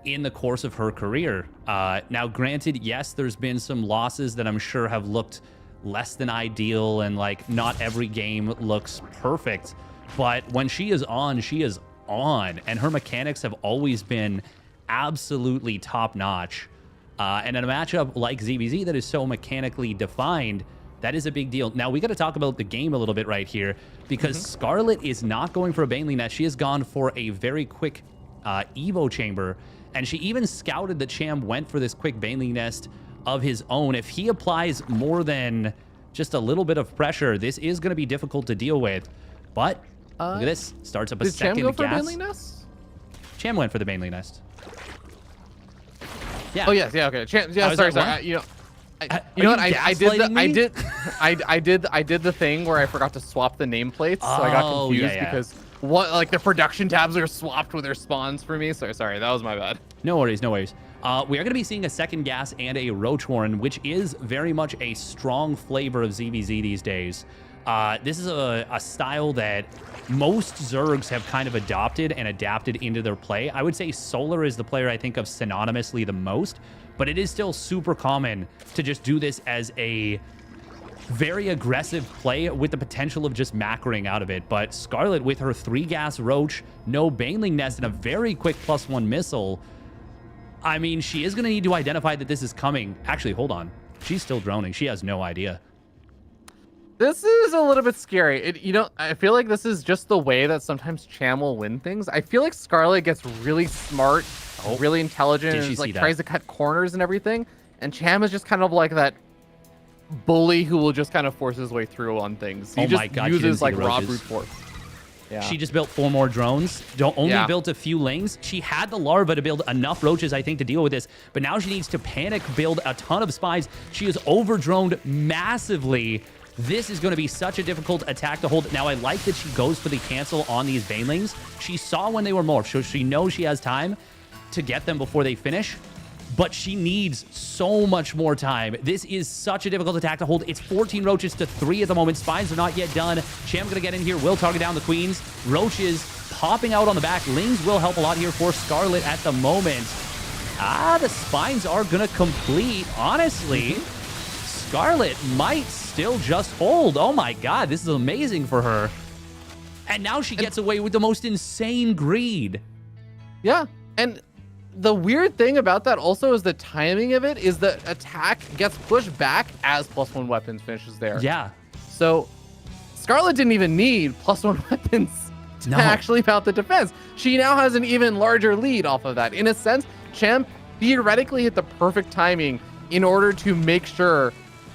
S1: in the course of her career. Now, granted, yes, there's been some losses that I'm sure have looked less than ideal, and like not every game looks perfect, but when she is on, and her mechanics have always been absolutely top-notch. And in a matchup like ZVZ that is so mechanically defined, that is a big deal. Now, we got to talk about the game a little bit right here, because Scarlett is not going for a Baneling Nest. She has gone for a very quick Evo Chamber, and she even scouted that Cham went for this quick Baneling Nest of his own. If he applies more than just a little bit of pressure, this is going to be difficult to deal with. But look at this. Starts up a second gas.
S2: Did Cham go for Baneling Nest?
S1: Cham went for the Baneling Nest. Yeah.
S2: Oh yes, yeah, okay. Cham, yeah, sorry. You know what? I did the thing where I forgot to swap the nameplates, so I got confused because what, like the production tabs are swapped with their spawns for me. So sorry, that was my bad.
S1: No worries, no worries. We are going to be seeing a second gas and a Roach Warren, which is very much a strong flavor of ZVZ these days. This is a style that most Zergs have kind of adopted and adapted into their play. I would say Solar is the player I think of synonymously the most, but it is still super common to just do this as a very aggressive play with the potential of just macroing out of it. But Scarlett with her 3-gas Roach, no Baneling Nest, and a very quick +1 missile. I mean, she is going to need to identify that this is coming. Actually, hold on. She's still droning. She has no idea.
S2: This is a little bit scary. You know, I feel like this is just the way that sometimes Cham will win things. I feel like Scarlett gets really smart, really intelligent, and like tries to cut corners and everything. And Cham is just kind of like that bully who will just kind of force his way through on things. He just uses like raw brute force. Yeah. She
S1: just built 4 more drones. Only built a few lings. She had the larva to build enough roaches, I think, to deal with this. But now she needs to panic build a ton of spies. She is over-droned massively. This is going to be such a difficult attack to hold. Now, I like that she goes for the cancel on these Banelings. She saw when they were morphed, so she knows she has time to get them before they finish. But she needs so much more time. This is such a difficult attack to hold. It's 14 roaches to 3 at the moment. Spies are not yet done. Cham's going to get in here, will target down the queens. Roaches popping out on the back. Lings will help a lot here for Scarlett at the moment. The spines are going to complete. Honestly, Scarlett might still just hold. Oh my god, this is amazing for her. And now she gets away with the most insane greed.
S2: Yeah, and the weird thing about that also is the timing of it is the attack gets pushed back as +1 weapons finishes there.
S1: Yeah.
S2: So Scarlett didn't even need +1 weapons to actually mount the defense. She now has an even larger lead off of that. In a sense, Cham theoretically hit the perfect timing in order to make sure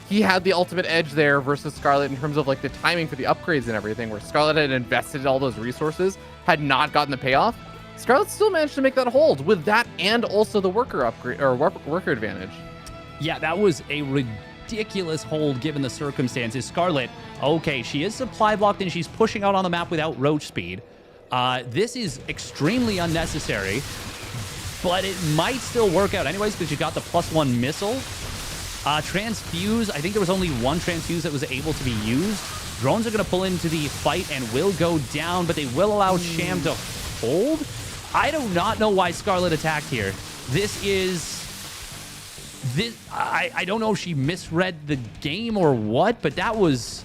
S2: he had the ultimate edge there versus Scarlett in terms of like the timing for the upgrades and everything, where Scarlett had invested all those resources, had not gotten the payoff. Scarlett still managed to make that hold with that and also the worker upgrade or worker advantage.
S1: Yeah, that was a ridiculous hold given the circumstances. Scarlett, okay, she is supply blocked and she's pushing out on the map without roach speed. This is extremely unnecessary, but it might still work out anyways because you got the +1 missile. Transfuse, I think there was only 1 transfuse that was able to be used. Drones are going to pull into the fight and will go down, but they will allow Cham to hold. I do not know why Scarlett attacked here. I don't know if she misread the game or what, but that was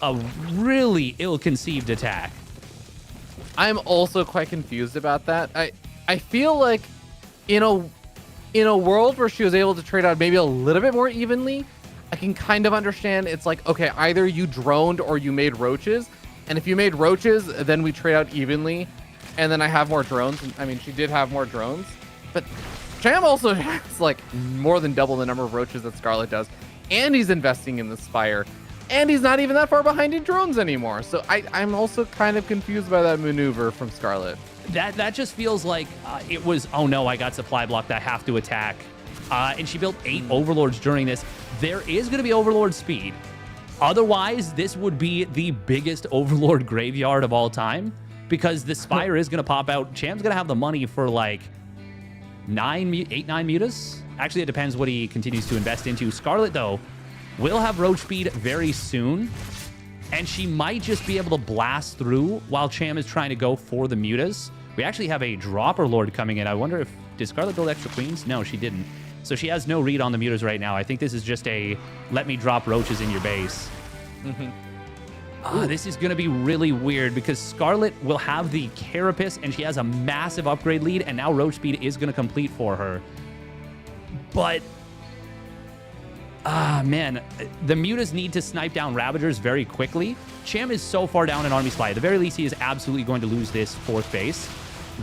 S1: a really ill-conceived attack.
S2: I'm also quite confused about that. I feel like in a world where she was able to trade out maybe a little bit more evenly, I can kind of understand. It's like, okay, either you droned or you made roaches. And if you made roaches, then we trade out evenly. And then I have more drones. I mean, she did have more drones. But Cham also has like more than double the number of roaches that Scarlett does. And he's investing in the Spire. And he's not even that far behind in drones anymore. So I'm also kind of confused by that maneuver from Scarlett.
S1: That just feels like it was, oh no, I got supply blocked, I have to attack. And she built 8 overlords during this. There is going to be overlord speed. Otherwise, this would be the biggest overlord graveyard of all time because the Spire is going to pop out. Cham's going to have the money for like 8, 9 mutas. Actually, it depends what he continues to invest into. Scarlett, though, will have roach speed very soon. And she might just be able to blast through while Cham is trying to go for the mutas. We actually have a dropper lord coming in. I wonder if, did Scarlett build extra queens? No, she didn't. So she has no read on the mutas right now. I think this is just a let me drop roaches in your base. This is going to be really weird because Scarlett will have the Carapace and she has a massive upgrade lead, and now roach speed is going to complete for her. But man, the mutas need to snipe down Ravagers very quickly. Cham is so far down in Army Supply. At the very least, he is absolutely going to lose this 4th base.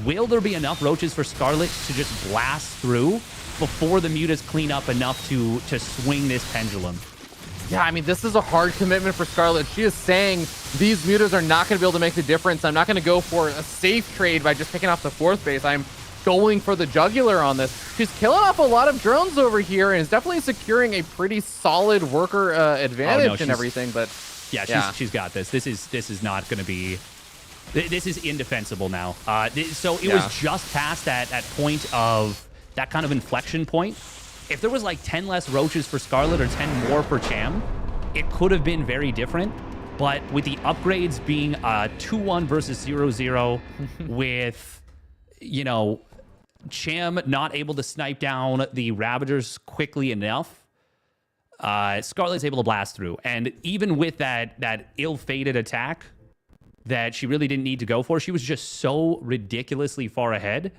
S1: Will there be enough roaches for Scarlett to just blast through before the mutas clean up enough to swing this pendulum?
S2: Yeah, I mean, this is a hard commitment for Scarlett. She is saying these mutas are not going to be able to make the difference. I'm not going to go for a safe trade by just picking off the 4th base. I'm going for the jugular on this. She's killing off a lot of drones over here and is definitely securing a pretty solid worker advantage and everything. But
S1: yeah, she's got this. This is not going to be This is indefensible now. So it was just past that point of that kind of inflection point. If there was like 10 less roaches for Scarlett or 10 more for Cham, it could have been very different. But with the upgrades being 2-1 versus 0-0 with, you know, Cham not able to snipe down the Ravagers quickly enough, Scarlett's able to blast through. And even with that ill-fated attack that she really didn't need to go for, she was just so ridiculously far ahead.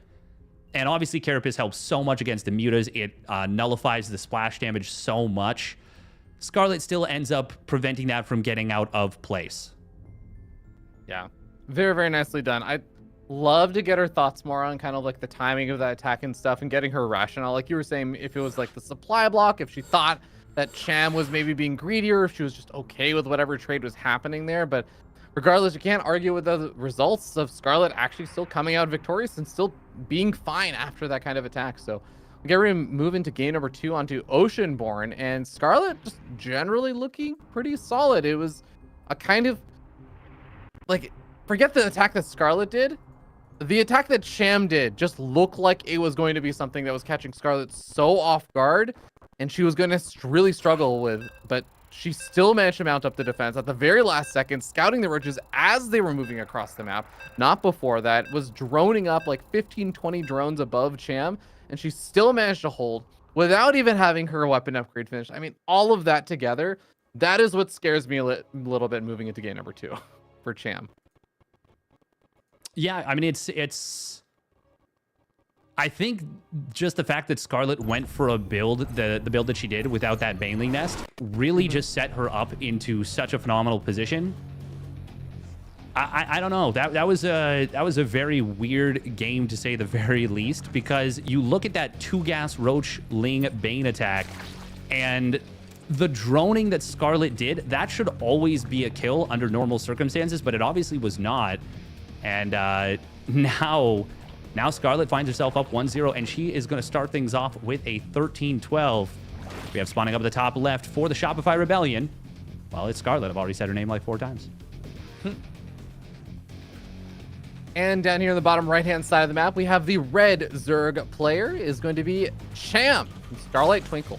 S1: And obviously, Carapace helps so much against the Mutas. It nullifies the splash damage so much. Scarlett still ends up preventing that from getting out of place.
S2: Yeah, very, very nicely done. I'd love to get her thoughts more on kind of like the timing of that attack and stuff and getting her rationale. Like you were saying, if it was like the supply block, if she thought that Cham was maybe being greedier, if she was just okay with whatever trade was happening there. But regardless, you can't argue with the results of Scarlett actually still coming out victorious and still being fine after that kind of attack. So we get ready to move into game number 2 onto Oceanborn, and Scarlett just generally looking pretty solid. It was a kind of like, forget the attack that Scarlett did. The attack that Cham did just looked like it was going to be something that was catching Scarlett so off guard, and she was going to really struggle with, but she still managed to mount up the defense at the very last second, scouting the roaches as they were moving across the map. Not before that, was droning up like 15, 20 drones above Cham, and she still managed to hold without even having her weapon upgrade finished. I mean, all of that together, that is what scares me a little bit moving into game number 2 for Cham.
S1: Yeah, I mean, it's. I think just the fact that Scarlett went for a build, the build that she did without that Baneling Nest, really just set her up into such a phenomenal position. I don't know. That was a very weird game, to say the very least, because you look at that 2-gas Roach Ling Bane attack, and the droning that Scarlett did, that should always be a kill under normal circumstances, but it obviously was not. And now Scarlett finds herself up 1-0, and she is going to start things off with a 13-12. We have spawning up at the top left for the Shopify Rebellion. Well, it's Scarlett. I've already said her name like 4 times.
S2: And down here on the bottom right-hand side of the map, we have the red Zerg player is going to be Cham from Starlight Twinkle.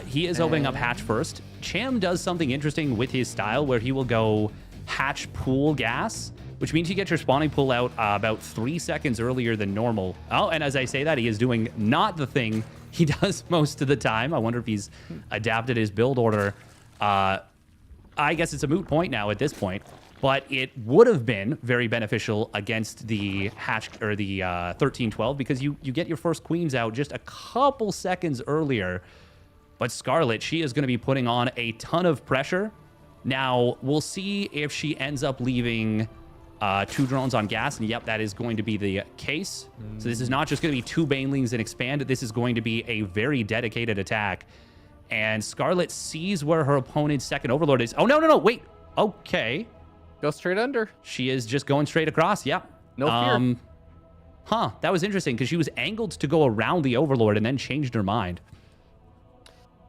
S1: He is opening up hatch first. Cham does something interesting with his style where he will go hatch pool gas, which means you get your spawning pool out about 3 seconds earlier than normal. Oh, and as I say that, he is doing not the thing he does most of the time. I wonder if he's adapted his build order. I guess it's a moot point now at this point, but it would have been very beneficial against the hatch or the 13-12 because you get your first queens out just a couple seconds earlier. But Scarlett, she is going to be putting on a ton of pressure. Now, we'll see if she ends up leaving 2 drones on gas. And yep, that is going to be the case. So this is not just going to be 2 Banelings and expand. This is going to be a very dedicated attack. And Scarlett sees where her opponent's second Overlord is. Oh, no, wait. Okay.
S2: Go straight under.
S1: She is just going straight across. Yep.
S2: No fear.
S1: Huh, that was interesting because she was angled to go around the Overlord and then changed her mind.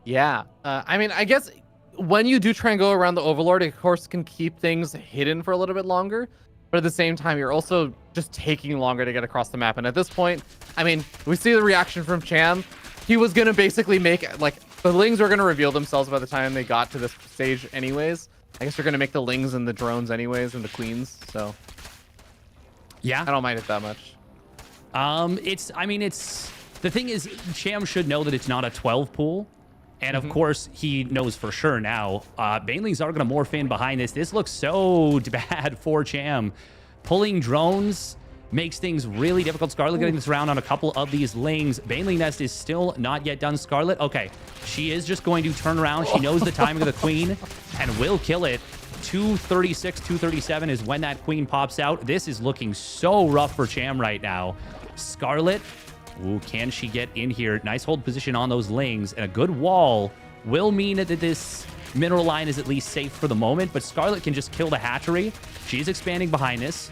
S2: Yeah, I mean, I guess when you do try and go around the Overlord, it of course can keep things hidden for a little bit longer. But at the same time, you're also just taking longer to get across the map. And at this point, I mean, we see the reaction from Cham. He was going to basically make, like, the Lings were going to reveal themselves by the time they got to this stage anyways. I guess they're going to make the Lings and the drones anyways and the Queens. So,
S1: yeah,
S2: I don't mind it that much.
S1: It's the thing is, Cham should know that it's not a 12 pool. And of course, he knows for sure now. Banelings are going to morph in behind this. This looks so bad for Cham. Pulling drones makes things really difficult. Scarlett getting this round on a couple of these Lings. Baneling Nest is still not yet done. Scarlett, okay, she is just going to turn around. She knows the timing of the Queen and will kill it. 236, 237 is when that Queen pops out. This is looking so rough for Cham right now. Scarlett, ooh, can she get in here? Nice hold position on those Lings, and a good wall will mean that this mineral line is at least safe for the moment, but Scarlett can just kill the hatchery. She's expanding behind this.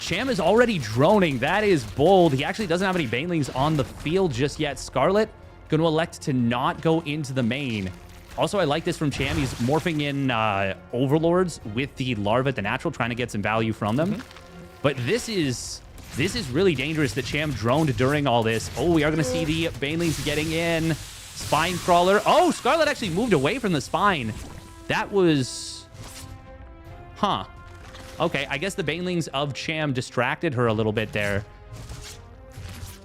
S1: Cham is already droning. That is bold. He actually doesn't have any Banelings on the field just yet. Scarlett going to elect to not go into the main. Also, I like this from Cham. He's morphing in Overlords with the Larva at the natural, trying to get some value from them. But this is really dangerous that Cham droned during all this. Oh, we are going to see the Banelings getting in. Spine Crawler. Oh, Scarlett actually moved away from the Spine. That was... Huh. Okay, I guess the Banelings of Cham distracted her a little bit there.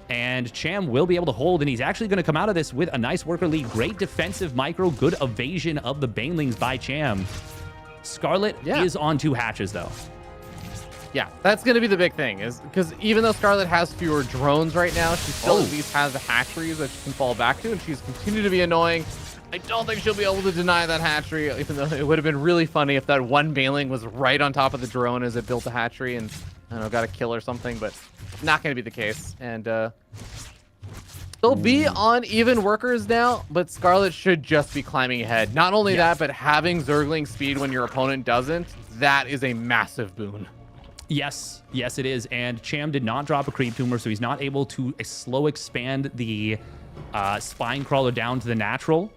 S1: And Cham will be able to hold, and he's actually going to come out of this with a nice worker lead. Great defensive micro, good evasion of the Banelings by Cham. Scarlett is on 2 hatches, though.
S2: Yeah, that's going to be the big thing, is because even though Scarlett has fewer drones right now, she still at least has the hatcheries that she can fall back to, and she's continued to be annoying. I don't think she'll be able to deny that hatchery, even though it would have been really funny if that one Baneling was right on top of the drone as it built a hatchery and, I don't know, got a kill or something, but not going to be the case. And they'll be on even workers now, but Scarlett should just be climbing ahead. Not only that, but having Zergling speed when your opponent doesn't, that is a massive boon.
S1: Yes, yes, it is. And Cham did not drop a creep tumor, so he's not able to slow expand the Spine Crawler down to the natural.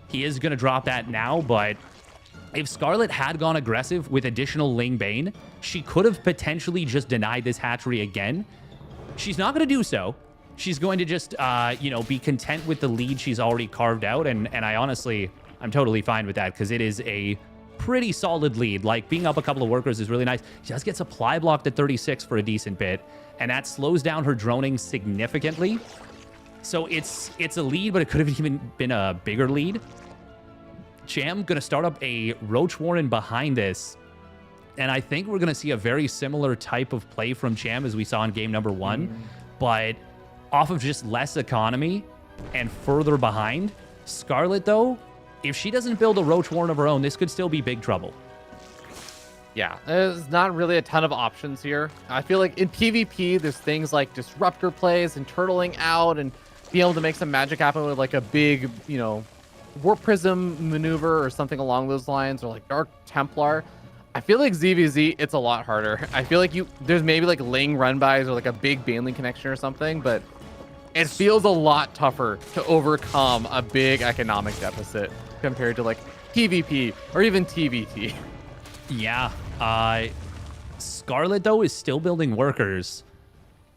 S1: He is going to drop that now, but if Scarlett had gone aggressive with additional Ling Bane, she could have potentially just denied this hatchery again. She's not going to do so. She's going to just, you know, be content with the lead she's already carved out, and I'm totally fine with that, because it is a pretty solid lead. Like, being up a couple of workers is really nice. She does get supply blocked at 36 for a decent bit, and that slows down her droning significantly. So it's a lead, but it could have even been a bigger lead. Cham going to start up a Roach Warren behind this, and I think we're going to see a very similar type of play from Cham as we saw in game number 1, but off of just less economy and further behind. Scarlett, though, if she doesn't build a Roach Warren of her own, this could still be big trouble.
S2: Yeah, there's not really a ton of options here. I feel like in PvP, there's things like Disruptor plays and turtling out and being able to make some magic happen with like a big, you know, Warp Prism maneuver or something along those lines, or like Dark Templar. I feel like ZVZ, it's a lot harder. I feel like there's maybe like Ling run-bys or like a big Baneling connection or something, but it feels a lot tougher to overcome a big economic deficit compared to like PvP or even TVT.
S1: Yeah. Scarlett, though, is still building workers,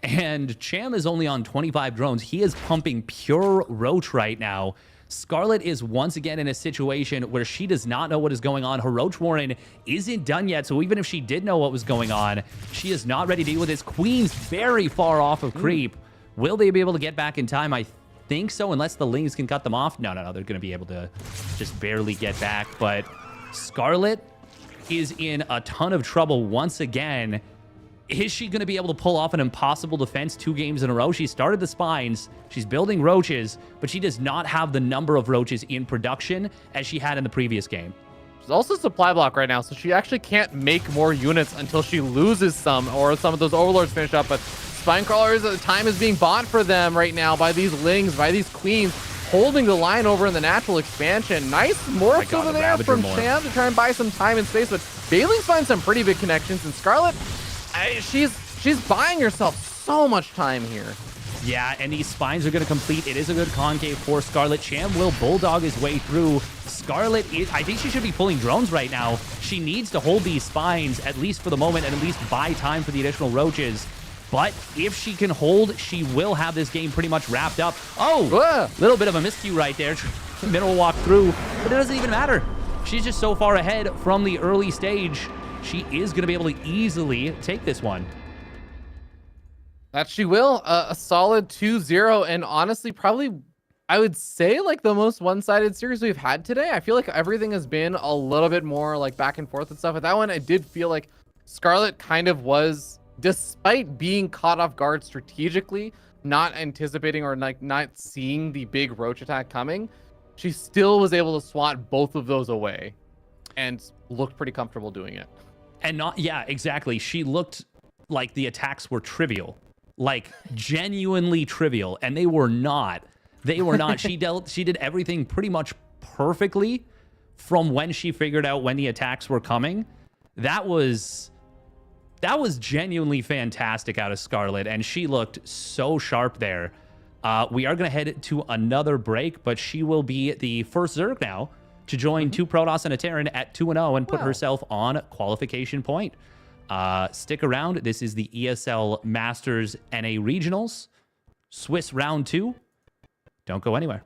S1: and Cham is only on 25 drones. He is pumping pure Roach right now. Scarlett is once again in a situation where she does not know what is going on. Her Roach Warren isn't done yet, so even if she did know what was going on, she is not ready to deal with this. Queen's very far off of creep. Will they be able to get back in time? I think so, unless the Lings can cut them off. No, they're going to be able to just barely get back. But Scarlett is in a ton of trouble once again. Is she going to be able to pull off an impossible defense 2 games in a row? She started the Spines, she's building Roaches, but she does not have the number of Roaches in production as she had in the previous game.
S2: She's also supply block right now, so she actually can't make more units until she loses some, or some of those Overlords finish up. But Spine Crawlers, time is being bought for them right now by these Lings, by these Queens, holding the line over in the natural expansion. Nice morphs over there from Cham to try and buy some time and space, but Banelings find some pretty big connections, and Scarlett, she's buying herself so much time here.
S1: Yeah, and these Spines are going to complete. It is a good concave for Scarlett. Cham will bulldog his way through. Scarlett, I think she should be pulling drones right now. She needs to hold these Spines, at least for the moment, and at least buy time for the additional Roaches. But if she can hold, she will have this game pretty much wrapped up. Oh, little bit of a miscue right there. Mineral walk through, but it doesn't even matter. She's just so far ahead from the early stage. She is going to be able to easily take this one.
S2: That she will. A solid 2-0, and honestly, probably, I would say, like the most one-sided series we've had today. I feel like everything has been a little bit more like back and forth and stuff. But that one, I did feel like Scarlett kind of was, despite being caught off guard strategically, not anticipating or like not seeing the big Roach attack coming, she still was able to swat both of those away and looked pretty comfortable doing it.
S1: And not, yeah, exactly. She looked like the attacks were trivial, like genuinely trivial, and they were not. They were not. She did everything pretty much perfectly from when she figured out when the attacks were coming. That was genuinely fantastic out of Scarlett, and she looked so sharp there. We are going to head to another break, but she will be the first Zerg now to join two Protoss and a Terran at 2-0 and put herself on qualification point. Stick around. This is the ESL Masters NA Regionals. Swiss round 2. Don't go anywhere.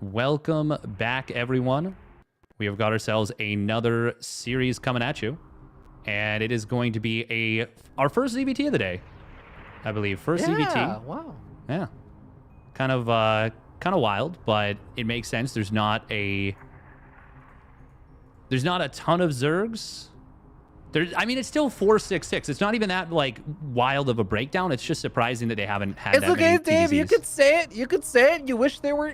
S1: Welcome back, everyone. We have got ourselves another series coming at you, and it is going to be our first ZVT of the day, I believe. First ZVT.
S2: Wow.
S1: Yeah. Kind of wild, but it makes sense. There's not a ton of Zergs. I mean, it's still 4-6-6. It's not even that like wild of a breakdown. It's just surprising that they haven't had that many
S2: It's okay, Dave.
S1: TZs.
S2: You could say it. You could say it. You wish there were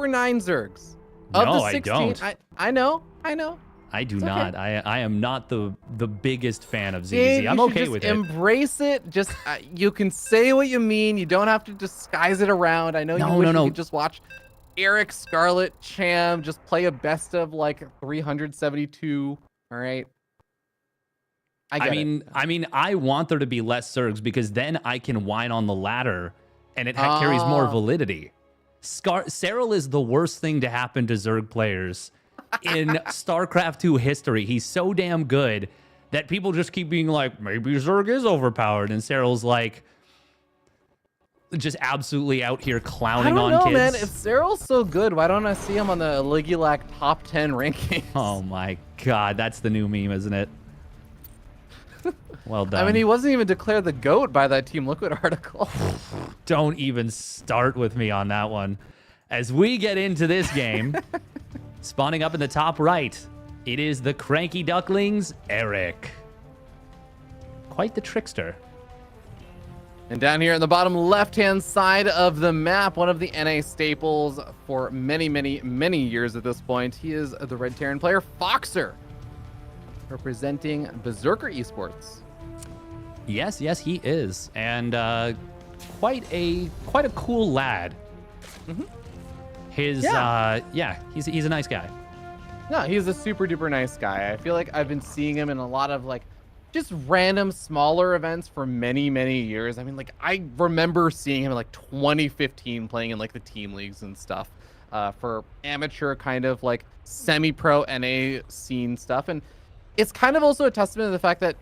S2: 9 Zergs. Of
S1: No,
S2: the 16,
S1: I don't.
S2: I know.
S1: I do
S2: It's
S1: not.
S2: okay.
S1: I am not the biggest fan of ZZ.
S2: Dave,
S1: I'm
S2: you should
S1: okay
S2: just
S1: with it.
S2: embrace it. Just you can say what you mean. You don't have to disguise it around. I know you wish you could just watch Eric, Scarlett, Cham just play a best of like 372. All right. I
S1: mean, I want there to be less Zergs because then I can whine on the ladder, and it carries more validity. Cyril is the worst thing to happen to Zerg players in StarCraft 2 history. He's so damn good that people just keep being like, maybe Zerg is overpowered, and Cyril's like, just absolutely out here clowning on kids.
S2: I don't know, man. If Cyril's so good, why don't I see him on the Ligulac top 10 rankings?
S1: Oh my god, that's the new meme, isn't it? Well done.
S2: I mean, he wasn't even declared the GOAT by that Team Liquid article.
S1: Don't even start with me on that one. As we get into this game, spawning up in the top right, it is the Cranky Ducklings, Eric. Quite the trickster.
S2: And down here in the bottom left-hand side of the map, one of the NA staples for many, many, many years at this point, he is the Red Terran player, Foxer, representing Berserker Esports.
S1: Yes, he is, and quite a cool lad.
S2: Mm-hmm.
S1: He's a nice guy.
S2: No, he's a super duper nice guy. I feel like I've been seeing him in a lot of like just random smaller events for many, many years. I mean, like I remember seeing him in like 2015 playing in like the team leagues and stuff for amateur kind of like semi-pro NA scene stuff, and it's kind of also a testament to the fact that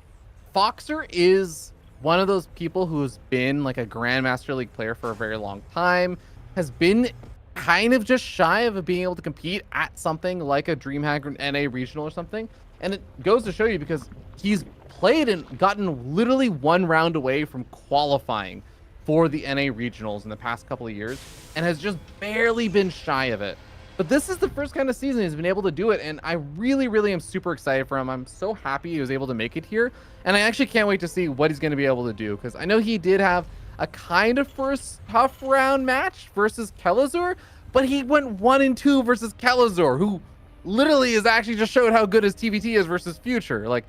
S2: Foxer is one of those people who's been like a Grandmaster League player for a very long time, has been kind of just shy of being able to compete at something like a DreamHack NA regional or something. And it goes to show you because he's played and gotten literally one round away from qualifying for the NA regionals in the past couple of years and has just barely been shy of it. But this is the first kind of season he's been able to do it, and I really, really am super excited for him. I'm so happy he was able to make it here, and I actually can't wait to see what he's going to be able to do, because I know he did have a kind of first tough round match versus Kelazhur, but he went 1-2 versus Kelazhur, who literally has actually just showed how good his TVT is versus Future. Like,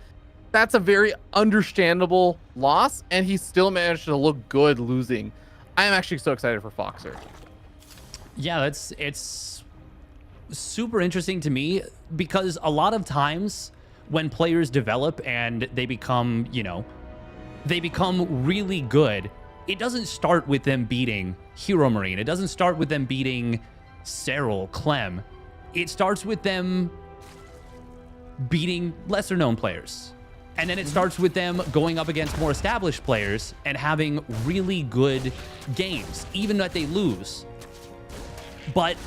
S2: that's a very understandable loss, and he still managed to look good losing. I am actually so excited for Foxer.
S1: Yeah, it's super interesting to me because a lot of times when players develop and they become really good, it doesn't start with them beating Hero Marine. It doesn't start with them beating Cyril, Clem. It starts with them beating lesser known players. And then it starts with them going up against more established players and having really good games, even that they lose. But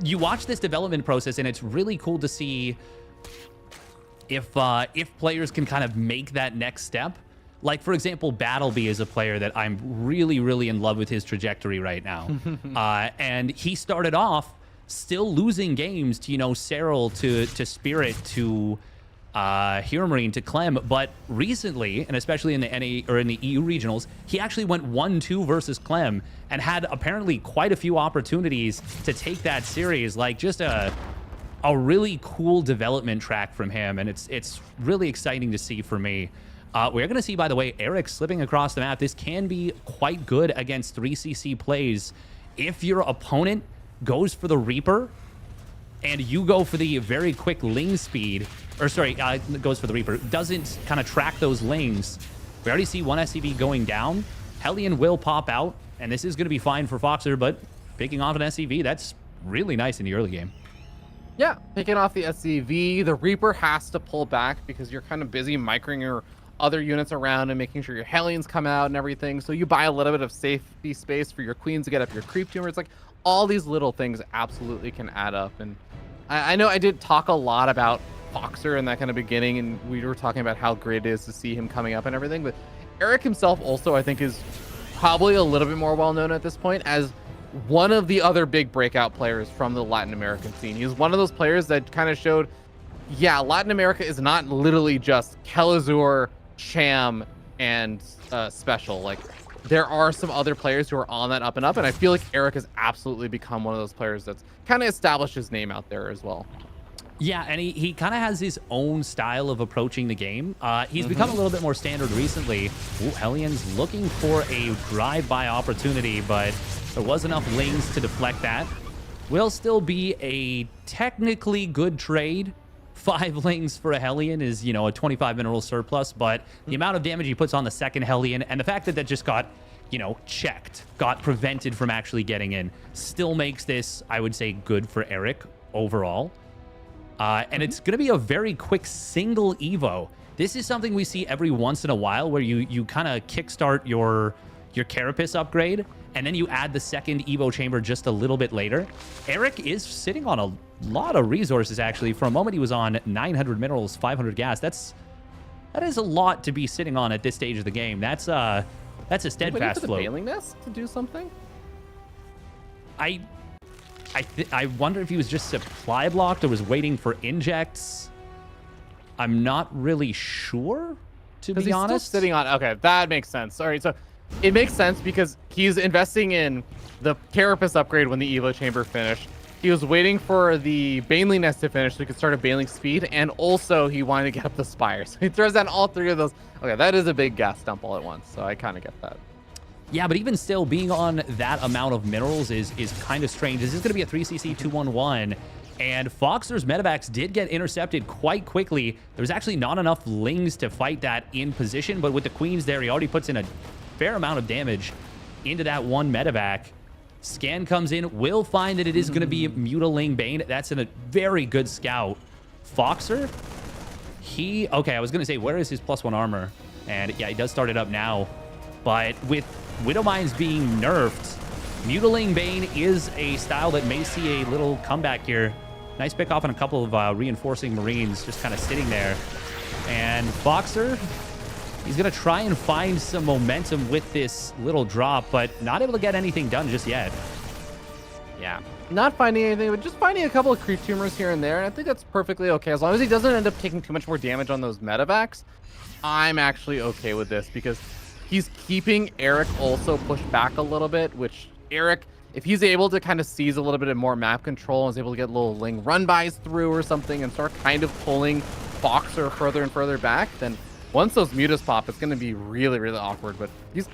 S1: you watch this development process, and it's really cool to see if players can kind of make that next step. Like, for example, Battleby is a player that I'm really, really in love with his trajectory right now. And he started off still losing games to, Cyril, to Spirit, to Hero Marine, to Clem. But recently, and especially in the NA or in the EU regionals, he actually went 1-2 versus Clem and had apparently quite a few opportunities to take that series. Like, just a really cool development track from him, and it's really exciting to see for me. We're going to see, by the way, Eric slipping across the map. This can be quite good against 3CC plays. If your opponent goes for the Reaper and you go for the very quick Ling speed, or sorry, goes for the Reaper, doesn't kind of track those Lings, we already see one SCV going down. Hellion will pop out, and this is going to be fine for Foxer, but picking off an SCV, that's really nice in the early game.
S2: Yeah, picking off the SCV, the Reaper has to pull back because you're kind of busy microing your other units around and making sure your Hellions come out and everything. So you buy a little bit of safety space for your queens to get up your creep tumor. It's like all these little things absolutely can add up. And I know I did talk a lot about Foxer in that kind of beginning, and we were talking about how great it is to see him coming up and everything. But Eric himself also, I think, is probably a little bit more well-known at this point as one of the other big breakout players from the Latin American scene. He's one of those players that kind of showed, yeah, Latin America is not literally just Kelazhur, Cham, and Special. Like, there are some other players who are on that up and up, and I feel like Eric has absolutely become one of those players that's kind of established his name out there as well.
S1: Yeah, and he kind of has his own style of approaching the game. He's become a little bit more standard recently. Ooh, Hellions looking for a drive-by opportunity, but there was enough Lings to deflect that. Will still be a technically good trade. 5 Lings for a Hellion is, you know, a 25 mineral surplus, but the amount of damage he puts on the second Hellion and the fact that that just got, you know, checked, got prevented from actually getting in, still makes this, I would say, good for Eric overall. And it's going to be a very quick single Evo. This is something we see every once in a while where you kind of kickstart your Carapace upgrade, and then you add the second Evo chamber just a little bit later. Eric is sitting on a lot of resources, actually. For a moment, he was on 900 minerals, 500 gas. That is a lot to be sitting on at this stage of the game. That's a steadfast flow.
S2: The Bailing Nest to do something?
S1: I wonder if he was just supply blocked or was waiting for injects. I'm not really sure, to be honest.
S2: Still sitting on. Okay, that makes sense. All right, so it makes sense because he's investing in the Carapace upgrade when the Evo chamber finished. He was waiting for the Bailing Nest to finish so he could start a Bailing speed, and also he wanted to get up the Spire. So he throws down all 3 of those. Okay, that is a big gas dump all at once, so I kind of get that.
S1: Yeah, but even still, being on that amount of minerals is kind of strange. This is going to be a 3cc 211, and Foxer's medevacs did get intercepted quite quickly. There was actually not enough Lings to fight that in position, but with the Queens there, he already puts in a fair amount of damage into that one medevac. Scan comes in, will find that it is going to be Mutiling Bane. That's a very good scout. Foxer, okay, I was going to say, where is his +1 armor? And yeah, he does start it up now. But with Widow Mines being nerfed, Mutiling Bane is a style that may see a little comeback here. Nice pick off on a couple of reinforcing Marines just kind of sitting there. And Foxer, he's going to try and find some momentum with this little drop, but not able to get anything done just yet.
S2: Yeah, not finding anything, but just finding a couple of creep tumors here and there, and I think that's perfectly okay. As long as he doesn't end up taking too much more damage on those medevacs, I'm actually okay with this because he's keeping Eric also pushed back a little bit, which Eric, if he's able to kind of seize a little bit of more map control and is able to get little Ling run-bys through or something and start kind of pulling Foxer further and further back, then once those mutas pop, it's going to be really, really awkward. But he's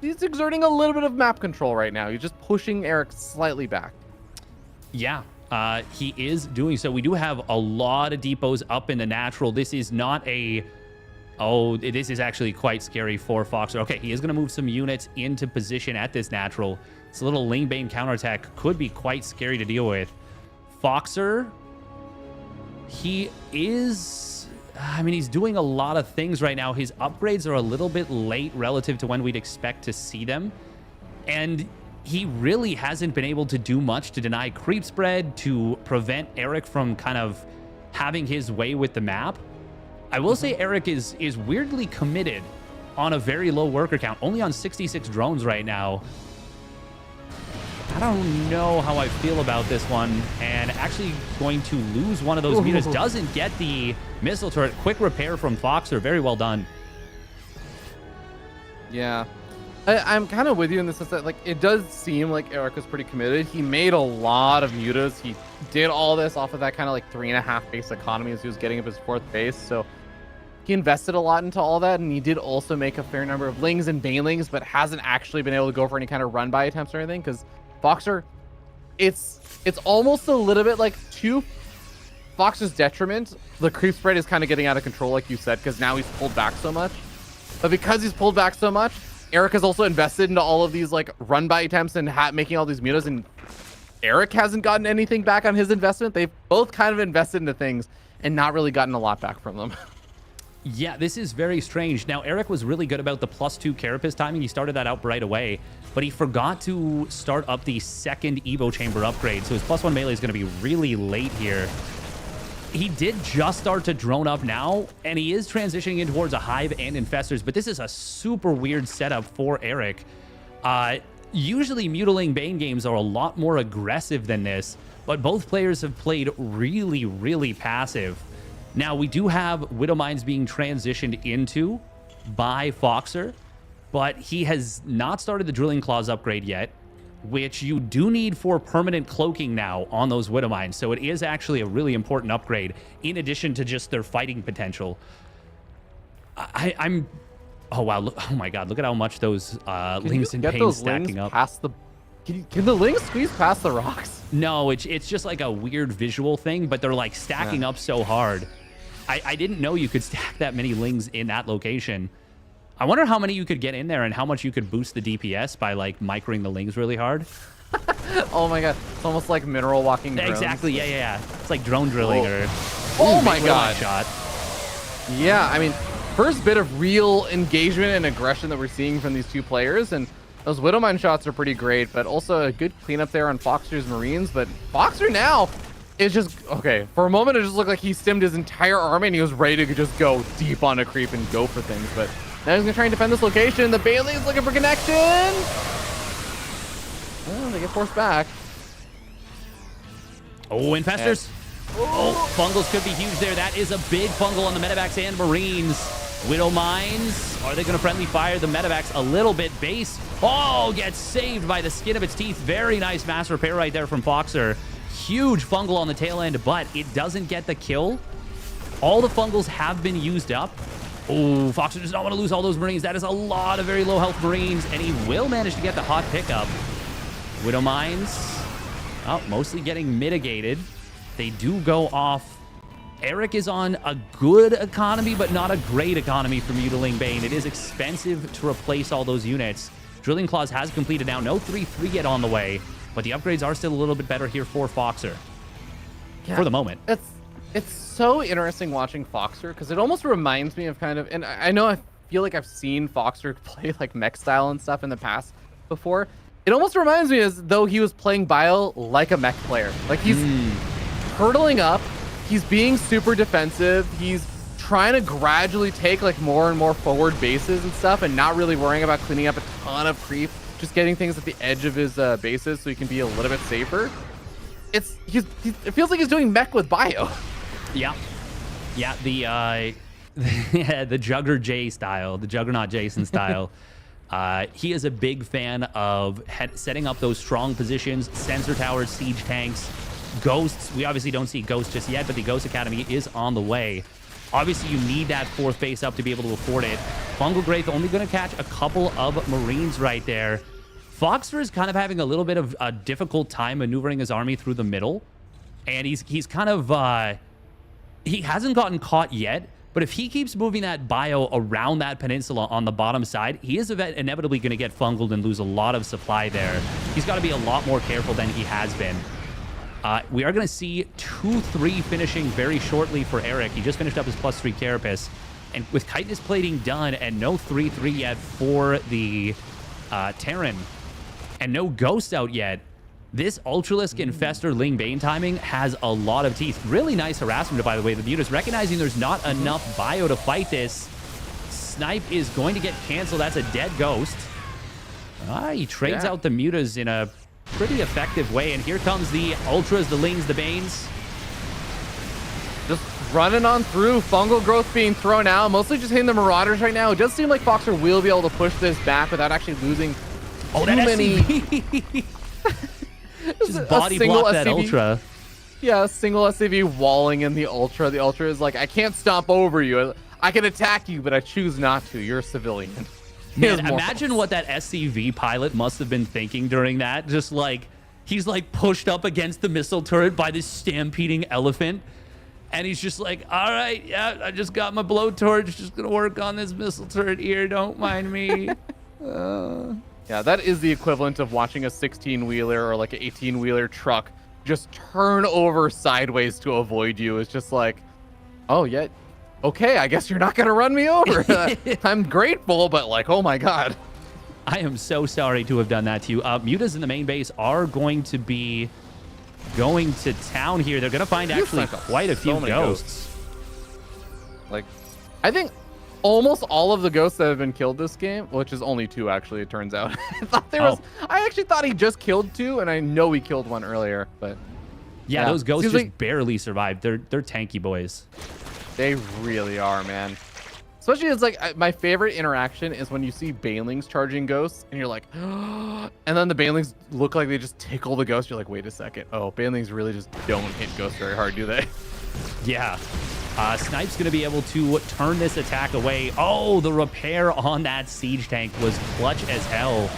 S2: he's exerting a little bit of map control right now. He's just pushing Eric slightly back.
S1: Yeah, he is doing so. We do have a lot of depots up in the natural. This is not a... Oh, this is actually quite scary for Foxer. Okay, he is going to move some units into position at this natural. This little Ling Bane counterattack could be quite scary to deal with. Foxer, he is... I mean, he's doing a lot of things right now. His upgrades are a little bit late relative to when we'd expect to see them. And he really hasn't been able to do much to deny creep spread, to prevent Eric from kind of having his way with the map. I will say Eric is weirdly committed on a very low worker count, only on 66 drones right now. I don't know how I feel about this one, and actually going to lose one of those meters. Doesn't get the missile turret. Quick repair from Foxer. Very well done.
S2: Yeah. I'm kind of with you in the sense that, like, it does seem like Eric was pretty committed. He made a lot of mutas. He did all this off of that kind of like 3.5 base economy as he was getting up his 4th base. So he invested a lot into all that, and he did also make a fair number of Lings and Banelings, but hasn't actually been able to go for any kind of run-by attempts or anything, because Foxer, it's almost a little bit like, to Foxer's detriment, the creep spread is kind of getting out of control, like you said, because now he's pulled back so much. But because he's pulled back so much, Eric has also invested into all of these like run-by attempts and making all these mutas, and Eric hasn't gotten anything back on his investment. They've both kind of invested into things and not really gotten a lot back from them.
S1: Yeah, this is very strange. Now, Eric was really good about the +2 carapace timing. He started that out right away, but he forgot to start up the second Evo chamber upgrade, so his +1 melee is going to be really late here. He did just start to drone up now, and he is transitioning in towards a Hive and Infestors, but this is a super weird setup for Eric. Usually, Mutiling Bane games are a lot more aggressive than this, but both players have played really, really passive. Now, we do have Widowmines being transitioned into by Foxer, but he has not started the Drilling Claws upgrade yet, which you do need for permanent cloaking now on those Widowmines. So it is actually a really important upgrade, in addition to just their fighting potential. I'm... Oh, wow. Look, oh, my God. Look at how much those Lings in Pain stacking up.
S2: Past the... Can the Lings squeeze past the rocks?
S1: No, it's just like a weird visual thing, but they're like stacking up so hard. I didn't know you could stack that many Lings in that location. I wonder how many you could get in there and how much you could boost the DPS by like microing the Lings really hard.
S2: Oh my God. It's almost like mineral walking drones.
S1: Exactly. Yeah. It's like drone drilling or...
S2: Oh my God.
S1: Shot.
S2: Yeah, I mean, first bit of real engagement and aggression that we're seeing from these two players, and those Widowmine shots are pretty great, but also a good cleanup there on Foxer's Marines. But Foxer now is just, okay, for a moment it just looked like he stimmed his entire army and he was ready to just go deep on a creep and go for things, but now he's gonna try and defend this location. The Bailey is looking for connection. Well, they get forced back.
S1: Oh, Infestors. Oh, Fungals could be huge there. That is a big Fungal on the Medivacs and Marines. Widowmines, are they going to friendly fire the Medivacs a little bit? Base, oh, gets saved by the skin of its teeth. Very nice mass repair right there from Foxer. Huge Fungal on the tail end, but it doesn't get the kill. All the Fungals have been used up. Oh, Foxer does not want to lose all those Marines. That is a lot of very low health Marines, and he will manage to get the hot pickup. Widowmines, oh, mostly getting mitigated. They do go off. Eric is on a good economy, but not a great economy for Mutiling Bane. It is expensive to replace all those units. Drilling Claws has completed now. No 3-3 yet on the way, but the upgrades are still a little bit better here for Foxer. Yeah, for the moment.
S2: It's so interesting watching Foxer, because it almost reminds me of kind of, and I know I feel like I've seen Foxer play like mech style and stuff in the past before. It almost reminds me as though he was playing Bio like a mech player. Like he's hurtling up. He's being super defensive. He's trying to gradually take like more and more forward bases and stuff, and not really worrying about cleaning up a ton of creep. Just getting things at the edge of his bases so he can be a little bit safer. It feels like he's doing mech with Bio.
S1: Yeah, the the Jugger J style, the Juggernaut Jason style. He is a big fan of setting up those strong positions, sensor towers, siege tanks. Ghosts, we obviously don't see Ghosts just yet, but the Ghost Academy is on the way. Obviously, you need that fourth base up to be able to afford it. Fungal Graith only going to catch a couple of Marines right there. Foxer is kind of having a little bit of a difficult time maneuvering his army through the middle. And he's kind of... he hasn't gotten caught yet, but if he keeps moving that Bio around that peninsula on the bottom side, he is inevitably going to get fungled and lose a lot of supply there. He's got to be a lot more careful than he has been. We are going to see 2-3 finishing very shortly for Eric. He just finished up his +3 Carapace. And with Chitinous Plating done and no 3-3 yet for the Terran, and no Ghost out yet, this Ultralisk Infestor Ling Bane timing has a lot of teeth. Really nice harassment, by the way. The Mutas recognizing there's not enough Bio to fight this. Snipe is going to get canceled. That's a dead Ghost. He trades out the Mutas in a pretty effective way, and here comes the Ultras, the Lings, the Banes.
S2: Just running on through. Fungal Growth being thrown out, mostly just hitting the Marauders right now. It does seem like Foxer will be able to push this back without actually losing too many.
S1: Just body block that Ultra.
S2: Yeah, a single SCV walling in the Ultra. The Ultra is like, I can't stomp over you. I can attack you, but I choose not to. You're a civilian.
S1: Man, imagine what that SCV pilot must have been thinking during that. Just like, he's like pushed up against the missile turret by this stampeding elephant. And he's just like, all right, yeah, I just got my blowtorch. Just going to work on this missile turret here. Don't mind me.
S2: Yeah, that is the equivalent of watching a 16-wheeler or like an 18-wheeler truck just turn over sideways to avoid you. It's just like, oh, yeah, okay, I guess you're not going to run me over. I'm grateful, but like, oh my God.
S1: I am so sorry to have done that to you. Mutas in the main base are going to be going to town here. They're going to find actually quite a few ghosts.
S2: Like, I think almost all of the ghosts that have been killed this game, which is only 2 actually, it turns out. I actually thought he just killed 2, and I know he killed 1 earlier, but
S1: yeah, those ghosts just barely survived. They're tanky boys.
S2: They really are, man. Especially, it's like my favorite interaction is when you see banelings charging ghosts and you're like, and then the banelings look like they just tickle the ghost. You're like, wait a second. Oh, banelings really just don't hit ghosts very hard, do they?
S1: Yeah. Snipe's going to be able to turn this attack away. Oh, the repair on that siege tank was clutch as hell.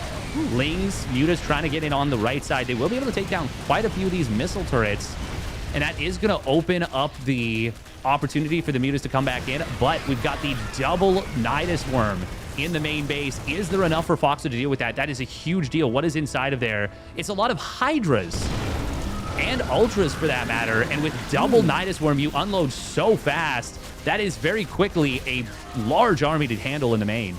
S1: Lings, Muta's trying to get in on the right side. They will be able to take down quite a few of these missile turrets. And that is going to open up the opportunity for the Mutas to come back in. But we've got the double Nidus Worm in the main base. Is there enough for Foxer to deal with that? That is a huge deal. What is inside of there? It's a lot of Hydras and Ultras for that matter. And with double Nidus Worm, you unload so fast. That is very quickly a large army to handle in the main.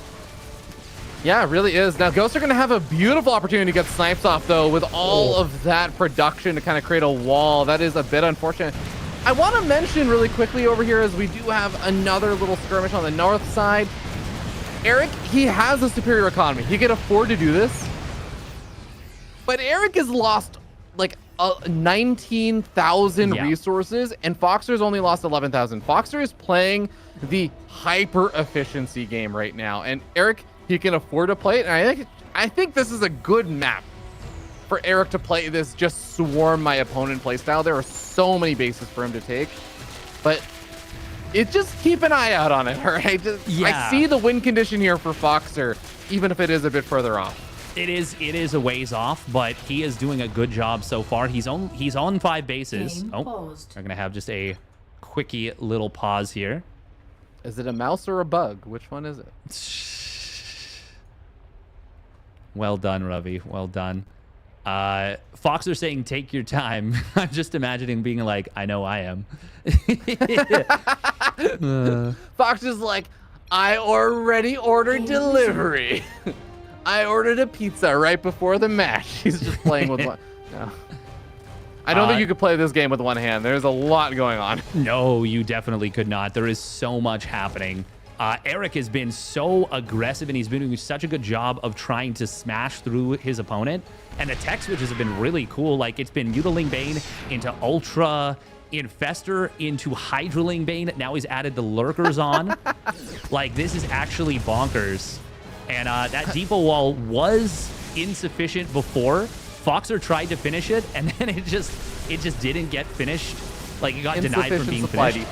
S2: Yeah, it really is. Now, Ghosts are going to have a beautiful opportunity to get snipes off, though, with all of that production to kind of create a wall. That is a bit unfortunate. I want to mention really quickly over here as we do have another little skirmish on the north side. Eric, he has a superior economy. He can afford to do this. But Eric has lost like 19,000 resources, and Foxer's only lost 11,000. Foxer is playing the hyper efficiency game right now, and Eric, he can afford to play it. And I think this is a good map for Eric to play this, just swarm my opponent playstyle. There are so many bases for him to take, but just keep an eye out on it, all right? I see the win condition here for Foxer, even if it is a bit further off.
S1: It is a ways off, but he is doing a good job so far. He's on 5 bases. I'm gonna have just a quickie little pause here.
S2: Is it a mouse or a bug? Which one is it?
S1: Well done, Ravi. Well done. Foxer saying, take your time. I'm just imagining being like, I know I am.
S2: Fox is like, I already ordered delivery. I ordered a pizza right before the match. He's just playing with one. No. I don't think you could play this game with one hand. There's a lot going on.
S1: No, you definitely could not. There is so much happening. Eric has been so aggressive, and he's been doing such a good job of trying to smash through his opponent. And the tech switches have been really cool. Like, it's been Mutiling Bane into Ultra, Infester into Hydraling Bane. Now he's added the Lurkers on. Like, this is actually bonkers. And that depot wall was insufficient before. Foxer tried to finish it, and then it just didn't get finished. Like, it got denied from being finished.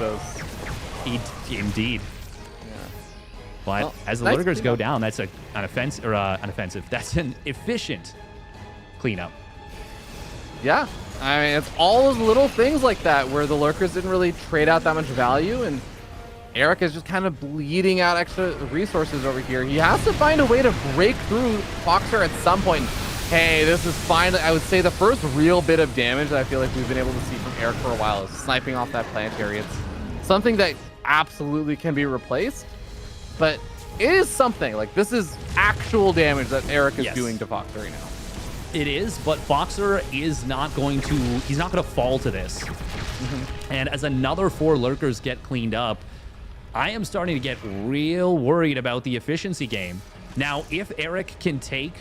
S1: Indeed. But well, as the Lurkers go down, that's an offensive. That's an efficient cleanup.
S2: Yeah, I mean, it's all those little things like that where the Lurkers didn't really trade out that much value, and Eric is just kind of bleeding out extra resources over here. He has to find a way to break through Foxer at some point. Hey, this is finally, I would say, the first real bit of damage that I feel like we've been able to see from Eric for a while is sniping off that planetary. It's something that absolutely can be replaced. But it is something. Like, this is actual damage that Eric is doing to Foxer right now.
S1: It is, but Foxer is not going to, he's not going to fall to this. And as another 4 Lurkers get cleaned up, I am starting to get real worried about the efficiency game. Now, if Eric can take,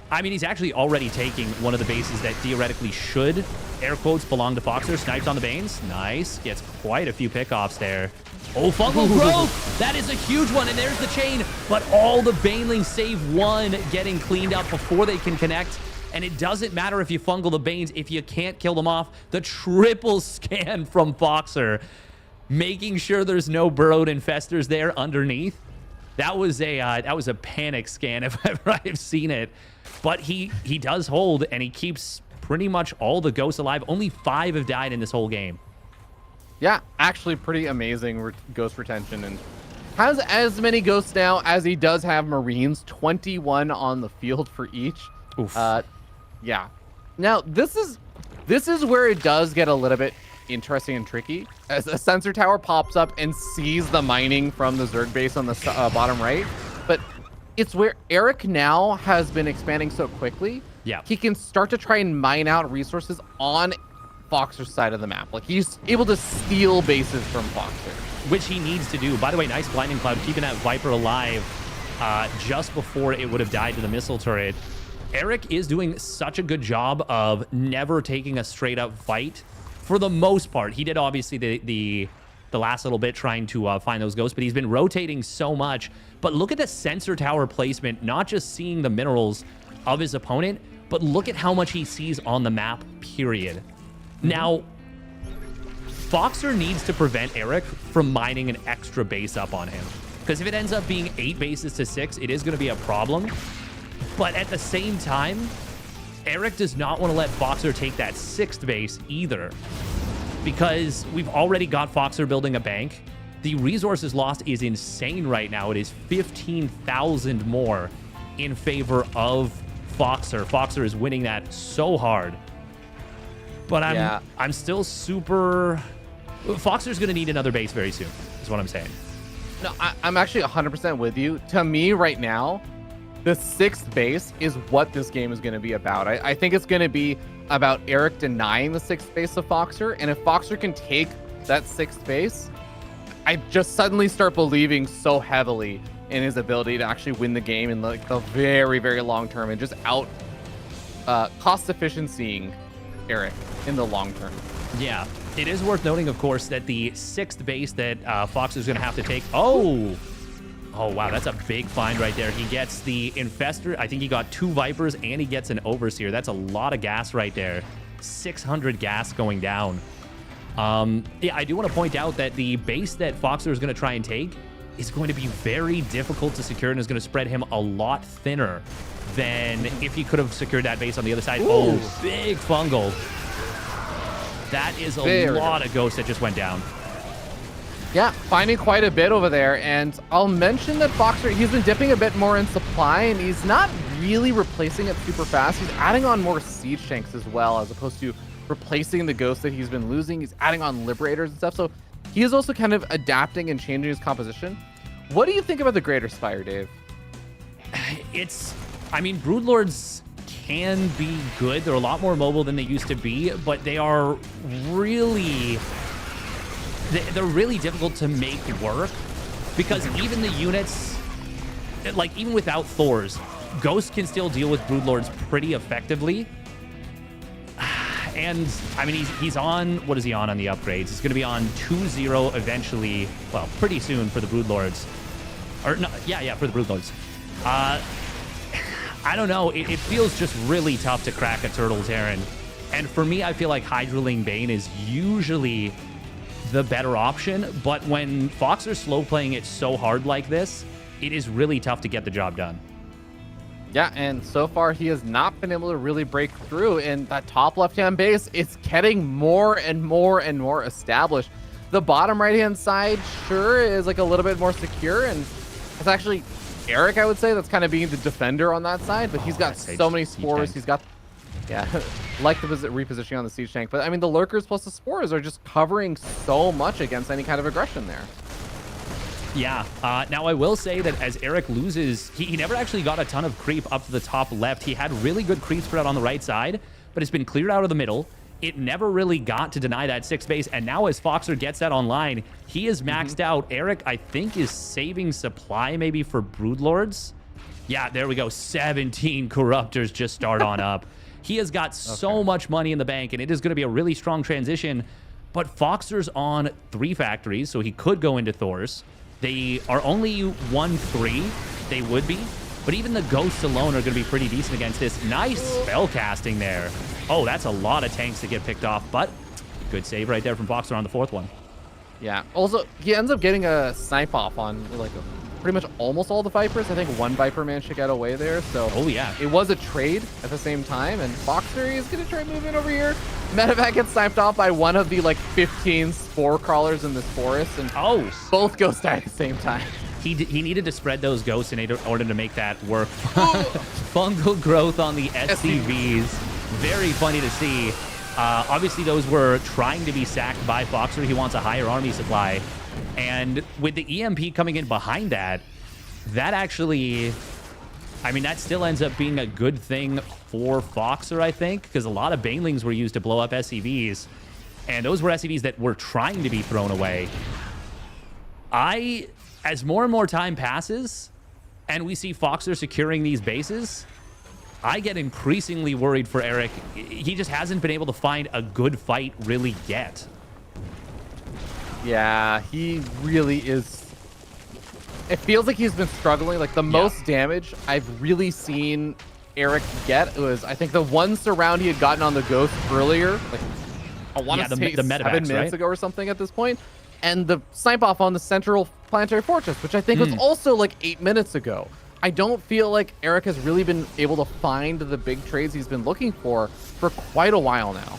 S1: I mean, he's actually already taking one of the bases that theoretically should, air quotes, belong to Foxer. Snipes on the Banes. Nice. Gets quite a few pickoffs there. Oh, Fungal Growth! That is a huge one, and there's the chain. But all the Banelings save one getting cleaned up before they can connect. And it doesn't matter if you fungal the Banes if you can't kill them off. The triple scan from Foxer, making sure there's no burrowed infestors there underneath. That was a panic scan if ever I've seen it. But he does hold, and he keeps pretty much all the ghosts alive. Only 5 have died in this whole game.
S2: Yeah, actually pretty amazing ghost retention, and has as many ghosts now as he does have Marines, 21 on the field for each.
S1: Oof.
S2: Yeah. Now, this is where it does get a little bit interesting and tricky. As a sensor tower pops up and sees the mining from the Zerg base on the bottom right. But it's where Eric now has been expanding so quickly.
S1: Yeah.
S2: He can start to try and mine out resources on Foxer's side of the map. Like, he's able to steal bases from Foxer.
S1: Which he needs to do. By the way, nice Blinding Cloud, keeping that Viper alive just before it would have died to the missile turret. Eric is doing such a good job of never taking a straight-up fight for the most part. He did, obviously, the last little bit trying to find those ghosts, but he's been rotating so much. But look at the sensor tower placement, not just seeing the minerals of his opponent, but look at how much he sees on the map, period. Now, Foxer needs to prevent Eric from mining an extra base up on him. Because if it ends up being 8 bases to 6, it is going to be a problem. But at the same time, Eric does not want to let Foxer take that 6th base either. Because we've already got Foxer building a bank. The resources lost is insane right now. It is 15,000 more in favor of Foxer. Foxer is winning that so hard. But I'm still super... Foxer's going to need another base very soon, is what I'm saying.
S2: No, I'm actually 100% with you. To me right now, the 6th base is what this game is going to be about. I think it's going to be about Eric denying the 6th base of Foxer. And if Foxer can take that 6th base, I just suddenly start believing so heavily in his ability to actually win the game in like the very, very long term and just out cost efficiencying Eric in the long term.
S1: Yeah, it is worth noting, of course, that the 6th base that Foxer is going to have to take... Oh, wow, that's a big find right there. He gets the Infestor. I think he got 2 Vipers, and he gets an Overseer. That's a lot of gas right there. 600 gas going down. Yeah, I do want to point out that the base that Foxer is going to try and take is going to be very difficult to secure and is going to spread him a lot thinner than if he could have secured that base on the other side. Ooh. Oh, big fungal. That is a lot of ghosts that just went down.
S2: Yeah, finding quite a bit over there. And I'll mention that Foxer, he's been dipping a bit more in supply, and he's not really replacing it super fast. He's adding on more siege tanks as well, as opposed to replacing the ghosts that he's been losing. He's adding on liberators and stuff. So he is also kind of adapting and changing his composition. What do you think about the Greater Spire, Dave?
S1: I mean, Broodlords can be good. They're a lot more mobile than they used to be, but they are really... They're really difficult to make work because even the units, like even without Thors, Ghost can still deal with Broodlords pretty effectively. And I mean, he's on, what is he on the upgrades? He's going to be on 2-0 eventually, well, pretty soon for the Broodlords. Or no, yeah, for the Broodlords. I don't know. It feels just really tough to crack a Turtle Terran. And for me, I feel like Hydraling Bane is usually the better option, but when Foxer's slow playing it so hard like this, it is really tough to get the job done.
S2: Yeah, and so far he has not been able to really break through in that top left-hand base. It's getting more and more and more established. The bottom right-hand side sure is like a little bit more secure, and it's actually Eric, I would say, that's kind of being the defender on that side, but he's got so many spores. He's got, yeah, like the repositioning on the siege tank. But I mean, the lurkers plus the spores are just covering so much against any kind of aggression there.
S1: Yeah. Now, I will say that as Eric loses, he never actually got a ton of creep up to the top left. He had really good creep spread on the right side, but it's been cleared out of the middle. It never really got to deny that 6th base. And now as Foxer gets that online, he is maxed out. Eric, I think, is saving supply maybe for Broodlords. Yeah, there we go. 17 Corruptors just start on up. He has got so much money in the bank, and it is going to be a really strong transition. But Foxer's on 3 factories, so he could go into Thor's. They are only 1-3. They would be. But even the ghosts alone are going to be pretty decent against this. Nice spell casting there. Oh, that's a lot of tanks to get picked off. But good save right there from Foxer on the 4th one.
S2: Yeah. Also, he ends up getting a snipe off on like pretty much almost all the Vipers. I think 1 Viper managed to get away there. So it was a trade at the same time. And Foxer is going to try moving over here. Medevac gets sniped off by one of the like 15 spore crawlers in this forest. And both ghosts die at the same time.
S1: He needed to spread those ghosts in order to make that work. Fungal growth on the SCVs. Very funny to see. Obviously, those were trying to be sacked by Foxer. He wants a higher army supply. And with the EMP coming in behind that, that actually... I mean, that still ends up being a good thing for Foxer, I think, because a lot of Banelings were used to blow up SCVs, and those were SCVs that were trying to be thrown away. As more and more time passes, and we see Foxer securing these bases, I get increasingly worried for Eric. He just hasn't been able to find a good fight really yet.
S2: Yeah, he really is. It feels like he's been struggling. Like, the most damage I've really seen Eric get was, I think, the one surround he had gotten on the Ghost earlier. Like, I want to say
S1: the
S2: 7 minutes ago or something at this point. And the snipe off on the central planetary fortress, which I think was also like 8 minutes ago. I don't feel like Eric has really been able to find the big trades he's been looking for quite a while now.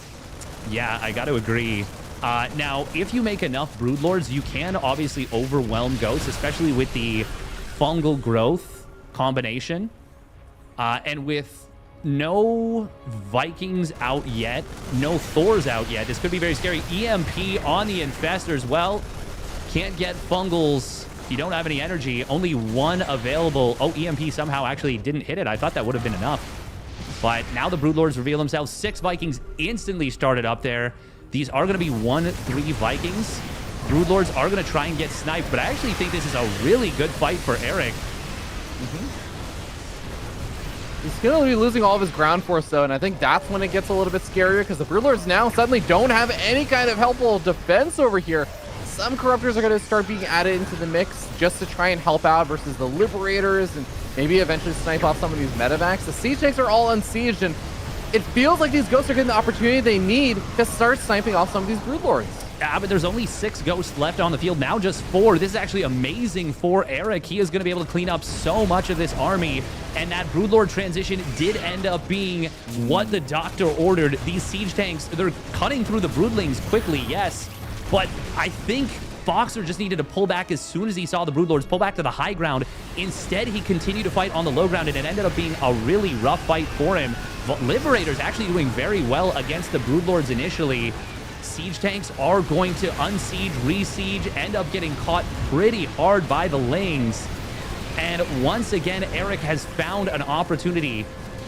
S1: Yeah, I got to agree. Now, if you make enough Broodlords, you can obviously overwhelm Ghosts, especially with the fungal growth combination. And with no Vikings out yet, no Thors out yet, this could be very scary. EMP on the Infestors. Well, can't get fungals. You don't have any energy. Only one available. Oh, EMP somehow actually didn't hit it. I thought that would have been enough. But now the Broodlords reveal themselves. 6 Vikings instantly started up there. These are going to be 1-3 Vikings. Broodlords are going to try and get sniped, but I actually think this is a really good fight for Eric.
S2: He's going to be losing all of his ground force, though, and I think that's when it gets a little bit scarier, because the Broodlords now suddenly don't have any kind of helpful defense over here. Some Corruptors are going to start being added into the mix just to try and help out versus the Liberators and maybe eventually snipe off some of these medevacs. The siege tanks are all unsieged, and it feels like these Ghosts are getting the opportunity they need to start sniping off some of these Broodlords.
S1: Yeah, but there's only 6 Ghosts left on the field. Now just 4. This is actually amazing for Eric. He is going to be able to clean up so much of this army. And that Broodlord transition did end up being what the Doctor ordered. These siege tanks, they're cutting through the Broodlings quickly, yes. But I think Foxer just needed to pull back as soon as he saw the Broodlords pull back to the high ground. Instead, he continued to fight on the low ground, and it ended up being a really rough fight for him. But Liberator's actually doing very well against the Broodlords initially. Siege tanks are going to unsiege, re-siege, end up getting caught pretty hard by the Lings. And once again, Eric has found an opportunity.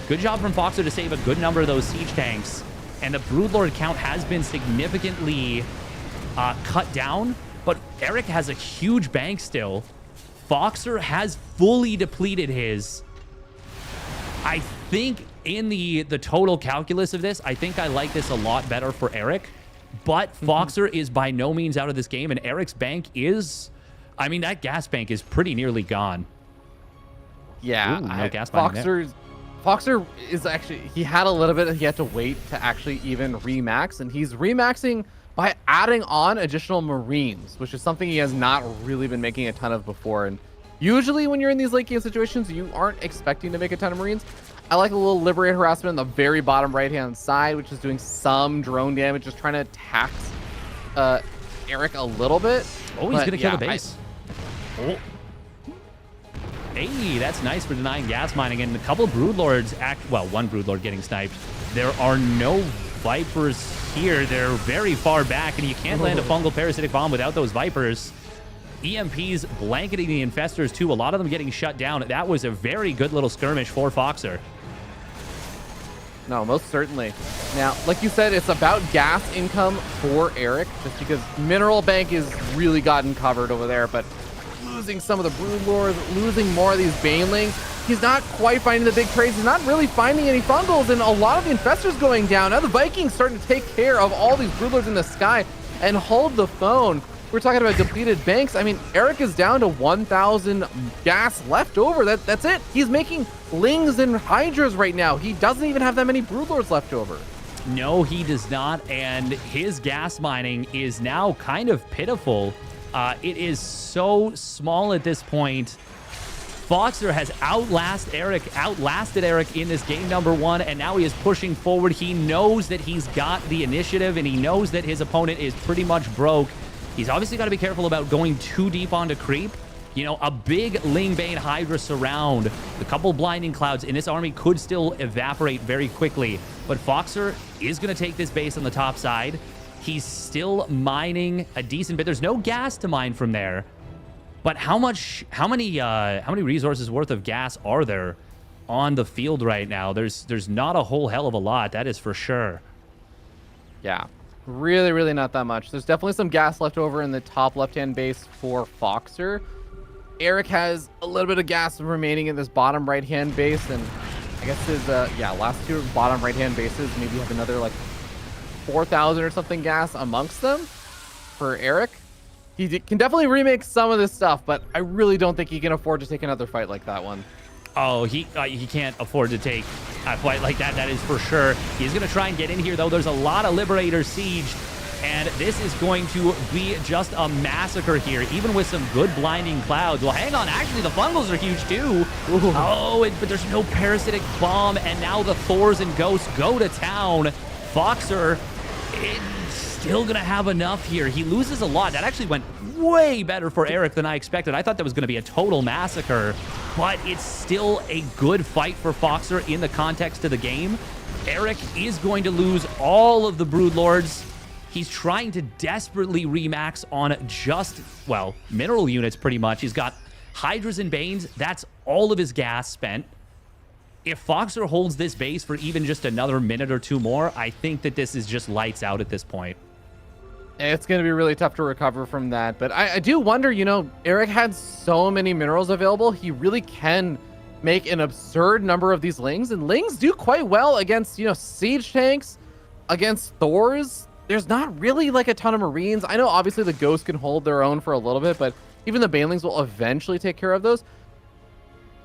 S1: Good job from Foxer to save a good number of those siege tanks. And the Broodlord count has been significantly cut down, but Eric has a huge bank still. Foxer has fully depleted his. I think in the total calculus of this, I think I like this a lot better for Eric. But Foxer is by no means out of this game, and Eric's bank is... I mean, that gas bank is pretty nearly gone.
S2: Yeah,
S1: Ooh, no gas bank there.
S2: Foxer is actually... He had a little bit... He had to wait to actually even remax, and he's remaxing by adding on additional Marines, which is something he has not really been making a ton of before. And usually when you're in these late game situations, you aren't expecting to make a ton of Marines. I like a little Liberator harassment on the very bottom right-hand side, which is doing some drone damage, just trying to tax Eric a little bit.
S1: Oh, he's going to kill the base. Oh. Hey, that's nice for denying gas mining. And a couple Broodlords well, one Broodlord getting sniped. There are no Vipers here. They're very far back, and you can't land a fungal parasitic bomb without those Vipers. EMPs blanketing the Infestors, too. A lot of them getting shut down. That was a very good little skirmish for Foxer.
S2: No, most certainly. Now, like you said, it's about gas income for Eric, just because Mineral Bank is really gotten covered over there, but losing some of the Broodlords, losing more of these Banelings, he's not quite finding the big trades. He's not really finding any fungals, and a lot of the Infestors going down. Now the Vikings starting to take care of all these Broodlords in the sky and hold the phone. We're talking about depleted banks. I mean, Eric is down to 1,000 gas left over. That's it. He's making Lings and Hydras right now. He doesn't even have that many Broodlords left over.
S1: No, he does not, and his gas mining is now kind of pitiful. It is so small at this point. Foxer has outlasted Eric in this game number 1, and now he is pushing forward. He knows that he's got the initiative, and he knows that his opponent is pretty much broke. He's obviously got to be careful about going too deep onto creep, You know, a big Ling Bane Hydra surround, a couple blinding clouds in this army could still evaporate very quickly. But Foxer is going to take this base on the top side. He's still mining a decent bit. There's no gas to mine from there. But how many resources worth of gas are there on the field right now? There's not a whole hell of a lot, that is for sure.
S2: Yeah, really not that much. There's definitely some gas left over in the top left-hand base for Foxer. Eric has a little bit of gas remaining in this bottom right-hand base, and I guess his last two bottom right-hand bases maybe have another like 4,000 or something gas amongst them for Eric. He can definitely remake some of this stuff, but I really don't think he can afford to take another fight like that one.
S1: Oh, he can't afford to take a fight like that, that is for sure. He's going to try and get in here, though. There's a lot of Liberator siege, and this is going to be just a massacre here, even with some good blinding clouds. Well, hang on. Actually, the fungals are huge, too. Ooh. Oh, but there's no parasitic bomb, and now the Thors and Ghosts go to town. Foxer is still going to have enough here. He loses a lot. That actually went way better for Eric than I expected. I thought that was going to be a total massacre, but it's still a good fight for Foxer in the context of the game. Eric is going to lose all of the Broodlords. He's trying to desperately remax on just, well, mineral units pretty much. He's got Hydras and Banes. That's all of his gas spent. If Foxer holds this base for even just another minute or two more, I think that this is just lights out at this point.
S2: It's going to be really tough to recover from that. But I do wonder, you know, Eric had so many minerals available. He really can make an absurd number of these Lings. And Lings do quite well against, you know, siege tanks, against Thors. There's not really like a ton of Marines. I know obviously the Ghosts can hold their own for a little bit, but even the Banelings will eventually take care of those.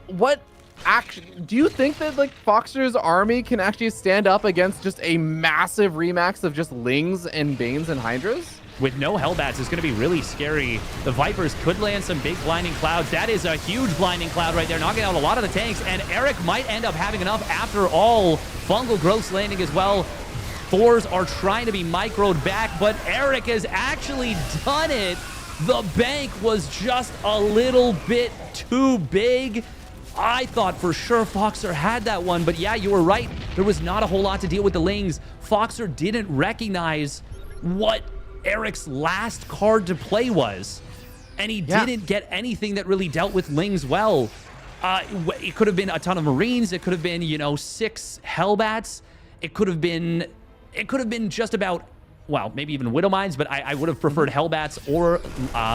S2: What actually, do you think that like Foxer's army can actually stand up against just a massive remax of just Lings and Banes and Hydras?
S1: With no Hellbats, it's going to be really scary. The Vipers could land some big blinding clouds. That is a huge blinding cloud right there, knocking out a lot of the tanks, and Eric might end up having enough after all. Fungal growths landing as well. Thors are trying to be microed back, but Eric has actually done it. The bank was just a little bit too big. I thought for sure Foxer had that one, but yeah, you were right. There was not a whole lot to deal with the Lings. Foxer didn't recognize what Eric's last card to play was, and he didn't get anything that really dealt with Lings well. It could have been a ton of Marines. It could have been, you know, 6 Hellbats. It could have been just about, well, maybe even Widowmines, but I would have preferred Hellbats or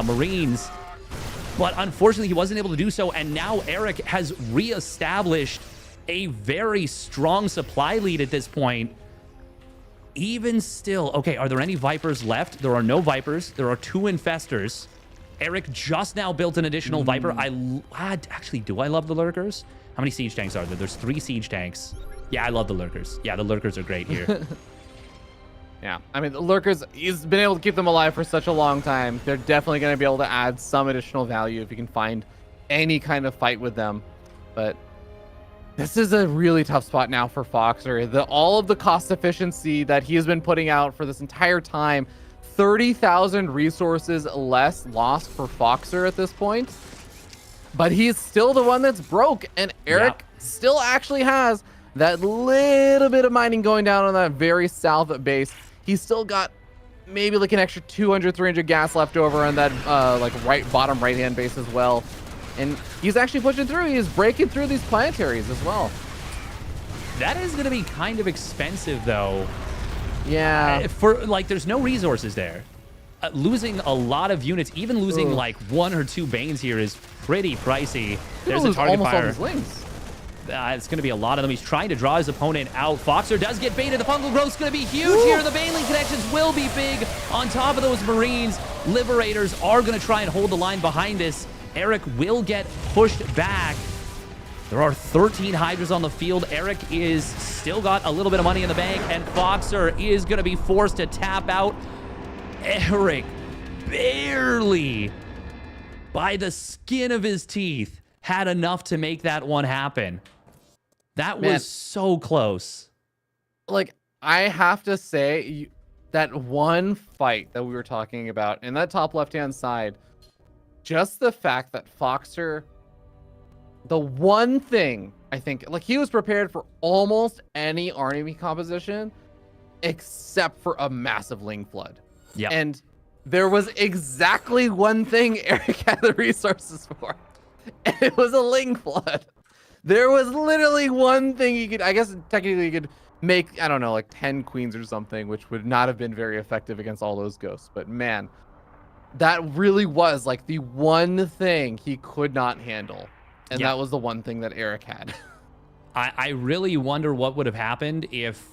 S1: Marines. But unfortunately, he wasn't able to do so, and now Eric has reestablished a very strong supply lead at this point. Even still, okay, are there any Vipers left? There are no Vipers. There are 2 Infestors. Eric just now built an additional Viper. Actually, do I love the Lurkers? How many Siege Tanks are there? There's 3 Siege Tanks. Yeah, I love the Lurkers. Yeah, the Lurkers are great here.
S2: Yeah, I mean, the Lurkers, he's been able to keep them alive for such a long time. They're definitely going to be able to add some additional value if you can find any kind of fight with them. But this is a really tough spot now for Foxer. All of the cost efficiency that he has been putting out for this entire time, 30,000 resources less lost for Foxer at this point. But he's still the one that's broke, and Eric still actually has that little bit of mining going down on that very south base. He's still got maybe like an extra 200, 300 gas left over on that like bottom right-hand base as well. And he's actually pushing through. He's breaking through these planetaries as well.
S1: That is going to be kind of expensive, though.
S2: Yeah.
S1: For like, there's no resources there. Losing a lot of units, even losing like 1 or 2 Banes here is pretty pricey. There's a target fire.
S2: Almost all his Lings.
S1: It's going to be a lot of them. He's trying to draw his opponent out. Foxer does get baited. The fungal growth's going to be huge here. The Baneling connections will be big on top of those Marines. Liberators are going to try and hold the line behind this. Eric will get pushed back. There are 13 Hydras on the field. Eric is still got a little bit of money in the bank, and Foxer is going to be forced to tap out. Eric barely, by the skin of his teeth, had enough to make that one happen. That was so close.
S2: Like, I have to say, that one fight that we were talking about in that top left-hand side, just the fact that Foxer, the one thing I think, like, he was prepared for almost any army composition except for a massive Ling Flood.
S1: Yeah.
S2: And there was exactly one thing Eric had the resources for, and it was a Ling Flood. There was literally one thing you could, I guess technically you could make, I don't know, like 10 queens or something, which would not have been very effective against all those ghosts. But man, that really was like the one thing he could not handle. And that was the one thing that Eric had.
S1: I really wonder what would have happened if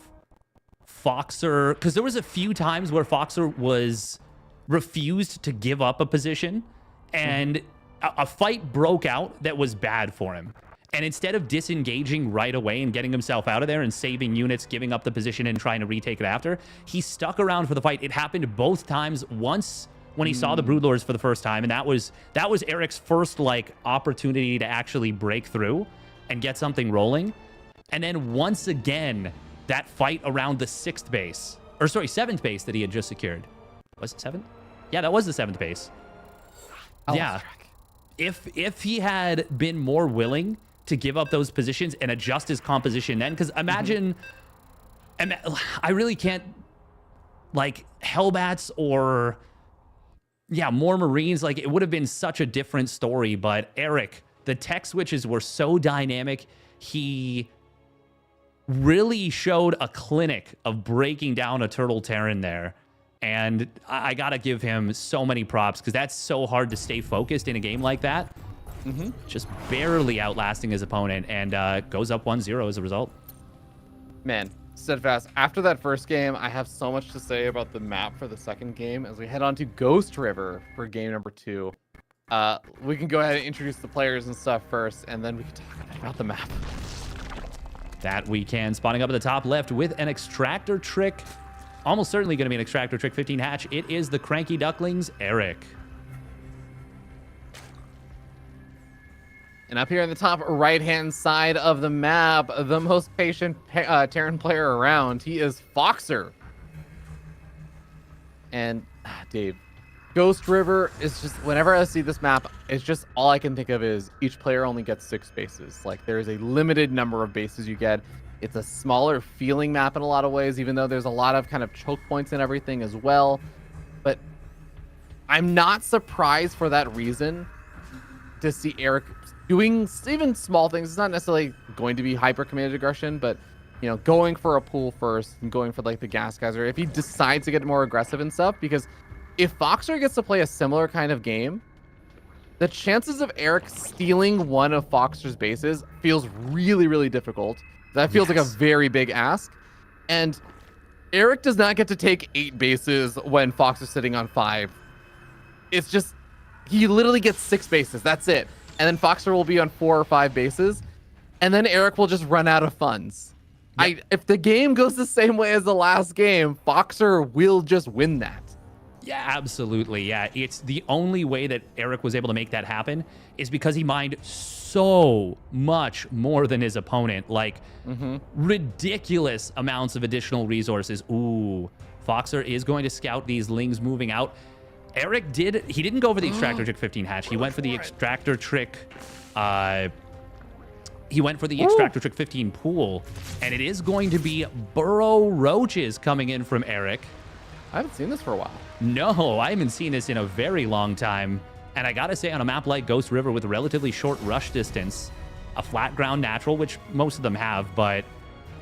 S1: Foxer, because there was a few times where Foxer was refused to give up a position, and a fight broke out that was bad for him. And instead of disengaging right away and getting himself out of there and saving units, giving up the position and trying to retake it after, he stuck around for the fight. It happened both times. Once when he saw the Broodlords for the first time, and that was Eric's first like opportunity to actually break through and get something rolling. And then once again, that fight around the 7th base that he had just secured. Was it 7th? Yeah, that was the 7th base. Yeah. If he had been more willing to give up those positions and adjust his composition then, because imagine, I really can't, like, Hellbats or, more Marines, like, it would have been such a different story. But Eric, the tech switches were so dynamic. He really showed a clinic of breaking down a Turtle Terran there. And I got to give him so many props, because that's so hard to stay focused in a game like that. Just barely outlasting his opponent, and goes up 1-0 as a result. Man, Steadfast, after that first game, I have so much to say about the map for the second game as we head on to Ghost River for game number 2. We can go ahead and introduce the players and stuff first, and then we can talk about the map. That we can. Spawning up at the top left with an extractor trick. Almost certainly going to be an extractor trick 15 hatch. It is the Cranky Ducklings, Eric. And up here in the top right-hand side of the map, the most patient Terran player around, he is Foxer. And, Dave, Ghost River is just, whenever I see this map, it's just all I can think of is each player only gets 6 bases. Like, there is a limited number of bases you get. It's a smaller feeling map in a lot of ways, even though there's a lot of kind of choke points and everything as well. But I'm not surprised for that reason to see Eric doing even small things. It's not necessarily going to be hyper commanded aggression, but, you know, going for a pool first and going for like the gas geyser if he decides to get more aggressive and stuff. Because if Foxer gets to play a similar kind of game, the chances of Eric stealing one of Foxer's bases feels really, really difficult. That feels like a very big ask. And Eric does not get to take 8 bases when Fox is sitting on 5. It's just, he literally gets 6 bases. That's it. And then Foxer will be on 4 or 5 bases. And then Eric will just run out of funds. Yep. If the game goes the same way as the last game, Foxer will just win that. Yeah, absolutely. Yeah, it's the only way that Eric was able to make that happen is because he mined so much more than his opponent. Like, ridiculous amounts of additional resources. Ooh, Foxer is going to scout these Lings moving out. Eric didn't go for the extractor trick 15 hatch. He went for the extractor trick. He went for the extractor trick 15 pool, and it is going to be burrow roaches coming in from Eric. I haven't seen this for a while. No, I haven't seen this in a very long time. And I gotta say, on a map like Ghost River with a relatively short rush distance, a flat ground natural, which most of them have, but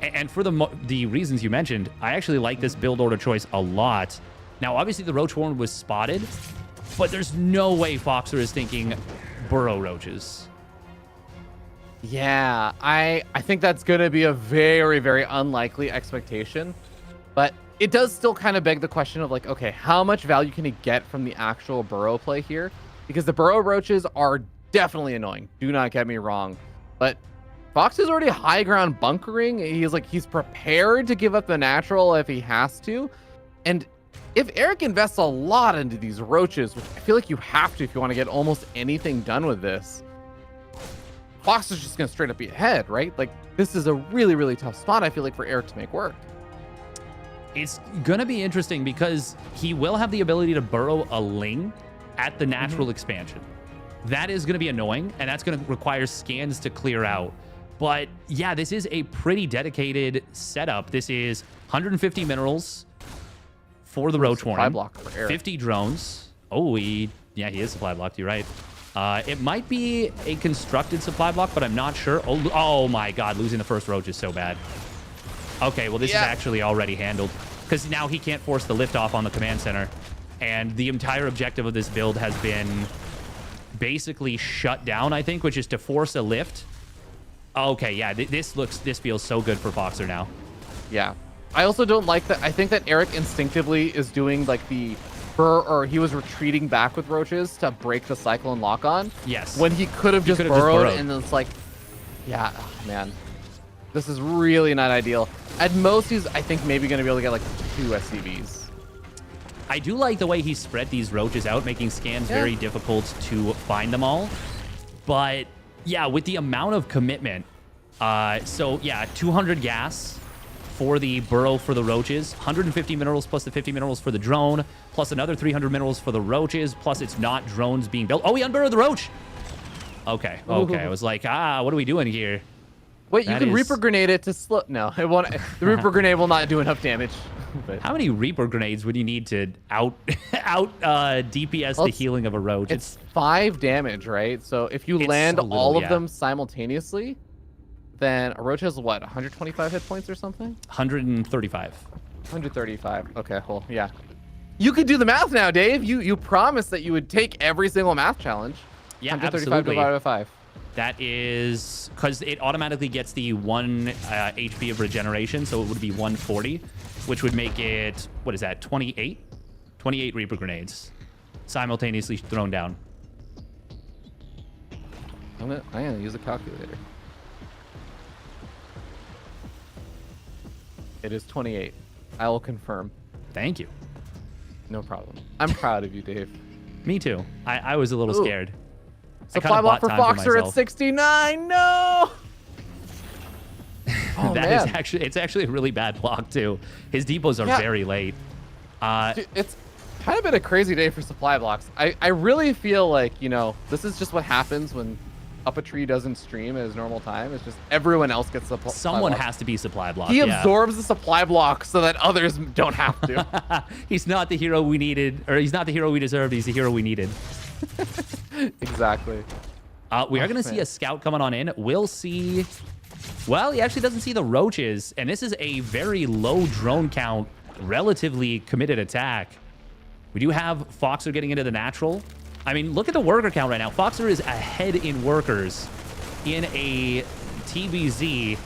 S1: and for the reasons you mentioned, I actually like this build order choice a lot. Now, obviously, the Roach Warren was spotted, but there's no way Foxer is thinking burrow roaches. Yeah, I think that's going to be a very, very unlikely expectation. But it does still kind of beg the question of, like, okay, how much value can he get from the actual burrow play here? Because the burrow roaches are definitely annoying. Do not get me wrong. But Fox is already high ground bunkering. He's prepared to give up the natural if he has to. And if Eric invests a lot into these roaches, which I feel like you have to if you want to get almost anything done with this, Fox is just going to straight up be ahead, right? Like, this is a really, really tough spot, I feel like, for Eric to make work. It's going to be interesting because he will have the ability to burrow a Ling at the natural expansion. That is going to be annoying, and that's going to require scans to clear out. But yeah, this is a pretty dedicated setup. This is 150 minerals for the roach warning.
S2: Block for Eric.
S1: 50 drones. Oh, he is supply blocked. You're right. It might be a constructed supply block, but I'm not sure. Oh my God, losing the first roach is so bad. Okay, well, this is actually already handled because now he can't force the lift off on the command center. And the entire objective of this build has been basically shut down, I think, which is to force a lift. Okay, yeah, this feels so good for Foxer now.
S2: Yeah. I also don't like that. I think that Eric instinctively is doing like the or he was retreating back with roaches to break the cycle and lock on.
S1: Yes.
S2: When he could have just burrowed, and then it's like, yeah, man, this is really not ideal. At most, he's, I think, maybe going to be able to get like 2 SCVs.
S1: I do like the way he spread these roaches out, making scans very difficult to find them all. But yeah, with the amount of commitment, so yeah, 200 gas for the burrow for the roaches, 150 minerals plus the 50 minerals for the drone, plus another 300 minerals for the roaches, plus it's not drones being built. Oh, he unburrowed the roach. Okay. I was like, what are we doing here?
S2: Wait, you can Reaper grenade it to slow. No, it won't. The Reaper grenade will not do enough damage. But
S1: how many Reaper grenades would you need to out DPS the healing of a roach?
S2: It's 5 damage, right? So if you land all of them simultaneously, then a roach has what, 125 hit points or something?
S1: 135.
S2: 135. Okay, well, yeah. You could do the math now, Dave. You promised that you would take every single math challenge.
S1: Yeah,
S2: 135
S1: absolutely.
S2: divided by 5.
S1: That is because it automatically gets the 1 HP of regeneration, so it would be 140, which would make it, what is that, 28? 28 Reaper grenades simultaneously thrown down.
S2: I'm gonna use a calculator. It is 28. I will confirm.
S1: Thank you.
S2: No problem. I'm proud of you, Dave.
S1: Me too. I was a little scared.
S2: Supply block for Foxer at 69. No. Oh,
S1: it's actually a really bad block too. His depots are very late.
S2: Dude, it's kind of been a crazy day for supply blocks. I really feel like, you know, this is just what happens when Up a Tree doesn't stream at his normal time. It's just everyone else gets supply.
S1: Someone has to be supply blocked.
S2: He absorbs the supply block so that others don't have to.
S1: He's not the hero we needed, or he's not the hero we deserved. He's the hero we needed.
S2: Exactly.
S1: We are going to see a scout coming on in. We'll see. Well, he actually doesn't see the roaches, and this is a very low drone count, relatively committed attack. We do have Foxer getting into the natural. I mean, look at the worker count right now. Foxer is ahead in workers in a TBZ.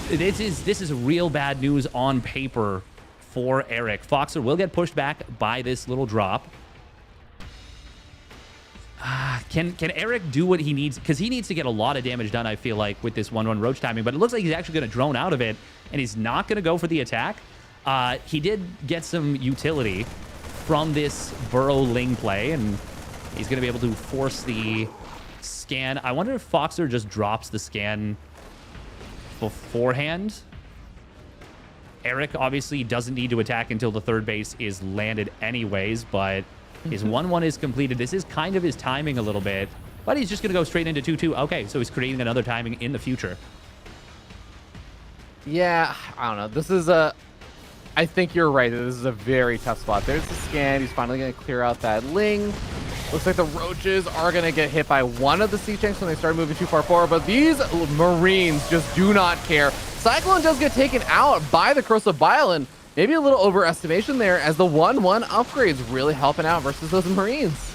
S1: This is real bad news on paper for Eric. Foxer will get pushed back by this little drop. Can Eric do what he needs? Because he needs to get a lot of damage done, I feel like, with this 1-1 roach timing. But it looks like he's actually going to drone out of it, and he's not going to go for the attack. He did get some utility from this burrow ling play, and he's going to be able to force the scan. I wonder if Foxer just drops the scan beforehand. Eric obviously doesn't need to attack until the third base is landed anyways, but his 1-1 is completed. This is kind of his timing a little bit, but he's just going to go straight into 2-2. Okay, so he's creating another timing in the future.
S2: Yeah, I don't know. This is a... I think you're right. This is a very tough spot. There's the scan. He's finally going to clear out that ling. Looks like the roaches are going to get hit by one of the sea tanks when they start moving too far forward, but these Marines just do not care. Cyclone does get taken out by the Corrosive Bile, and maybe a little overestimation there as the 1-1 upgrades really helping out versus those Marines.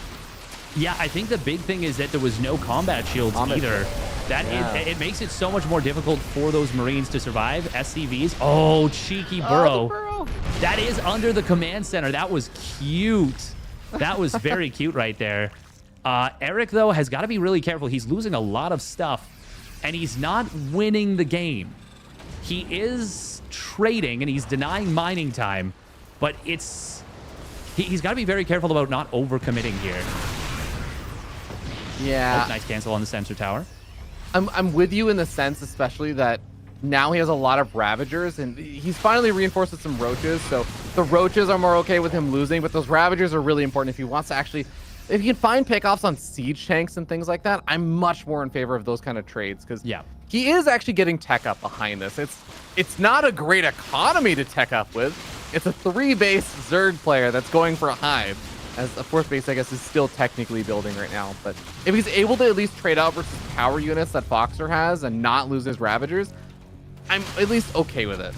S1: Yeah, I think the big thing is that there was no combat shields either. It makes it so much more difficult for those Marines to survive. SCVs. Oh, cheeky burrow. That is under the command center. That was cute. That was very cute right there. Eric, though, has got to be really careful. He's losing a lot of stuff, and he's not winning the game. He is trading, and he's denying mining time, but he's got to be very careful about not overcommitting here.
S2: Yeah.
S1: Oh, nice cancel on the sensor tower.
S2: I'm with you in the sense, especially that now he has a lot of Ravagers, and he's finally reinforced with some Roaches, so the Roaches are more okay with him losing, but those Ravagers are really important if he wants to actually if you can find pickoffs on siege tanks and things like that, I'm much more in favor of those kind of trades because he is actually getting tech up behind this. It's not a great economy to tech up with. It's a 3-base Zerg player that's going for a hive, as a 4th base, I guess, is still technically building right now. But if he's able to at least trade out versus power units that Foxer has and not lose his Ravagers, I'm at least okay with it.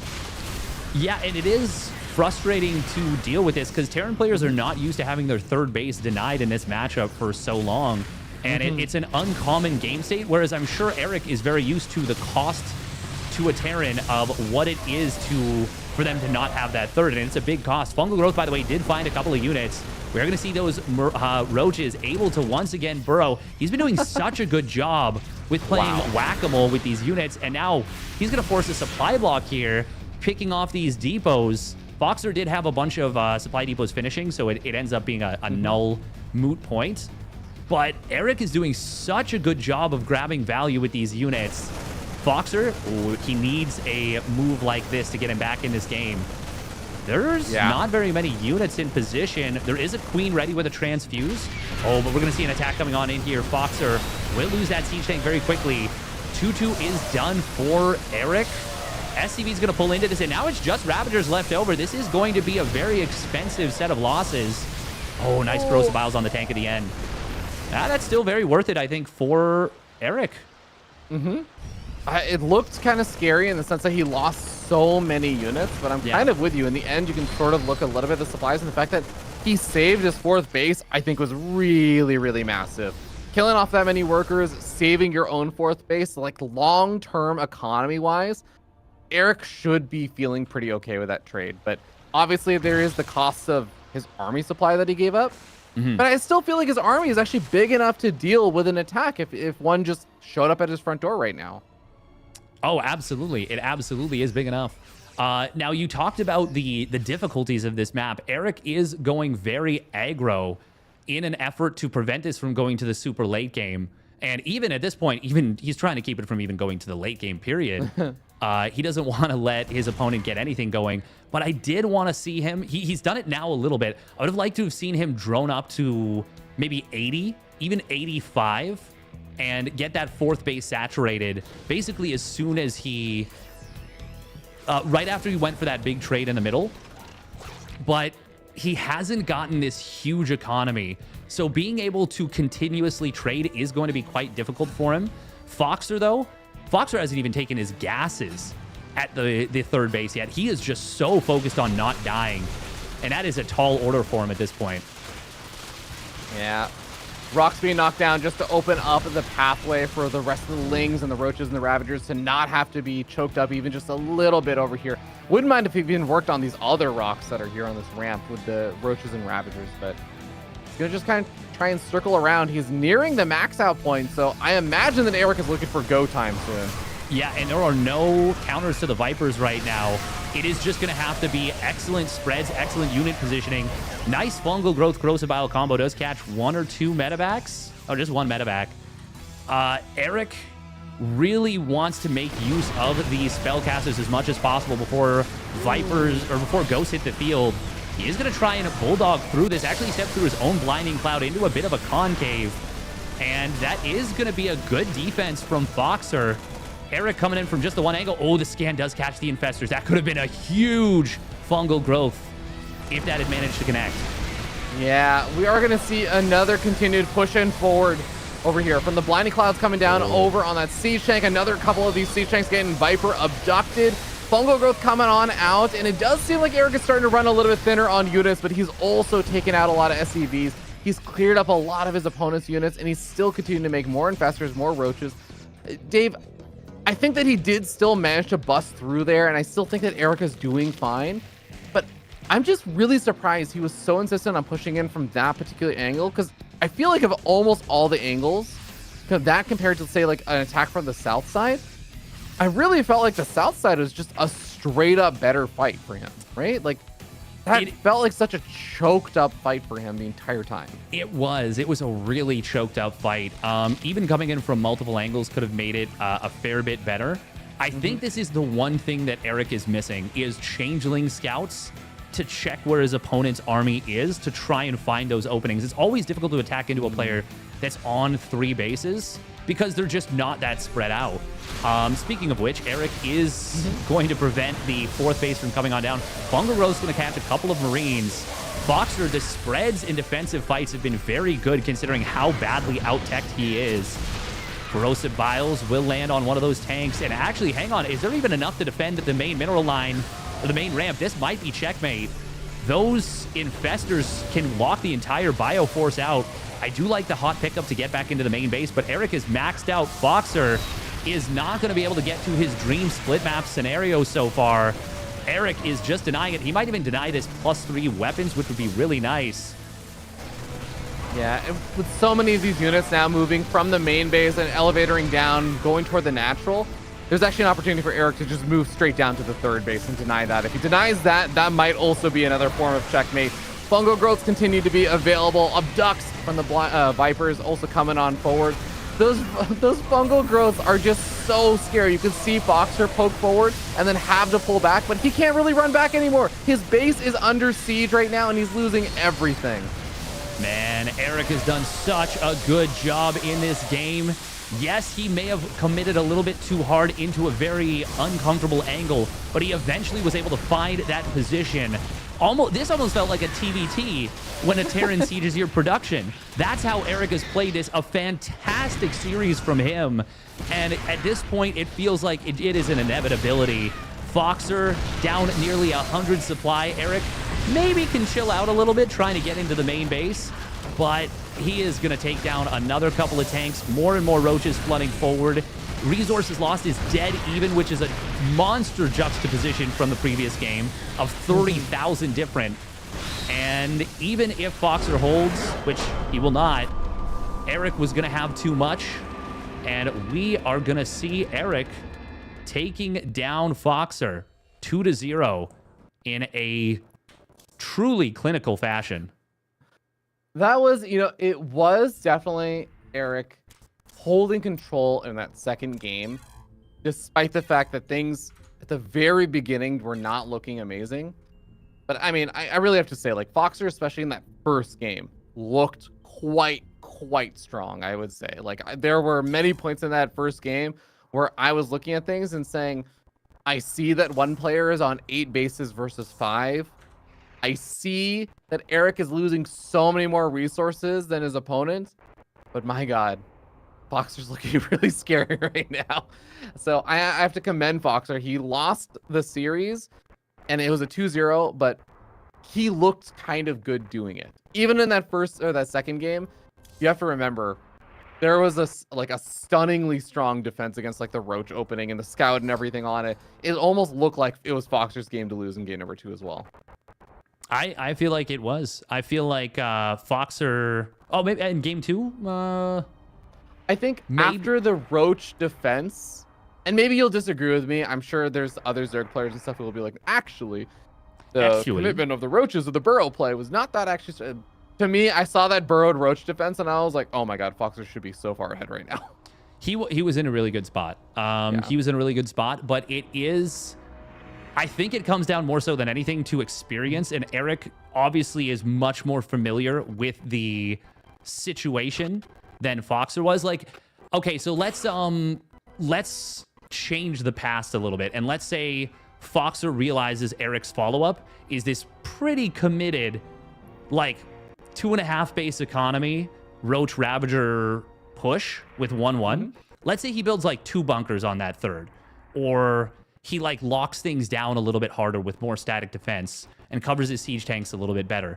S1: Yeah, and it is frustrating to deal with this because Terran players are not used to having their 3rd base denied in this matchup for so long. And it's an uncommon game state, whereas I'm sure Eric is very used to the cost to a Terran of what it is for them to not have that 3rd, and it's a big cost. Fungal Growth, by the way, did find a couple of units. We're going to see those roaches able to once again burrow. He's been doing such a good job with playing whack-a-mole with these units, and now he's going to force a supply block here, picking off these depots. Foxer did have a bunch of supply depots finishing, so it ends up being a null moot point. But Eric is doing such a good job of grabbing value with these units. Foxer, he needs a move like this to get him back in this game. There's not very many units in position. There is a queen ready with a transfuse. Oh, but we're going to see an attack coming on in here. Foxer will lose that siege tank very quickly. 2-2 is done for Eric. SCV is going to pull into this, and now it's just Ravagers left over. This is going to be a very expensive set of losses. Oh, nice corrosive vials on the tank at the end. That's still very worth it, I think, for Eric.
S2: It looked kind of scary in the sense that he lost so many units, but I'm kind of with you. In the end, you can sort of look a little bit at the supplies, and the fact that he saved his 4th base, I think, was really, really massive. Killing off that many workers, saving your own 4th base, like long-term economy-wise, Eric should be feeling pretty okay with that trade. But obviously, there is the cost of his army supply that he gave up. But I still feel like his army is actually big enough to deal with an attack if one just showed up at his front door right now.
S1: Oh, absolutely. It absolutely is big enough. Now, you talked about the difficulties of this map. Eric is going very aggro in an effort to prevent this from going to the super late game. And even at this point, he's trying to keep it from even going to the late game period. He doesn't want to let his opponent get anything going. But I did want to see him. He's done it now a little bit. I would have liked to have seen him drone up to maybe 80, even 85, and get that 4th base saturated basically as soon as he, right after he went for that big trade in the middle. But he hasn't gotten this huge economy. So being able to continuously trade is going to be quite difficult for him. Foxer, though, Foxer hasn't even taken his gases at the 3rd base yet. He is just so focused on not dying. And that is a tall order for him at this point.
S2: Yeah. Rocks being knocked down just to open up the pathway for the rest of the Lings and the Roaches and the Ravagers to not have to be choked up even just a little bit over here. Wouldn't mind if he even worked on these other rocks that are here on this ramp with the Roaches and Ravagers, but he's going to just kind of try and circle around. He's nearing the max out point, so I imagine that Eric is looking for go time soon.
S1: Yeah, and there are no counters to the Vipers right now. It is just going to have to be excellent spreads, excellent unit positioning. Nice Fungal Growth Corrosive Bile combo. Does catch 1 or 2 medevacs. Oh, just 1 medevac. Eric really wants to make use of these spellcasters as much as possible before Vipers, or before Ghosts hit the field. He is going to try and bulldog through this. Actually step through his own Blinding Cloud into a bit of a concave. And that is going to be a good defense from Foxer. Eric coming in from just the one angle. Oh, the scan does catch the infestors. That could have been a huge fungal growth if that had managed to connect.
S2: Yeah, we are going to see another continued pushing forward over here from the Blinding Clouds coming down over on that Siege Tank. Another couple of these Siege Tanks getting Viper abducted. Fungal growth coming on out, and it does seem like Eric is starting to run a little bit thinner on units, but he's also taken out a lot of SCVs. He's cleared up a lot of his opponent's units, and he's still continuing to make more infestors, more roaches. Dave, I think that he did still manage to bust through there, and I still think that Eric is doing fine, but I'm just really surprised he was so insistent on pushing in from that particular angle, because I feel like of almost all the angles, that compared to, say, like an attack from the south side, I really felt like the south side was just a straight up better fight for him, right? Like, that felt like such a choked up fight for him the entire time. It was a really choked up fight. Even coming in from multiple angles could have made it a fair bit better. I think this is the one thing that Eric is missing is changeling scouts
S1: to check where his opponent's army is to try and find those openings. It's always difficult to attack into a player that's on 3 bases because they're just not that spread out. Speaking of which, Eric is going to prevent the 4th base from coming on down. Fungalrow's going to catch a couple of Marines. Boxer, the spreads in defensive fights have been very good considering how badly out-teched he is. Corrosive Biles will land on one of those tanks. And actually, hang on, is there even enough to defend the main mineral line or the main ramp? This might be checkmate. Those infestors can lock the entire Bioforce out. I do like the hot pickup to get back into the main base, but Eric is maxed out. Boxer is not going to be able to get to his dream split map scenario so far. Eric is just denying it. He might even deny this +3 weapons, which would be really nice.
S2: Yeah, with so many of these units now moving from the main base and elevatoring down, going toward the natural, there's actually an opportunity for Eric to just move straight down to the 3rd base and deny that. If he denies that, that might also be another form of checkmate. Fungal growths continue to be available. Abducts from the Vipers also coming on forward. Those fungal growths are just so scary. You can see Boxer poke forward and then have to pull back, but he can't really run back anymore. His base is under siege right now, and he's losing everything.
S1: Man, Eric has done such a good job in this game. Yes, he may have committed a little bit too hard into a very uncomfortable angle, but he eventually was able to find that position. This almost felt like a TVT when a Terran sieges your production. That's how Eric has played this. A fantastic series from him. And at this point, it feels like it is an inevitability. Foxer down nearly 100 supply. Eric maybe can chill out a little bit trying to get into the main base, but he is going to take down another couple of tanks. More and more roaches flooding forward. Resources lost is dead even, which is a monster juxtaposition from the previous game of 30,000 different. And even if Foxer holds, which he will not, Eric was going to have too much. And we are going to see Eric taking down Foxer 2-0 in a truly clinical fashion.
S2: That was, it was definitely Eric holding control in that second game, despite the fact that things at the very beginning were not looking amazing. But I mean, I really have to say, like, Foxer, especially in that first game, looked quite strong, I would say. Like, there were many points in that first game where I was looking at things and saying, I see that one player is on 8 bases versus 5. I see that Eric is losing so many more resources than his opponent, but my God, Foxer's looking really scary right now. So I have to commend Foxer. He lost the series, and it was a 2-0, but he looked kind of good doing it. Even in that first or that second game, you have to remember there was a stunningly strong defense against like the Roach opening and the Scout and everything on it. It almost looked like it was Foxer's game to lose in game number 2 as well.
S1: I feel like it was. I feel like Foxer. Oh, maybe in game 2.
S2: I think after the Roach defense, and maybe you'll disagree with me. I'm sure there's other Zerg players and stuff who will be like, actually, the commitment of the Roaches of the burrow play was not that actually. To me, I saw that burrowed Roach defense, and I was like, oh my God, Foxer should be so far ahead right now.
S1: He was in a really good spot. He was in a really good spot, but it is. I think it comes down more so than anything to experience, and Eric obviously is much more familiar with the situation than Foxer was. Like, okay, so let's change the past a little bit, and let's say Foxer realizes Eric's follow-up is this pretty committed, like 2.5 base economy Roach Ravager push with 1-1. Let's say he builds like 2 bunkers on that 3rd, or he like locks things down a little bit harder with more static defense and covers his siege tanks a little bit better.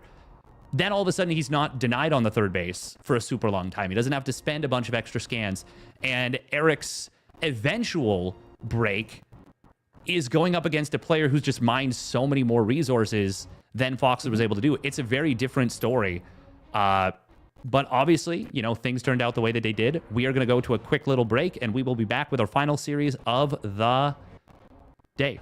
S1: Then all of a sudden he's not denied on the 3rd base for a super long time. He doesn't have to spend a bunch of extra scans. And Eric's eventual break is going up against a player who's just mined so many more resources than Foxer was able to do. It's a very different story. But obviously, things turned out the way that they did. We are going to go to a quick little break, and we will be back with our final series of the day.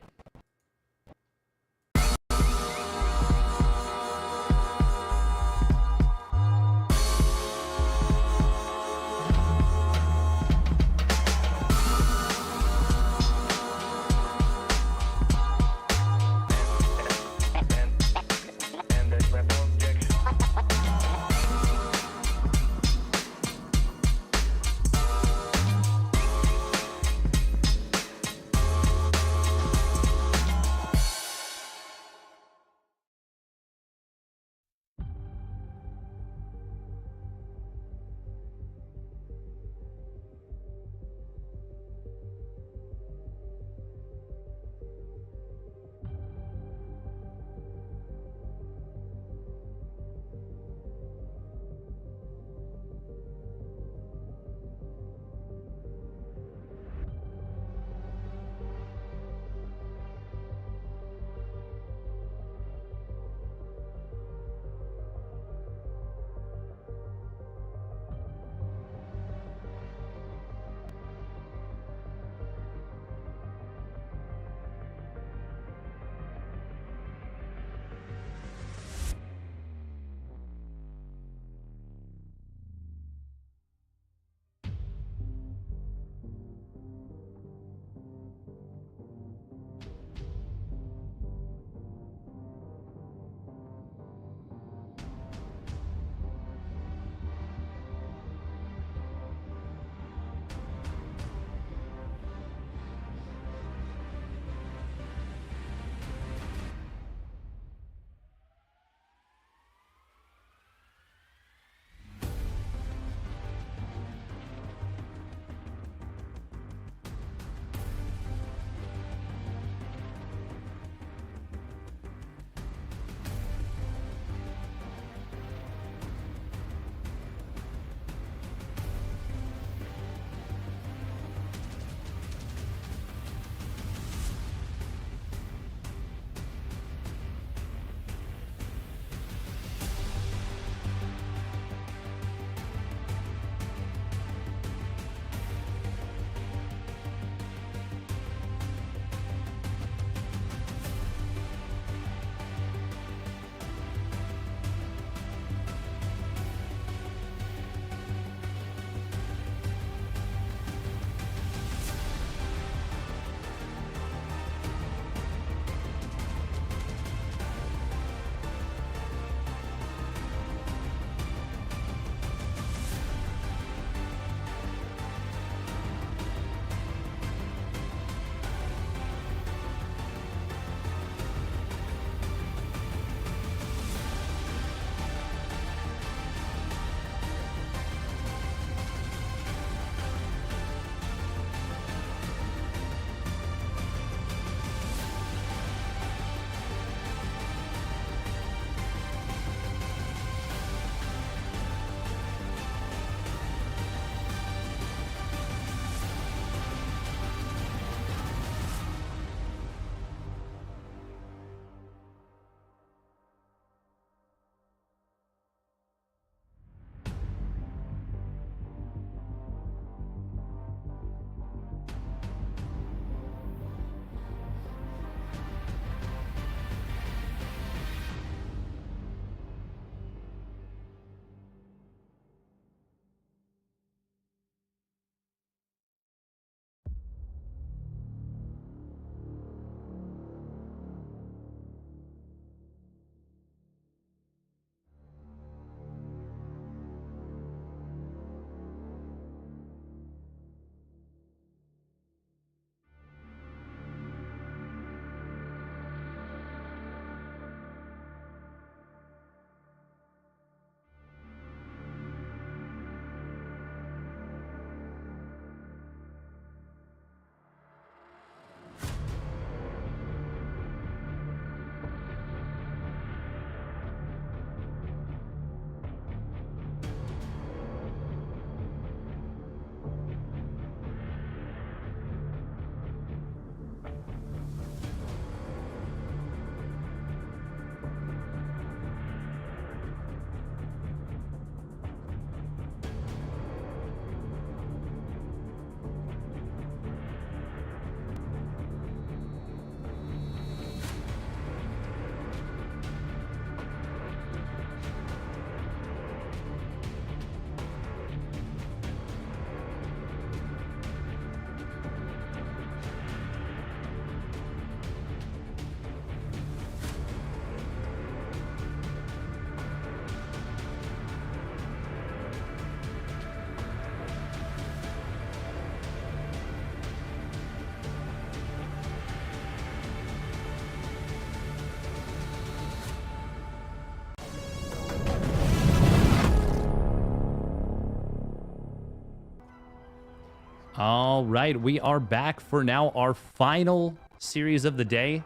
S1: All right, we are back for now our final series of the day.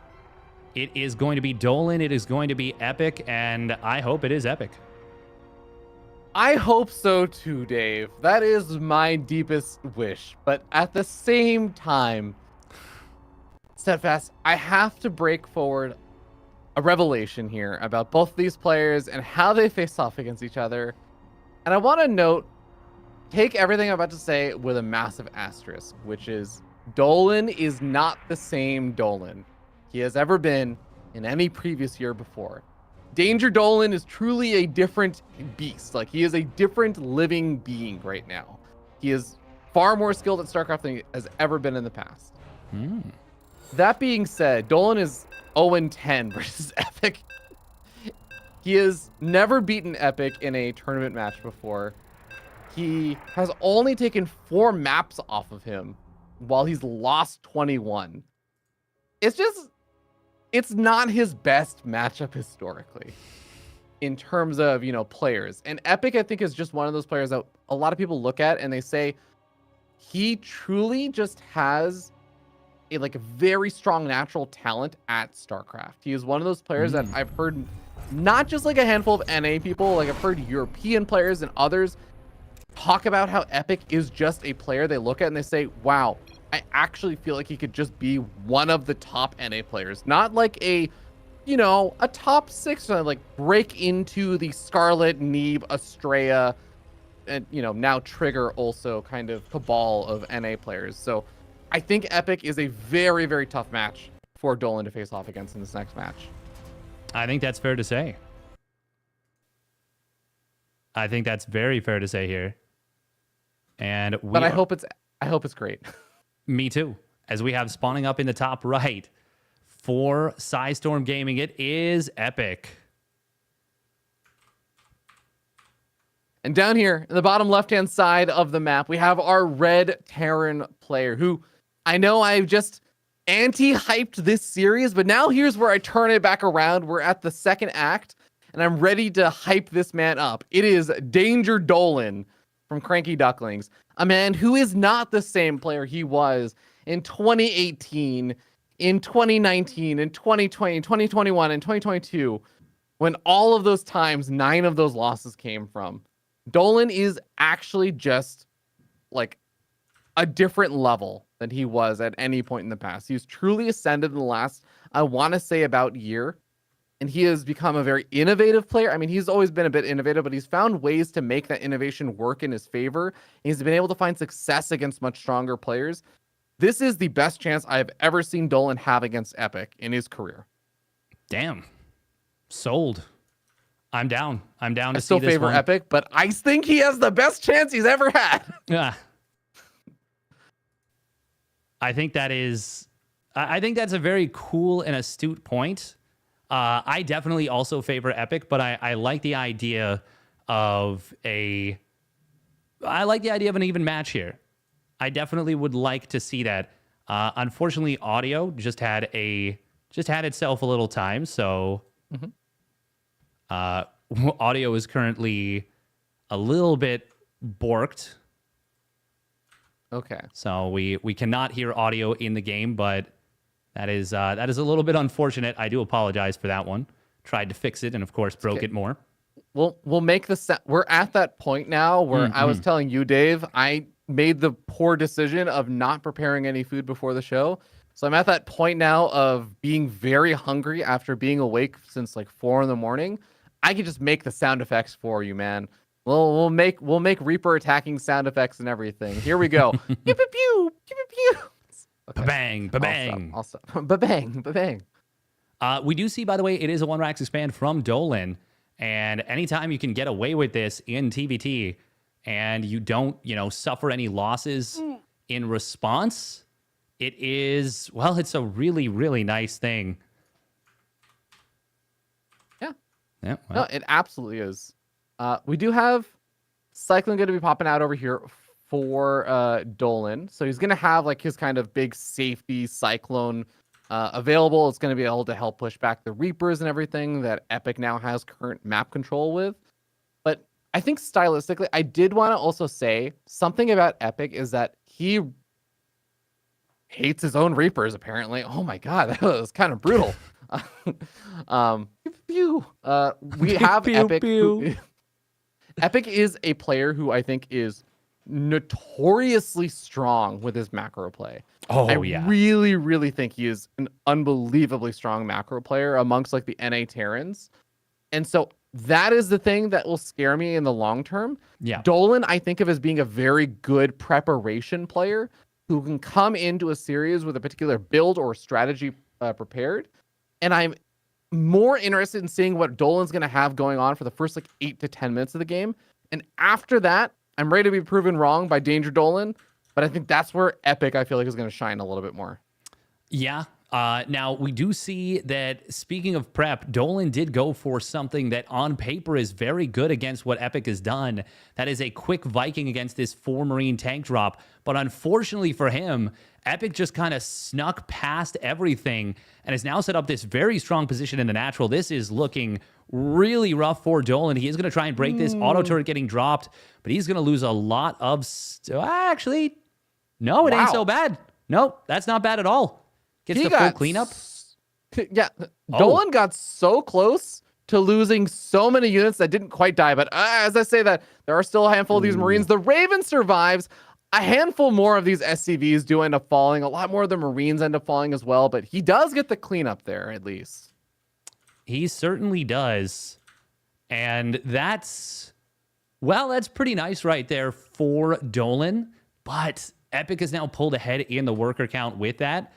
S1: It is going to be Dolan. It is going to be epic, and I hope it is epic.
S2: I hope so too, Dave. That is my deepest wish. But at the same time, Steadfast, I have to break forward a revelation here about both these players and how they face off against each other. And I want to note, take everything I'm about to say with a massive asterisk, which is Dolan is not the same Dolan he has ever been in any previous year before. Danger Dolan is truly a different beast. Like, he is a different living being right now. He is far more skilled at StarCraft than he has ever been in the past. That being said, Dolan is 0-10 versus Epic. He has never beaten Epic in a tournament match before. He has only taken 4 maps off of him while he's lost 21. It's not his best matchup historically in terms of, players. And Epic, I think, is just one of those players that a lot of people look at and they say he truly just has a very strong natural talent at StarCraft. He is one of those players that I've heard not just a handful of NA people, I've heard European players and others talk about how Epic is just a player they look at and they say, wow, I actually feel like he could just be one of the top NA players. Not like a top 6, break into the Scarlett, Neeb, Estrella, and, now Trigger also kind of cabal of NA players. So I think Epic is a very, very tough match for Dolan to face off against in this next match.
S1: I think that's fair to say. I think that's very fair to say here. And
S2: I hope it's great.
S1: Me too. As we have spawning up in the top right for Psystorm Gaming, it is Epic.
S2: And down here in the bottom left-hand side of the map, we have our Red Terran player who I know I've just anti-hyped this series, but now here's where I turn it back around. We're at the second act, and I'm ready to hype this man up. It is Danger Dolan from Cranky Ducklings, a man who is not the same player he was in 2018, in 2019, in 2020, 2021, and 2022, when all of those times, 9 of those losses came from. Dolan is actually just a different level than he was at any point in the past. He's truly ascended in the last, I want to say, about year. And he has become a very innovative player. I mean, he's always been a bit innovative, but he's found ways to make that innovation work in his favor. He's been able to find success against much stronger players. This is the best chance I've ever seen Dolan have against Epic in his career.
S1: Damn. Sold. I'm down. I'm down to see this
S2: one. I still favor Epic, but I think he has the best chance he's ever had.
S1: Yeah. I think that's a very cool and astute point. I definitely also favor Epic, but I like the idea of an even match here. I definitely would like to see that. Unfortunately, audio just had itself a little time, so audio is currently a little bit borked.
S2: Okay.
S1: So we cannot hear audio in the game, but that is a little bit unfortunate. I do apologize for that one. Tried to fix it and of course broke it more.
S2: We'll make we're at that point now where I was telling you, Dave, I made the poor decision of not preparing any food before the show. So I'm at that point now of being very hungry after being awake since 4 a.m. I can just make the sound effects for you, man. We'll make Reaper attacking sound effects and everything. Here we go. Pew pew pew pew pew.
S1: Okay. Ba-bang, ba-bang.
S2: Also, ba-bang, ba-bang.
S1: We do see, by the way, it is a 1-Rax expand from Dolan. And anytime you can get away with this in TVT and you don't, suffer any losses in response, it's a really, really nice thing.
S2: Yeah.
S1: Yeah.
S2: Well. No, it absolutely is. We do have Cyclone going to be popping out over here for Dolan. So he's going to have his kind of big safety Cyclone available. It's going to be able to help push back the Reapers and everything that Epic now has current map control with. But I think stylistically, I did want to also say something about Epic is that he hates his own Reapers, apparently. Oh my god, that was kind of brutal. We have
S1: Pew,
S2: Epic.
S1: pew.
S2: Epic is a player who I think is notoriously strong with his macro play.
S1: Oh,
S2: I
S1: yeah.
S2: really, really think he is an unbelievably strong macro player amongst like the NA Terrans. And so that is the thing that will scare me in the long term.
S1: Yeah.
S2: Dolan, I think of as being a very good preparation player who can come into a series with a particular build or strategy prepared. And I'm more interested in seeing what Dolan's going to have going on for the first like 8 to 10 minutes of the game. And after that, I'm ready to be proven wrong by Danger Dolan. But I think that's where Epic, I feel like, is going to shine a little bit more.
S1: Yeah. Now, we do see that, speaking of prep, Dolan did go for something that on paper is very good against what Epic has done. That is a quick Viking against this 4-Marine tank drop. But unfortunately for him, Epic just kind of snuck past everything and has now set up this very strong position in the natural. This is looking really rough for Dolan. He is going to try and break this auto turret getting dropped, but he's going to lose a lot of... Actually, no, it ain't so bad. Nope, that's not bad at all. Gets the full cleanup.
S2: Yeah, Dolan got so close to losing so many units that didn't quite die. But as I say that, there are still a handful of these Marines. The Raven survives. A handful more of these SCVs do end up falling. A lot more of the Marines end up falling as well. But he does get the cleanup there, at least.
S1: He certainly does. And that's, well, that's pretty nice right there for Dolan. But Epic has now pulled ahead in the worker count with that.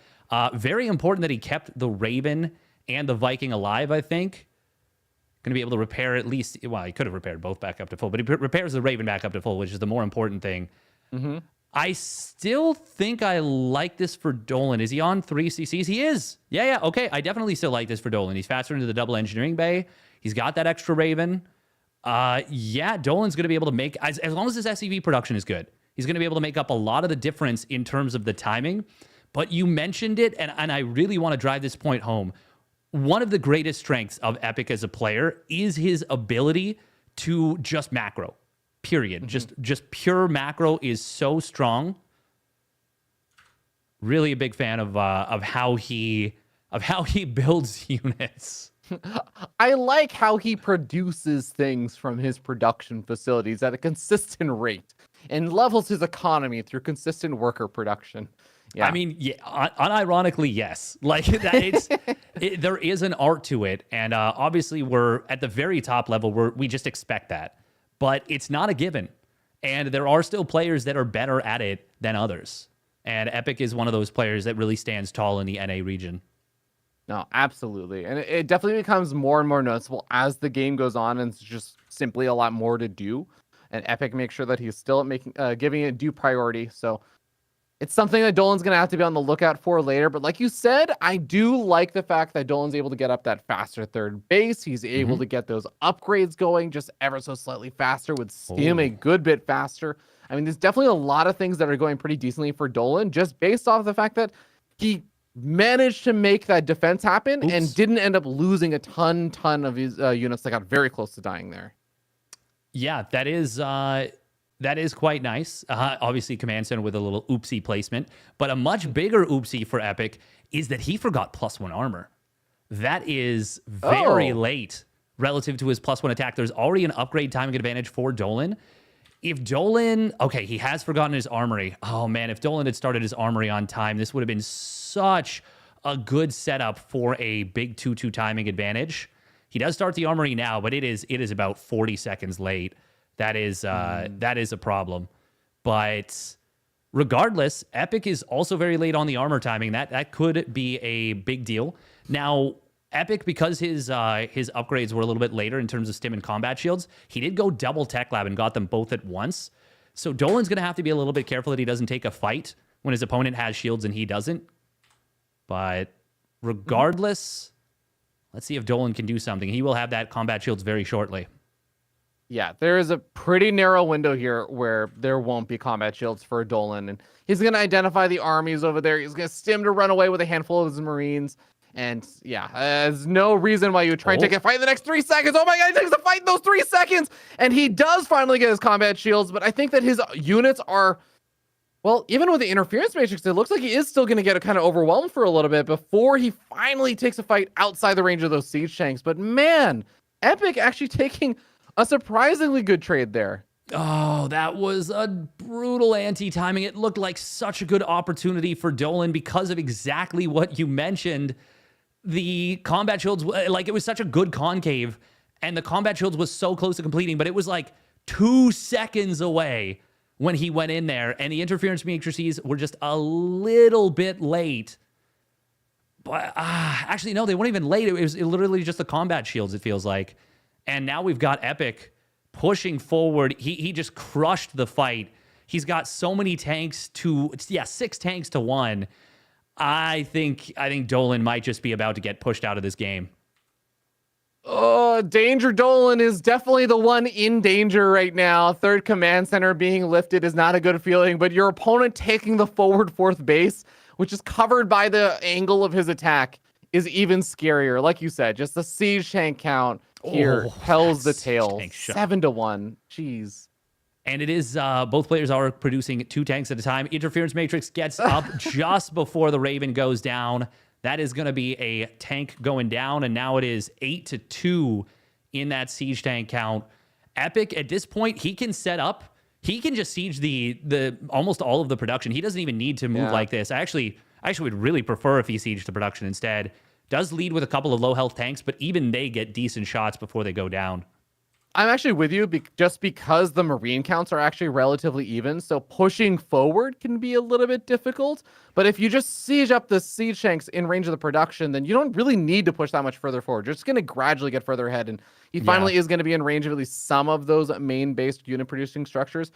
S1: Very important that he kept the Raven and the Viking alive, I think. Going to be able to repair at least... Well, he could have repaired both back up to full, but he repairs the Raven back up to full, which is the more important thing.
S2: Mm-hmm.
S1: I still think I like this for Dolan. Is he on 3 CCs? He is. Yeah, okay. I definitely still like this for Dolan. He's faster into the double engineering bay. He's got that extra Raven. Yeah, Dolan's going to be able to make... As long as his SCV production is good, he's going to be able to make up a lot of the difference in terms of the timing. But you mentioned it, and I really want to drive this point home. One of the greatest strengths of Epic as a player is his ability to just macro, period. Mm-hmm. Just pure macro is so strong. Really a big fan of how he builds units.
S2: I like how he produces things from his production facilities at a consistent rate and levels his economy through consistent worker production. Yeah.
S1: I mean, yeah, unironically, yes. Like that, there is an art to it, and obviously, we're at the very top level. We just expect that, but it's not a given, and there are still players that are better at it than others. And Epic is one of those players that really stands tall in the NA region.
S2: No, absolutely, and it definitely becomes more and more noticeable as the game goes on, and it's just simply a lot more to do. And Epic makes sure that he's still giving it due priority. So. It's something that Dolan's going to have to be on the lookout for later. But like you said, I do like the fact that Dolan's able to get up that faster third base. He's able to get those upgrades going just ever so slightly faster with Stim a good bit faster. I mean, there's definitely a lot of things that are going pretty decently for Dolan just based off the fact that he managed to make that defense happen and didn't end up losing a ton of his units that got very close to dying there.
S1: Yeah, that is quite nice. Obviously, Command Center with a little oopsie placement. But a much bigger oopsie for Epic is that he forgot +1 armor. That is very late relative to his +1 attack. There's already an upgrade timing advantage for Dolan. If Dolan... Okay, he has forgotten his armory. Oh, man, if Dolan had started his armory on time, this would have been such a good setup for a big 2-2 timing advantage. He does start the armory now, but it is about 40 seconds late. That is a problem. But regardless, Epic is also very late on the armor timing. That could be a big deal. Now, Epic, because his upgrades were a little bit later in terms of stim and combat shields, he did go double tech lab and got them both at once. So Dolan's going to have to be a little bit careful that he doesn't take a fight when his opponent has shields and he doesn't. But regardless, let's see if Dolan can do something. He will have that combat shields very shortly.
S2: Yeah, there is a pretty narrow window here where there won't be combat shields for Dolan. And he's going to identify the armies over there. He's going to stim to run away with a handful of his Marines. And yeah, there's no reason why you would try and take a fight in the next 3 seconds. Oh my God, he takes a fight in those 3 seconds. And he does finally get his combat shields. But I think that his units are Well, even with the interference matrix, it looks like he is still going to get kind of overwhelmed for a little bit before he finally takes a fight outside the range of those siege tanks. But man, Epic actually taking a surprisingly good trade there.
S1: Oh, that was a brutal anti-timing. It looked like such a good opportunity for Dolan because of exactly what you mentioned. The combat shields, like it was such a good concave, and the combat shields was so close to completing, but it was like 2 seconds away when he went in there, and the interference matrices were just a little bit late. But actually, no, they weren't even late. It was literally just the combat shields, it feels like. And now we've got Epic pushing forward. He just crushed the fight. He's got so many tanks to, 6 tanks to 1. I think Dolan might just be about to get pushed out of this game.
S2: Oh, Danger Dolan is definitely the one in danger right now. Third command center being lifted is not a good feeling, but your opponent taking the forward 4th base, which is covered by the angle of his attack, is even scarier. Like you said, just the siege tank count here tells the tale. 7-1. Jeez.
S1: And it is, both players are producing 2 tanks at a time. Interference matrix gets up just before the Raven goes down. That is going to be a tank going down, and now it is 8-2 in that siege tank count. Epic, at this point, he can set up. He can just siege the almost all of the production. He doesn't even need to move like this. I actually would really prefer if he sieged the production instead. Does lead with a couple of low health tanks, but even they get decent shots before they go down.
S2: I'm actually with you just because the Marine counts are actually relatively even, so pushing forward can be a little bit difficult. But if you just siege up the siege tanks in range of the production, then you don't really need to push that much further forward. You're just going to gradually get further ahead, and he finally is going to be in range of at least some of those main-based unit-producing structures.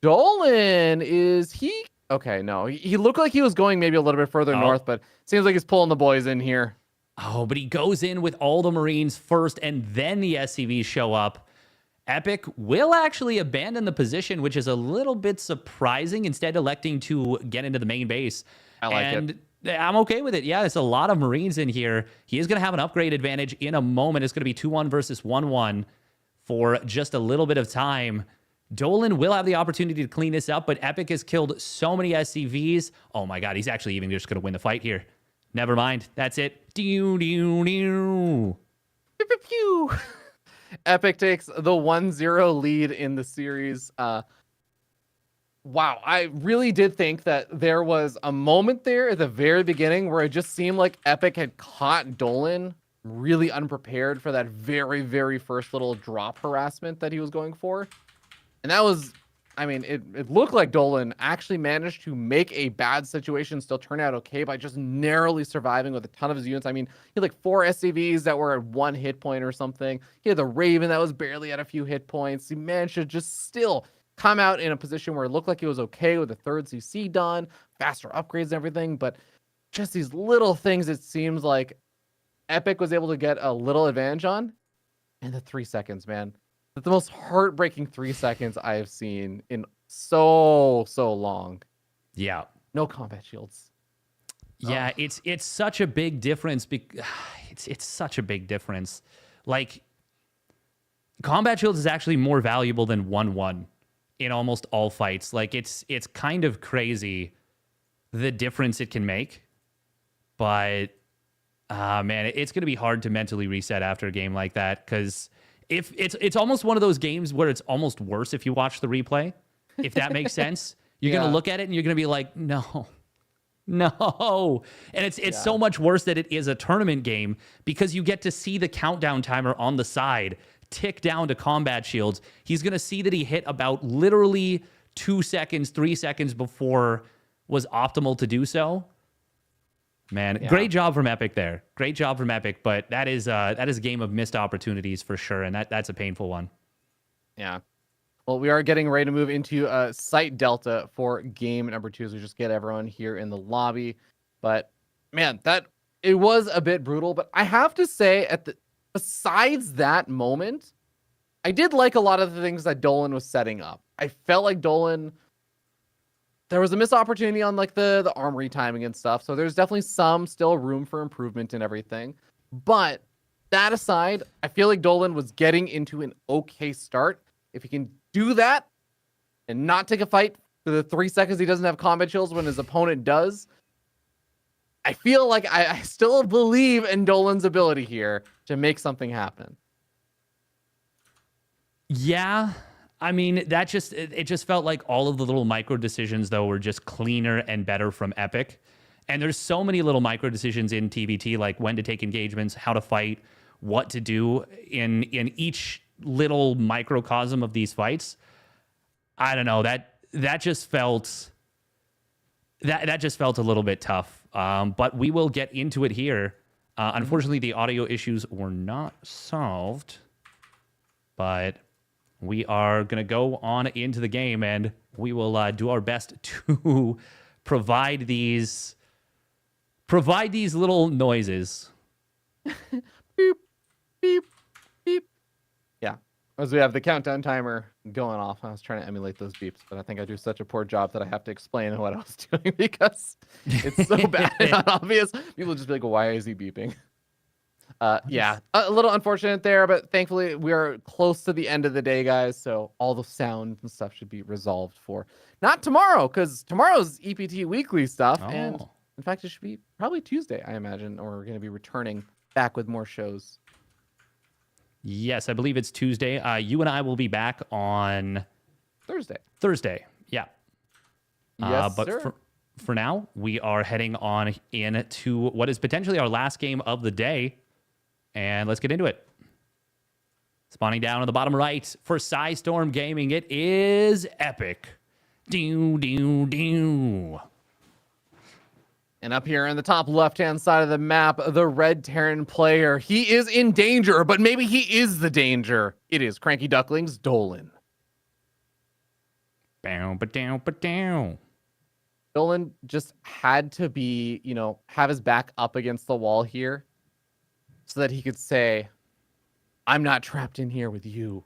S2: Dolan, is he... Okay, no. He looked like he was going maybe a little bit further north, but seems like he's pulling the boys in here.
S1: Oh, but he goes in with all the Marines first, and then the SCVs show up. Epic will actually abandon the position, which is a little bit surprising, instead electing to get into the main base.
S2: I like it.
S1: I'm okay with it. Yeah, there's a lot of Marines in here. He is going to have an upgrade advantage in a moment. It's going to be 2-1 versus 1-1 for just a little bit of time. Dolan will have the opportunity to clean this up, but Epic has killed so many SCVs. Oh my god, he's actually even just going to win the fight here. Never mind. That's it. Pew, pew, pew.
S2: Pew, pew, pew. Epic takes the 1-0 lead in the series. Wow, I really did think that there was a moment there at the very beginning where it just seemed like Epic had caught Dolan really unprepared for that very, very first little drop harassment that he was going for. And that was... I mean, it looked like Dolan actually managed to make a bad situation still turn out okay by just narrowly surviving with a ton of his units. I mean, he had like 4 SCVs that were at 1 hit point or something. He had the Raven that was barely at a few hit points. He managed to just still come out in a position where it looked like he was okay with the 3rd CC done, faster upgrades and everything. But just these little things, it seems like Epic was able to get a little advantage on. And the 3 seconds, man. The most heartbreaking 3 seconds I have seen in so long.
S1: Yeah.
S2: No combat shields.
S1: Yeah, it's such a big difference. It's such a big difference. Like, combat shields is actually more valuable than 1-1 in almost all fights. Like, it's kind of crazy the difference it can make. But, man, it's going to be hard to mentally reset after a game like that, because... If it's almost one of those games where it's almost worse if you watch the replay, if that makes sense. You're going to look at it and you're going to be like, no. And it's so much worse that it is a tournament game, because you get to see the countdown timer on the side tick down to combat shields. He's going to see that he hit about literally 2 seconds, 3 seconds before was optimal to do so. Man, great job from Epic there. Great job from Epic, but that is a game of missed opportunities for sure, and that's a painful one.
S2: Yeah. Well, we are getting ready to move into Site Delta for game number 2, so we just get everyone here in the lobby. But man, it was a bit brutal. But I have to say, besides that moment, I did like a lot of the things that Dolan was setting up. I felt like Dolan... There was a missed opportunity on like the armory timing and stuff. So there's definitely some still room for improvement and everything. But that aside, I feel like Dolan was getting into an okay start. If he can do that and not take a fight for the 3 seconds he doesn't have combat chills when his opponent does. I feel like I still believe in Dolan's ability here to make something happen.
S1: Yeah. I mean, it just felt like all of the little micro decisions, though, were just cleaner and better from Epic. And there's so many little micro decisions in TVT, like when to take engagements, how to fight, what to do in each little microcosm of these fights. I don't know, that just felt a little bit tough. But we will get into it here. Unfortunately, the audio issues were not solved, but we are going to go on into the game, and we will do our best to provide these little noises.
S2: Beep, beep, beep. Yeah, as we have the countdown timer going off. I was trying to emulate those beeps, but I think I do such a poor job that I have to explain what I was doing because it's so bad and obvious. People just be like, why is he beeping? Yeah, a little unfortunate there, but thankfully we are close to the end of the day, guys. So all the sound and stuff should be resolved for not tomorrow, because tomorrow's EPT weekly stuff. Oh. And in fact, it should be probably Tuesday, I imagine, or we're going to be returning back with more shows.
S1: Yes, I believe it's Tuesday. You and I will be back on Thursday. Yeah.
S2: Yes,
S1: but
S2: sir.
S1: For now, we are heading on into what is potentially our last game of the day. And let's get into it. Spawning down on the bottom right for Storm Gaming, it is Epic. And
S2: up here in the top left-hand side of the map, the red Terran player. He is in danger, but maybe he is the danger. It is Cranky Ducklings Dolan. Dolan just had to be, have his back up against the wall here so that he could say, I'm not trapped in here with you.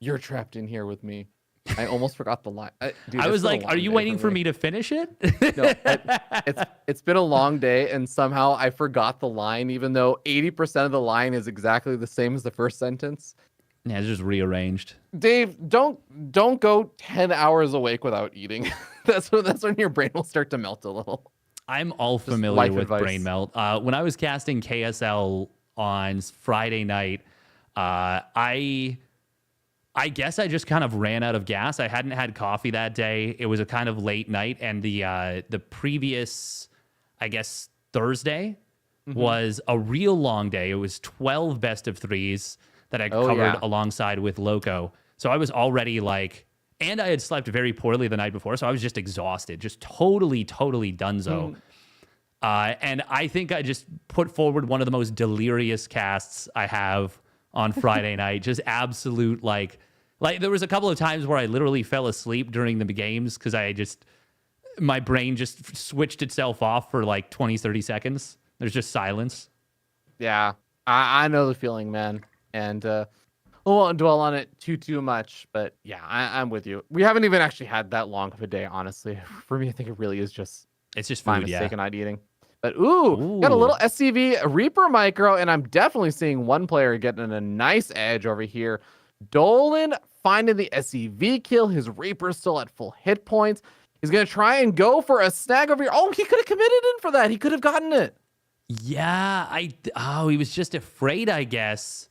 S2: You're trapped in here with me. I almost forgot the line. Dude,
S1: I was like, are you waiting for me to finish it?
S2: No, it's been a long day, and somehow I forgot the line, even though 80% of the line is exactly the same as the first sentence.
S1: Yeah, it's just rearranged.
S2: Dave, don't go 10 hours awake without eating. That's when your brain will start to melt a little.
S1: I'm all familiar with brain melt. When I was casting KSL on Friday night, I guess I just kind of ran out of gas. I hadn't had coffee that day. It was a kind of late night, and the previous, I guess, Thursday was a real long day. It was 12 best of threes that I covered alongside with Loco. So I was already like, and I had slept very poorly the night before, so I was just exhausted, just totally dunzo. And I think I just put forward one of the most delirious casts I have on Friday night. Just absolute, like there was a couple of times where I literally fell asleep during the games because my brain just switched itself off for like 20, 30 seconds. There's just silence.
S2: Yeah, I know the feeling, man. And I won't dwell on it too much, but yeah, I'm with you. We haven't even actually had that long of a day, honestly. For me, I think it really is just
S1: my
S2: mistake and not eating. But got a little SCV Reaper micro, and I'm definitely seeing one player getting a nice edge over here. Dolan finding the SCV kill. His Reaper's still at full hit points. He's gonna try and go for a snag over here. Oh, he could have committed in for that. He could have gotten it.
S1: Yeah, he was just afraid, I guess.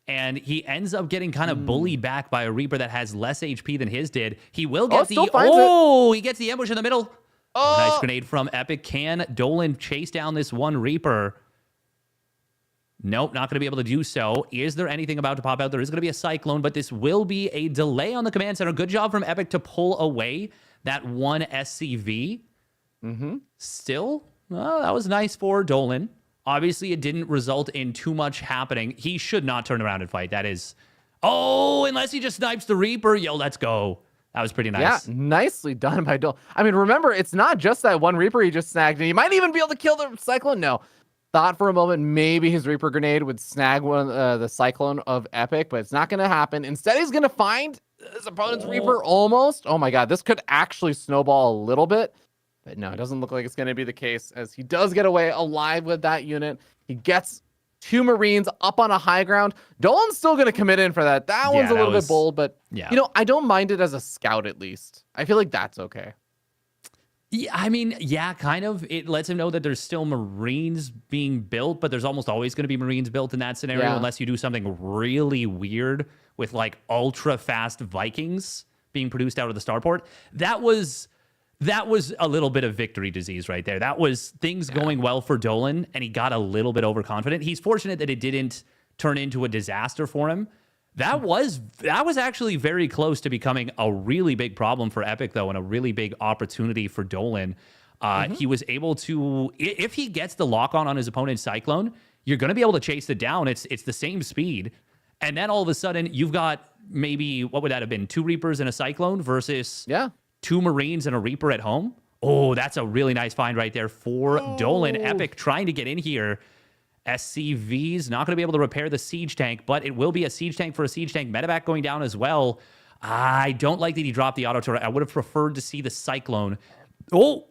S1: And he ends up getting kind of bullied back by a Reaper that has less HP than his did. He will get he gets the ambush in the middle. Oh, nice grenade from Epic. Can Dolan chase down this one Reaper? Nope, not going to be able to do so. Is there anything about to pop out? There is going to be a Cyclone, but this will be a delay on the command center. Good job from Epic to pull away that one SCV. Still, that was nice for Dolan. Obviously, it didn't result in too much happening. He should not turn around and fight. That is... Oh, unless he just snipes the Reaper. Yo, let's go. That was pretty nice.
S2: Yeah, nicely done by Dolan. I mean, remember, it's not just that one Reaper he just snagged. And he might even be able to kill the Cyclone. No. Thought for a moment maybe his Reaper grenade would snag one the Cyclone of Epic, but it's not going to happen. Instead, he's going to find his opponent's Reaper almost. Oh, my God. This could actually snowball a little bit. But no, it doesn't look like it's going to be the case, as he does get away alive with that unit. He gets 2 Marines up on a high ground. Dolan's still going to commit in for that. That one's a little bit bold, but you know, I don't mind it as a scout at least. I feel like that's okay.
S1: Yeah, I mean, yeah, kind of. It lets him know that there's still Marines being built, but there's almost always going to be Marines built in that scenario unless you do something really weird with like ultra fast Vikings being produced out of the starport. That was a little bit of victory disease right there. That was things going well for Dolan, and he got a little bit overconfident. He's fortunate that it didn't turn into a disaster for him. That was actually very close to becoming a really big problem for Epic, though, and a really big opportunity for Dolan. He was able to, if he gets the lock on his opponent's Cyclone, you're going to be able to chase it down. It's the same speed. And then all of a sudden, you've got maybe, what would that have been? 2 Reapers and a Cyclone versus 2 Marines and a Reaper at home. Oh, that's a really nice find right there for Dolan. Epic trying to get in here. SCV's not going to be able to repair the siege tank, but it will be a siege tank for a siege tank. Medevac going down as well. I don't like that he dropped the auto turret. I would have preferred to see the Cyclone. Oh,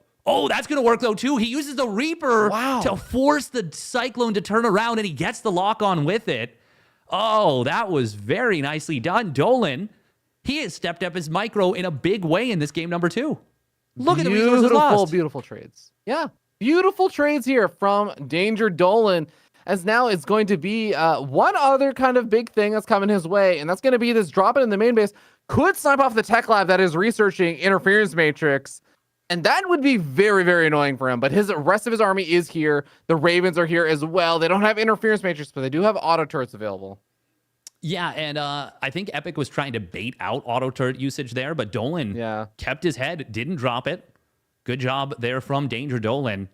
S1: that's going to work though too. He uses the Reaper to force the Cyclone to turn around, and he gets the lock on with it. Oh, that was very nicely done. Dolan, he has stepped up his micro in a big way in this game number 2. Look at the resources lost.
S2: Beautiful trades. Yeah, beautiful trades here from Danger Dolan. As now it's going to be one other kind of big thing that's coming his way, and that's going to be this drop it in the main base. Could snipe off the tech lab that is researching interference matrix, and that would be very, very annoying for him. But his rest of his army is here. The Ravens are here as well. They don't have interference matrix, but they do have auto turrets available.
S1: Yeah, and I think Epic was trying to bait out auto turret usage there, but Dolan kept his head, didn't drop it. Good job there from Danger Dolan.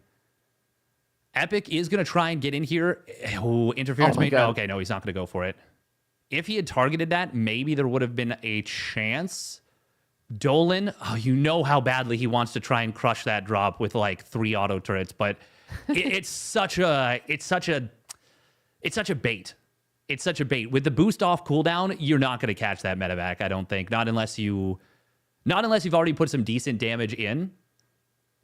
S1: Epic is going to try and get in here. Oh, interference. Okay, no, he's not going to go for it. If he had targeted that, maybe there would have been a chance. Dolan, you know how badly he wants to try and crush that drop with like 3 auto turrets, but it's such a bait. It's such a bait. With the boost off cooldown, you're not going to catch that medevac, I don't think. Not unless you've already put some decent damage in.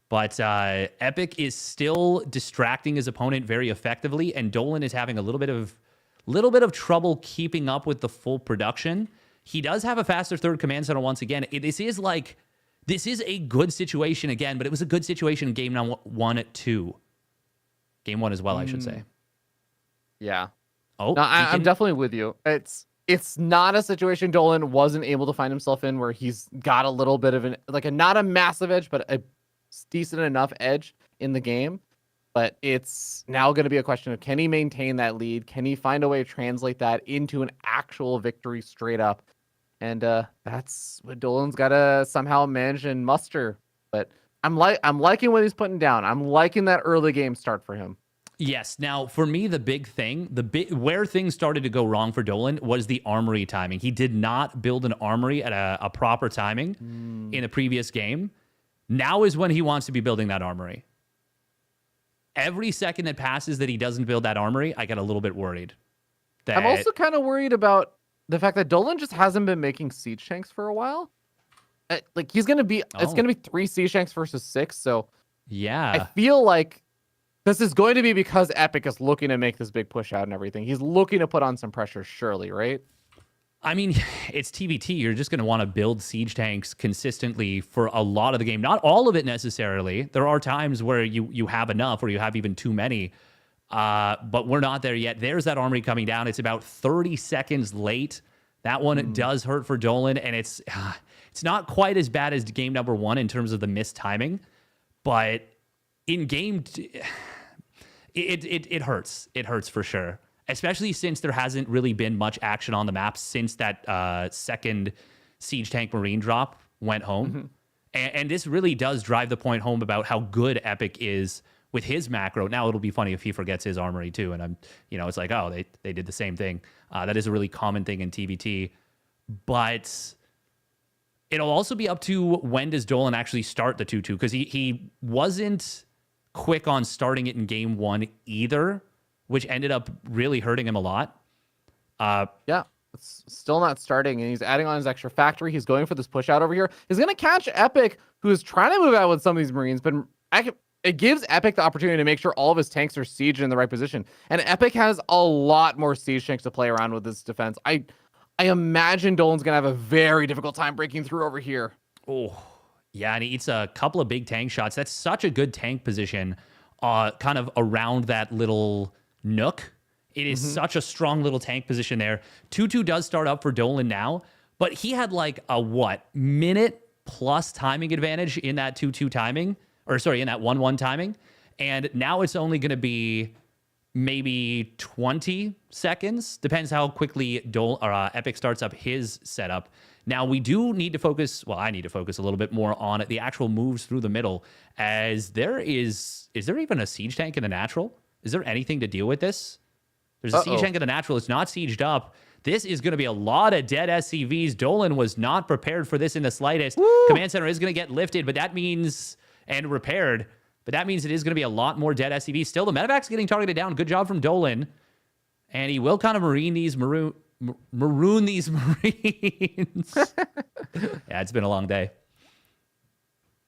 S1: But Epic is still distracting his opponent very effectively, and Dolan is having a little bit of trouble keeping up with the full production. He does have a faster third command center once again. This is a good situation again, but it was a good situation in game 1-2. Game 1 as well, I should say. Yeah. Oh,
S2: no, I'm definitely with you. It's not a situation Dolan wasn't able to find himself in where he's got a little bit of not a massive edge, but a decent enough edge in the game. But it's now going to be a question of, can he maintain that lead? Can he find a way to translate that into an actual victory straight up? And that's what Dolan's got to somehow manage and muster. But I'm liking what he's putting down. I'm liking that early game start for him.
S1: Yes. Now, for me, the big thing, where things started to go wrong for Dolan was the armory timing. He did not build an armory at a proper timing in the previous game. Now is when he wants to be building that armory. Every second that passes that he doesn't build that armory, I get a little bit worried.
S2: I'm also kind of worried about the fact that Dolan just hasn't been making siege tanks for a while. He's going to be, it's going to be 3 siege tanks versus 6. So
S1: yeah,
S2: I feel like this is going to be because Epic is looking to make this big push out and everything. He's looking to put on some pressure, surely, right?
S1: I mean, it's TBT. You're just going to want to build siege tanks consistently for a lot of the game. Not all of it necessarily. There are times where you have enough or you have even too many. But we're not there yet. There's that armory coming down. It's about 30 seconds late. That one does hurt for Dolan, and it's not quite as bad as game number 1 in terms of the missed timing. But in game... It hurts. It hurts for sure. Especially since there hasn't really been much action on the map since that second Siege Tank Marine drop went home. And this really does drive the point home about how good Epic is with his macro. Now, it'll be funny if he forgets his armory too. And it's like, oh, they did the same thing. That is a really common thing in TBT. But it'll also be up to when does Dolan actually start the 2-2, because he wasn't quick on starting it in game 1 either, which ended up really hurting him a lot.
S2: Yeah, it's still not starting, and he's adding on his extra factory. He's going for this push out over here. He's going to catch Epic, who is trying to move out with some of these Marines, but it gives Epic the opportunity to make sure all of his tanks are sieged in the right position. And Epic has a lot more siege tanks to play around with this defense. I imagine Dolan's going to have a very difficult time breaking through over here.
S1: Oh, yeah, and he eats a couple of big tank shots. That's such a good tank position, kind of around that little nook. It is such a strong little tank position there. 2-2 does start up for Dolan now, but he had like a, minute plus timing advantage in that 2-2 timing, or sorry, in that 1-1 timing. And now it's only going to be maybe 20 seconds. Depends how quickly Epic starts up his setup. Now, we do need to focus, well, I need to focus a little bit more on the actual moves through the middle, as there is there even a siege tank in the natural? Is there anything to deal with this? There's a siege tank in the natural. It's not sieged up. This is going to be a lot of dead SCVs. Dolan was not prepared for this in the slightest. Woo! Command center is going to get lifted, but that means, and repaired, but that means it is going to be a lot more dead SCVs. Still, the medevac's getting targeted down. Good job from Dolan. And he will kind of maroon these Marines. Yeah, it's been a long day.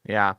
S2: Yeah.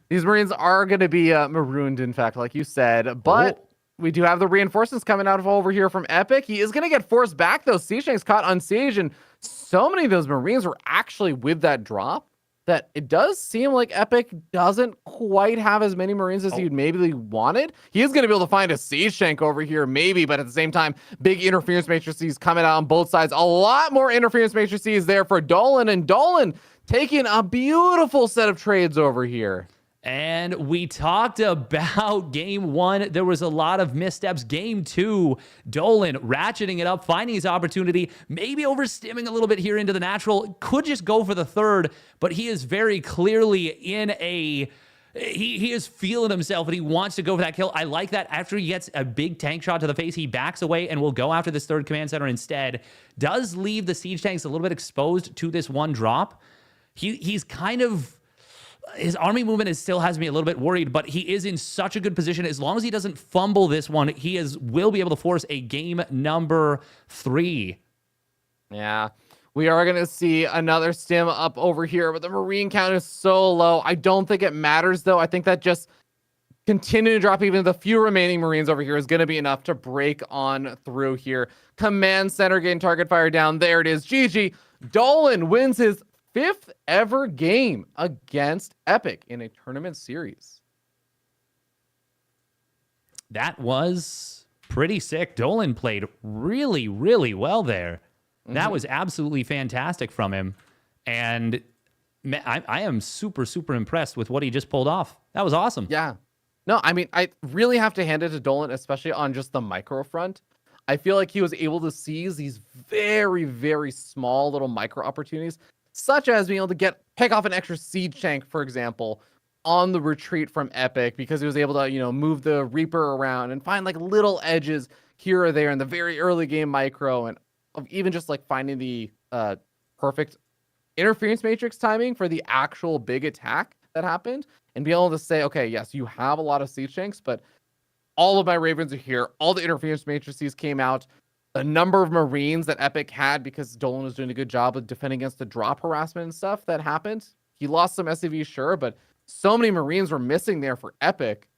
S2: These Marines are going to be marooned, in fact, like you said, but we do have the reinforcements coming out of over here from Epic. He is going to get forced back, though. Siege tanks caught on siege, and so many of those Marines were actually with that drop that it does seem like Epic doesn't quite have as many Marines as you'd maybe wanted. He is going to be able to find a siege tank over here, maybe, but at the same time, big interference matrices coming out on both sides. A lot more interference matrices there for Dolan, and Dolan taking a beautiful set of trades over here.
S1: And we talked about game one. There was a lot of missteps. Game two, Dolan ratcheting it up, finding his opportunity, maybe overstimming a little bit here into the natural. Could just go for the third, but he is very clearly in a... He is feeling himself, and he wants to go for that kill. I like that. After he gets a big tank shot to the face, he backs away and will go after this third command center instead. Does leave the siege tanks a little bit exposed to this one drop. He's kind of... His army movement still has me a little bit worried, but he is in such a good position. As long as he doesn't fumble this one, he will be able to force a game number 3.
S2: Yeah, we are going to see another stim up over here, but the Marine count is so low. I don't think it matters, though. I think that just continuing to drop even the few remaining Marines over here is going to be enough to break on through here. Command center getting target fire down. There it is. GG. Dolan wins his 5th ever game against Epic in a tournament series.
S1: That was pretty sick. Dolan played really, really well there. That was absolutely fantastic from him. And I am super, super impressed with what he just pulled off. That was awesome.
S2: Yeah. No, I mean, I really have to hand it to Dolan, especially on just the micro front. I feel like he was able to seize these very, very small little micro opportunities, such as being able to pick off an extra siege tank, for example, on the retreat from Epic, because he was able to, move the Reaper around and find like little edges here or there in the very early game micro, and even just like finding the perfect interference matrix timing for the actual big attack that happened, and be able to say, okay, yes, you have a lot of siege tanks, but all of my Ravens are here. All the interference matrices came out. The number of Marines that Epic had, because Dolan was doing a good job of defending against the drop harassment and stuff that happened. He lost some SCVs, sure, but so many Marines were missing there for Epic.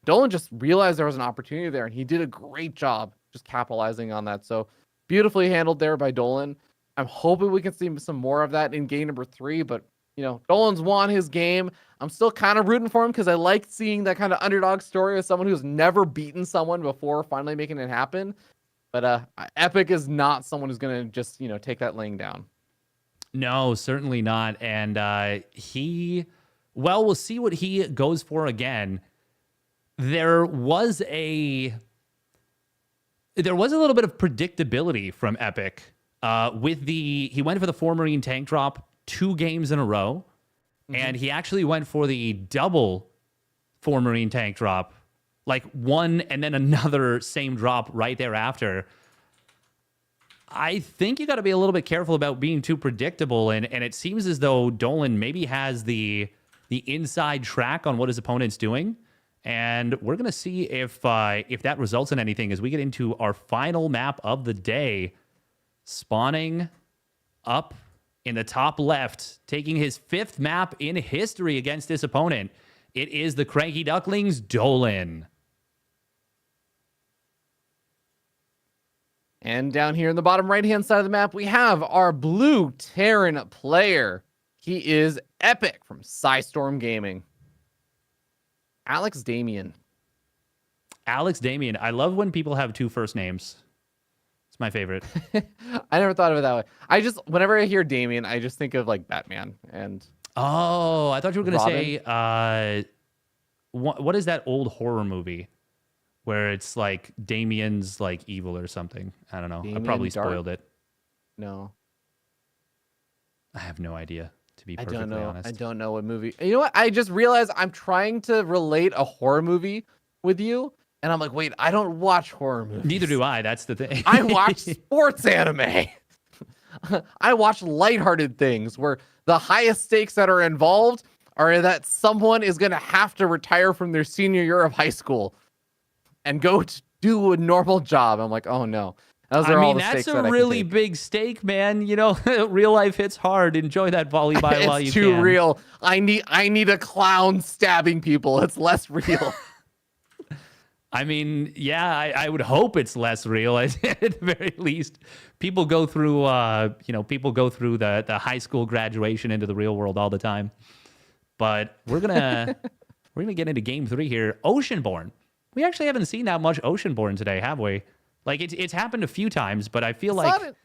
S2: Dolan just realized there was an opportunity there, and he did a great job just capitalizing on that. So beautifully handled there by Dolan. I'm hoping we can see some more of that in game number 3, but Dolan's won his game. I'm still kind of rooting for him because I like seeing that kind of underdog story of someone who's never beaten someone before finally making it happen. But Epic is not someone who's going to just, take that laying down.
S1: No, certainly not. And we'll see what he goes for again. There was a little bit of predictability from Epic he went for the 4 Marine tank drop 2 games in a row, and he actually went for the double 4 Marine tank drop, like one and then another same drop right thereafter. I think you got to be a little bit careful about being too predictable, and it seems as though Dolan maybe has the inside track on what his opponent's doing, and we're gonna see if that results in anything as we get into our final map of the day. Spawning up in the top left, taking his 5th map in history against this opponent, It is the Cranky Ducklings, Dolan.
S2: And down here in the bottom right-hand side of the map, we have our blue Terran player. He is Epic from Psystorm Gaming. Alex Damien.
S1: Alex Damien. I love when people have two first names. It's my favorite.
S2: I never thought of it that way. Whenever I hear Damien, I just think of like Batman and...
S1: Oh, I thought you were going to
S2: Robin?
S1: say, what is that old horror movie where it's like Damien's like evil or something? I don't know. I probably spoiled it.
S2: No.
S1: I have no idea, to be perfectly honest.
S2: I don't know what movie. You know what? I just realized I'm trying to relate a horror movie with you. And I'm like, wait, I don't watch horror movies.
S1: Neither do I. That's the thing.
S2: I watch sports anime. I watch lighthearted things where the highest stakes that are involved are that someone is going to have to retire from their senior year of high school and go to do a normal job. I'm like, oh no. Those are all the stakes
S1: that's a really big stake, man. You know, real life hits hard. Enjoy that volleyball while you can.
S2: It's too real. I need a clown stabbing people. It's less real.
S1: I mean, yeah, I would hope it's less real. At the very least, people go through, the high school graduation into the real world all the time. But we're gonna get into game 3 here. Oceanborn. We actually haven't seen that much Oceanborn today, have we? Like it's happened a few times, but I feel like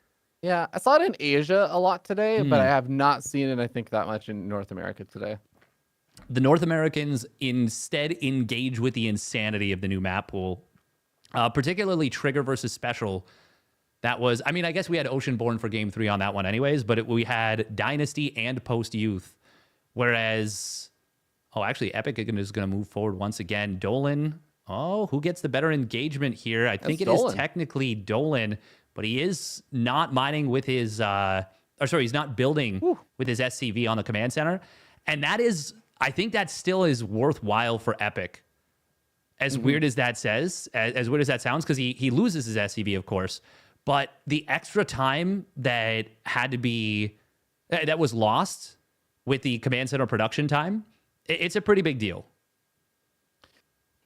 S2: I saw it in Asia a lot today, but I have not seen it. I think that much in North America today.
S1: The North Americans instead engage with the insanity of the new map pool, particularly Trigger versus Special. That was, I mean, I guess we had Oceanborn for game 3 on that one anyways, but we had Dynasty and Post Youth. Whereas, actually, Epic is going to move forward once again. Dolan, who gets the better engagement here? I think it is technically Dolan, but he is not mining with his, he's not building with his SCV on the command center. And that is... I think that still is worthwhile for Epic. As weird as that weird as that sounds, because he loses his SCV, of course. But the extra time that was lost with the command center production time, it's a pretty big deal.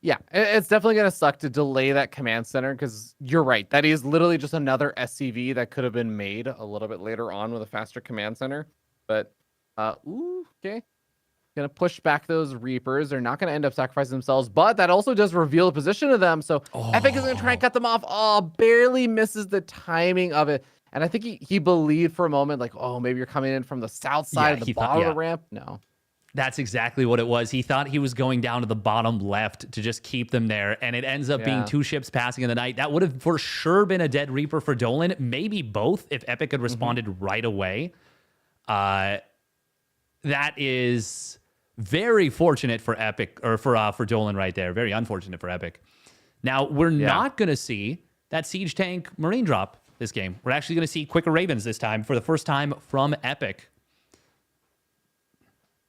S2: Yeah, it's definitely going to suck to delay that command center, because you're right. That is literally just another SCV that could have been made a little bit later on with a faster command center. But, okay. Going to push back those Reapers. They're not going to end up sacrificing themselves, but that also does reveal the position of them. So Epic is going to try and cut them off. Barely misses the timing of it. And I think he believed for a moment, like, maybe you're coming in from the south side of the bottom of the ramp. No.
S1: That's exactly what it was. He thought he was going down to the bottom left to just keep them there, and it ends up being 2 ships passing in the night. That would have for sure been a dead Reaper for Dolan, maybe both if Epic had responded right away. That is... very fortunate for Epic, or for Dolan right there. Very unfortunate for Epic. Now, we're not going to see that Siege Tank Marine drop this game. We're actually going to see Quicker Ravens this time for the first time from Epic.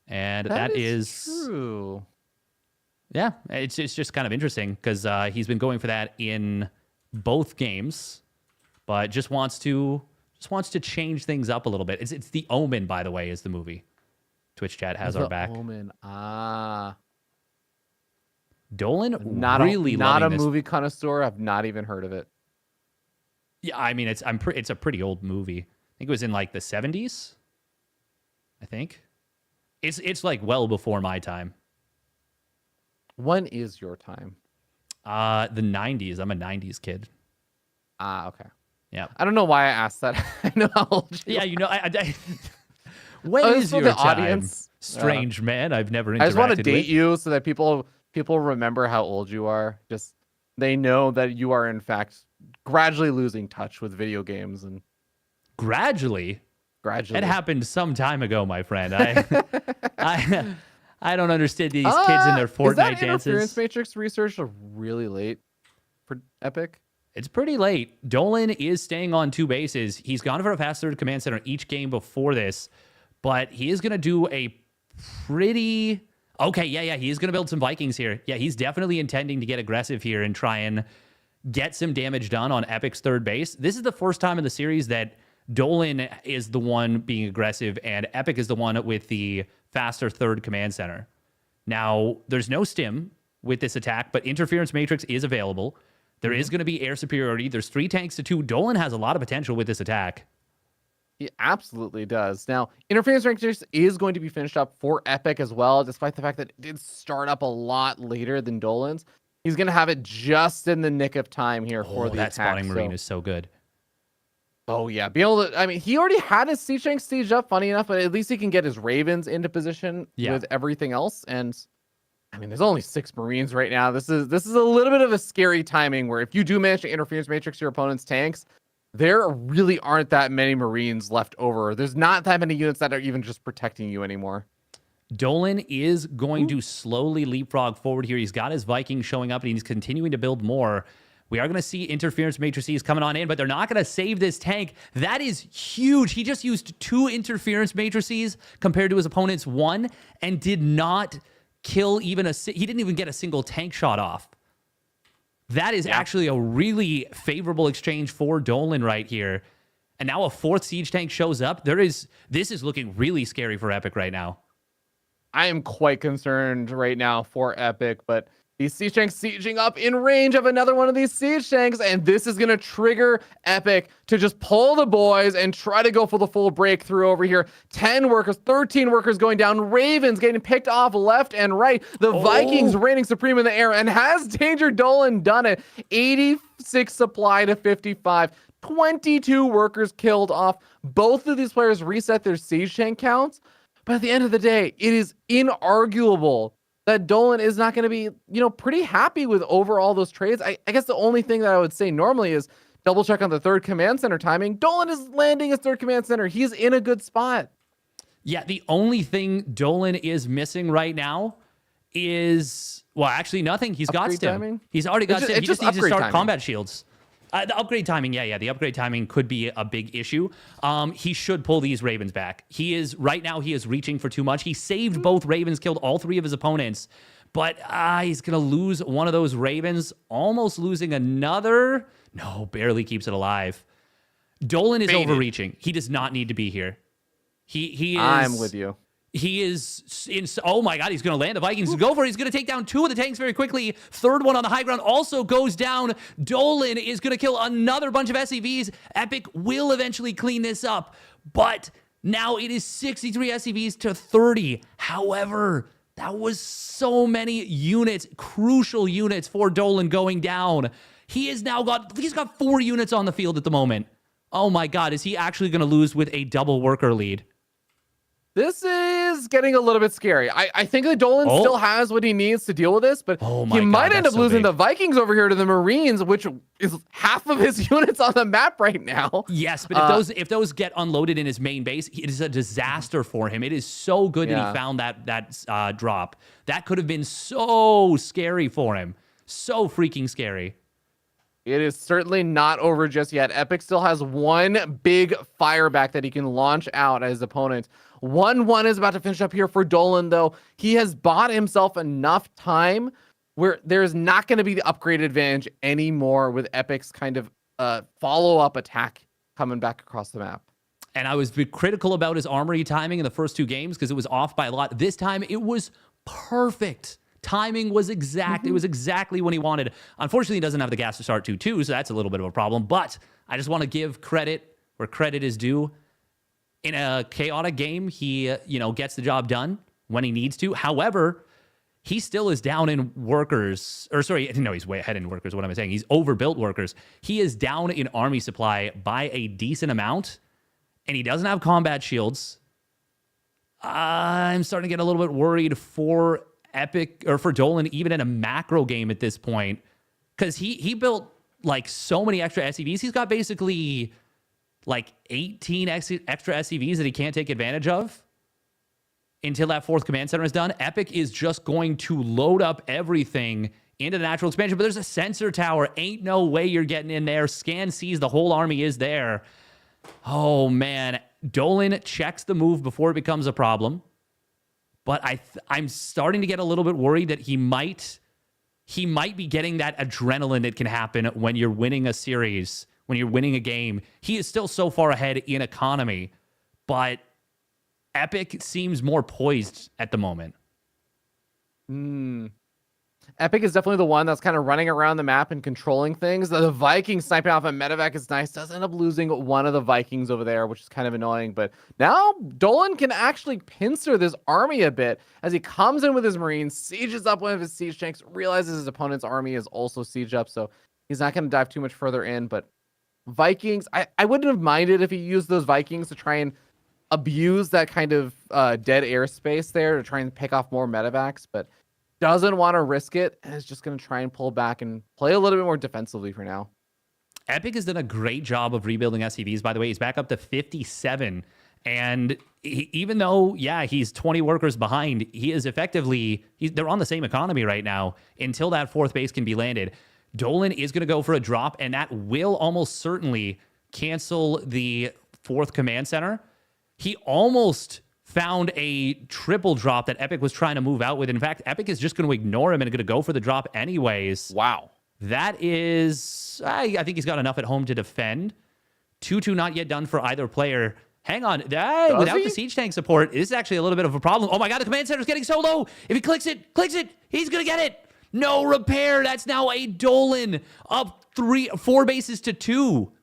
S1: And that is
S2: true.
S1: Yeah, it's just kind of interesting because he's been going for that in both games, but just wants to change things up a little bit. It's The Omen, by the way, is the movie. Twitch chat has our back.
S2: Omen.
S1: Dolan
S2: not a
S1: this.
S2: Movie connoisseur. I've not even heard of it.
S1: Yeah, I mean it's a pretty old movie. I think it was in like the 70s. I think it's like well before my time.
S2: When is your time?
S1: The 90s. I'm a 90s kid.
S2: Okay.
S1: Yeah.
S2: I don't know why I asked that. I know how old you are.
S1: You know, when is your time? Audience? Strange man I've never interacted with.
S2: I just want to date you so that people remember how old you are. Just they know that you are in fact gradually losing touch with video games. And
S1: gradually
S2: it
S1: happened some time ago, my friend. I don't understand these kids and their Fortnite
S2: is that
S1: dances.
S2: Interference Matrix research really late for Epic?
S1: It's pretty late. Dolan is staying on 2 bases. He's gone for a fast third command center each game before this, but he is going to do a pretty... Okay, yeah, he's going to build some Vikings here. Yeah, he's definitely intending to get aggressive here and try and get some damage done on Epic's third base. This is the first time in the series that Dolan is the one being aggressive and Epic is the one with the faster third command center. Now, there's no stim with this attack, but Interference Matrix is available. There is going to be air superiority. There's 3 tanks to 2. Dolan has a lot of potential with this attack.
S2: He absolutely does. Now, Interference Matrix is going to be finished up for Epic as well, despite the fact that it did start up a lot later than Dolan's. He's going to have it just in the nick of time here for the
S1: that
S2: attack.
S1: spawning marine is so good.
S2: Oh, yeah. Be able to, I mean, he already had his siege tank staged up, funny enough, but at least he can get his Ravens into position with everything else. And I mean, there's only 6 Marines right now. This is a little bit of a scary timing where if you do manage to Interference Matrix your opponent's tanks, there really aren't that many Marines left over. There's not that many units that are even just protecting you anymore.
S1: Dolan is going to slowly leapfrog forward here. He's got his Vikings showing up, and he's continuing to build more. We are going to see Interference Matrices coming on in, but they're not going to save this tank. That is huge. He just used 2 Interference Matrices compared to his opponent's 1 and did not kill even he didn't even get a single tank shot off. That is actually a really favorable exchange for Dolan right here. And now a 4th siege tank shows up. This is looking really scary for Epic right now.
S2: I am quite concerned right now for Epic, but these siege tanks sieging up in range of another one of these siege tanks, and this is going to trigger Epic to just pull the boys and try to go for the full breakthrough over here. 10 workers, 13 workers going down. Ravens getting picked off left and right. The Vikings reigning supreme in the air, and has Danger Dolan done it? 86 supply to 55. 22 workers killed off. Both of these players reset their siege tank counts, but at the end of the day, it is inarguable that Dolan is not going to be, pretty happy with overall those trades. I guess the only thing that I would say normally is double check on the 3rd command center timing. Dolan is landing his 3rd command center. He's in a good spot.
S1: Yeah, the only thing Dolan is missing right now is, well, actually nothing. He's got stim. He's already got stim. He just needs to start combat shields. The upgrade timing, the upgrade timing could be a big issue. He should pull these Ravens back. Right now he is reaching for too much. He saved both Ravens, killed all 3 of his opponents, but he's going to lose one of those Ravens, almost losing another. No, barely keeps it alive. Dolan is overreaching. He does not need to be here. He is.
S2: I'm with you.
S1: He is in. Oh my God, he's going to land the Vikings. Go for it. He's going to take down 2 of the tanks very quickly. 3rd one on the high ground also goes down. Dolan is going to kill another bunch of SCVs. Epic will eventually clean this up, but now it is 63 SCVs to 30. However, that was so many units, crucial units for Dolan going down. He's got 4 units on the field at the moment. Oh my God, is he actually going to lose with a double worker lead?
S2: This is getting a little bit scary. I think that Dolan still has what he needs to deal with this, but he might end up losing the Vikings over here to the Marines, which is half of his units on the map right now.
S1: Yes, but if those get unloaded in his main base, it is a disaster for him. It is so good that he found that drop. That could have been so scary for him. So freaking scary.
S2: It is certainly not over just yet. Epic still has 1 big fireback that he can launch out at his opponent. 1-1 is about to finish up here for Dolan, though. He has bought himself enough time where there's not going to be the upgrade advantage anymore with Epic's kind of follow-up attack coming back across the map.
S1: And I was critical about his armory timing in the first 2 games because it was off by a lot. This time, it was perfect. Timing was exact. It was exactly when he wanted. Unfortunately, he doesn't have the gas to start 2-2, so that's a little bit of a problem. But I just want to give credit where credit is due. In a chaotic game, he gets the job done when he needs to. However, he still is down in workers. Or sorry, no, he's way ahead in workers. What am I saying? He's overbuilt workers. He is down in army supply by a decent amount, and he doesn't have combat shields. I'm starting to get a little bit worried for Epic or for Dolan, even in a macro game at this point, because he built like so many extra SCVs. He's got basically like 18 extra SCVs that he can't take advantage of until that 4th command center is done. Epic is just going to load up everything into the natural expansion, but there's a sensor tower. Ain't no way you're getting in there. Scan sees the whole army is there. Oh man, Dolan checks the move before it becomes a problem. But I'm starting to get a little bit worried that he might be getting that adrenaline that can happen when you're winning a series, when you're winning a game. He is still so far ahead in economy, but Epic seems more poised at the moment.
S2: Epic is definitely the one that's kind of running around the map and controlling things. The Vikings sniping off a medevac is nice. Does end up losing one of the Vikings over there, which is kind of annoying. But now Dolan can actually pincer this army a bit as he comes in with his Marines, sieges up one of his siege tanks, realizes his opponent's army is also siege up. So he's not going to dive too much further in. But Vikings, I wouldn't have minded if he used those Vikings to try and abuse that kind of dead airspace there to try and pick off more medevacs. But doesn't want to risk it and is just going to try and pull back and play a little bit more defensively for now.
S1: Epic has done a great job of rebuilding SCVs, by the way. He's back up to 57. And even though, yeah, he's 20 workers behind, he is effectively, they're on the same economy right now until that fourth base can be landed. Dolan is going to go for a drop, and that will almost certainly cancel the fourth command center. He almost found a triple drop that Epic was trying to move out with. In fact, Epic is just going to ignore him and going to go for the drop anyways.
S2: Wow.
S1: That is, I think he's got enough at home to defend. 2-2 not yet done for either player. Hang on. Without the siege tank support, this is actually a little bit of a problem. Oh my God, the command center is getting so low. If he clicks it, he's going to get it. No repair. That's now a Dolan up 4 bases to 2.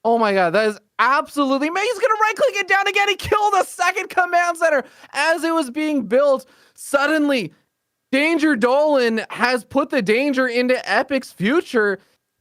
S2: Oh my God, that is absolutely amazing. He's going to right-click it down again. He killed a second command center as it was being built. Suddenly, Danger Dolan has put the danger into Epic's future,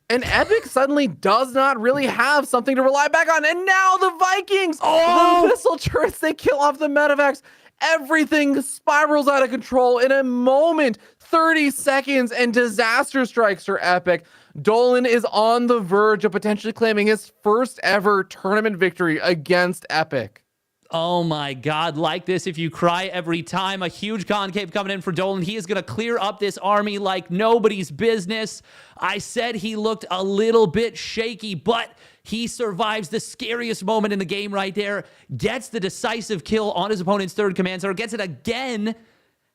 S2: and Epic suddenly does not really have something to rely back on. And now the Vikings, the missile turrets, they kill off the medevacs. Everything spirals out of control in a moment. 30 seconds and disaster strikes for Epic. Dolan is on the verge of potentially claiming his first ever tournament victory against Epic.
S1: Oh my God, like this, if you cry every time. A huge concave coming in for Dolan. He is going to clear up this army like nobody's business. I said he looked a little bit shaky, but he survives the scariest moment in the game right there, gets the decisive kill on his opponent's third command center, gets it again,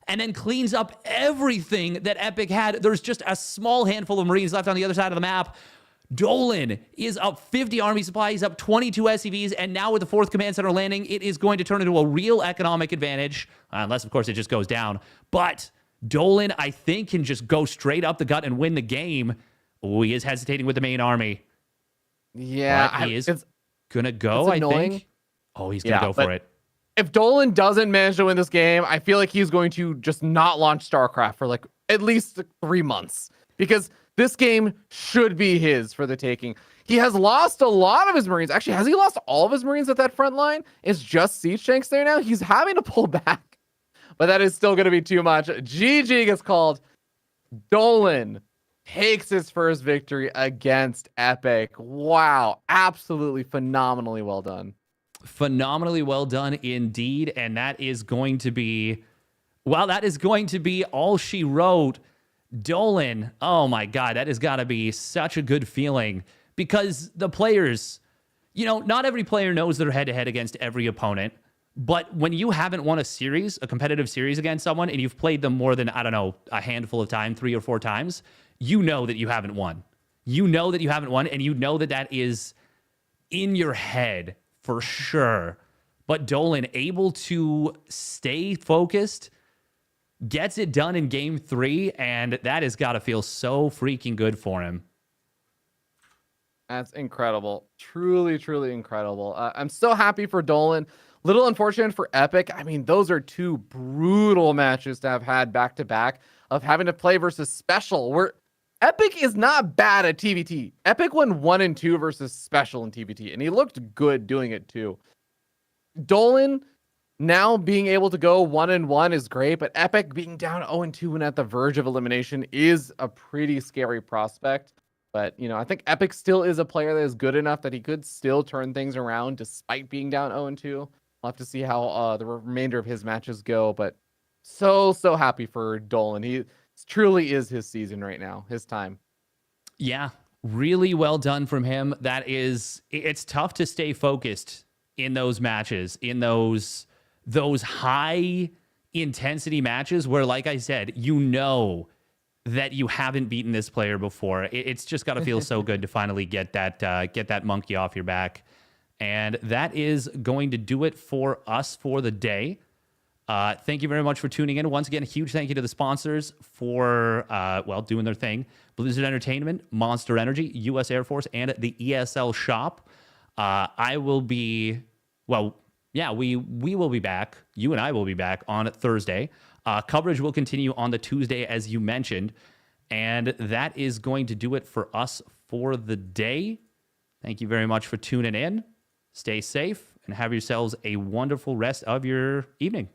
S1: and then cleans up everything that Epic had. There's just a small handful of Marines left on the other side of the map. Dolan is up 50 army supply. He's up 22 SCVs. And now with the fourth command center landing, it is going to turn into a real economic advantage. Unless, of course, it just goes down. But Dolan, I think, can just go straight up the gut and win the game. Oh, he is hesitating with the main army.
S2: Yeah.
S1: But he is going to go, I think. Oh, he's going to go for it.
S2: If Dolan doesn't manage to win this game, I feel like he's going to just not launch StarCraft for like at least 3 months. Because this game should be his for the taking. He has lost a lot of his Marines. Actually, has he lost all of his Marines at that front line? It's just siege tanks there now. He's having to pull back. But that is still going to be too much. GG gets called. Dolan takes his first victory against Epic. Wow. Absolutely phenomenally well done.
S1: Phenomenally well done indeed. And that is going to be, well, that is going to be all she wrote. Dolan, oh my God, that has got to be such a good feeling because the players, you know, not every player knows they're head-to-head against every opponent, but when you haven't won a series, a competitive series against someone, and you've played them more than, I don't know, a handful of times, 3 or 4 times, you know that you haven't won. You know that you haven't won, and you know that that is in your head for sure. But Dolan able to stay focused, gets it done in game 3, and that has got to feel so freaking good for him.
S2: That's incredible. Truly, truly incredible. I'm so happy for Dolan. Little unfortunate for Epic. I mean, those are 2 brutal matches to have had back-to-back of having to play versus Special, where Epic is not bad at TVT. Epic won 1 and 2 versus Special in TVT, and he looked good doing it too. Dolan now being able to go 1 and 1 is great, but Epic being down 0 and 2 and at the verge of elimination is a pretty scary prospect. But, you know, I think Epic still is a player that is good enough that he could still turn things around despite being down 0 and 2. We'll have to see how the remainder of his matches go, but so happy for Dolan. He truly is his season right now, his time.
S1: Yeah, really well done from him. It's tough to stay focused in those matches, in those high intensity matches where, like I said, you know that you haven't beaten this player before. It's just got to feel so good to finally get that monkey off your back. And that is going to do it for us for the day. Thank you very much for tuning in. Once again, a huge thank you to the sponsors for, doing their thing. Blizzard Entertainment, Monster Energy, U.S. Air Force, and the ESL Shop. I will be, we will be back. You and I will be back on Thursday. Coverage will continue on the Tuesday, as you mentioned. And that is going to do it for us for the day. Thank you very much for tuning in. Stay safe and have yourselves a wonderful rest of your evening.